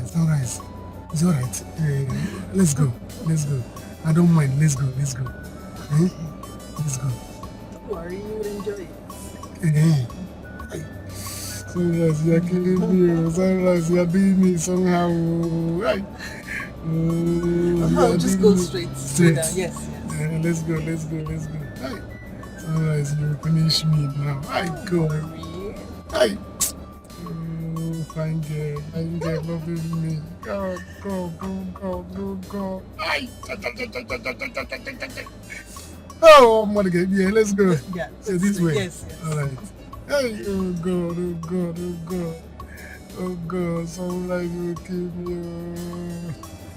Speaker 21: Sunrise. It's alright. Let's go. Let's go. I don't mind. Let's go. Let's go. Let's go.
Speaker 4: Don't worry, you will enjoy it.
Speaker 21: Sunrise, you're killing me. Sunrise, you're doing me somehow.
Speaker 4: I'll just go straight. Down. Yes.
Speaker 21: Let's go. Let's go. Let's go. Sunrise, you finish me now. Go. Fine girl, loving me. Go. Oh, I'm gonna get let's go.
Speaker 4: Yeah,
Speaker 21: this way.
Speaker 4: Yes.
Speaker 21: Alright. Hey, oh God, Sunrise will kill me.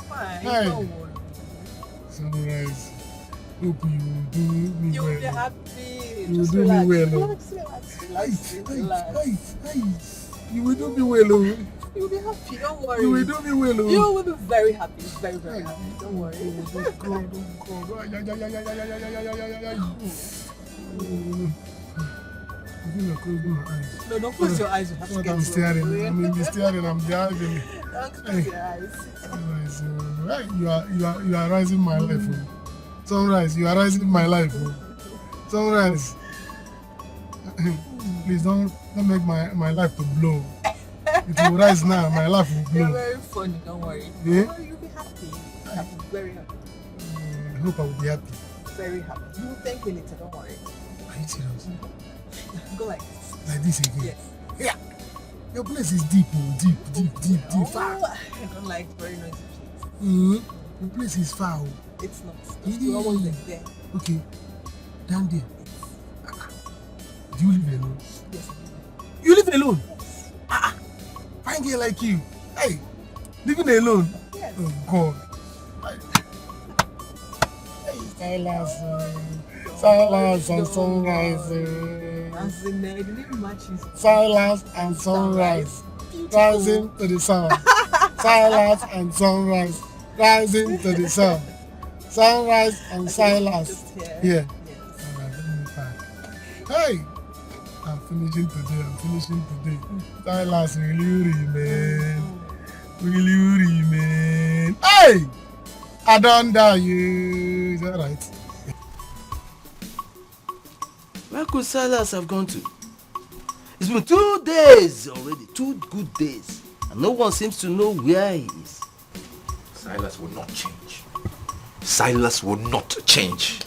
Speaker 4: Fine,
Speaker 21: Hey.
Speaker 4: don't worry.
Speaker 21: Sunrise, hope you do me
Speaker 4: You'll
Speaker 21: well.
Speaker 4: be happy.
Speaker 21: You
Speaker 4: Just
Speaker 21: do me
Speaker 4: relax.
Speaker 21: well.
Speaker 4: Relax.
Speaker 21: You will do me well.
Speaker 4: You'll be happy, don't worry.
Speaker 21: You will do me well.
Speaker 4: You will be very happy, very, very happy. Don't worry.
Speaker 21: I think I closed my eyes.
Speaker 4: No, don't close your eyes. You have to get
Speaker 21: I'm staring. I'm in the staring. I'm driving.
Speaker 4: Don't close your eyes.
Speaker 21: You are rising my life. Sunrise, you are rising my life. Sunrise. Please don't make my life to blow. It will rise now. My life will blow.
Speaker 4: You're very funny. Don't worry.
Speaker 21: Yeah?
Speaker 4: Don't worry, you'll be happy. I'll be very happy.
Speaker 21: I hope I will be happy.
Speaker 4: Very happy. You will thank me later. Don't worry.
Speaker 21: Are you serious?
Speaker 4: Go like this.
Speaker 21: Like this again?
Speaker 4: Yes.
Speaker 21: Yeah. Your place is deep, deep. Far.
Speaker 4: I don't like very noisy places.
Speaker 21: Your place is far.
Speaker 4: It's not. We're almost there.
Speaker 21: Okay. Down there. Do you live alone?
Speaker 4: Yes.
Speaker 21: You live alone? Fine girl like you. Hey, living alone?
Speaker 4: Yes.
Speaker 21: Oh God. Silence and sunrise.
Speaker 4: As in, it didn't match his
Speaker 21: Silence and sunrise. Rising to the sun. Silence and sunrise. Rising to the sun. Sunrise and silence. Yeah. Alright, let me back. Hey! I'm finishing today. Silence will you remain? Will you remain? Hey! I don't die you. Is that right?
Speaker 19: Where could Silas have gone to? It's been 2 days already, 2 good days, and no one seems to know where he is.
Speaker 15: Silas will not change. Silas will not change.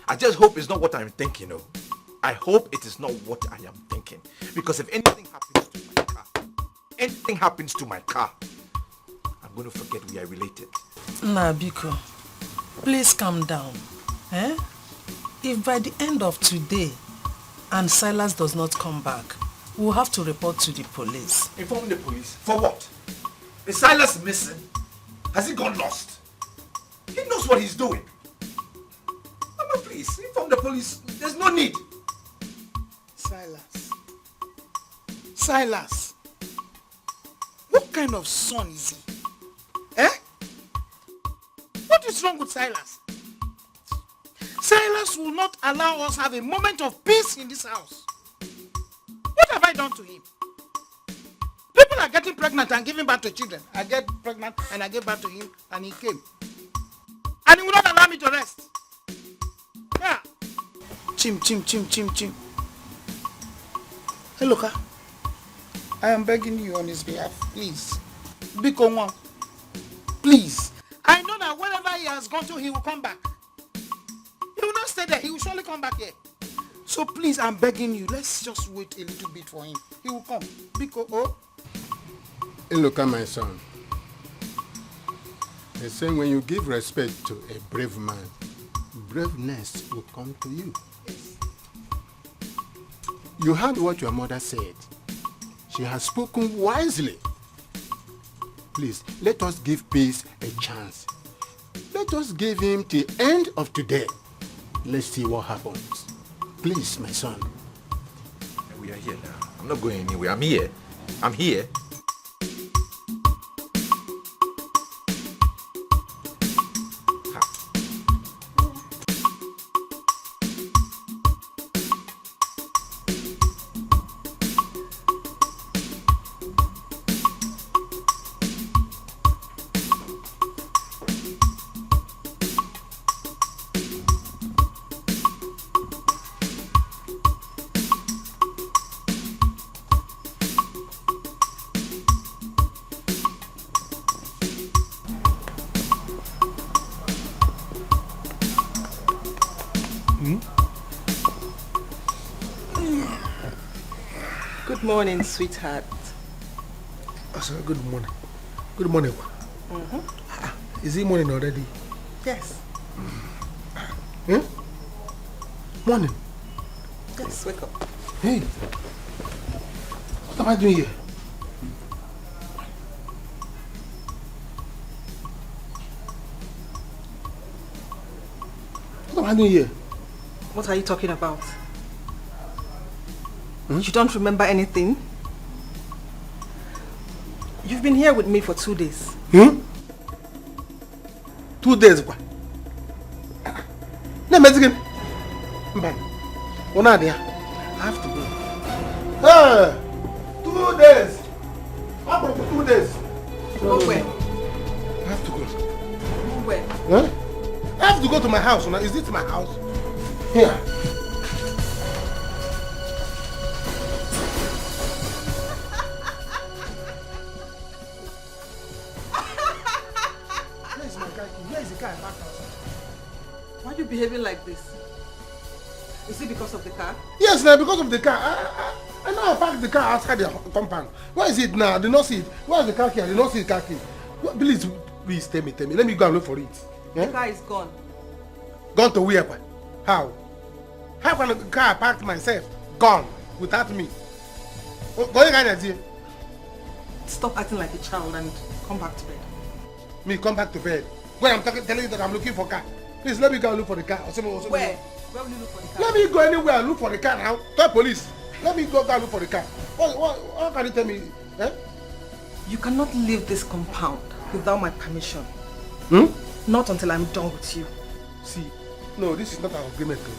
Speaker 15: I just hope it's not what I'm thinking of. I hope it is not what I am thinking. Because if anything happens to my car, I'm going to forget we are related.
Speaker 6: Biko, please calm down. If by the end of today and Silas does not come back, we'll have to report to the police.
Speaker 15: Inform the police? For what? Is Silas missing? Has he gone lost? He knows what he's doing. Mama, please, inform the police. There's no need.
Speaker 7: Silas. What kind of son is he? What is wrong with Silas? Silas will not allow us have a moment of peace in this house. What have I done to him? People are getting pregnant and giving birth to children. I get pregnant and I gave birth to him and he came. And he will not allow me to rest. Yeah. Chim. Hey, Loka. I am begging you on his behalf, please. Biko one. Please. I know that wherever he has gone to, he will come back. He will not stay there. He will surely come back here. So please, I'm begging you, let's just wait a little bit for him. He will come. Because, oh.
Speaker 21: Hey, look at my son. They say when you give respect to a brave man, braveness will come to you. You heard what your mother said. She has spoken wisely. Please, let us give peace a chance. Let us give him the end of today. Let's see what happens. Please, my son.
Speaker 15: We are here now. I'm not going anywhere. I'm here. I'm here.
Speaker 4: Good morning, sweetheart.
Speaker 21: Oh, sorry, good morning. Good morning. Is it morning already?
Speaker 4: Yes.
Speaker 21: Morning.
Speaker 4: Yes, wake up.
Speaker 21: Hey, what am I doing here? What am I doing here?
Speaker 4: What are you talking about? You don't remember anything? You've been here with me for 2 days.
Speaker 21: 2 days. No, Mexican. I have to go. Hey, 2 days. How about 2 days?
Speaker 4: Go where?
Speaker 21: I have to go.
Speaker 4: Go where?
Speaker 21: Huh? I have to go to my house. Is this my house? Here.
Speaker 4: Why are you behaving like this? Is it because of the car?
Speaker 21: Yes, now because of the car. I know I parked the car outside the compound. Where is it now? I did not see it. Where is the car key? I did not see the car key. Please tell me. Let me go and look for it.
Speaker 4: The car is gone.
Speaker 21: Gone to where? How? How can the car I parked myself gone without me? Go ahead.
Speaker 4: Stop acting like a child and come back to bed.
Speaker 21: Me come back to bed? When I'm telling you that I'm looking for car. Please let me go and look for the car.
Speaker 4: Where? Where will you look for the car?
Speaker 21: Let me go anywhere and look for the car now. Tell police. Let me go and look for the car. How can you tell me? Eh?
Speaker 4: You cannot leave this compound without my permission. Not until I'm done with you.
Speaker 21: See, no, this is not our agreement though.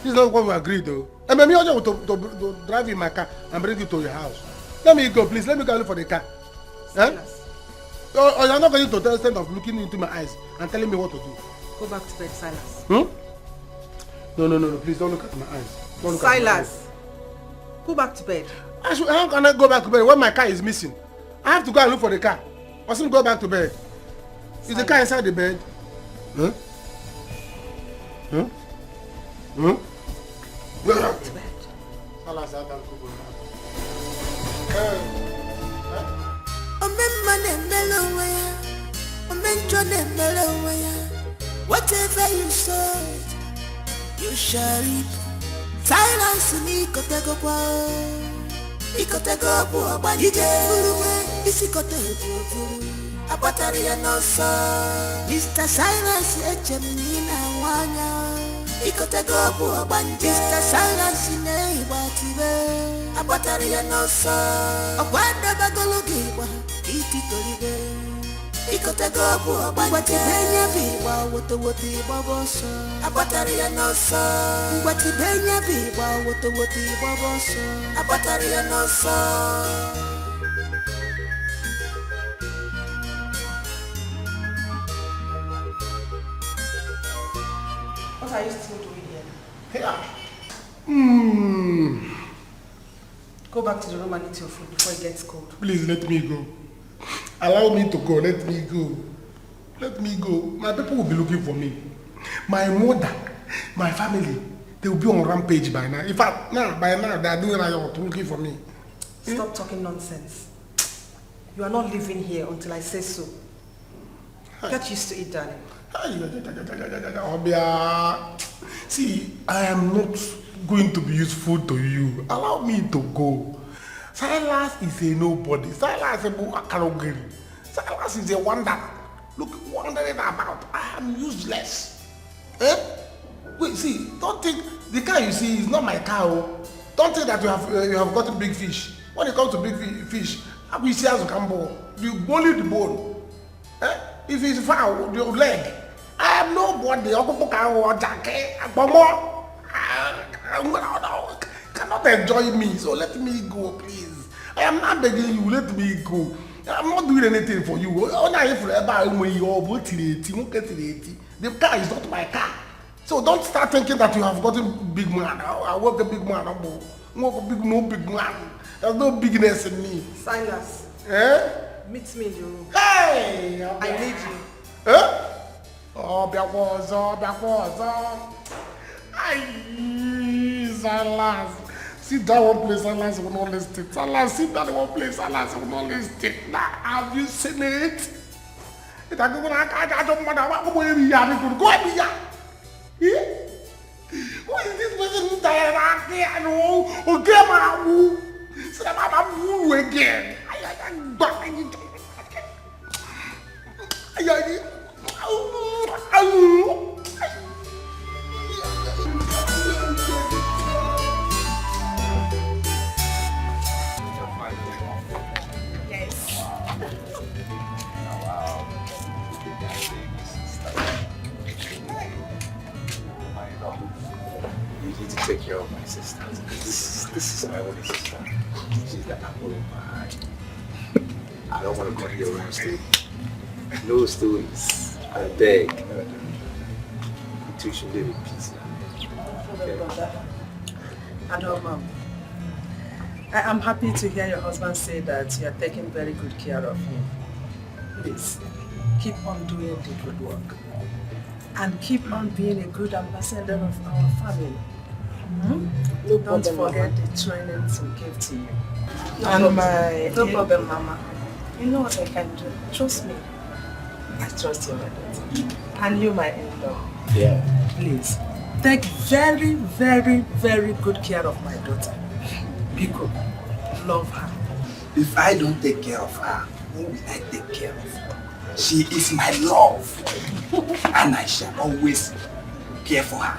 Speaker 21: This is not what we agreed though. I mean, I want to drive in my car and bring you to your house. Let me go, please. Let me go and look for the car. Eh? Or you're not going to the extent of looking into my eyes and telling me what to do.
Speaker 4: Go back to bed, Silas.
Speaker 21: No, please don't look at my eyes. Don't look
Speaker 4: Silas,
Speaker 21: at my eyes.
Speaker 4: go back to bed.
Speaker 21: How can I go back to bed when my car is missing? I have to go and look for the car. I shouldn't go back to bed. Silas. Is the car inside the bed? Go
Speaker 4: back to bed.
Speaker 21: Silas, I can't go
Speaker 10: whatever you sow, you shall reap. Silence me, Kotegopwa. Ikotegopo, Banije, Isikotegopo. Apataria no so. Mr. Silence, Echemina, Wanya. Ikotegopo, Banije. Mr. Silence, Neighbor, Apataria no so. Wanda Bagologiwa, Ititolibe. Ikotegopo, Batibenya Biwa, Wotowoti Boboso, Abataria no so. Batibenya Biwa, Wotowoti Boboso, Abataria no so.
Speaker 4: What are you still doing here? Go back to the room and eat your food before it gets cold.
Speaker 21: Please let me go. Allow me to go. Let me go. Let me go. My people will be looking for me. My mother, my family, they will be on rampage by now. In fact, by now, they are doing riot looking for me.
Speaker 6: Stop talking nonsense. You are not living here until I say so. Get used to it, darling.
Speaker 21: See, I am not going to be useful to you. Allow me to go. Silas is a nobody. Silas is a Akarogiri. Silas is a wonder. Look, wondering about. I am useless. Eh? Wait, see, don't think the car you see is not my car. Oh. Don't think that you have got a big fish. When it comes to big fish, we see as a cambo. You only the bone. Eh? If it's foul, your leg. I am nobody. Cannot enjoy me, so let me go, please. I am not begging you, let me go. I'm not doing anything for you. The car is not my car. So don't start thinking that you have gotten big man. I work a big man. I work a big man. There's no bigness in me.
Speaker 6: Silas.
Speaker 21: Eh?
Speaker 6: Meet me in the room.
Speaker 21: Hey!
Speaker 6: I need you.
Speaker 21: Eh? Oh, Silas. Sit down one place, Silas will not listen. Silas, sit down one place, Silas will not listen. Now, have you seen it? I don't want to go here. Who is this person directly? I know. Okay, man. So I'm again.
Speaker 20: You need to take care of my sister. This is my only sister. She's the apple of my eye. I don't want to go to your room story. No stories. I beg. You two should live in peace now.
Speaker 6: I am happy to hear your husband say that you are taking very good care of him. Please, keep on doing the good work. And keep on being a good ambassador of our family. Don't forget the trainings we gave to you. No problem, Mama. You know what I can do. Trust me. I trust you, my daughter. And you, my in-law.
Speaker 20: Yeah.
Speaker 6: Please, take very, very, very good care of my daughter. Biko, love her.
Speaker 12: If I don't take care of her, who will I take care of her? She is my love. And I shall always care for her.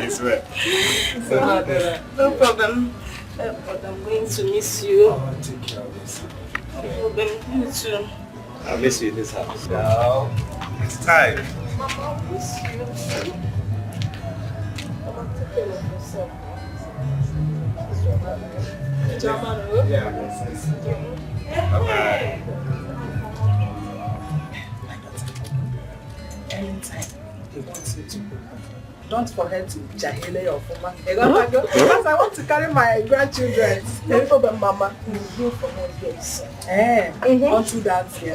Speaker 20: It's right.
Speaker 18: No problem. But I'm going to miss you.
Speaker 20: I'll take care of this.
Speaker 18: No problem. You too.
Speaker 20: I'll miss you in this house. Now, it's time.
Speaker 18: Mama, I'll miss you. Mama, take care of yourself.
Speaker 20: Yeah. Bye-bye.
Speaker 6: Anytime he wants you to go, don't forget to jahile your former. Because I want to carry my grandchildren. No problem, Mama. You will go for more years. Until that year.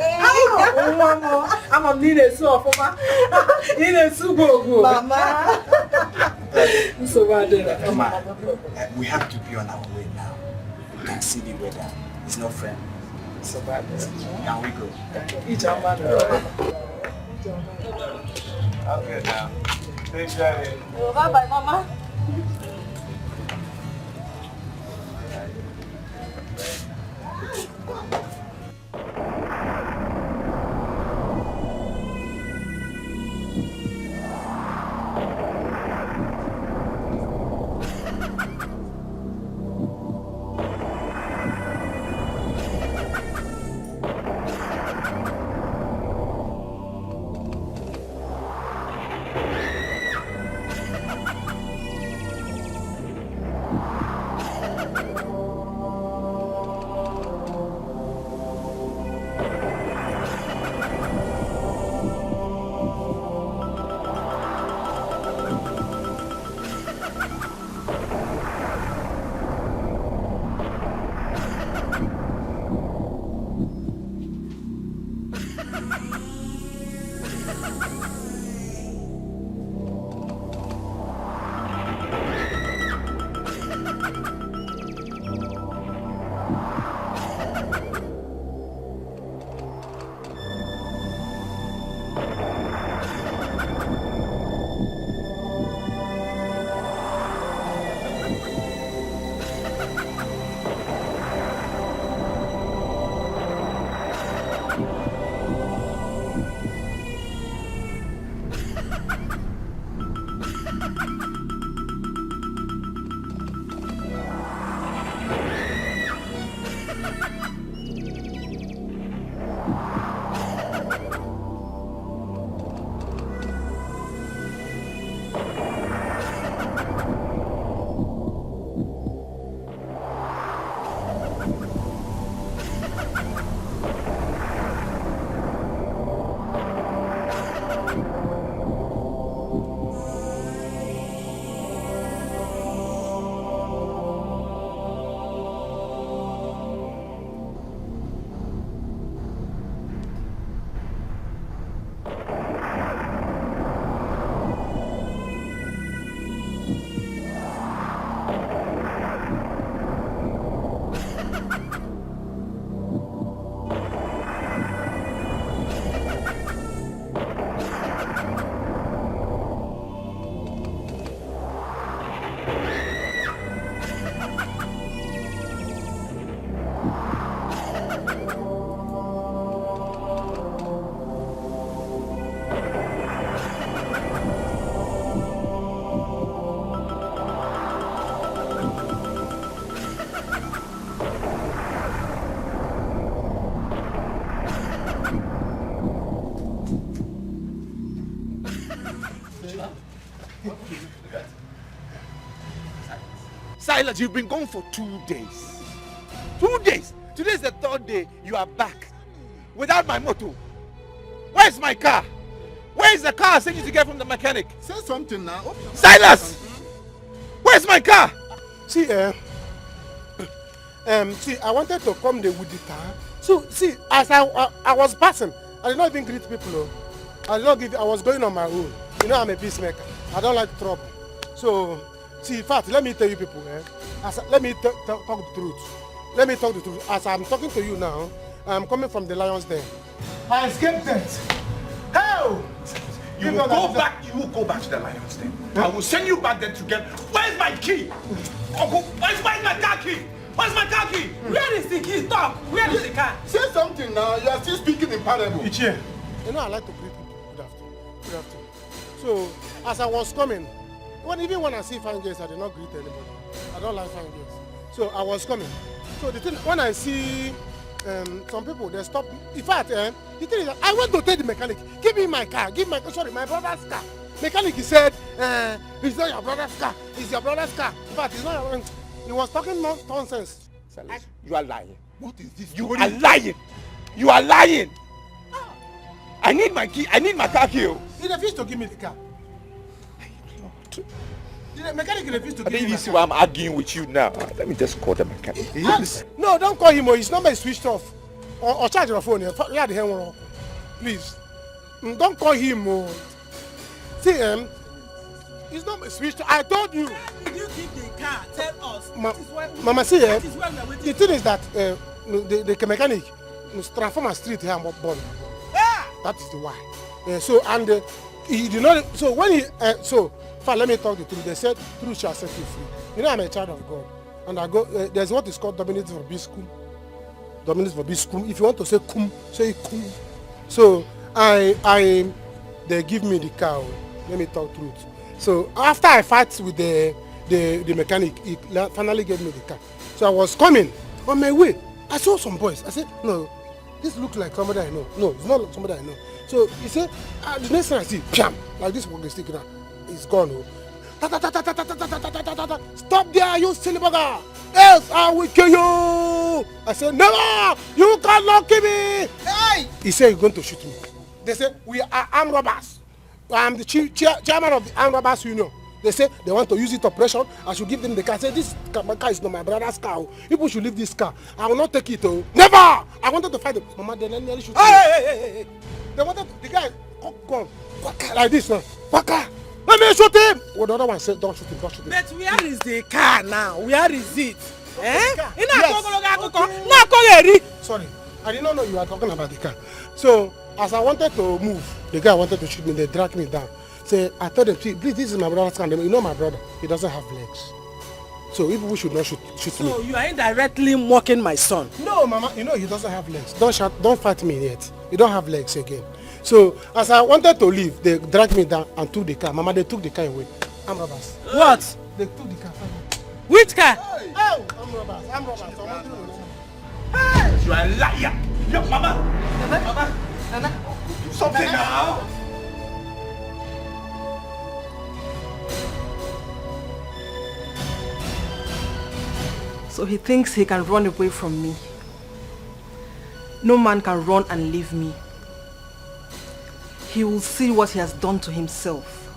Speaker 6: Mama, I'm a need so former. Need a go. Mama. So bad.
Speaker 12: Mama, we have to be on our way now. You can see the weather. It's not friendly.
Speaker 6: So bad.
Speaker 12: Can we go?
Speaker 20: I'm good now. Thanks, Daddy.
Speaker 18: Bye-bye, Mama.
Speaker 15: Silas, you've been gone for 2 days. 2 days. Today is the 3rd day you are back. Without my motor. Where's my car? Where's the car I sent you to get from the mechanic?
Speaker 21: Say something now.
Speaker 15: Silas! Where's my car?
Speaker 21: See, see, I wanted to come there with the car. So, see, as I was passing, I did not even greet people. I was going on my own. You know, I'm a peacemaker. I don't like trouble. So, see, in fact, let me tell you people, let me talk the truth. Let me talk the truth. As I'm talking to you now, I'm coming from the Lion's Den. I escaped death. Hell!
Speaker 15: You will go back to the Lion's Den. I will send you back there to get... Where's my key? Uncle, where's my car key? Where's my car key?
Speaker 21: Where is the key? Talk! Where is the car? Say something now. You are still speaking in parable. Ichie. You know, I like to greet people. Good afternoon. Good afternoon. So, as I was coming, even when I see fine girls, I do not greet anybody. I don't like fine girls. So, I was coming. So, the thing, when I see some people, they stop. In fact, the thing is that I went to tell the mechanic, give me my car, my brother's car. Mechanic, he said, it's not your brother's car, it's your brother's car. In fact, it's not your own. He was talking nonsense.
Speaker 15: You are lying.
Speaker 21: What is this?
Speaker 15: You are lying. You are lying. I need my key. I need my car key.
Speaker 21: He refused to give me the car. The mechanic refused to give me the car.
Speaker 15: You see why I'm arguing with you now. Let me just call the mechanic.
Speaker 21: No, don't call him. His number is switched off. Or charge your phone. Yeah, the hell. Please. Don't call him. See, it's not switched off. I told you.
Speaker 6: Did you give the car? Tell us.
Speaker 21: Mama, see, the thing is that the mechanic transform a street here and born.
Speaker 6: Yeah.
Speaker 21: That is the why. So, and he did not. So, when he. Let me talk the truth. They said, truth shall set you free. You know, I'm a child of God. And I go, there's what is called dominating for biscum. Dominating for biscum. If you want to say cum, say cum. So, they give me the car. Let me talk truth. So, after I fight with the mechanic, he finally gave me the car. So, I was coming on my way. I saw some boys. I said, no, this looks like somebody I know. No, it's not somebody I know. So, he said, the next time I see, pam, like this walking stick now. It's gone. Stop there, you silly bugger! Else I will kill you! I said, never! You cannot kill me! Hey! He said, you're going to shoot me. They said, we are armed robbers. I'm the chairman of the armed robbers union. They say they want to use it operation. I should give them the car. I said, this car is not my brother's car. People should leave this car. I will not take it. Never! I wanted to fight them. Mama, they nearly shoot me. Hey! They wanted the guy gone like this now. Waka! Let me shoot him! Well, the other one said, don't shoot him, don't shoot him.
Speaker 6: But where is the car now? Where is it?
Speaker 21: Yes. Sorry, I did not know you were talking about the car. So, as I wanted to move, the guy wanted to shoot me, they dragged me down. Say, I told them, please, this is my brother's car. You know my brother, he doesn't have legs. So, people should not shoot me.
Speaker 6: So, you are indirectly mocking my son?
Speaker 21: No, Mama, you know he doesn't have legs. Don't fight me yet. He don't have legs again. So, as I wanted to leave, they dragged me down and took the car. Mama, they took the car away. I'm robbers.
Speaker 6: What?
Speaker 21: They took the car.
Speaker 6: Which car?
Speaker 21: Hey! Oh, I'm robbers.
Speaker 15: Hey! You are a liar. Yo, Mama. Nana. Do something now.
Speaker 4: So he thinks he can run away from me. No man can run and leave me. He will see what he has done to himself.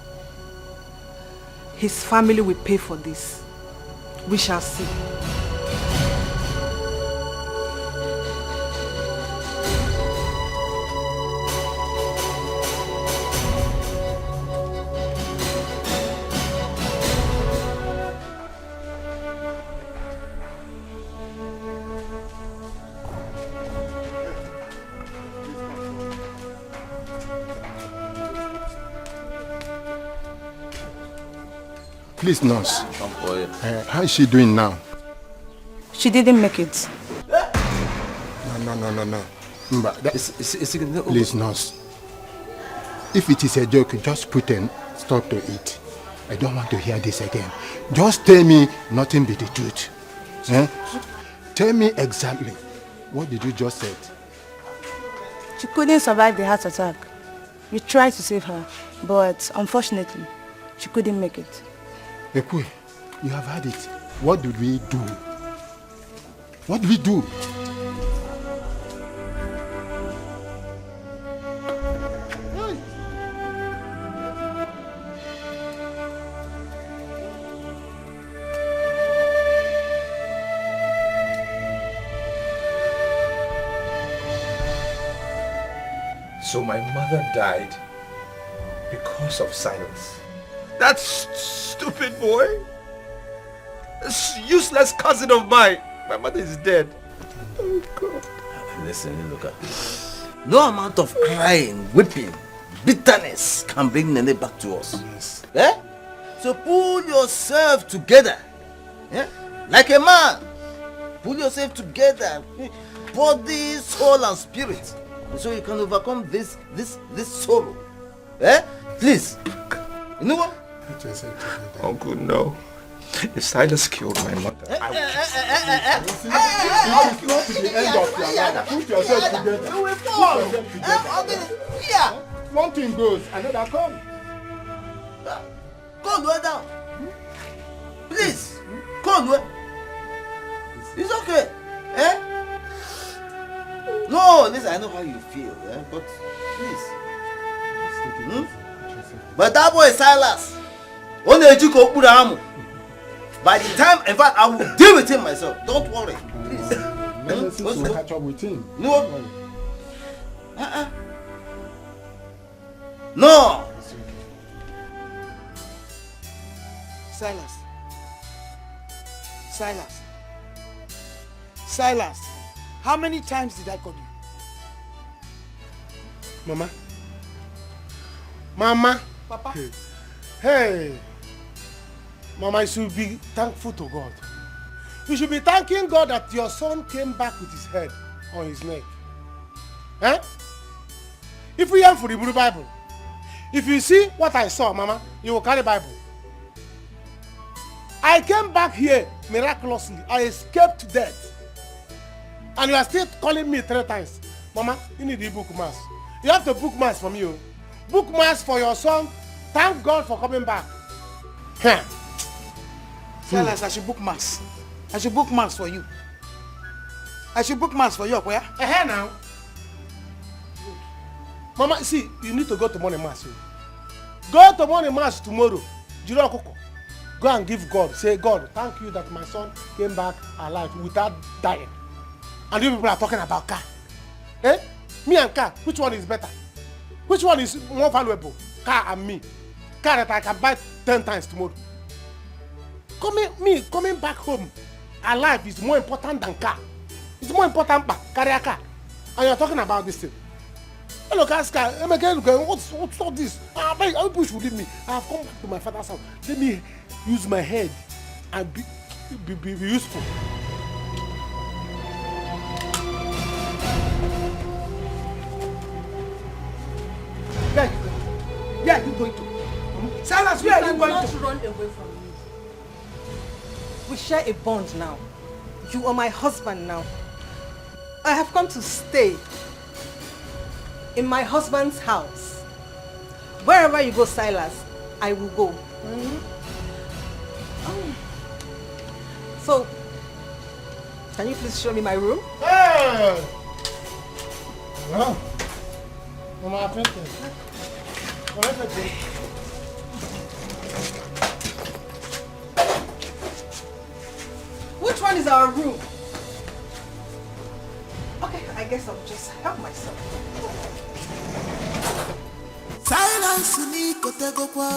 Speaker 4: His family will pay for this. We shall see.
Speaker 21: Please, nurse. How is she doing now?
Speaker 4: She didn't make it.
Speaker 21: No. Please, nurse. If it is a joke, just put a stop to it. I don't want to hear this again. Just tell me nothing but the truth. Tell me exactly. What did you just say?
Speaker 17: She couldn't survive the heart attack. We tried to save her, but unfortunately, she couldn't make it.
Speaker 21: Ekwe, You have had it. What did we do? What did we do?
Speaker 20: So my mother died because of silence. That stupid boy. This useless cousin of mine. My mother is dead. Oh God.
Speaker 16: Listen, look at this. No amount of crying, whipping, bitterness can bring Nene back to us. Yes. Eh? So pull yourself together. Eh? Like a man. Pull yourself together. Body, soul and spirit. So you can overcome this sorrow. Eh? Please. You know what?
Speaker 20: Uncle, no. If Silas killed my mother,
Speaker 21: It's not to the end of your life. Put yourself together.
Speaker 16: You will fall. Yeah.
Speaker 21: One thing goes, another comes.
Speaker 16: Go lower down. Please. Go lower. It's okay. Eh? No, listen, I know how you feel, eh? But please. But that boy Silas. By the time, in fact, I will deal with him myself. Don't worry. Please.
Speaker 21: We'll catch up with him.
Speaker 16: No. No.
Speaker 7: Silas. Silas. Silas. How many times did I call you?
Speaker 21: Mama. Mama.
Speaker 7: Papa.
Speaker 21: Hey. Mama, you should be thankful to God. You should be thanking God that your son came back with his head on his neck. Eh? If we am for the Bible, if you see what I saw, Mama, you will carry Bible. I came back here miraculously. I escaped death. And you are still calling me 3 times. Mama, you need the book mass. You have to book mass from you. Book mass for your son. Thank God for coming back. Huh.
Speaker 7: Silas, I should book mass. I should book mass for you. I should book mass for you, where?
Speaker 21: Now. Mama, see, you need to go to morning mass. Go to morning mass tomorrow. Go and give God. Say, God, thank you that my son came back alive without dying. And you people are talking about car. Eh? Me and car, which one is better? Which one is more valuable? Car and me. Car that I can buy 10 times tomorrow. Coming back home alive is more important than car. It's more important than carry a car. And you're talking about this thing. Hello, car. What's all this? I wish you leave me. I have come back to my father's house. Let me use my head and be useful.
Speaker 7: Where are you going to? Silas, where are you going to?
Speaker 4: Run away from me. We share a bond now. You are my husband now. I have come to stay in my husband's house. Wherever you go, Silas, I will go. So, can you please show me my room?
Speaker 21: Hey! Well, Mama,
Speaker 4: which one is our room? Okay, I guess I'll just help myself.
Speaker 10: Silence ni kotego kwa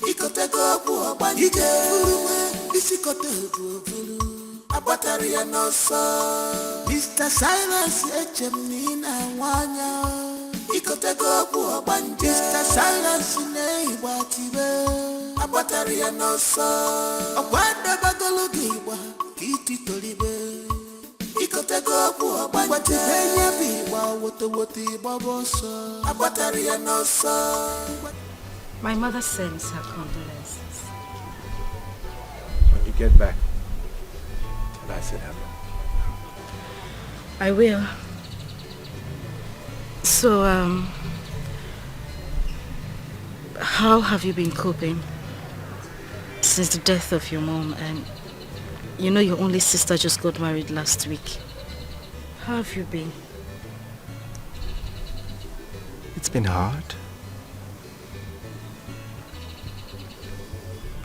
Speaker 10: ikotego kwa banjike furume isikotego furu abatari ya nosa Mr. Silence echemina wanya ikotego kwa banjike Mr. Silence ne ibatibe abatari ya nosa akwanda bagologi wa kiti tolibe ikotego kwa banjike watibenya biwa wote babosa abatari ya nosa.
Speaker 3: My mother sends her condolences.
Speaker 20: When you get back, tell her I said hello.
Speaker 3: I will. So, how have you been coping? since the death of your mom, and you know your only sister just got married last week. How have you been?
Speaker 19: It's been hard.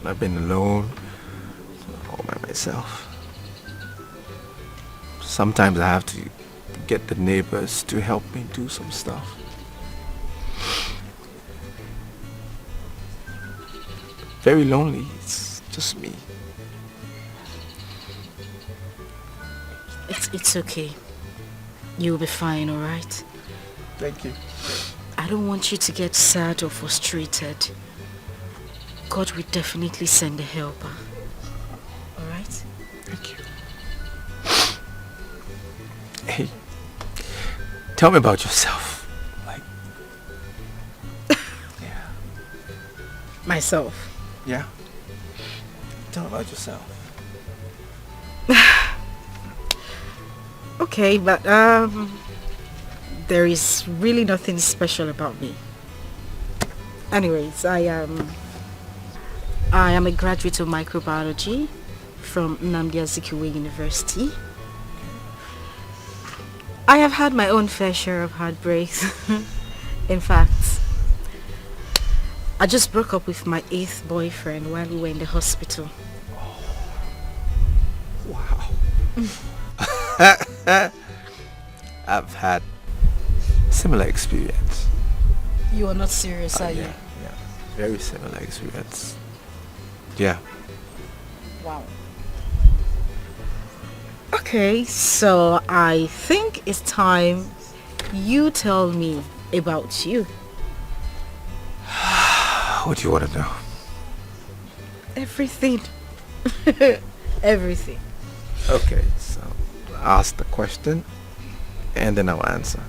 Speaker 19: I've been alone, all by myself. Sometimes I have to get the neighbors to help me do some stuff. Very lonely, it's just me.
Speaker 3: It's okay. You'll be fine, alright?
Speaker 19: Thank you.
Speaker 3: I don't want you to get sad or frustrated. God will definitely send a helper. Alright?
Speaker 19: Thank you. Hey, tell me about yourself.
Speaker 3: Myself?
Speaker 19: Yeah? Tell me about yourself.
Speaker 3: Okay, but there is really nothing special about me. Anyways, I am a graduate of microbiology from Nnamdi Azikiwe University. I have had my own fair share of heartbreaks. In fact, I just broke up with my 8th boyfriend while we were in the hospital.
Speaker 19: Wow. I've had similar experience.
Speaker 3: You are not serious, are you?
Speaker 19: Yeah, very similar experience. Yeah.
Speaker 3: Wow. Okay, so I think it's time you tell me about you.
Speaker 19: What do you want to know?
Speaker 3: Everything. Everything.
Speaker 19: Okay, so ask the question and then I'll answer.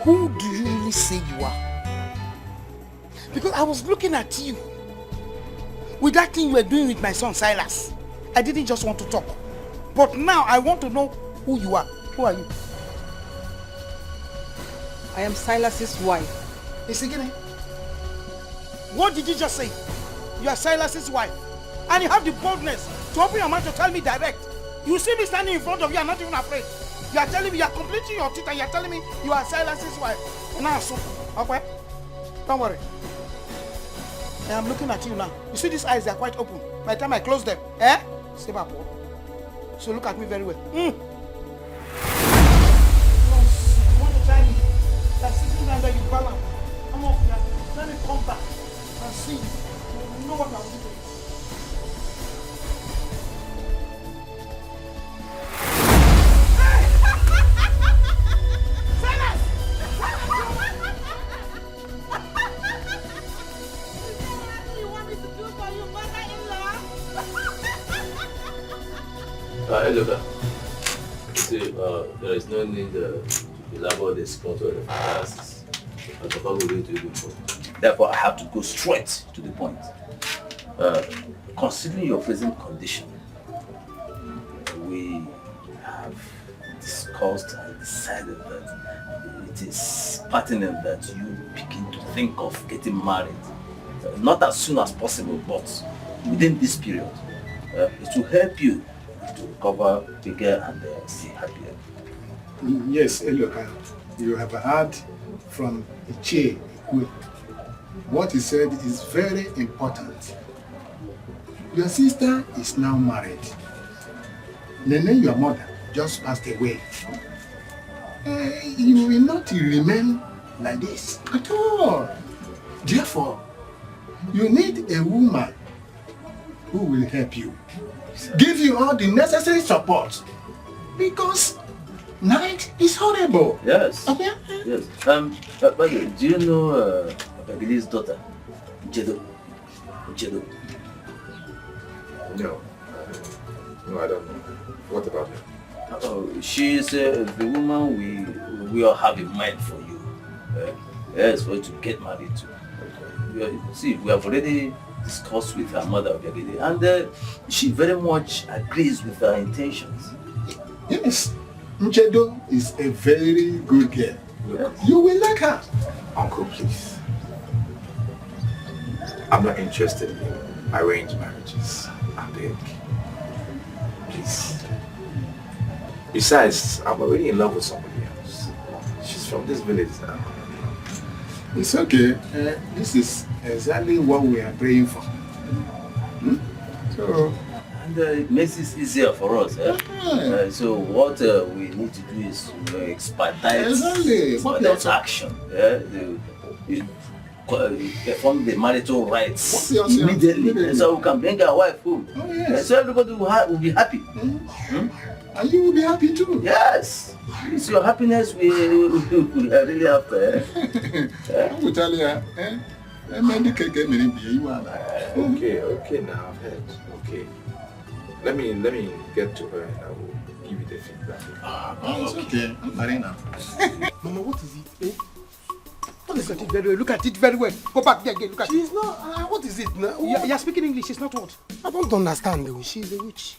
Speaker 7: Who do you really say you are? Because I was looking at you with that thing you were doing with my son Silas. I didn't just want to talk. But now I want to know who you are. Who are you?
Speaker 4: I am Silas's wife.
Speaker 7: Isigine, what did you just say? You are Silas's wife. And you have the boldness to open your mouth to tell me direct. You see me standing in front of you and not even afraid. You are telling me, you are completing your teeth and you are telling me you are Silas's wife. Now, so, okay? Don't worry. I am looking at you now. You see these eyes, they are quite open. By the time I close them, stay back. So look at me very well. You want to try me? Like sitting down there, you balance. Come up here. Let me come back and see you. You know what I will do to you.
Speaker 2: Look, see, there is no need to elaborate the spot or the analysis.
Speaker 12: Therefore, I have to go straight to the point. Considering your present condition, we have discussed and decided that it is pertinent that you begin to think of getting married. Not as soon as possible, but within this period. It will help you to recover bigger and stay happier.
Speaker 21: Yes, Eloka, you have heard from Iche. What he said is very important. Your sister is now married. Nene, your mother, just passed away. You will not remain like this at all. Therefore, you need a woman who will help you. Give you all the necessary support. Because night is horrible.
Speaker 12: Yes.
Speaker 21: Okay?
Speaker 12: Yes. By the way, do you know Bagili's daughter? Jedo.
Speaker 14: No. No, I don't know. What about her?
Speaker 12: She's the woman we all have in mind for you. Yes, for you to get married to. See, we have already discussed with her mother, and she very much agrees with her intentions.
Speaker 15: Yes, Nchedo is a very good girl. Yes. You will like her.
Speaker 20: Uncle, please. I'm not interested in arranged marriages. I beg. Please. Besides, I'm already in love with somebody else. She's from this village now.
Speaker 15: It's okay. This is exactly what we are praying for. So,
Speaker 12: and it makes it easier for us. So what we need to do is expedite action. Perform the marital rites immediately, so we can bring our wife home. So everybody will be happy.
Speaker 15: And you will be happy too.
Speaker 12: Yes. It's your happiness we are really after.
Speaker 15: I will tell you.
Speaker 20: Okay, now I've heard. Okay. Let me get to her and I will give you the feedback.
Speaker 15: It's okay. I'm married now.
Speaker 21: Mama, what is it? Look at it very well. Look at it very well. Go back there again. Look at it. She's not. What is it now? You're speaking English. She's not what? I don't understand though. She's a witch.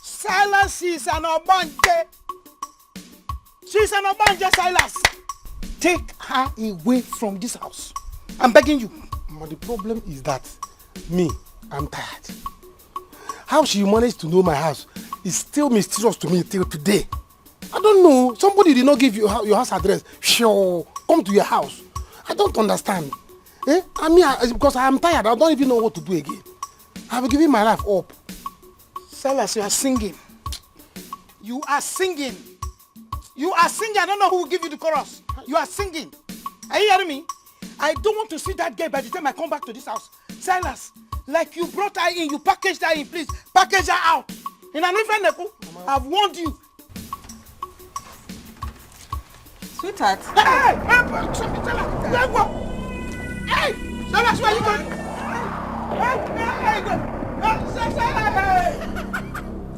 Speaker 7: Silas is an obanje. She's an obanje, Silas.
Speaker 21: Take her away from this house. I'm begging you. But the problem is that I'm tired. How she managed to know my house is still mysterious to me till today. I don't know. Somebody did not give you your house address. Sure, come to your house. I don't understand. Because I am tired. I don't even know what to do again. I've given my life up.
Speaker 7: Silas, you are singing. You are singing. You are singing. I don't know who will give you the chorus. You are singing. Are you hearing me? I don't want to see that girl by the time I come back to this house. Silas, like you brought her in, you packaged her in, please. Package her out. In an infant, I've warned you.
Speaker 4: Sweetheart.
Speaker 7: Hey! Silas, where are you going?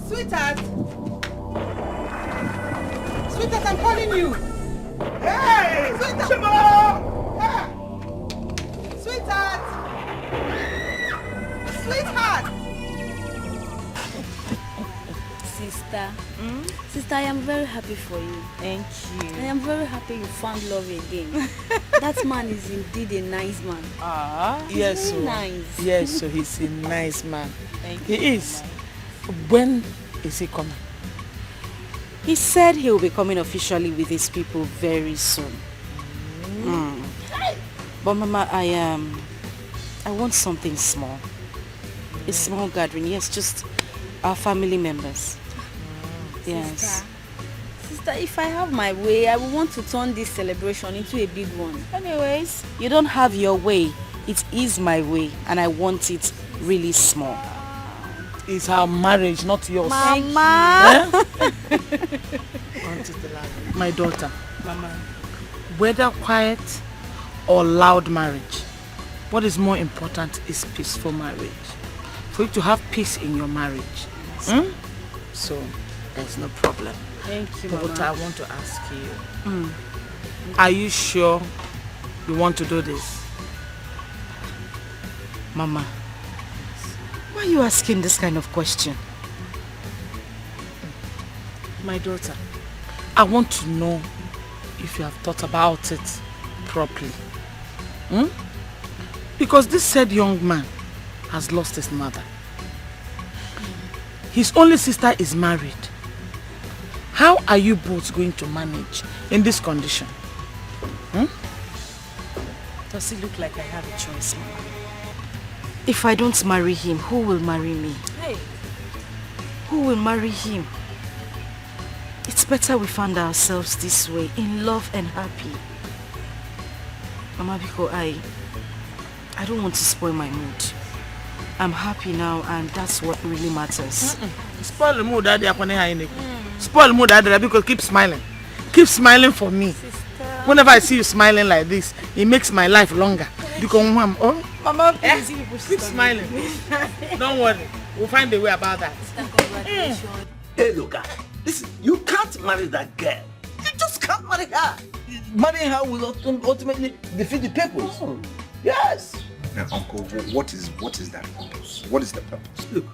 Speaker 4: Sweetheart. Sweetheart, I'm calling you.
Speaker 7: Hey!
Speaker 4: Sweetheart. Sweetheart. Sweetheart.
Speaker 13: Sister. Sister, I am very happy for you.
Speaker 3: Thank you.
Speaker 13: I am very happy you found love again. That man is indeed a nice man.
Speaker 16: Yes,
Speaker 13: very nice.
Speaker 16: Yes, so he's a nice man.
Speaker 3: Thank you.
Speaker 16: He is. When is he coming?
Speaker 3: He said he will be coming officially with his people very soon. But Mama, I want something small. A small gathering, yes, just our family members. Yes.
Speaker 13: Sister, if I have my way, I will want to turn this celebration into a big one.
Speaker 3: Anyways, you don't have your way. It is my way, and I want it really small.
Speaker 16: It's our marriage, not yours.
Speaker 3: Mama!
Speaker 16: My daughter, Mama, whether quiet or loud marriage, what is more important is peaceful marriage. For you to have peace in your marriage. So, there's no problem.
Speaker 3: Thank you,
Speaker 16: But
Speaker 3: Mama.
Speaker 16: I want to ask you, are you sure you want to do this?
Speaker 3: Mama, why are you asking this kind of question?
Speaker 16: My daughter, I want to know if you have thought about it properly. Because this said young man has lost his mother. His only sister is married. How are you both going to manage in this condition?
Speaker 3: Does it look like I have a choice, Mama? If I don't marry him, who will marry me?
Speaker 13: Hey.
Speaker 3: Who will marry him? It's better we find ourselves this way, in love and happy. Mama, because I don't want to spoil my mood. I'm happy now, and that's what really matters.
Speaker 16: Spoil the mood, Daddy. Spoil the mood, Daddy, because keep smiling. Keep smiling for me.
Speaker 13: Sister.
Speaker 16: Whenever I see you smiling like this, it makes my life longer. Because
Speaker 13: Mama, please,
Speaker 16: keep smiling. Don't worry. We'll find a way about that.
Speaker 12: Hey, look, Listen, you can't marry that girl. You just can't marry her. Marrying her will ultimately defeat the purpose. Oh. Yes.
Speaker 15: Now, Uncle, what is that purpose? What is the purpose?
Speaker 12: Look,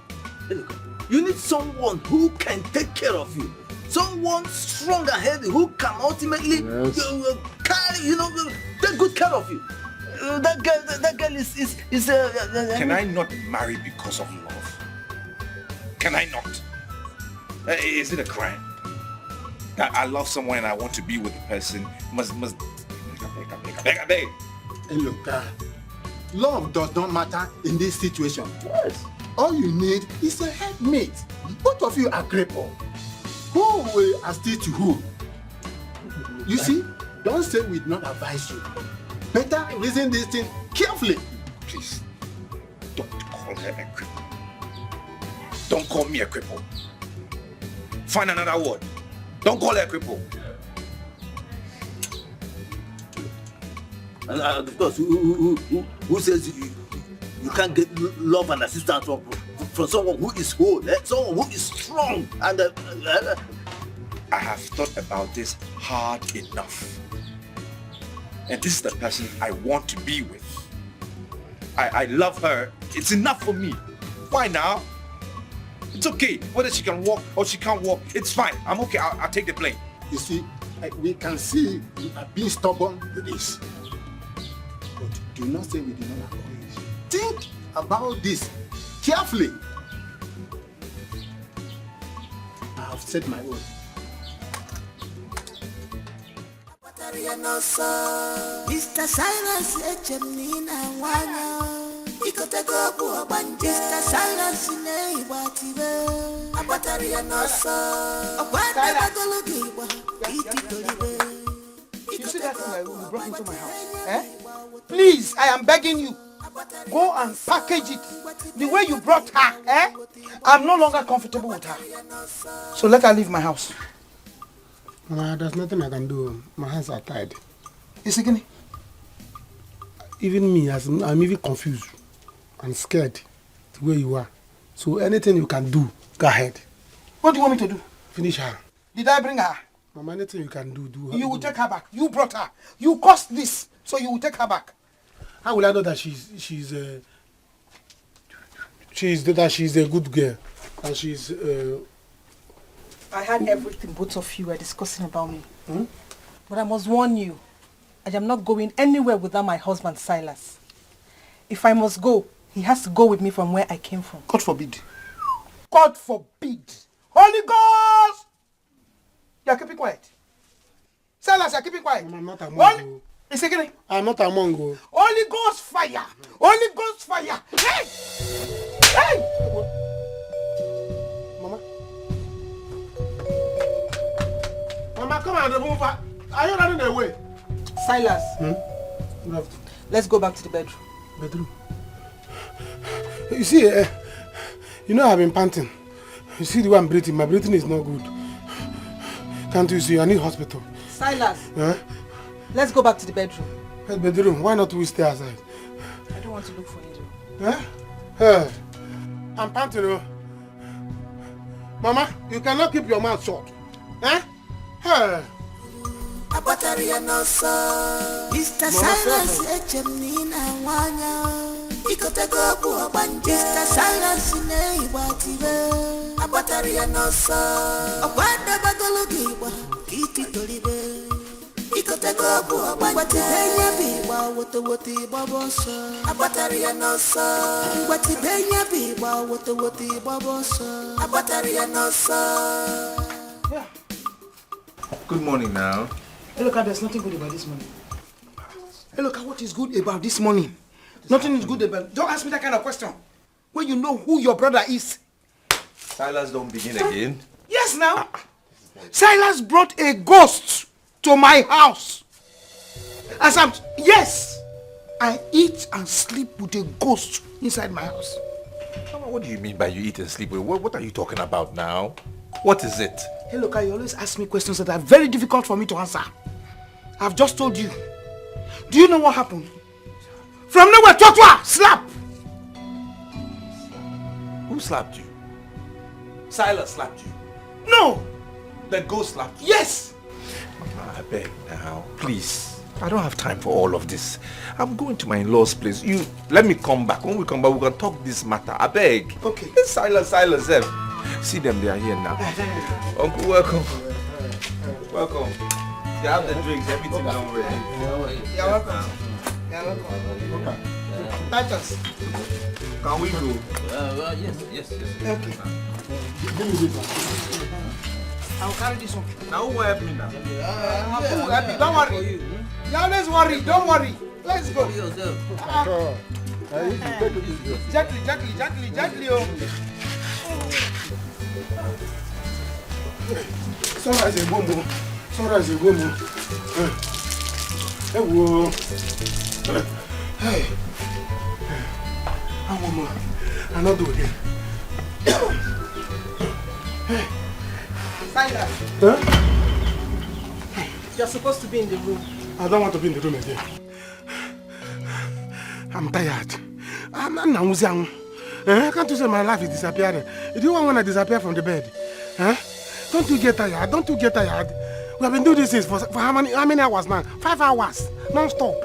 Speaker 12: you need someone who can take care of you. Someone strong and healthy who can ultimately carry, take good care of you. That girl is
Speaker 15: Can I not marry because of love? Can I not? Is it a crime? That I love someone and I want to be with the person must beg.
Speaker 21: Hey, look, love does not matter in this situation.
Speaker 12: Yes.
Speaker 21: All you need is a helpmate. Both of you are crippled. Who will assist to who? You see, don't say we did not advise you. Better reason this thing carefully.
Speaker 15: Please, don't call her a cripple. Don't call me a cripple. Find another word. Don't call her a cripple.
Speaker 12: And of course, who says you can't get love and assistance from someone who is whole, someone who is strong and
Speaker 15: I have thought about this hard enough. And this is the person I want to be with. I love her. It's enough for me. Why now? It's okay. Whether she can walk or she can't walk, it's fine. I'm okay. I'll take the blame.
Speaker 21: You see, we can see you are being stubborn with this. But do not say we did not encourage. Think about this carefully. I have said my own.
Speaker 10: Mr. Silence Echemnina Wana Ikotego Buabanje Mr. Silence Neibatibe Abataria Nosa Abanda Bagologiwa Iti Tolibe.
Speaker 7: You see that thing you brought into my house? Eh? Please, I am begging you. Go and package it the way you brought her. Eh? I'm no longer comfortable with her. So let her leave my house.
Speaker 21: There's nothing I can do. My hands are tied.
Speaker 7: Is it gonna?
Speaker 21: Even me, I'm even confused and scared the way you are. So anything you can do, go ahead.
Speaker 7: What do you want me to do?
Speaker 21: Finish her.
Speaker 7: Did I bring her?
Speaker 21: Mama, anything you can do, do her.
Speaker 7: You will take her back. You brought her. You caused this, so you will take her back.
Speaker 21: How will I know that she's a good girl and she's
Speaker 4: I heard everything both of you were discussing about me. But I must warn you, I am not going anywhere without my husband Silas. If I must go, he has to go with me from where I came from.
Speaker 7: God forbid. God forbid. Holy Ghost! You are keeping quiet. Silas, you are keeping quiet.
Speaker 21: I'm not among
Speaker 7: Is it getting?
Speaker 21: I'm not among you.
Speaker 7: Holy Ghost fire! Holy Ghost fire! Hey! Hey!
Speaker 21: Mama, come on, remove her. Are you running away?
Speaker 4: Silas, let's go back to the bedroom.
Speaker 21: Bedroom? You see, you know I've been panting. You see the way I'm breathing. My breathing is not good. Can't you see? I need hospital.
Speaker 4: Silas, let's go back to the bedroom.
Speaker 21: Bedroom? Why not we stay outside?
Speaker 4: I don't want to look for you.
Speaker 21: I'm panting. Mama, you cannot keep your mouth shut.
Speaker 10: Abataria Nosa Mr. Silence Echemnina Wanya Ikotego Buabanje Mr. Silence Neibatibe Abataria Nosa Abanda Bagologiwa Iti Tolibe Ikotego Buabanje Benya Biwa Woti Babosa Abataria Nosa Wati Benya Biwa Woti Babosa Abataria Nosa.
Speaker 20: Good morning now.
Speaker 7: Hey, look, there's nothing good about this morning. Hey, look, what is good about this morning? Nothing is good about. Don't ask me that kind of question. When you know who your brother is.
Speaker 20: Silas, don't begin again.
Speaker 7: Yes, now. Silas brought a ghost to my house. Yes, I eat and sleep with a ghost inside my house.
Speaker 20: What do you mean by you eat and sleep with? What are you talking about now? What is it?
Speaker 7: Hey, look, you always ask me questions that are very difficult for me to answer. I've just told you. Do you know what happened? From nowhere, Totwa, slap!
Speaker 20: Who slapped you? Silas slapped you?
Speaker 7: No!
Speaker 15: Then go slap.
Speaker 7: Yes!
Speaker 15: Mama, I beg now, please. I don't have time for all of this. I'm going to my in-laws' place. You let me come back. When we come back, we can talk this matter. I beg.
Speaker 7: Okay.
Speaker 15: Silence. See them, they are here now. Uncle, welcome. Welcome. You have the drinks, everything done ready.
Speaker 7: You're welcome. You're welcome. Okay. Titus.
Speaker 15: Can we go?
Speaker 12: Yes.
Speaker 7: Okay.
Speaker 21: Give me this one.
Speaker 7: I'll carry this one.
Speaker 15: Now who will help me now?
Speaker 7: Don't worry. You always worry. Don't worry. Let's go. Gently. Oh.
Speaker 21: Sunrise a boom. Hey, whoa. Hey. I'm not doing it. Hey.
Speaker 7: Silas.
Speaker 21: Huh?
Speaker 7: You're supposed to be in the room.
Speaker 21: I don't want to be in the room again. I'm tired. Can't you say my life is disappearing? Do you want when I disappear from the bed? Huh? Don't you get tired? We have been doing this for how many hours now? 5 hours, non-stop.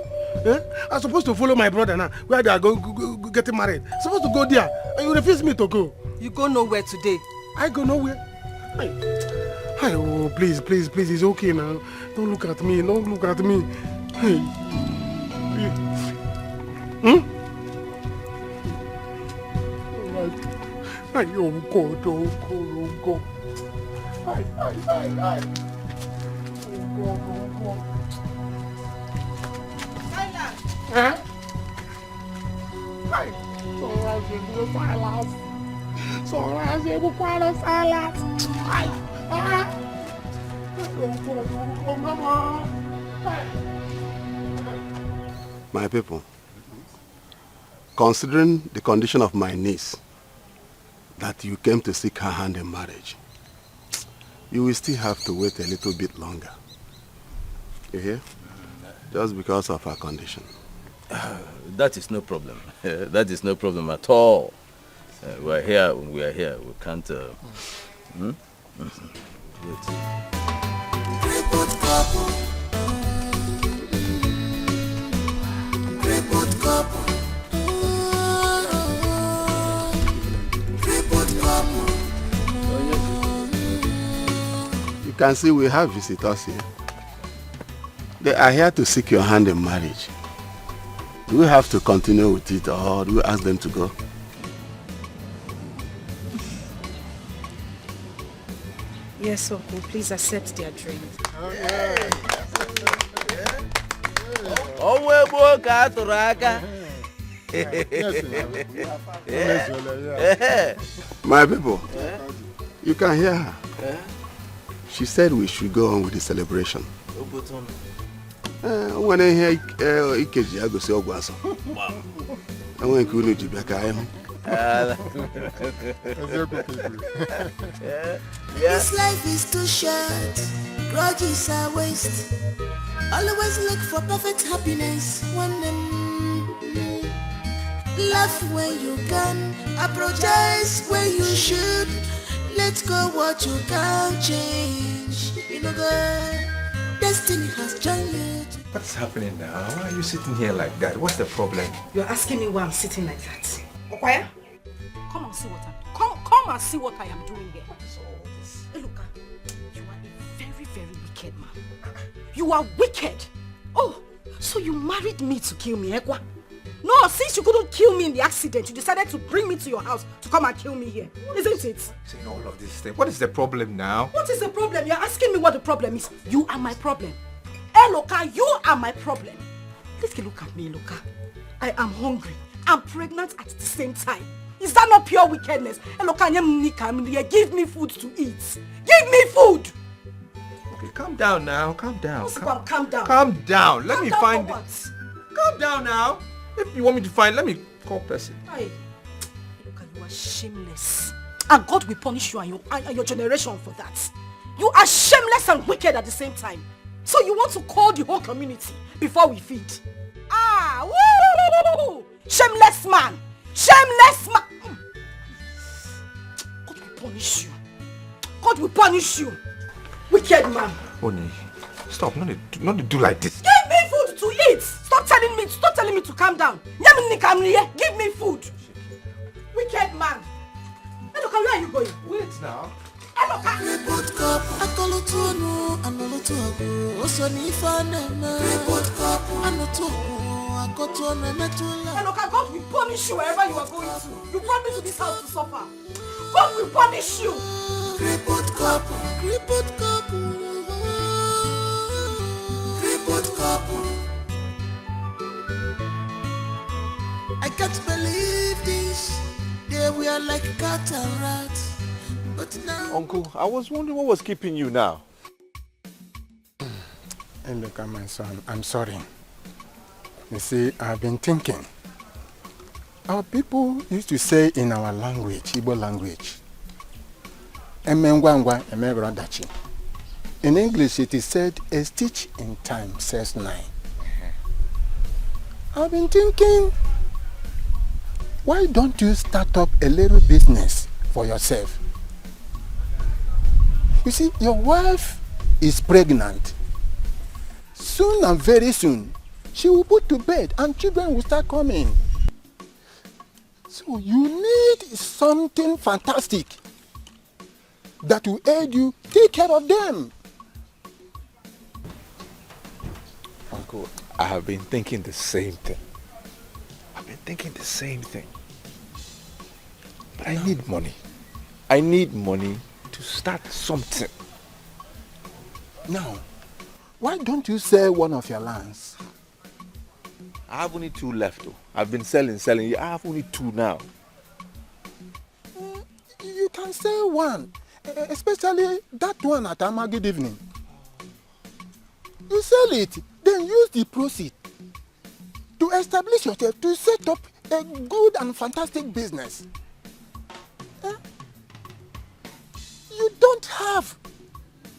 Speaker 21: I'm supposed to follow my brother now, where they are getting married. I'm supposed to go there, and you refuse me to go.
Speaker 4: You go nowhere today.
Speaker 21: I go nowhere. Oh, please, it's okay now. Don't look at me. Hey. Go. Hi. Huh? Hi. My people, considering the condition of my niece, that you came to seek her hand in marriage, you will still have to wait a little bit longer. You hear? Just because of her condition.
Speaker 12: That is no problem. That is no problem at all. We are here. We can't... Wait.
Speaker 21: You can see we have visitors here. They are here to seek your hand in marriage. Do we have to continue with it, or do we ask them to go?
Speaker 3: Yes, Uncle, please accept their drink.
Speaker 21: My people, you can hear her. She said we should go on with the celebration. When I hear Ikeji, I go say Ogwaso. I want to go to
Speaker 10: This life is too short, grudges are waste. Always look for perfect happiness. Laugh when you can, apologize when you should. Let go what you can't change. You know God, destiny has changed.
Speaker 15: What's happening now? Why are you sitting here like that? What's the problem?
Speaker 3: You're asking me why I'm sitting like that. Okwaya, come and see what come and see what I am doing here. Hey, look, you are a very, very wicked man. You are wicked. Oh, so you married me to kill me, Ekwa? No, since you couldn't kill me in the accident, you decided to bring me to your house to come and kill me here. Isn't it?
Speaker 15: Saying all of this thing. What is the problem now?
Speaker 3: What is the problem? You're asking me what the problem is. You are my problem. Hey, Loka, you are my problem. Please look at me, Loka. I am hungry. I'm pregnant at the same time. Is that not pure wickedness? Hey, Loka, give me food to eat. Give me food.
Speaker 15: Okay, calm down now. Calm down.
Speaker 3: Calm down.
Speaker 15: Calm down. Let me
Speaker 3: down
Speaker 15: find
Speaker 3: for
Speaker 15: it.
Speaker 3: what?
Speaker 15: Calm down now. If you want me to find, let me call person.
Speaker 3: Hey, Loka, you are shameless. And God will punish you and your generation for that. You are shameless and wicked at the same time. So you want to call the whole community before we feed? Ah, woo! Shameless man! Shameless man! God will punish you. God will punish you.
Speaker 5: Wicked man.
Speaker 20: Oni, stop. Not to do like this.
Speaker 5: Give me food to eat. Stop telling me to calm down. Give me food. Wicked man. Eloka, where are you going?
Speaker 20: Wait now.
Speaker 5: Eloka.
Speaker 10: Report cup, akolotuano, anolotuago, osonifane. Report cup, anotuago, akotuano, metula.
Speaker 5: Eloka, God will punish you wherever you are going to. You brought me to this house to suffer. God will punish you.
Speaker 10: Report cup, report cup, report cup. I can't believe this. They were like cat and rat. But now...
Speaker 20: Uncle, I was wondering what was keeping you now.
Speaker 21: And look at my son, I'm sorry. You see, I've been thinking. Our people used to say in our language, Igbo language, Emengwangwa, Emegradachi. In English, it is said, a stitch in time says 9. I've been thinking, why don't you start up a little business for yourself? You see, your wife is pregnant. Soon and very soon, she will put to bed and children will start coming. So you need something fantastic that will aid you take care of them.
Speaker 20: Uncle, I have been thinking the same thing. But I need money. I need money to start something.
Speaker 21: Now, why don't you sell one of your lands?
Speaker 20: I have only 2 left though. I've been selling. I have only 2 now.
Speaker 21: You can sell one, especially that one at Amagid evening. You sell it, then use the proceeds to establish yourself, to set up a good and fantastic business. You don't have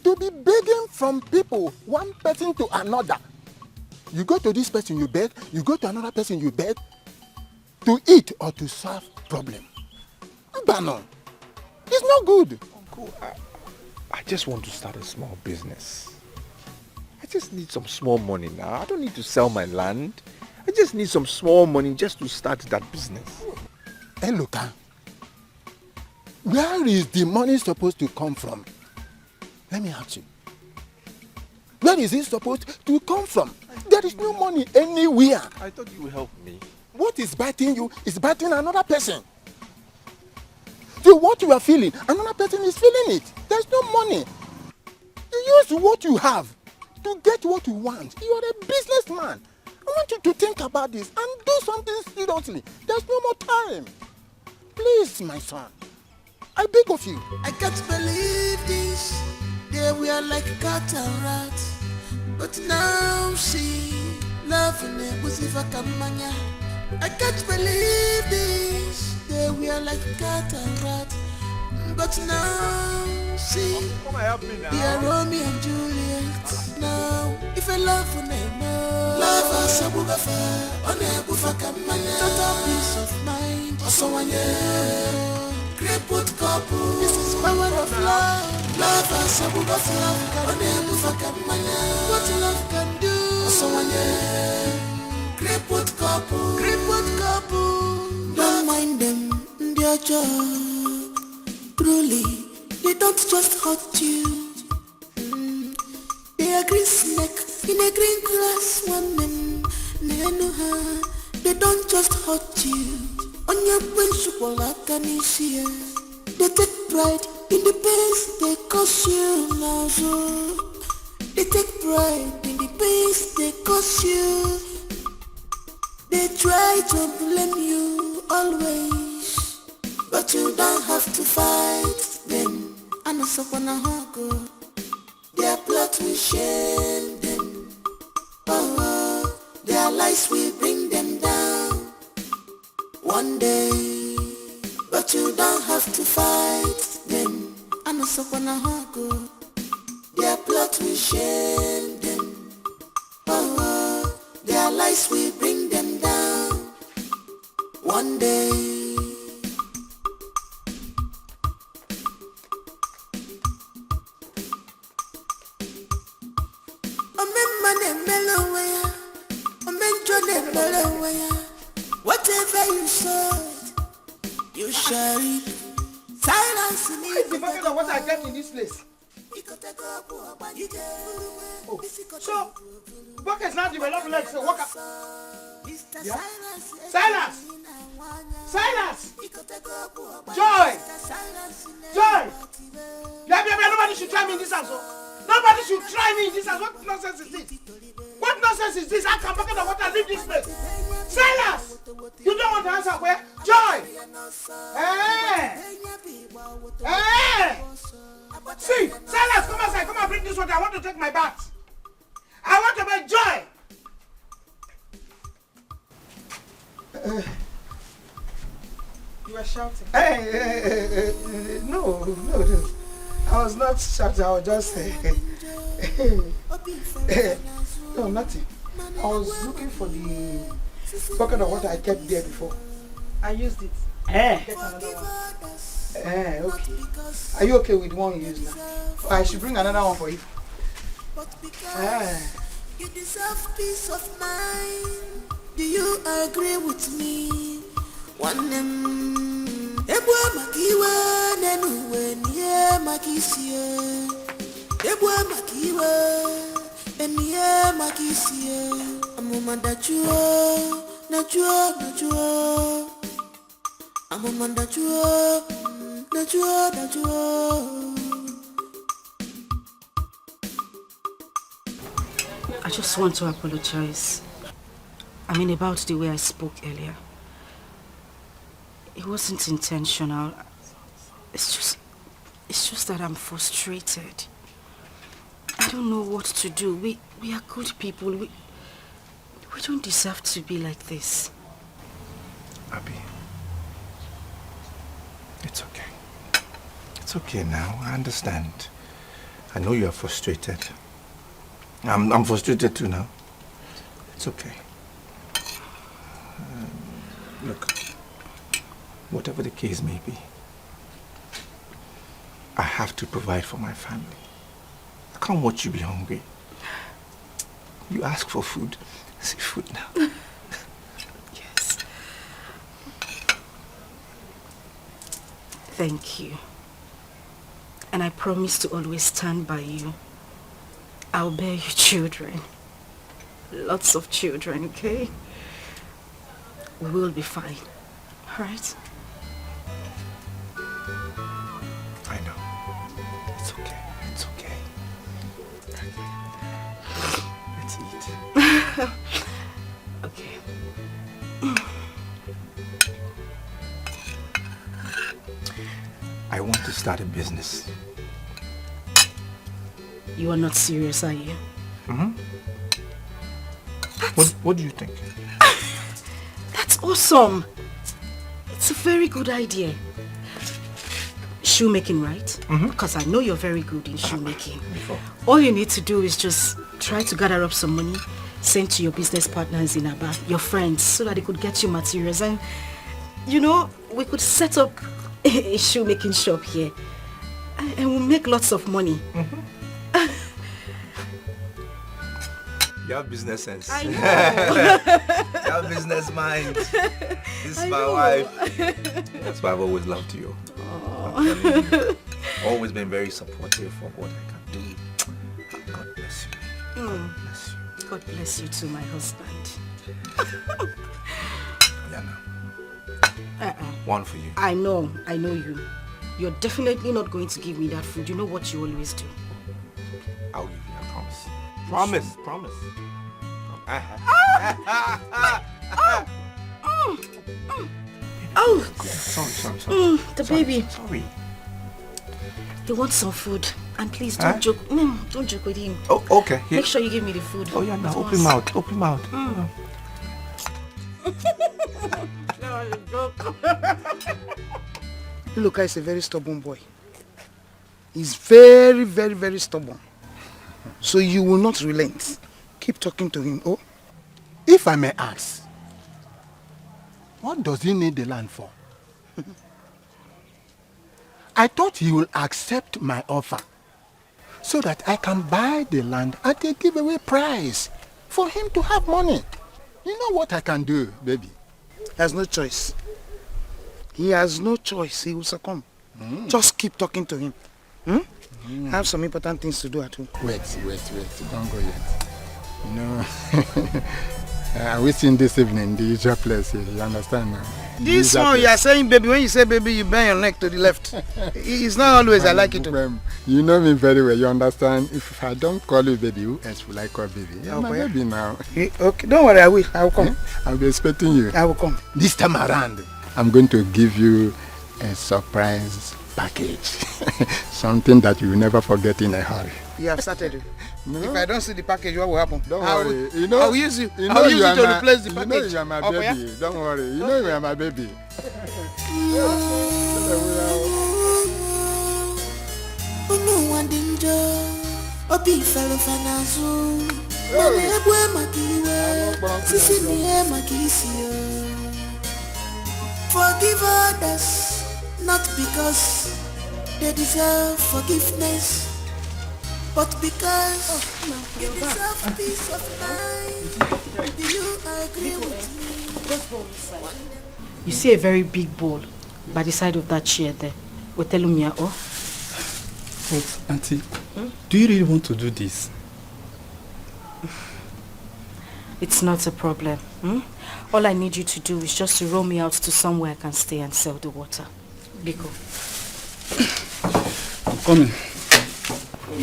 Speaker 21: to be begging from people, one person to another. You go to this person, you beg. You go to another person, you beg. To eat or to solve problem. Banon, it's not good.
Speaker 20: Uncle, I just want to start a small business. I just need some small money now. I don't need to sell my land. I just need some small money just to start that business.
Speaker 21: Hey, Luka, where is the money supposed to come from? Let me ask you. Where is it supposed to come from? There is no money anywhere.
Speaker 20: I thought you would help me.
Speaker 21: What is biting you is biting another person. So what you are feeling, another person is feeling it. There's no money. You use what you have to get what you want. You are a businessman. I want you to think about this and do something seriously. There's no more time. Please, my son. I beg of you.
Speaker 10: I can't believe this. They were like cat and rat. But now see, love in it was if I can mania. I can't believe this. They were like cat and rat. But now see,
Speaker 20: come and help me now.
Speaker 10: They are Romeo and Juliet. Now, if I love for them, love us a bugafa, on a bufaka mania. Total peace of mind. Also one year. Crippled couple. This is power of love. Love us a bugafa, on a bufaka mania. What love can do. Also one year. Crippled couple. Don't mind them, dear joy. Truly, they don't just hurt you. They are green snake in a green grass. One them, they don't just hurt you. On your brain, they take pride in the pains they cause you now. So they take pride in the pains they cause you. They try to blame you always, but you don't have to fight them. And also wanna hug their plot will shame them. Oh, their lies will bring them down one day, but you don't have to fight them. And also wanna hug their plot will shame them. Oh, their lies will bring them down one day. Whatever you sow, you shall reap. Silence me.
Speaker 7: What is the bucket of water I kept in this place? Oh, so buckets now develop legs to walk up. Yeah? Silence! Silence! Joy! Joy! Nobody should try me in this house. Nobody should try me in this house. What nonsense is this? What nonsense is this? I can bucket of water leave this place. Silence! You don't want to answer where? Joy! Hey! Hey! See! Silence! Come outside. Come and bring this water. I want to take my bath. I want to make Joy! You were shouting. Hey, no. I was not shouting. I was just no, nothing. I was looking for the bucket of water I kept there before. I used it. Get another one. Okay. Are you okay with the one you use now? I should bring another one for you.
Speaker 10: You deserve peace of mind. Do you agree with me? One Ebwa makiwa nenuwe niye makisiye. Ebwa makiwa niye makisiye. Amuma dachuo, nachuo. Amuma dachuo, nachuo.
Speaker 17: I just want to apologize. I mean, about the way I spoke earlier. It wasn't intentional. It's just that I'm frustrated. I don't know what to do. We are good people. We don't deserve to be like this.
Speaker 15: Abby, it's okay. It's okay now. I understand. I know you are frustrated. I'm frustrated too now. It's okay. Look, whatever the case may be, I have to provide for my family. I can't watch you be hungry. You ask for food. See food now.
Speaker 17: Yes. Thank you. And I promise to always stand by you. I'll bear you children. Lots of children, okay? We will be fine. Alright?
Speaker 15: I know. It's okay. It's okay. Let's eat.
Speaker 17: Okay.
Speaker 15: I want to start a business.
Speaker 17: You are not serious, are you?
Speaker 15: Mm-hmm. What do you think?
Speaker 17: That's awesome. It's a very good idea. Shoemaking, right?
Speaker 15: Mm-hmm.
Speaker 17: Because I know you're very good in shoemaking. All you need to do is just try to gather up some money, send to your business partners in Aba, your friends, so that they could get you materials. And, you know, we could set up a shoemaking shop here. And we'll make lots of money.
Speaker 15: Mm-hmm. You have business sense.
Speaker 17: I know.
Speaker 15: You have business mind. This is my wife. That's why I've always loved you. I'm telling you. Always been very supportive of what I can do. God bless you. God bless you.
Speaker 17: God bless you too, my husband.
Speaker 15: Yeah, no. One for you.
Speaker 17: I know you. You're definitely not going to give me that food. You know what you always do.
Speaker 15: I'll give you, I promise. Promise.
Speaker 17: Oh!
Speaker 15: Sorry.
Speaker 17: The baby.
Speaker 15: Sorry.
Speaker 17: They want some food. And please don't joke. Don't joke with him.
Speaker 15: Oh, okay.
Speaker 17: Make sure you give me the food.
Speaker 15: Oh, yeah, now open mouth. Open mouth.
Speaker 7: Iloka is a very stubborn boy. He's very, very, very stubborn. So you will not relent. Keep talking to him, oh?
Speaker 21: If I may ask, what does he need the land for? I thought he will accept my offer so that I can buy the land at a giveaway price.
Speaker 8: for him to have money. You know what I can do, baby?
Speaker 7: He has no choice. He has no choice. He will succumb. Just keep talking to him. I have some important things to do at home.
Speaker 8: Wait. Don't go yet. You know, we seen this evening the usual place here. You understand now?
Speaker 7: This one you are saying baby, when you say baby, you bend your neck to the left. It's not always I like it to.
Speaker 8: You know me very well, you understand? If I don't call you baby, who else will I call baby? You're my baby now.
Speaker 7: Okay, don't worry, I will come.
Speaker 8: I'll be expecting you.
Speaker 7: I will come.
Speaker 8: This time around, I'm going to give you a surprise package. Something that you will never forget in a hurry.
Speaker 7: You have started. No. If I don't see the package, what will happen?
Speaker 8: Don't worry.
Speaker 7: I will use you. I will use you to replace the package.
Speaker 8: You know you are my baby. Don't worry. You know you are my baby.
Speaker 10: Forgive others, not because they deserve forgiveness, but because you deserve peace of mind. Do you agree with me?
Speaker 3: You see a very big bowl by the side of that chair there. But
Speaker 14: Auntie, do you really want to do this?
Speaker 3: It's not a problem. All I need you to do is just to row me out to somewhere I can stay and sell the water. Biko.
Speaker 14: I'm coming.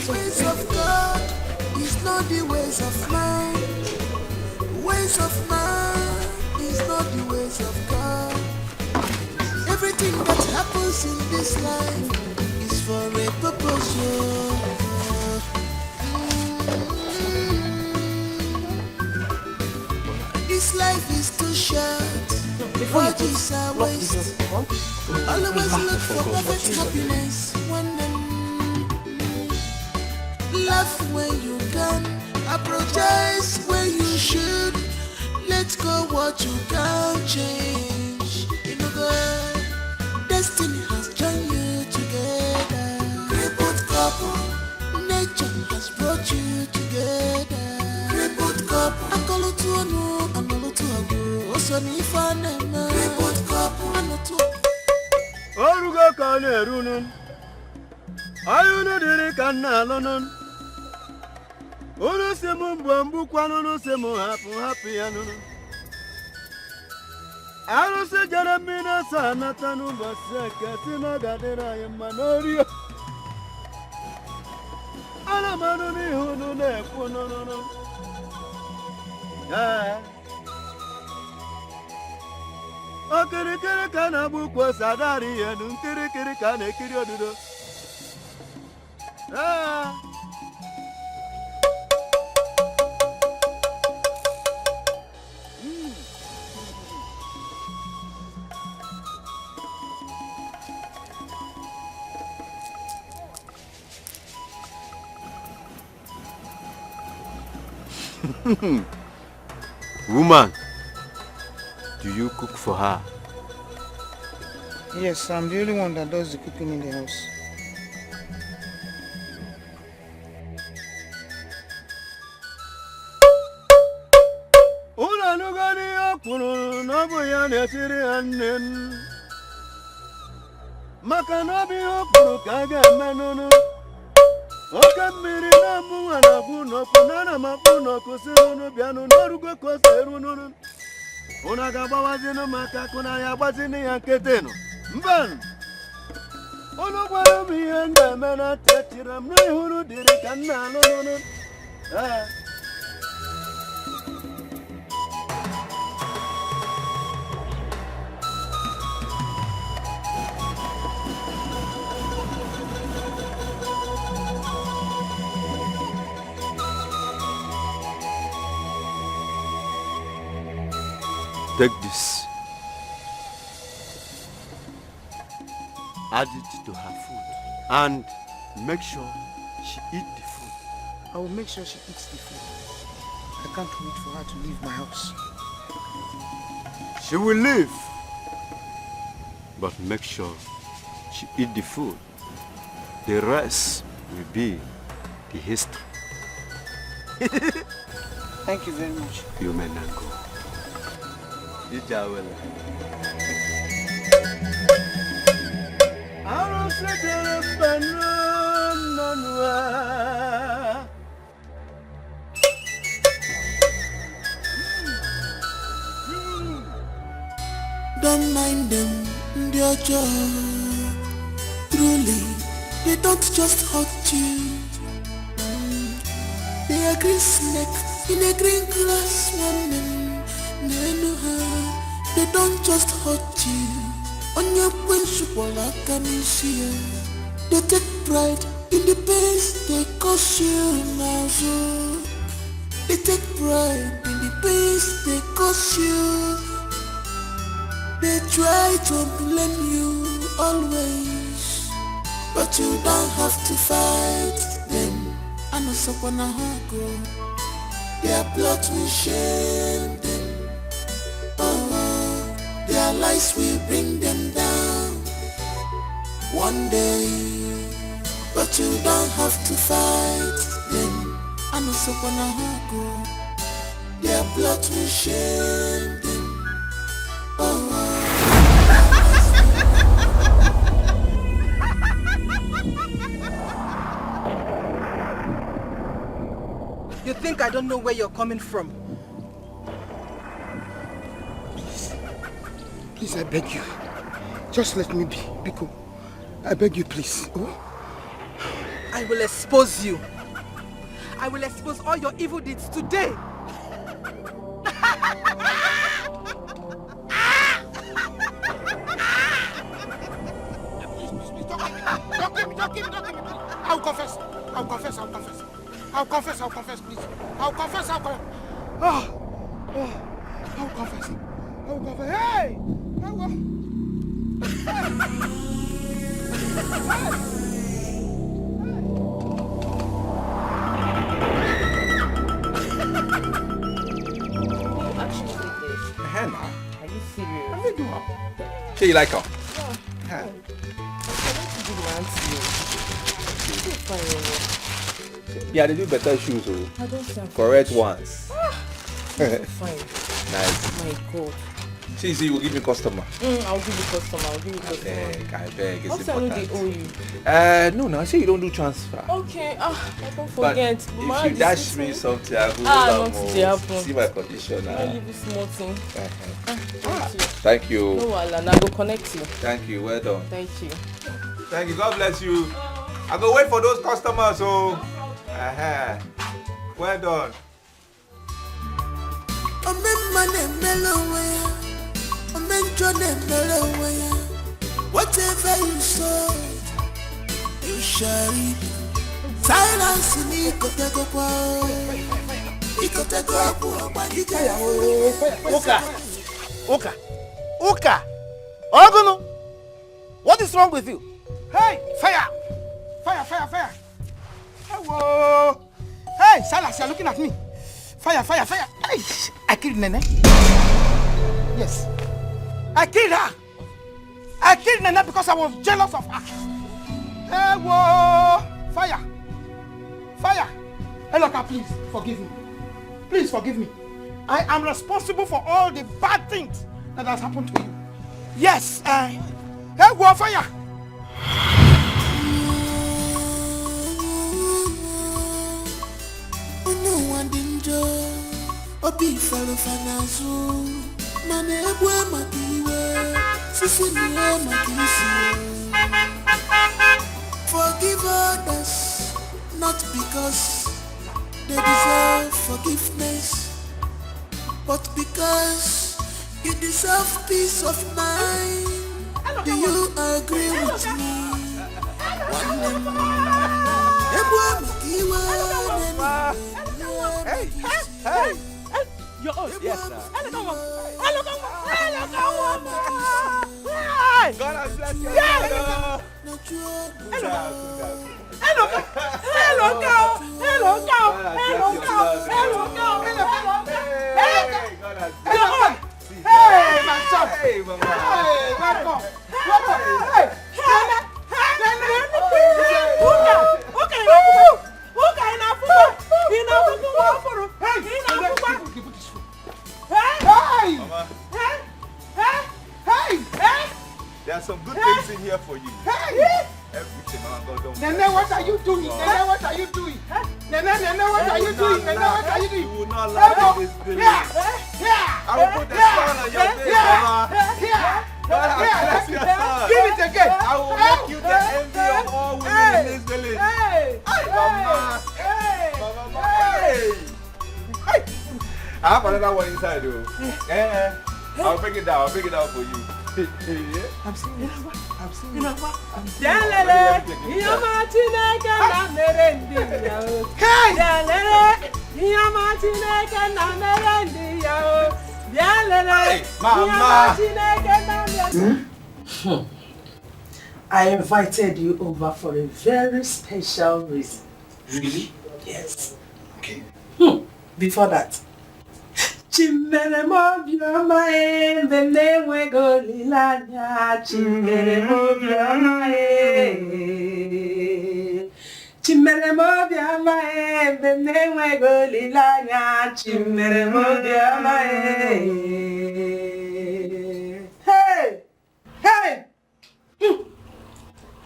Speaker 10: Ways of God is not the ways of man. Ways of man is not the ways of God. Everything that happens in this life is for a purpose. This life is too short. What is a waste? Always look for perfect happiness. Laugh when you can, apologize when you should. Let go what you can't change. You know, God, destiny has joined you together. Crippled couple, nature has brought you together. Crippled couple, Akolotuano, Anolotuago, Osonifanema. Crippled couple, Anotu.
Speaker 22: Oruga kane runun, ayunu diri kana lonun. Unu semu mbambu kwanu, unu semu happy anunu. Aru se jana mina sana tanu baseke tina gadera yemanorio. Ala manu ni hunu ne kunono. Okiri kana bukwa sadari yenu kiri kana kiri odudo. Woman, do you cook for her?
Speaker 7: Yes, I'm the only one that does the cooking in the house.
Speaker 22: Makanabi okuru kaga manono. Okamiri na muana kuno kunana makuno kusiruno biano norugo koseruno. Unagaba wazino makakuna ya wazini ya keteno. Mban. Olugwaro miyenda mena tetira mrehuru diri kana no. Take this. Add it to her food and make sure she eats the food.
Speaker 7: I will make sure she eats the food. I can't wait for her to leave my house.
Speaker 22: She will leave, but make sure she eats the food. The rest will be the history.
Speaker 7: Thank you very much.
Speaker 19: You may not go. You will.
Speaker 10: Don't mind them, dear joy. Truly, they don't just hurt you. They are green snake in a green glass morning. They know her. They don't just hurt you. On your principle, like an issue. They take pride in the pains they cause you now. So they take pride in the pains they cause you. They try to blame you always, but you don't have to fight them. I know someone a go. Their blood will shame them. Their lies will bring them down one day, but you don't have to fight them. I know someone a go. Their blood will shame them.
Speaker 4: You think I don't know where you're coming from?
Speaker 21: Please, I beg you. Just let me be, Biko. I beg you, please. Oh?
Speaker 4: I will expose you. I will expose all your evil deeds today.
Speaker 21: Don't give me. I'll confess, please. I'll confess, please. I'll confess. I'll confess. Hey!
Speaker 20: Hannah,
Speaker 16: Are you serious?
Speaker 20: how you doing? Say you like her?
Speaker 16: Yeah.
Speaker 20: Yeah, they do better shoes,
Speaker 16: I don't think
Speaker 20: correct ones.
Speaker 16: fine.
Speaker 20: Nice.
Speaker 16: My God.
Speaker 20: See, you will give me customer.
Speaker 16: I'll give you customer.
Speaker 20: I beg. It's
Speaker 16: What time do they owe you?
Speaker 20: No, I say you don't do transfer.
Speaker 16: Okay. I don't
Speaker 20: But
Speaker 16: forget.
Speaker 20: if you dash me something, I will
Speaker 16: happen.
Speaker 20: see my condition.
Speaker 16: I'll give you small thing.
Speaker 20: Thank you.
Speaker 16: No, Alan, I go connect you.
Speaker 20: Thank you. Well done.
Speaker 16: Thank you.
Speaker 20: Thank you. God bless you. I go wait for those customers. So, well done.
Speaker 10: Whatever you sow, you shall reap. Silence in
Speaker 7: Uka! Ogono! What is wrong with you? Hey, fire! Fire! Hello! Hey, Silas, you're looking at me. Fire! Hey, I killed Nene. Yes. I killed her. I killed Nene because I was jealous of her. Hello! Fire! Hello, please forgive me. Please forgive me. I am responsible for all the bad things that has happened to you. Yes, hello, fire!
Speaker 10: Obi falo fanazu, mane ebwe makiwe, sisi niwe makisi. Forgive others, not because they deserve forgiveness, but because you deserve peace of mind. Do you agree with me?
Speaker 2: Hey! You're old. Yes, sir. God has blessed you.
Speaker 21: Hey, my son. Hey, welcome. Hey.
Speaker 20: There are some good things in here for you. Everything, man. God don't.
Speaker 7: Nene, what are you doing? Nene, what are you doing? Nene, what are you doing? Nene, what are you doing?
Speaker 20: You will not laugh in this village. I will put the sun on your face, Mama. God has blessed your son.
Speaker 7: Give it again.
Speaker 20: I will make you the envy of all women in this village. Mama. Mama. Hey. I have another one inside though. I'll bring it down. I'll bring it down for you.
Speaker 7: I'm seeing it. I'm seeing it.
Speaker 6: I invited you over for a very special reason.
Speaker 20: Really?
Speaker 6: Yes.
Speaker 20: Okay.
Speaker 6: Before that, Chimere mobioma benewe golilanya Chimere mobioma Chimere mobioma benewe golilanya Chimere mobioma Hey! Hey!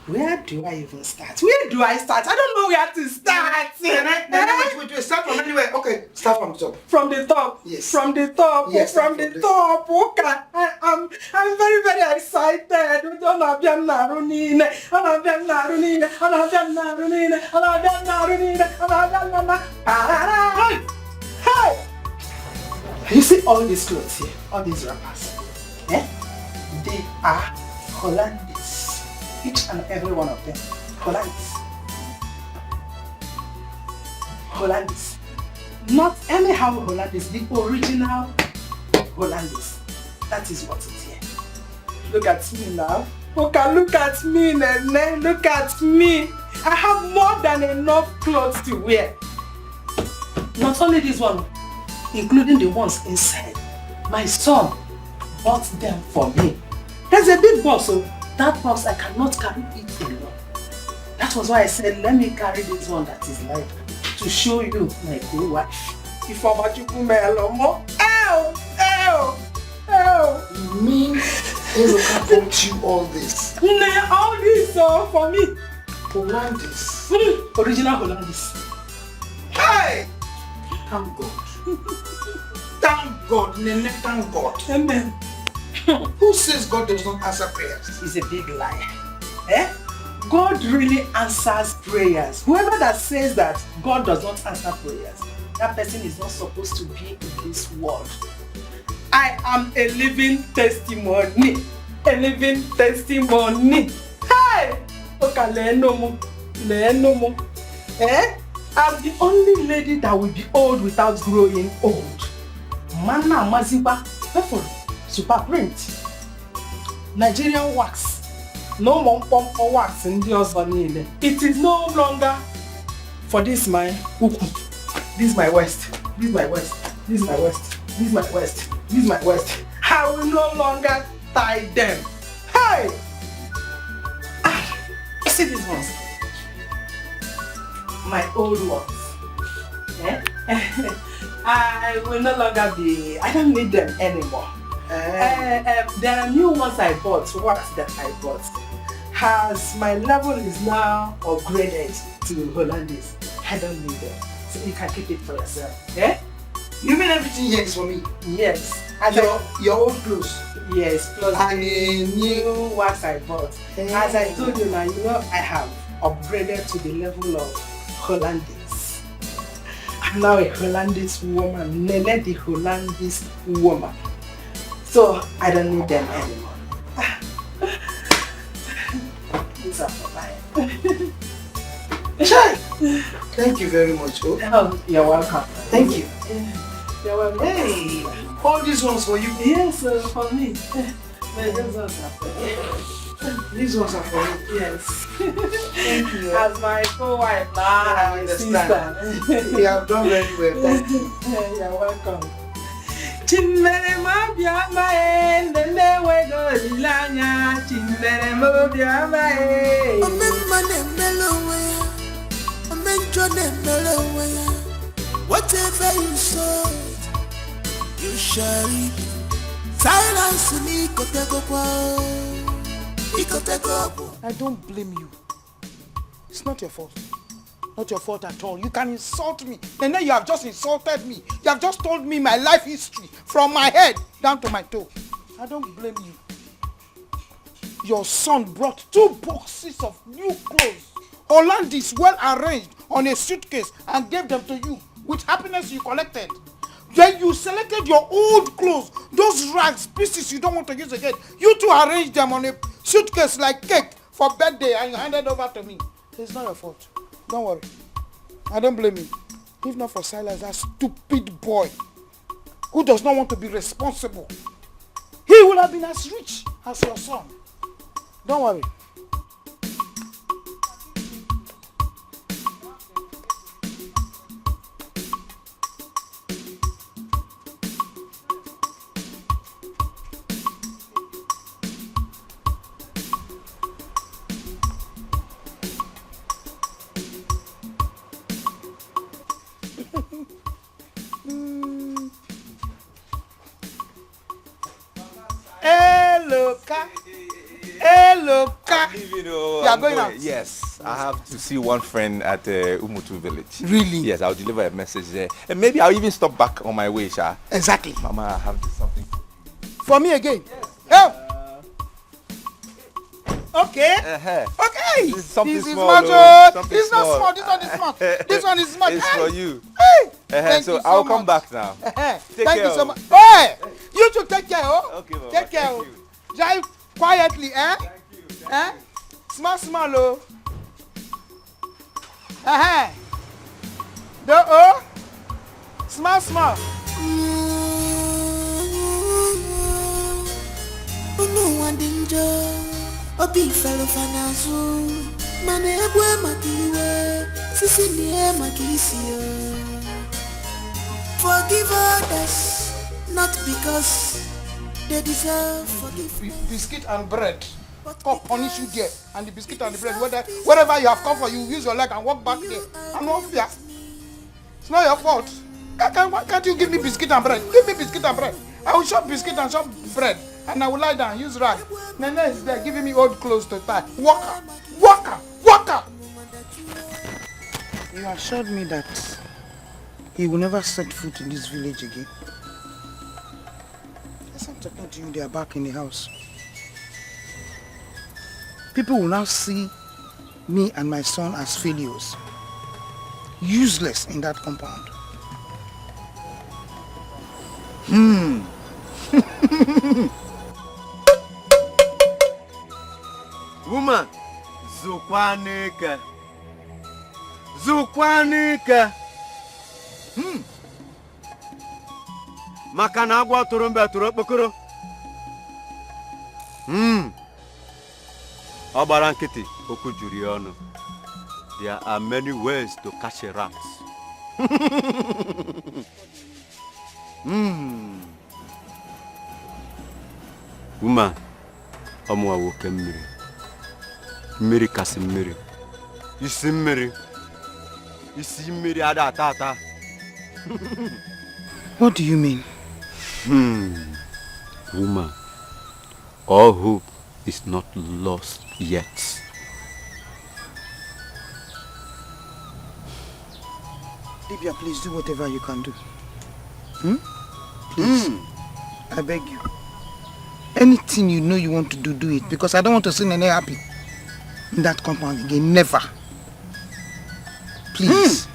Speaker 6: Where do I even start? Where do I start? I don't know where to start.
Speaker 7: Wait, start from anywhere. Okay, start from the top.
Speaker 6: From the top?
Speaker 7: Yes.
Speaker 6: From the top?
Speaker 7: Yes,
Speaker 6: from the top. Okay. I'm very, very excited. Hey! You see all these clothes here? All these wrappers? Eh? They are Hollandese. Each and every one of them. Hollandese. Hollandese. Not anyhow Hollandese, the original Hollandese. That is what it is here. Look at me now. Okay, look at me, Nene. Look at me. I have more than enough clothes to wear. Not only this one, including the ones inside. My son bought them for me. There's a big box, so that box I cannot carry it alone. That was why I said, let me carry this one that is light to show you my good wife. If I'm at you, Ew!
Speaker 7: You mean Eloka bought you all this?
Speaker 6: All this for me.
Speaker 7: Hollandese.
Speaker 6: Original Hollandese.
Speaker 7: Hey! Thank God. Thank God, Nene, thank God.
Speaker 6: Amen.
Speaker 7: Who says God does not answer prayers?
Speaker 6: He's a big liar. Eh? God really answers prayers. Whoever that says that God does not answer prayers, that person is not supposed to be in this world. I am a living testimony. A living testimony. Hey! Okay, Lenomo. Eh? I'm the only lady that will be old without growing old. Mana Maziba, super print. Nigerian wax. No more pump or wax in the other. It is no longer for this my uku. This my waist. This my waist. This my waist. This my waist. This my waist. I will no longer tie them. Hey! You see these ones? My old ones. Eh? I will no longer be. I don't need them anymore. There are new ones I bought, wax that I bought. As my level is now upgraded to Hollandese, I don't need them. So you can keep it for yourself. Eh?
Speaker 7: You mean everything here is for me?
Speaker 6: Yes.
Speaker 7: And your old clothes?
Speaker 6: Yes, plus
Speaker 7: and
Speaker 6: the new wax I bought. As I told you now, you know I have upgraded to the level of Hollandese. I'm now a Hollandese woman, Nene the Hollandese woman. So I don't need them anymore. These are for mine.
Speaker 7: Thank you very much. Oh,
Speaker 6: you're welcome.
Speaker 7: Thank you.
Speaker 6: You're welcome.
Speaker 7: Hey, all these ones for you?
Speaker 6: Yes, for me. These ones are for you.
Speaker 7: These ones are for me?
Speaker 6: Yes.
Speaker 7: Thank you.
Speaker 6: As my co-wife now,
Speaker 7: I understand. You have done very well. Thank you.
Speaker 6: You're welcome. Chimere mobiama nene wego lilanya chimere mobiama
Speaker 10: Omemma nemelowe omenjo nemelowe whatever you sow you shall reap silence ni kotegokwa
Speaker 7: I don't blame you. It's not your fault. Not your fault at all. You can insult me. And then you have just insulted me. You have just told me my life history from my head down to my toe. I don't blame you. Your son brought 2 boxes of new clothes. Hollandis well arranged on a suitcase and gave them to you with happiness you collected. Then you selected your old clothes, those rags, pieces you don't want to use again. You two arranged them on a suitcase like cake for birthday and you handed over to me. It's not your fault. Don't worry. I don't blame you. If not for Silas, that stupid boy who does not want to be responsible, he would have been as rich as your son. Don't worry.
Speaker 20: You are going out? Yes, I have to see one friend at Umutu village.
Speaker 7: Really?
Speaker 20: Yes, I'll deliver a message there. And maybe I'll even stop back on my way, Sha.
Speaker 7: Exactly.
Speaker 20: Mama, I have something.
Speaker 7: For me again? Yes. Okay. Okay.
Speaker 20: This is something
Speaker 7: this
Speaker 20: small.
Speaker 7: Is
Speaker 20: something
Speaker 7: it's
Speaker 20: small.
Speaker 7: not small. This one is small. This one is small.
Speaker 20: It's
Speaker 7: Hey.
Speaker 20: for you.
Speaker 7: Hey. Thank
Speaker 20: So
Speaker 7: you so
Speaker 20: I'll come
Speaker 7: much.
Speaker 20: back now.
Speaker 7: Thank
Speaker 20: care
Speaker 7: you so
Speaker 20: of-
Speaker 7: much. Hey, you should take care, oh.
Speaker 20: Okay, Mama.
Speaker 7: Take care, oh. Drive quietly, eh? Eh? Small, oh. The oh. Small.
Speaker 10: No one danger. Obi fellow fanazu. Mane ebwe makiwe. Sisi niye makisio. Forgive others, not because they deserve forgiveness.
Speaker 7: Biscuit and bread. God punish you there. And the biscuit and the bread, wherever you have come for, you use your leg and walk back there. I'm not fear. It's not your fault. Why can't you give me biscuit and bread? Give me biscuit and bread. I will shop biscuit and shop bread. And I will lie down, use rag. Nene is there giving me old clothes to tie. Walker. You assured me that he will never set foot in this village again. As I'm talking to you, they are back in the house. People will now see me and my son as failures. Useless in that compound.
Speaker 22: Woman, Zukwanika. Maka na agwa tụrụ mbe tụrụ okpokoro. Ọ gbara nkịtị, okwu juru ya ọnụ. There are many ways to catch a rat. Woman, ọmụwa nwoke mmiri. Mmiri kasị mmiri. Isi mmiri. Isi mmiri ada ata.
Speaker 7: What do you mean?
Speaker 22: Woman, all hope is not lost yet.
Speaker 7: Libya, please do whatever you can do. Please. I beg you. Anything you know you want to do, do it. Because I don't want to see Nene happy in that compound again. Never. Please.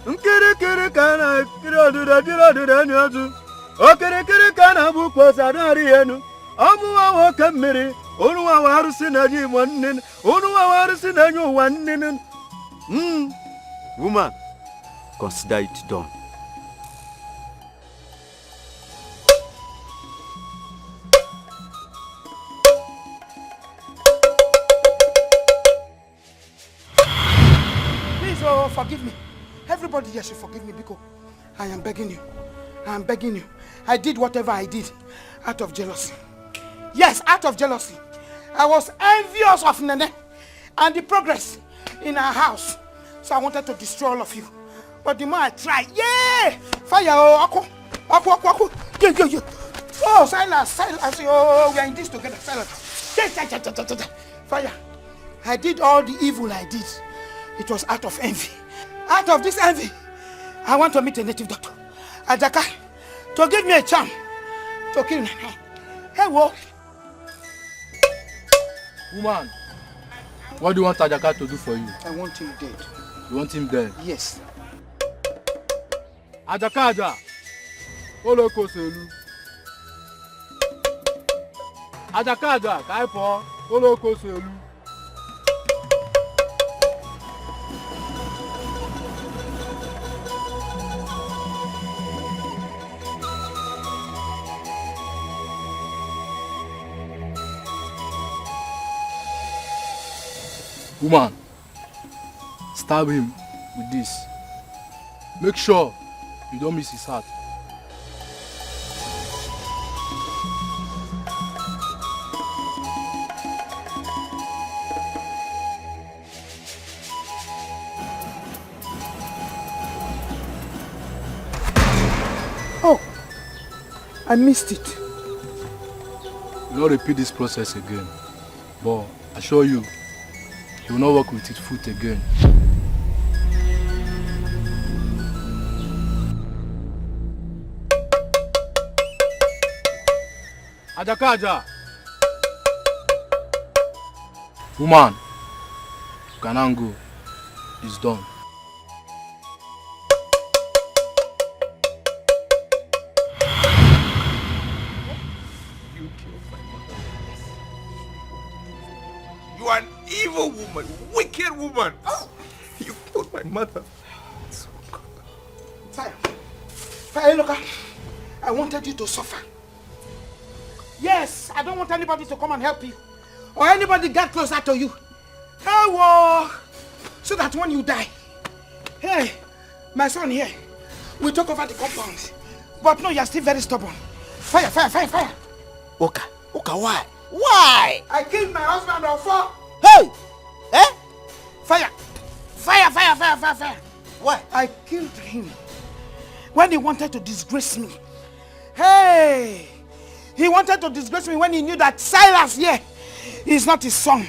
Speaker 22: Nkirikiri kana kiri oduda ni ozu. Okirikiri kana bu kwosa dari enu. Omuwa nwoke mmiri, onuwa warusi na ji nwanne, onuwa warusi na nyu nwanne. Woman, consider it done.
Speaker 7: Please, forgive me. Everybody here should forgive me because I am begging you. I am begging you. I did whatever I did out of jealousy. Yes, out of jealousy. I was envious of Nene and the progress in our house. So I wanted to destroy all of you. But the more I tried, yeah! Fire, oh, Aku. Yeah. Oh, Silas, oh, we are in this together, Silas. Fire. I did all the evil I did. It was out of envy. Out of this envy, I want to meet a native doctor, Ajaka, to give me a charm to kill Nene. Hey, whoa.
Speaker 1: Woman, what do you want Ajaka to do for you?
Speaker 7: I want him dead.
Speaker 1: You want him dead?
Speaker 7: Yes.
Speaker 1: Ajaka, Oloko Selu. Ajaka, Kaipo, Oloko Selu. Woman, stab him with this. Make sure you don't miss his heart.
Speaker 7: Oh, I missed it.
Speaker 1: You will not repeat this process again, but I assure you, he will not work with his foot again. Ajaka. Woman, you can now go. It's done.
Speaker 15: You killed my mother. You are an evil woman, wicked woman. You killed my mother.
Speaker 7: Fire, look, I wanted you to suffer. Yes, I don't want anybody to come and help you. Or anybody get closer to you. Hey, whoa. So that when you die, hey, my son here, we took over the compound. But no, you're still very stubborn. Fire.
Speaker 19: Oka, why? Why?
Speaker 7: I killed my husband on 4.
Speaker 19: Hey! Eh?
Speaker 7: Fire. Why? I killed him when he wanted to disgrace me. Hey! He wanted to disgrace me when he knew that Silas here is not his son.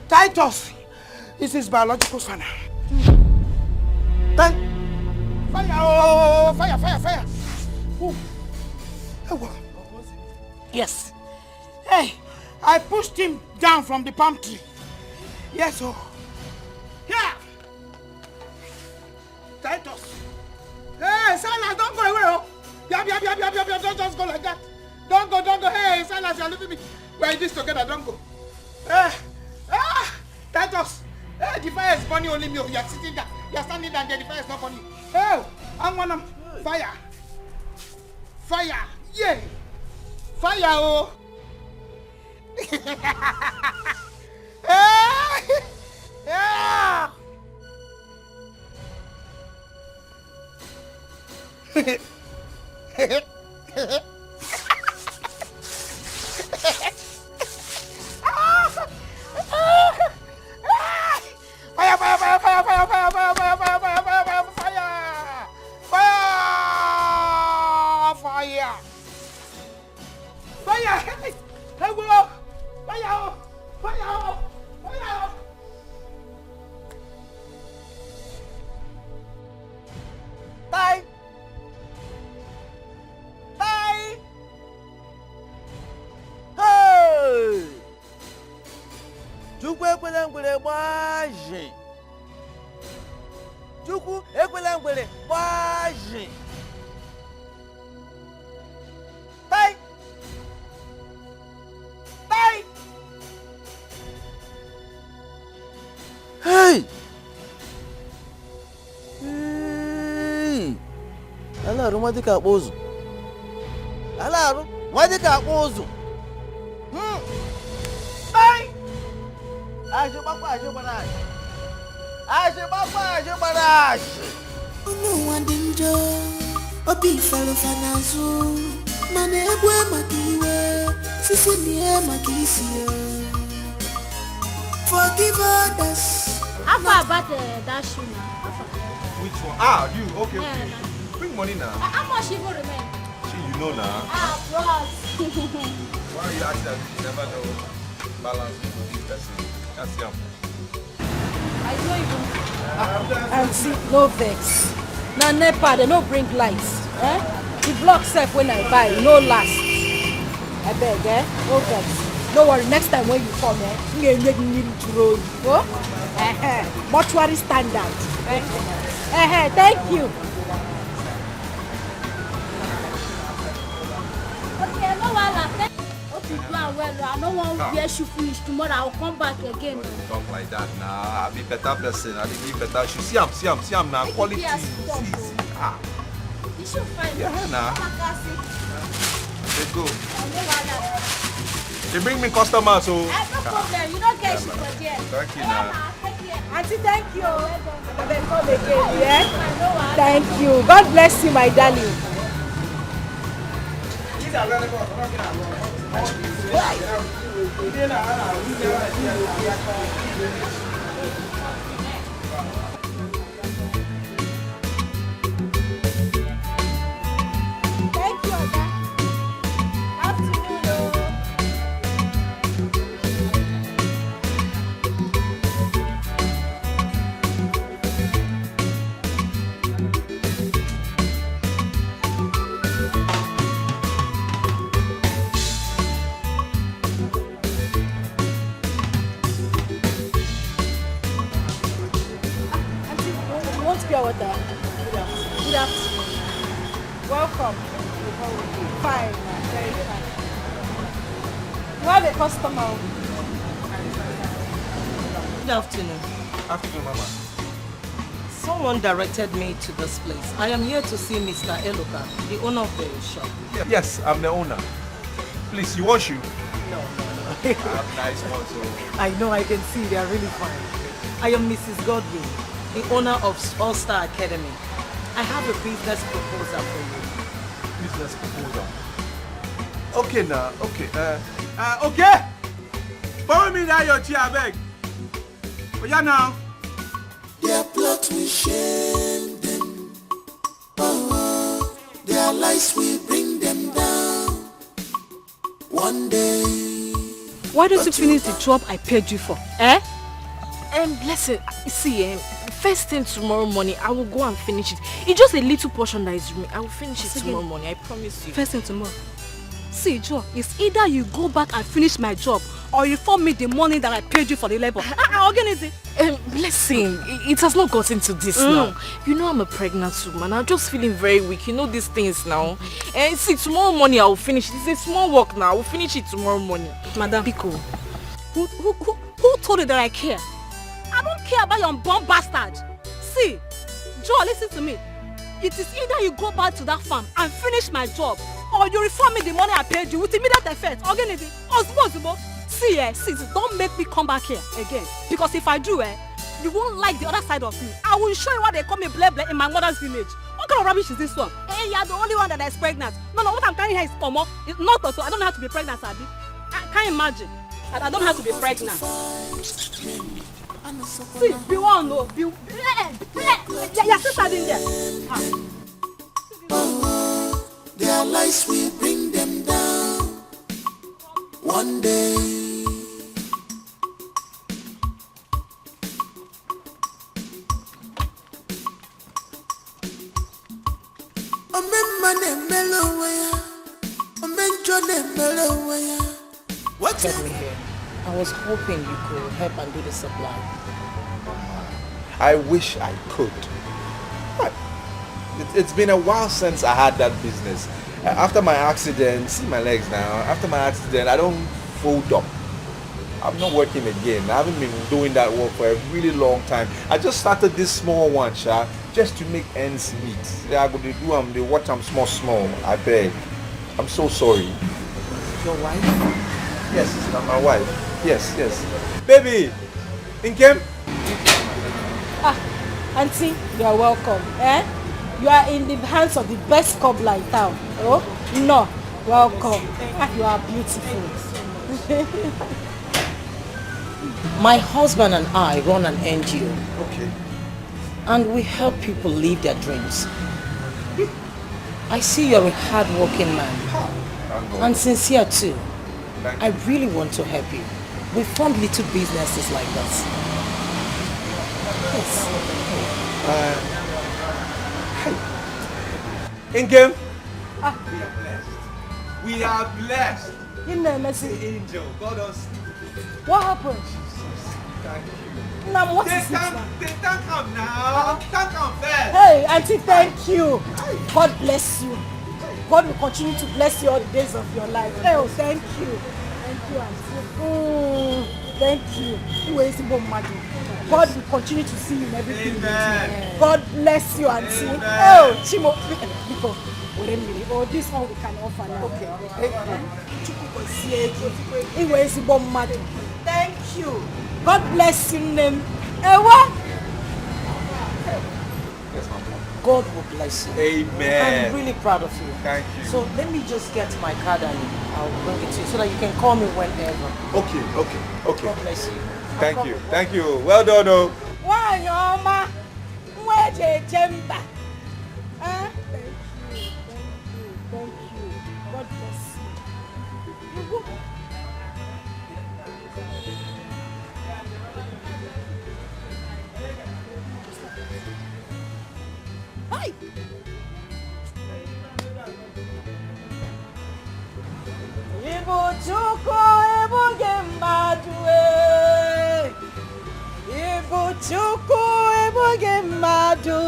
Speaker 7: Titus is his biological son. Fire! Ooh. Yes. Hey, I pushed him down from the palm tree. Yes, oh. Yeah. Titus. Hey, Silas, don't go away, oh. Yeah, don't just go like that. Don't go. Hey, Silas, you're leaving me. We're in this together, don't go. Titus. Hey, the fire is burning only me. You're sitting there. You're standing there, the fire is not burning. Hey, I'm one of fire. Yeah. Fire, oh. Yeah.
Speaker 19: Alaru nwadika akpozu. Alaru nwadika akpozu. Ai! Aje baraji.
Speaker 10: Unu wandinjo, obi falo fanazu, mane egwe makiwe, Forgive others.
Speaker 9: How far about that shoe now?
Speaker 20: Which one? Ah, you. Okay,
Speaker 9: Yeah,
Speaker 20: okay. Bring money now.
Speaker 9: How much even remain?
Speaker 20: See, you know now.
Speaker 9: Bros.
Speaker 20: Why are you asking that you never know balance with this person? That's young.
Speaker 5: I don't even. Auntie, no vex. Now NEPA, they no bring lights. Eh? The block self when I buy, no last. I beg, eh? No vex. No worry, next time when you come, you need to roll. Oh? Mortuary standard. Thank you.
Speaker 9: Okay, no wahala. Hope you do well. I don't want to wear shoe finish tomorrow. I'll come back again.
Speaker 20: Talk like that now. I'll be better person. I'll give better shoes. See him now. Quality. See. Ah.
Speaker 9: You should find
Speaker 20: Yeah, nah. Let's go. They bring me customers, so.
Speaker 9: No problem. You don't get shit for there.
Speaker 20: Thank you, now.
Speaker 5: Auntie, thank you. Then come again, yeah? Thank you. God bless you, my darling.
Speaker 9: Thank you, Oga. Afternoon.
Speaker 5: You want pure water? Good afternoon. Welcome. Fine, very fine. You have a customer.
Speaker 6: Good afternoon.
Speaker 20: Afternoon, Mama.
Speaker 6: Someone directed me to this place. I am here to see Mr. Eloka, the owner of the shop.
Speaker 20: Yes, I'm the owner. Please, you want shoe?
Speaker 6: No.
Speaker 20: I have nice ones, so.
Speaker 6: I know, I can see they are really fine. I am Mrs. Godwin, the owner of All Star Academy. I have a business proposal for you.
Speaker 20: Business proposal. Okay now, okay. Okay. Follow me down your chair, I beg. Oh yeah now.
Speaker 10: Their plot will shame them. Oh, their lies will bring them down. One day.
Speaker 5: Why don't you finish the job I paid you for? Eh?
Speaker 3: Blessing, see, first thing tomorrow morning, I will go and finish it. It's just a little portion that is remaining. I will finish it tomorrow morning, I promise you.
Speaker 5: First thing tomorrow. See, Joe, it's either you go back and finish my job or you form me the money that I paid you for the labor. Organize it.
Speaker 3: Blessing, it has not gotten to this now. You know I'm a pregnant woman. I'm just feeling very weak. You know these things now. And see, tomorrow morning I will finish it. It's a small work now. I will finish it tomorrow morning.
Speaker 5: Madam.
Speaker 3: Biko.
Speaker 5: Who told you that I care? I don't care about your bomb bastard. See, Joe, listen to me. It is either you go back to that farm and finish my job, or you refund me the money I paid you with immediate effect. Organize it. See, don't make me come back here again. Because if I do, you won't like the other side of me. I will show you what they call me blah blah in my mother's village. What kind of rubbish is this one? Hey, you're the only one that is pregnant. No, what I'm carrying here is Tomo. It's not Tonto. I don't have to be pregnant, Abi. I can't imagine. I don't have to be pregnant. See, be one, no. Your sister in there.
Speaker 10: Their lies will bring them down. One day.
Speaker 6: Get me here. I was hoping you could help and do the supply.
Speaker 20: I wish I could. But it's been a while since I had that business. After my accident, see my legs now. After my accident, I don't fold up. I'm not working again. I haven't been doing that work for a really long time. I just started this small one, just to make ends meet. Yeah, I go to do they watch them small. I beg. I'm so sorry.
Speaker 6: Your wife?
Speaker 20: Yes, sister, my wife. Yes. Baby, Inkem?
Speaker 5: Auntie, you are welcome. You are in the hands of the best cobbler in town. Oh, no. Welcome. You are beautiful. My husband and I run an NGO.
Speaker 15: Okay.
Speaker 5: And we help people live their dreams. I see you're a hard-working man. And sincere too. I really want to help you. We fund little businesses like that.
Speaker 15: Yes. In game. We are blessed.
Speaker 5: In the mercy.
Speaker 15: Angel, God us.
Speaker 5: What happened?
Speaker 15: Thank you.
Speaker 5: Now what is
Speaker 15: They
Speaker 5: this
Speaker 15: can't come now. Can't come first.
Speaker 5: Hey, Auntie, thank you. God bless you. God will continue to bless you all the days of your life. Oh, thank you. Thank you, Auntie. Thank you. God will continue to see you in everything you do. God bless you, Auntie. Oh, Chimo. Because, wait a minute. Oh, this one we can offer now. Okay. Thank you. God bless you, name. Ewa. God will bless you.
Speaker 15: Amen.
Speaker 5: I'm really proud of you.
Speaker 15: Thank you.
Speaker 5: So let me just get my card and I'll bring it to you so that you can call me whenever.
Speaker 15: Okay.
Speaker 5: God bless you.
Speaker 15: Thank you. Well done, oh.
Speaker 5: Why, Mama? Where's your chamber? Thank you. God bless you. Hi. Ibu chuko ibu gembadwe. Ibu chuko ibu gembadu.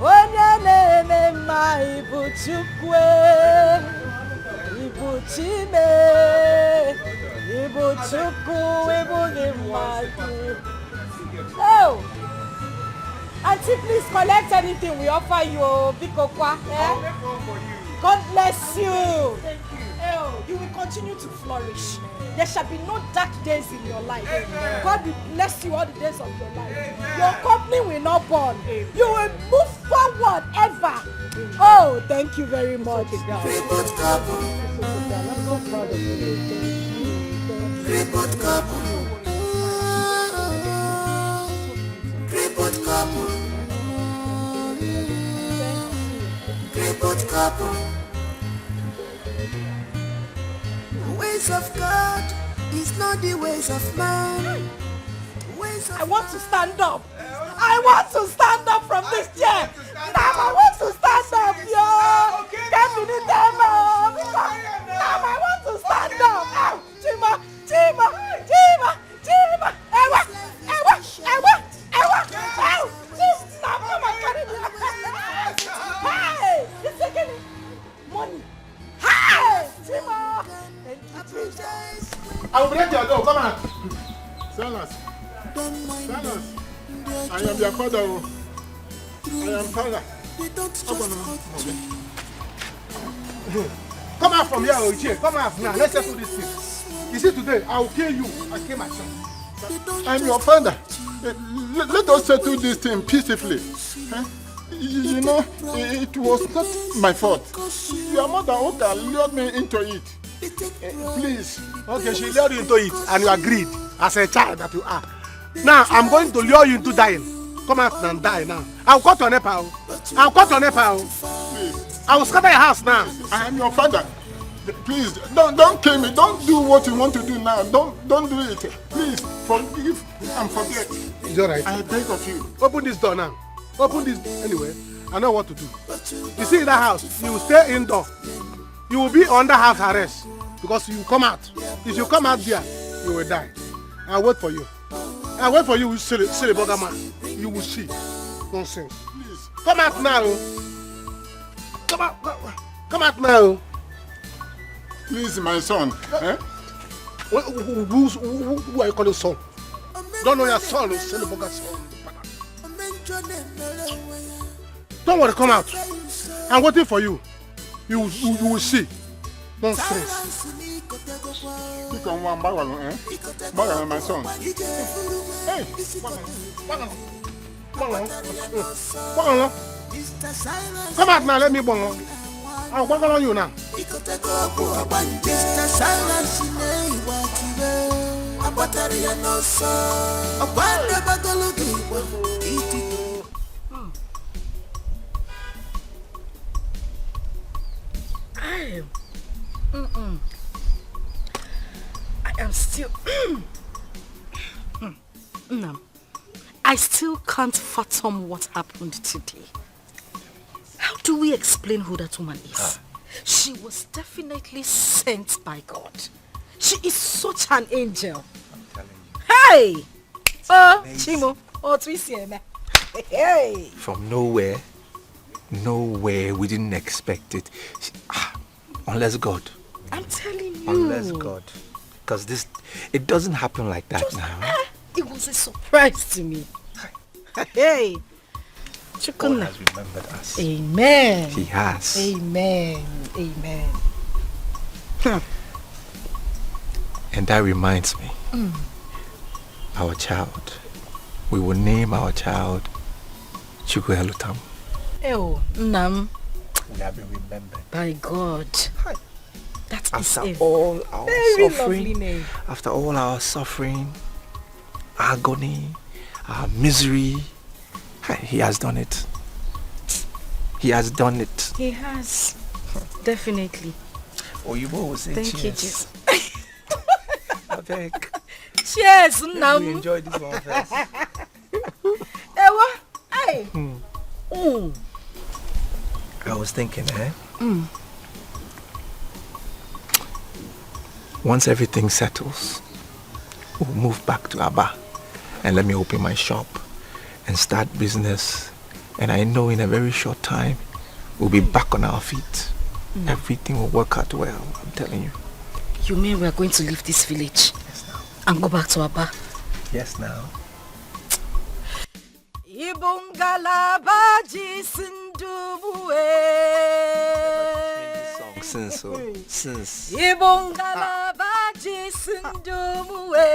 Speaker 5: Onyanene ma ibu chukwe. Ibu chime. Ibu chuko ibu gembadu. Oh. Auntie, please collect anything we offer you, Bikokwa. God bless you. Thank you. Oh, you will continue to flourish. There shall be no dark days in your life. Amen. God will bless you all the days of your life. Amen. Your company will not burn. Amen. You will move forward ever. Amen. Oh, thank you very much. I'm so proud of you.
Speaker 10: The ways of God is not the ways of man.
Speaker 5: I want to stand up. I want to stand up from this chair. Now I want to stand up, yo. Get me the demo. Now I want to stand up. Ow, Chima. Ewa. Ow. Stop. Come on, carry me. Hey, it's taking money. Hey, Chima. Thank you, Jesus.
Speaker 21: I will break your door. Come on. Silas. I am your father. I am father. Come out from here, Oiche. Come out now. Let's settle this thing. You see, today I will kill you. I kill myself.
Speaker 8: I'm your father. Let us settle this thing peacefully. You know, it was not my fault. Your mother Oka lured me into it. Please.
Speaker 21: Okay, she lured you into it and you agreed as a child that you are. Now, I'm going to lure you into dying. Come out and die now. I'll cut your Nepal. Please. I will scatter your house now.
Speaker 8: I am your father. Please, don't kill me. Don't do what you want to do now. Don't do it. Please, forgive and forget.
Speaker 21: It's all right.
Speaker 8: I beg of you.
Speaker 21: Open this door now. Open this. Anyway, I know what to do. You see that house, you will stay indoor. You will be under house arrest because you come out. If you come out there, you will die. I'll wait for you. I'll wait for you, silly bugger man. You will see. Nonsense. Please. Come out now. Come out now.
Speaker 8: Please, my son.
Speaker 21: Who are you calling son? Don't know your son, silly bugger son. Don't worry, come out. I'm waiting for you. You will see. Nonsense.
Speaker 8: Pick on one bagalo, Bagalo, my son.
Speaker 21: Hey, bagalo. Come out now, let me bang. What are you now?
Speaker 10: Mr. Silence in a wakiwe. A battery and no son. A wonder bagalogi.
Speaker 6: I am still... No. I still can't fathom what happened today. How do we explain who that woman is? She was definitely sent by God. She is such an angel.
Speaker 20: I'm telling you.
Speaker 6: Hey! Oh, Chimo. Oh, Twisieme. Hey!
Speaker 20: From nowhere, we didn't expect it. Unless God.
Speaker 6: I'm telling you.
Speaker 20: Unless God. Because it doesn't happen like that now.
Speaker 6: It was a surprise to me. Hey!
Speaker 20: God has remembered us.
Speaker 6: Amen.
Speaker 20: He has.
Speaker 6: Amen. Amen.
Speaker 20: And that reminds me. Our child. We will name our child Chukwuelutam.
Speaker 6: Oh, Nam.
Speaker 20: We have been remembered.
Speaker 6: By God. That is
Speaker 20: After
Speaker 6: a
Speaker 20: all our
Speaker 6: very
Speaker 20: suffering,
Speaker 6: lovely name.
Speaker 20: after all our suffering, agony, our misery, he has done it. He has done it.
Speaker 6: He has. Definitely.
Speaker 20: Oh, you always say
Speaker 6: Thank
Speaker 20: cheers.
Speaker 6: you, Jesus.
Speaker 20: I beg.
Speaker 6: Cheers, Nam.
Speaker 20: We enjoy this one first.
Speaker 6: Ewa, hey.
Speaker 20: I was thinking, once everything settles, we'll move back to Aba and let me open my shop and start business. And I know in a very short time, we'll be back on our feet. Everything will work out well, I'm telling you.
Speaker 6: You mean we are going to leave this village?
Speaker 20: Yes, now.
Speaker 6: And go back to Aba?
Speaker 20: Yes, now.
Speaker 6: Ibungalabaji sindubuwe.
Speaker 20: Since.
Speaker 6: Ibungalabaji sindubuwe.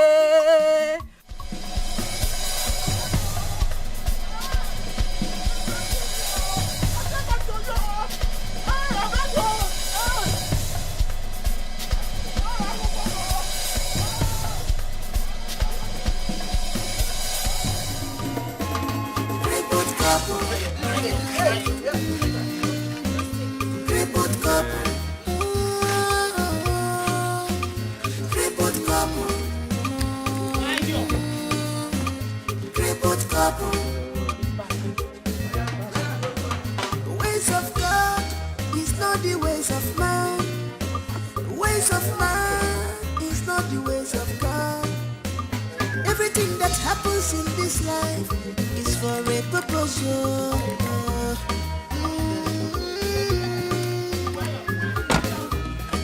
Speaker 10: Ways of God is not the ways of man. Ways of man is not the ways of God. Everything that happens in this life is for a purpose.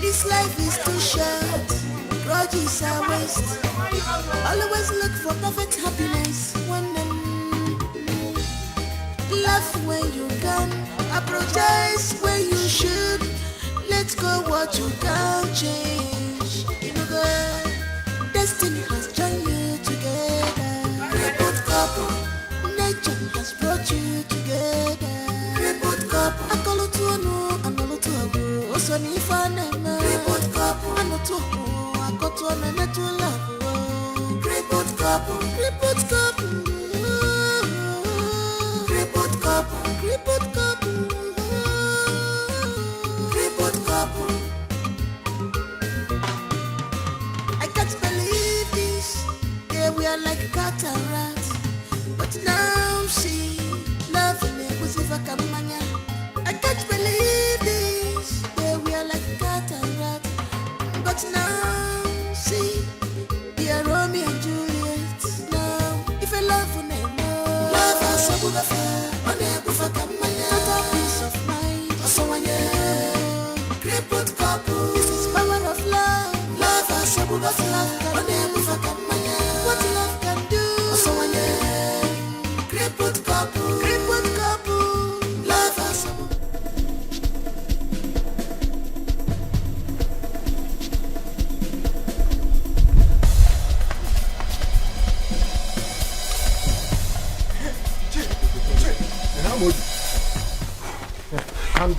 Speaker 10: This life is too short. Grudges are waste. Always look for perfect happiness. Laugh when you can, apologize when you should. Let go what you can't change. You know God, destiny has joined you together. Report couple, nature has brought you together. Report couple, I call it to no, I know to a go. Also, if I never report couple, I know to go. I got to a minute to love. Report couple, report couple. Report couple, report couple, report couple. I can't believe this. Yeah, we are like cat and rat. But now see, loving it was if I come mania. I can't believe this. Yeah, we are like cat and rat. But now see, we are Romeo and Juliet. Now, if I love for them, love us, I would have total peace of mind. Report couple. This is power of love. Love us, I would have love. What love can do. Report couple. Report couple. Love us.
Speaker 21: Calm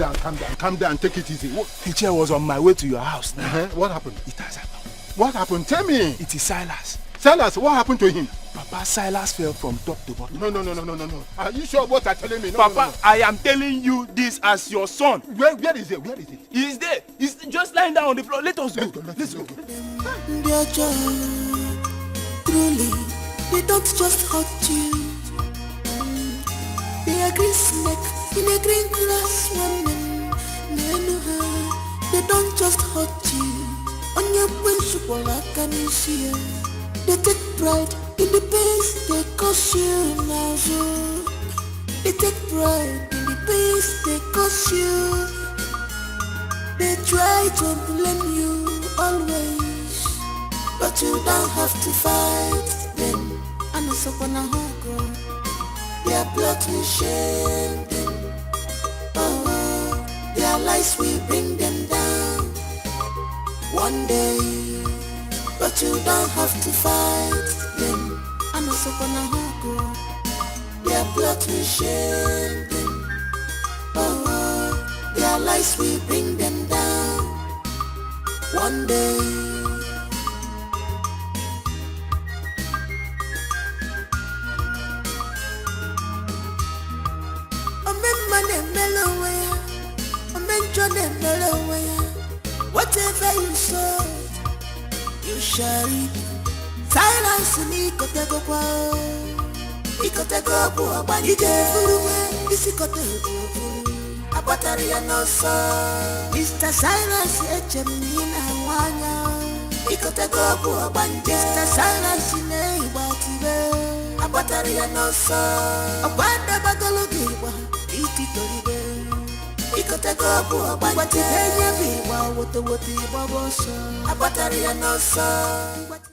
Speaker 8: calm down. Take it easy.
Speaker 21: The chair was on my way to your house now.
Speaker 8: What happened?
Speaker 21: It has happened.
Speaker 8: What happened? Tell me.
Speaker 21: It is Silas.
Speaker 8: Silas, what happened to him?
Speaker 21: Papa, Silas fell from top to bottom.
Speaker 8: No. Are you sure what you're telling me?
Speaker 21: Papa, I am telling you this as your son.
Speaker 8: Where is it?
Speaker 21: He is there. He's just lying down on the floor. Let us go. Let's go.
Speaker 10: Dear child, truly, they don't just hurt you. They are green snake in a green grass woman. They don't just hurt you. On your principle, I can see. They take pride in the pains they cause you now. They take pride in the pains they cause you. They try to blame you always, but you don't have to fight them. And it's up on a hunger. Their blood will shame them. Oh, their lies will bring them down one day. But you don't have to fight them. And it's up on a hunger. Their blood will shame them. Oh, their lies will bring them down one day. Whatever you sow, you shall reap. Silence me, Kotego. Ikotego, Abanije, Isikote, Abataria no so. Mr. Silence, Echemina, Wanya. Ikotego, Abanije, Mr. Silence, Neighbor, Abataria no so. Abanda Bagalogiwa, Ititoribe. Ikotego, Abanije, Biwa, what the Babo so. Abataria no so.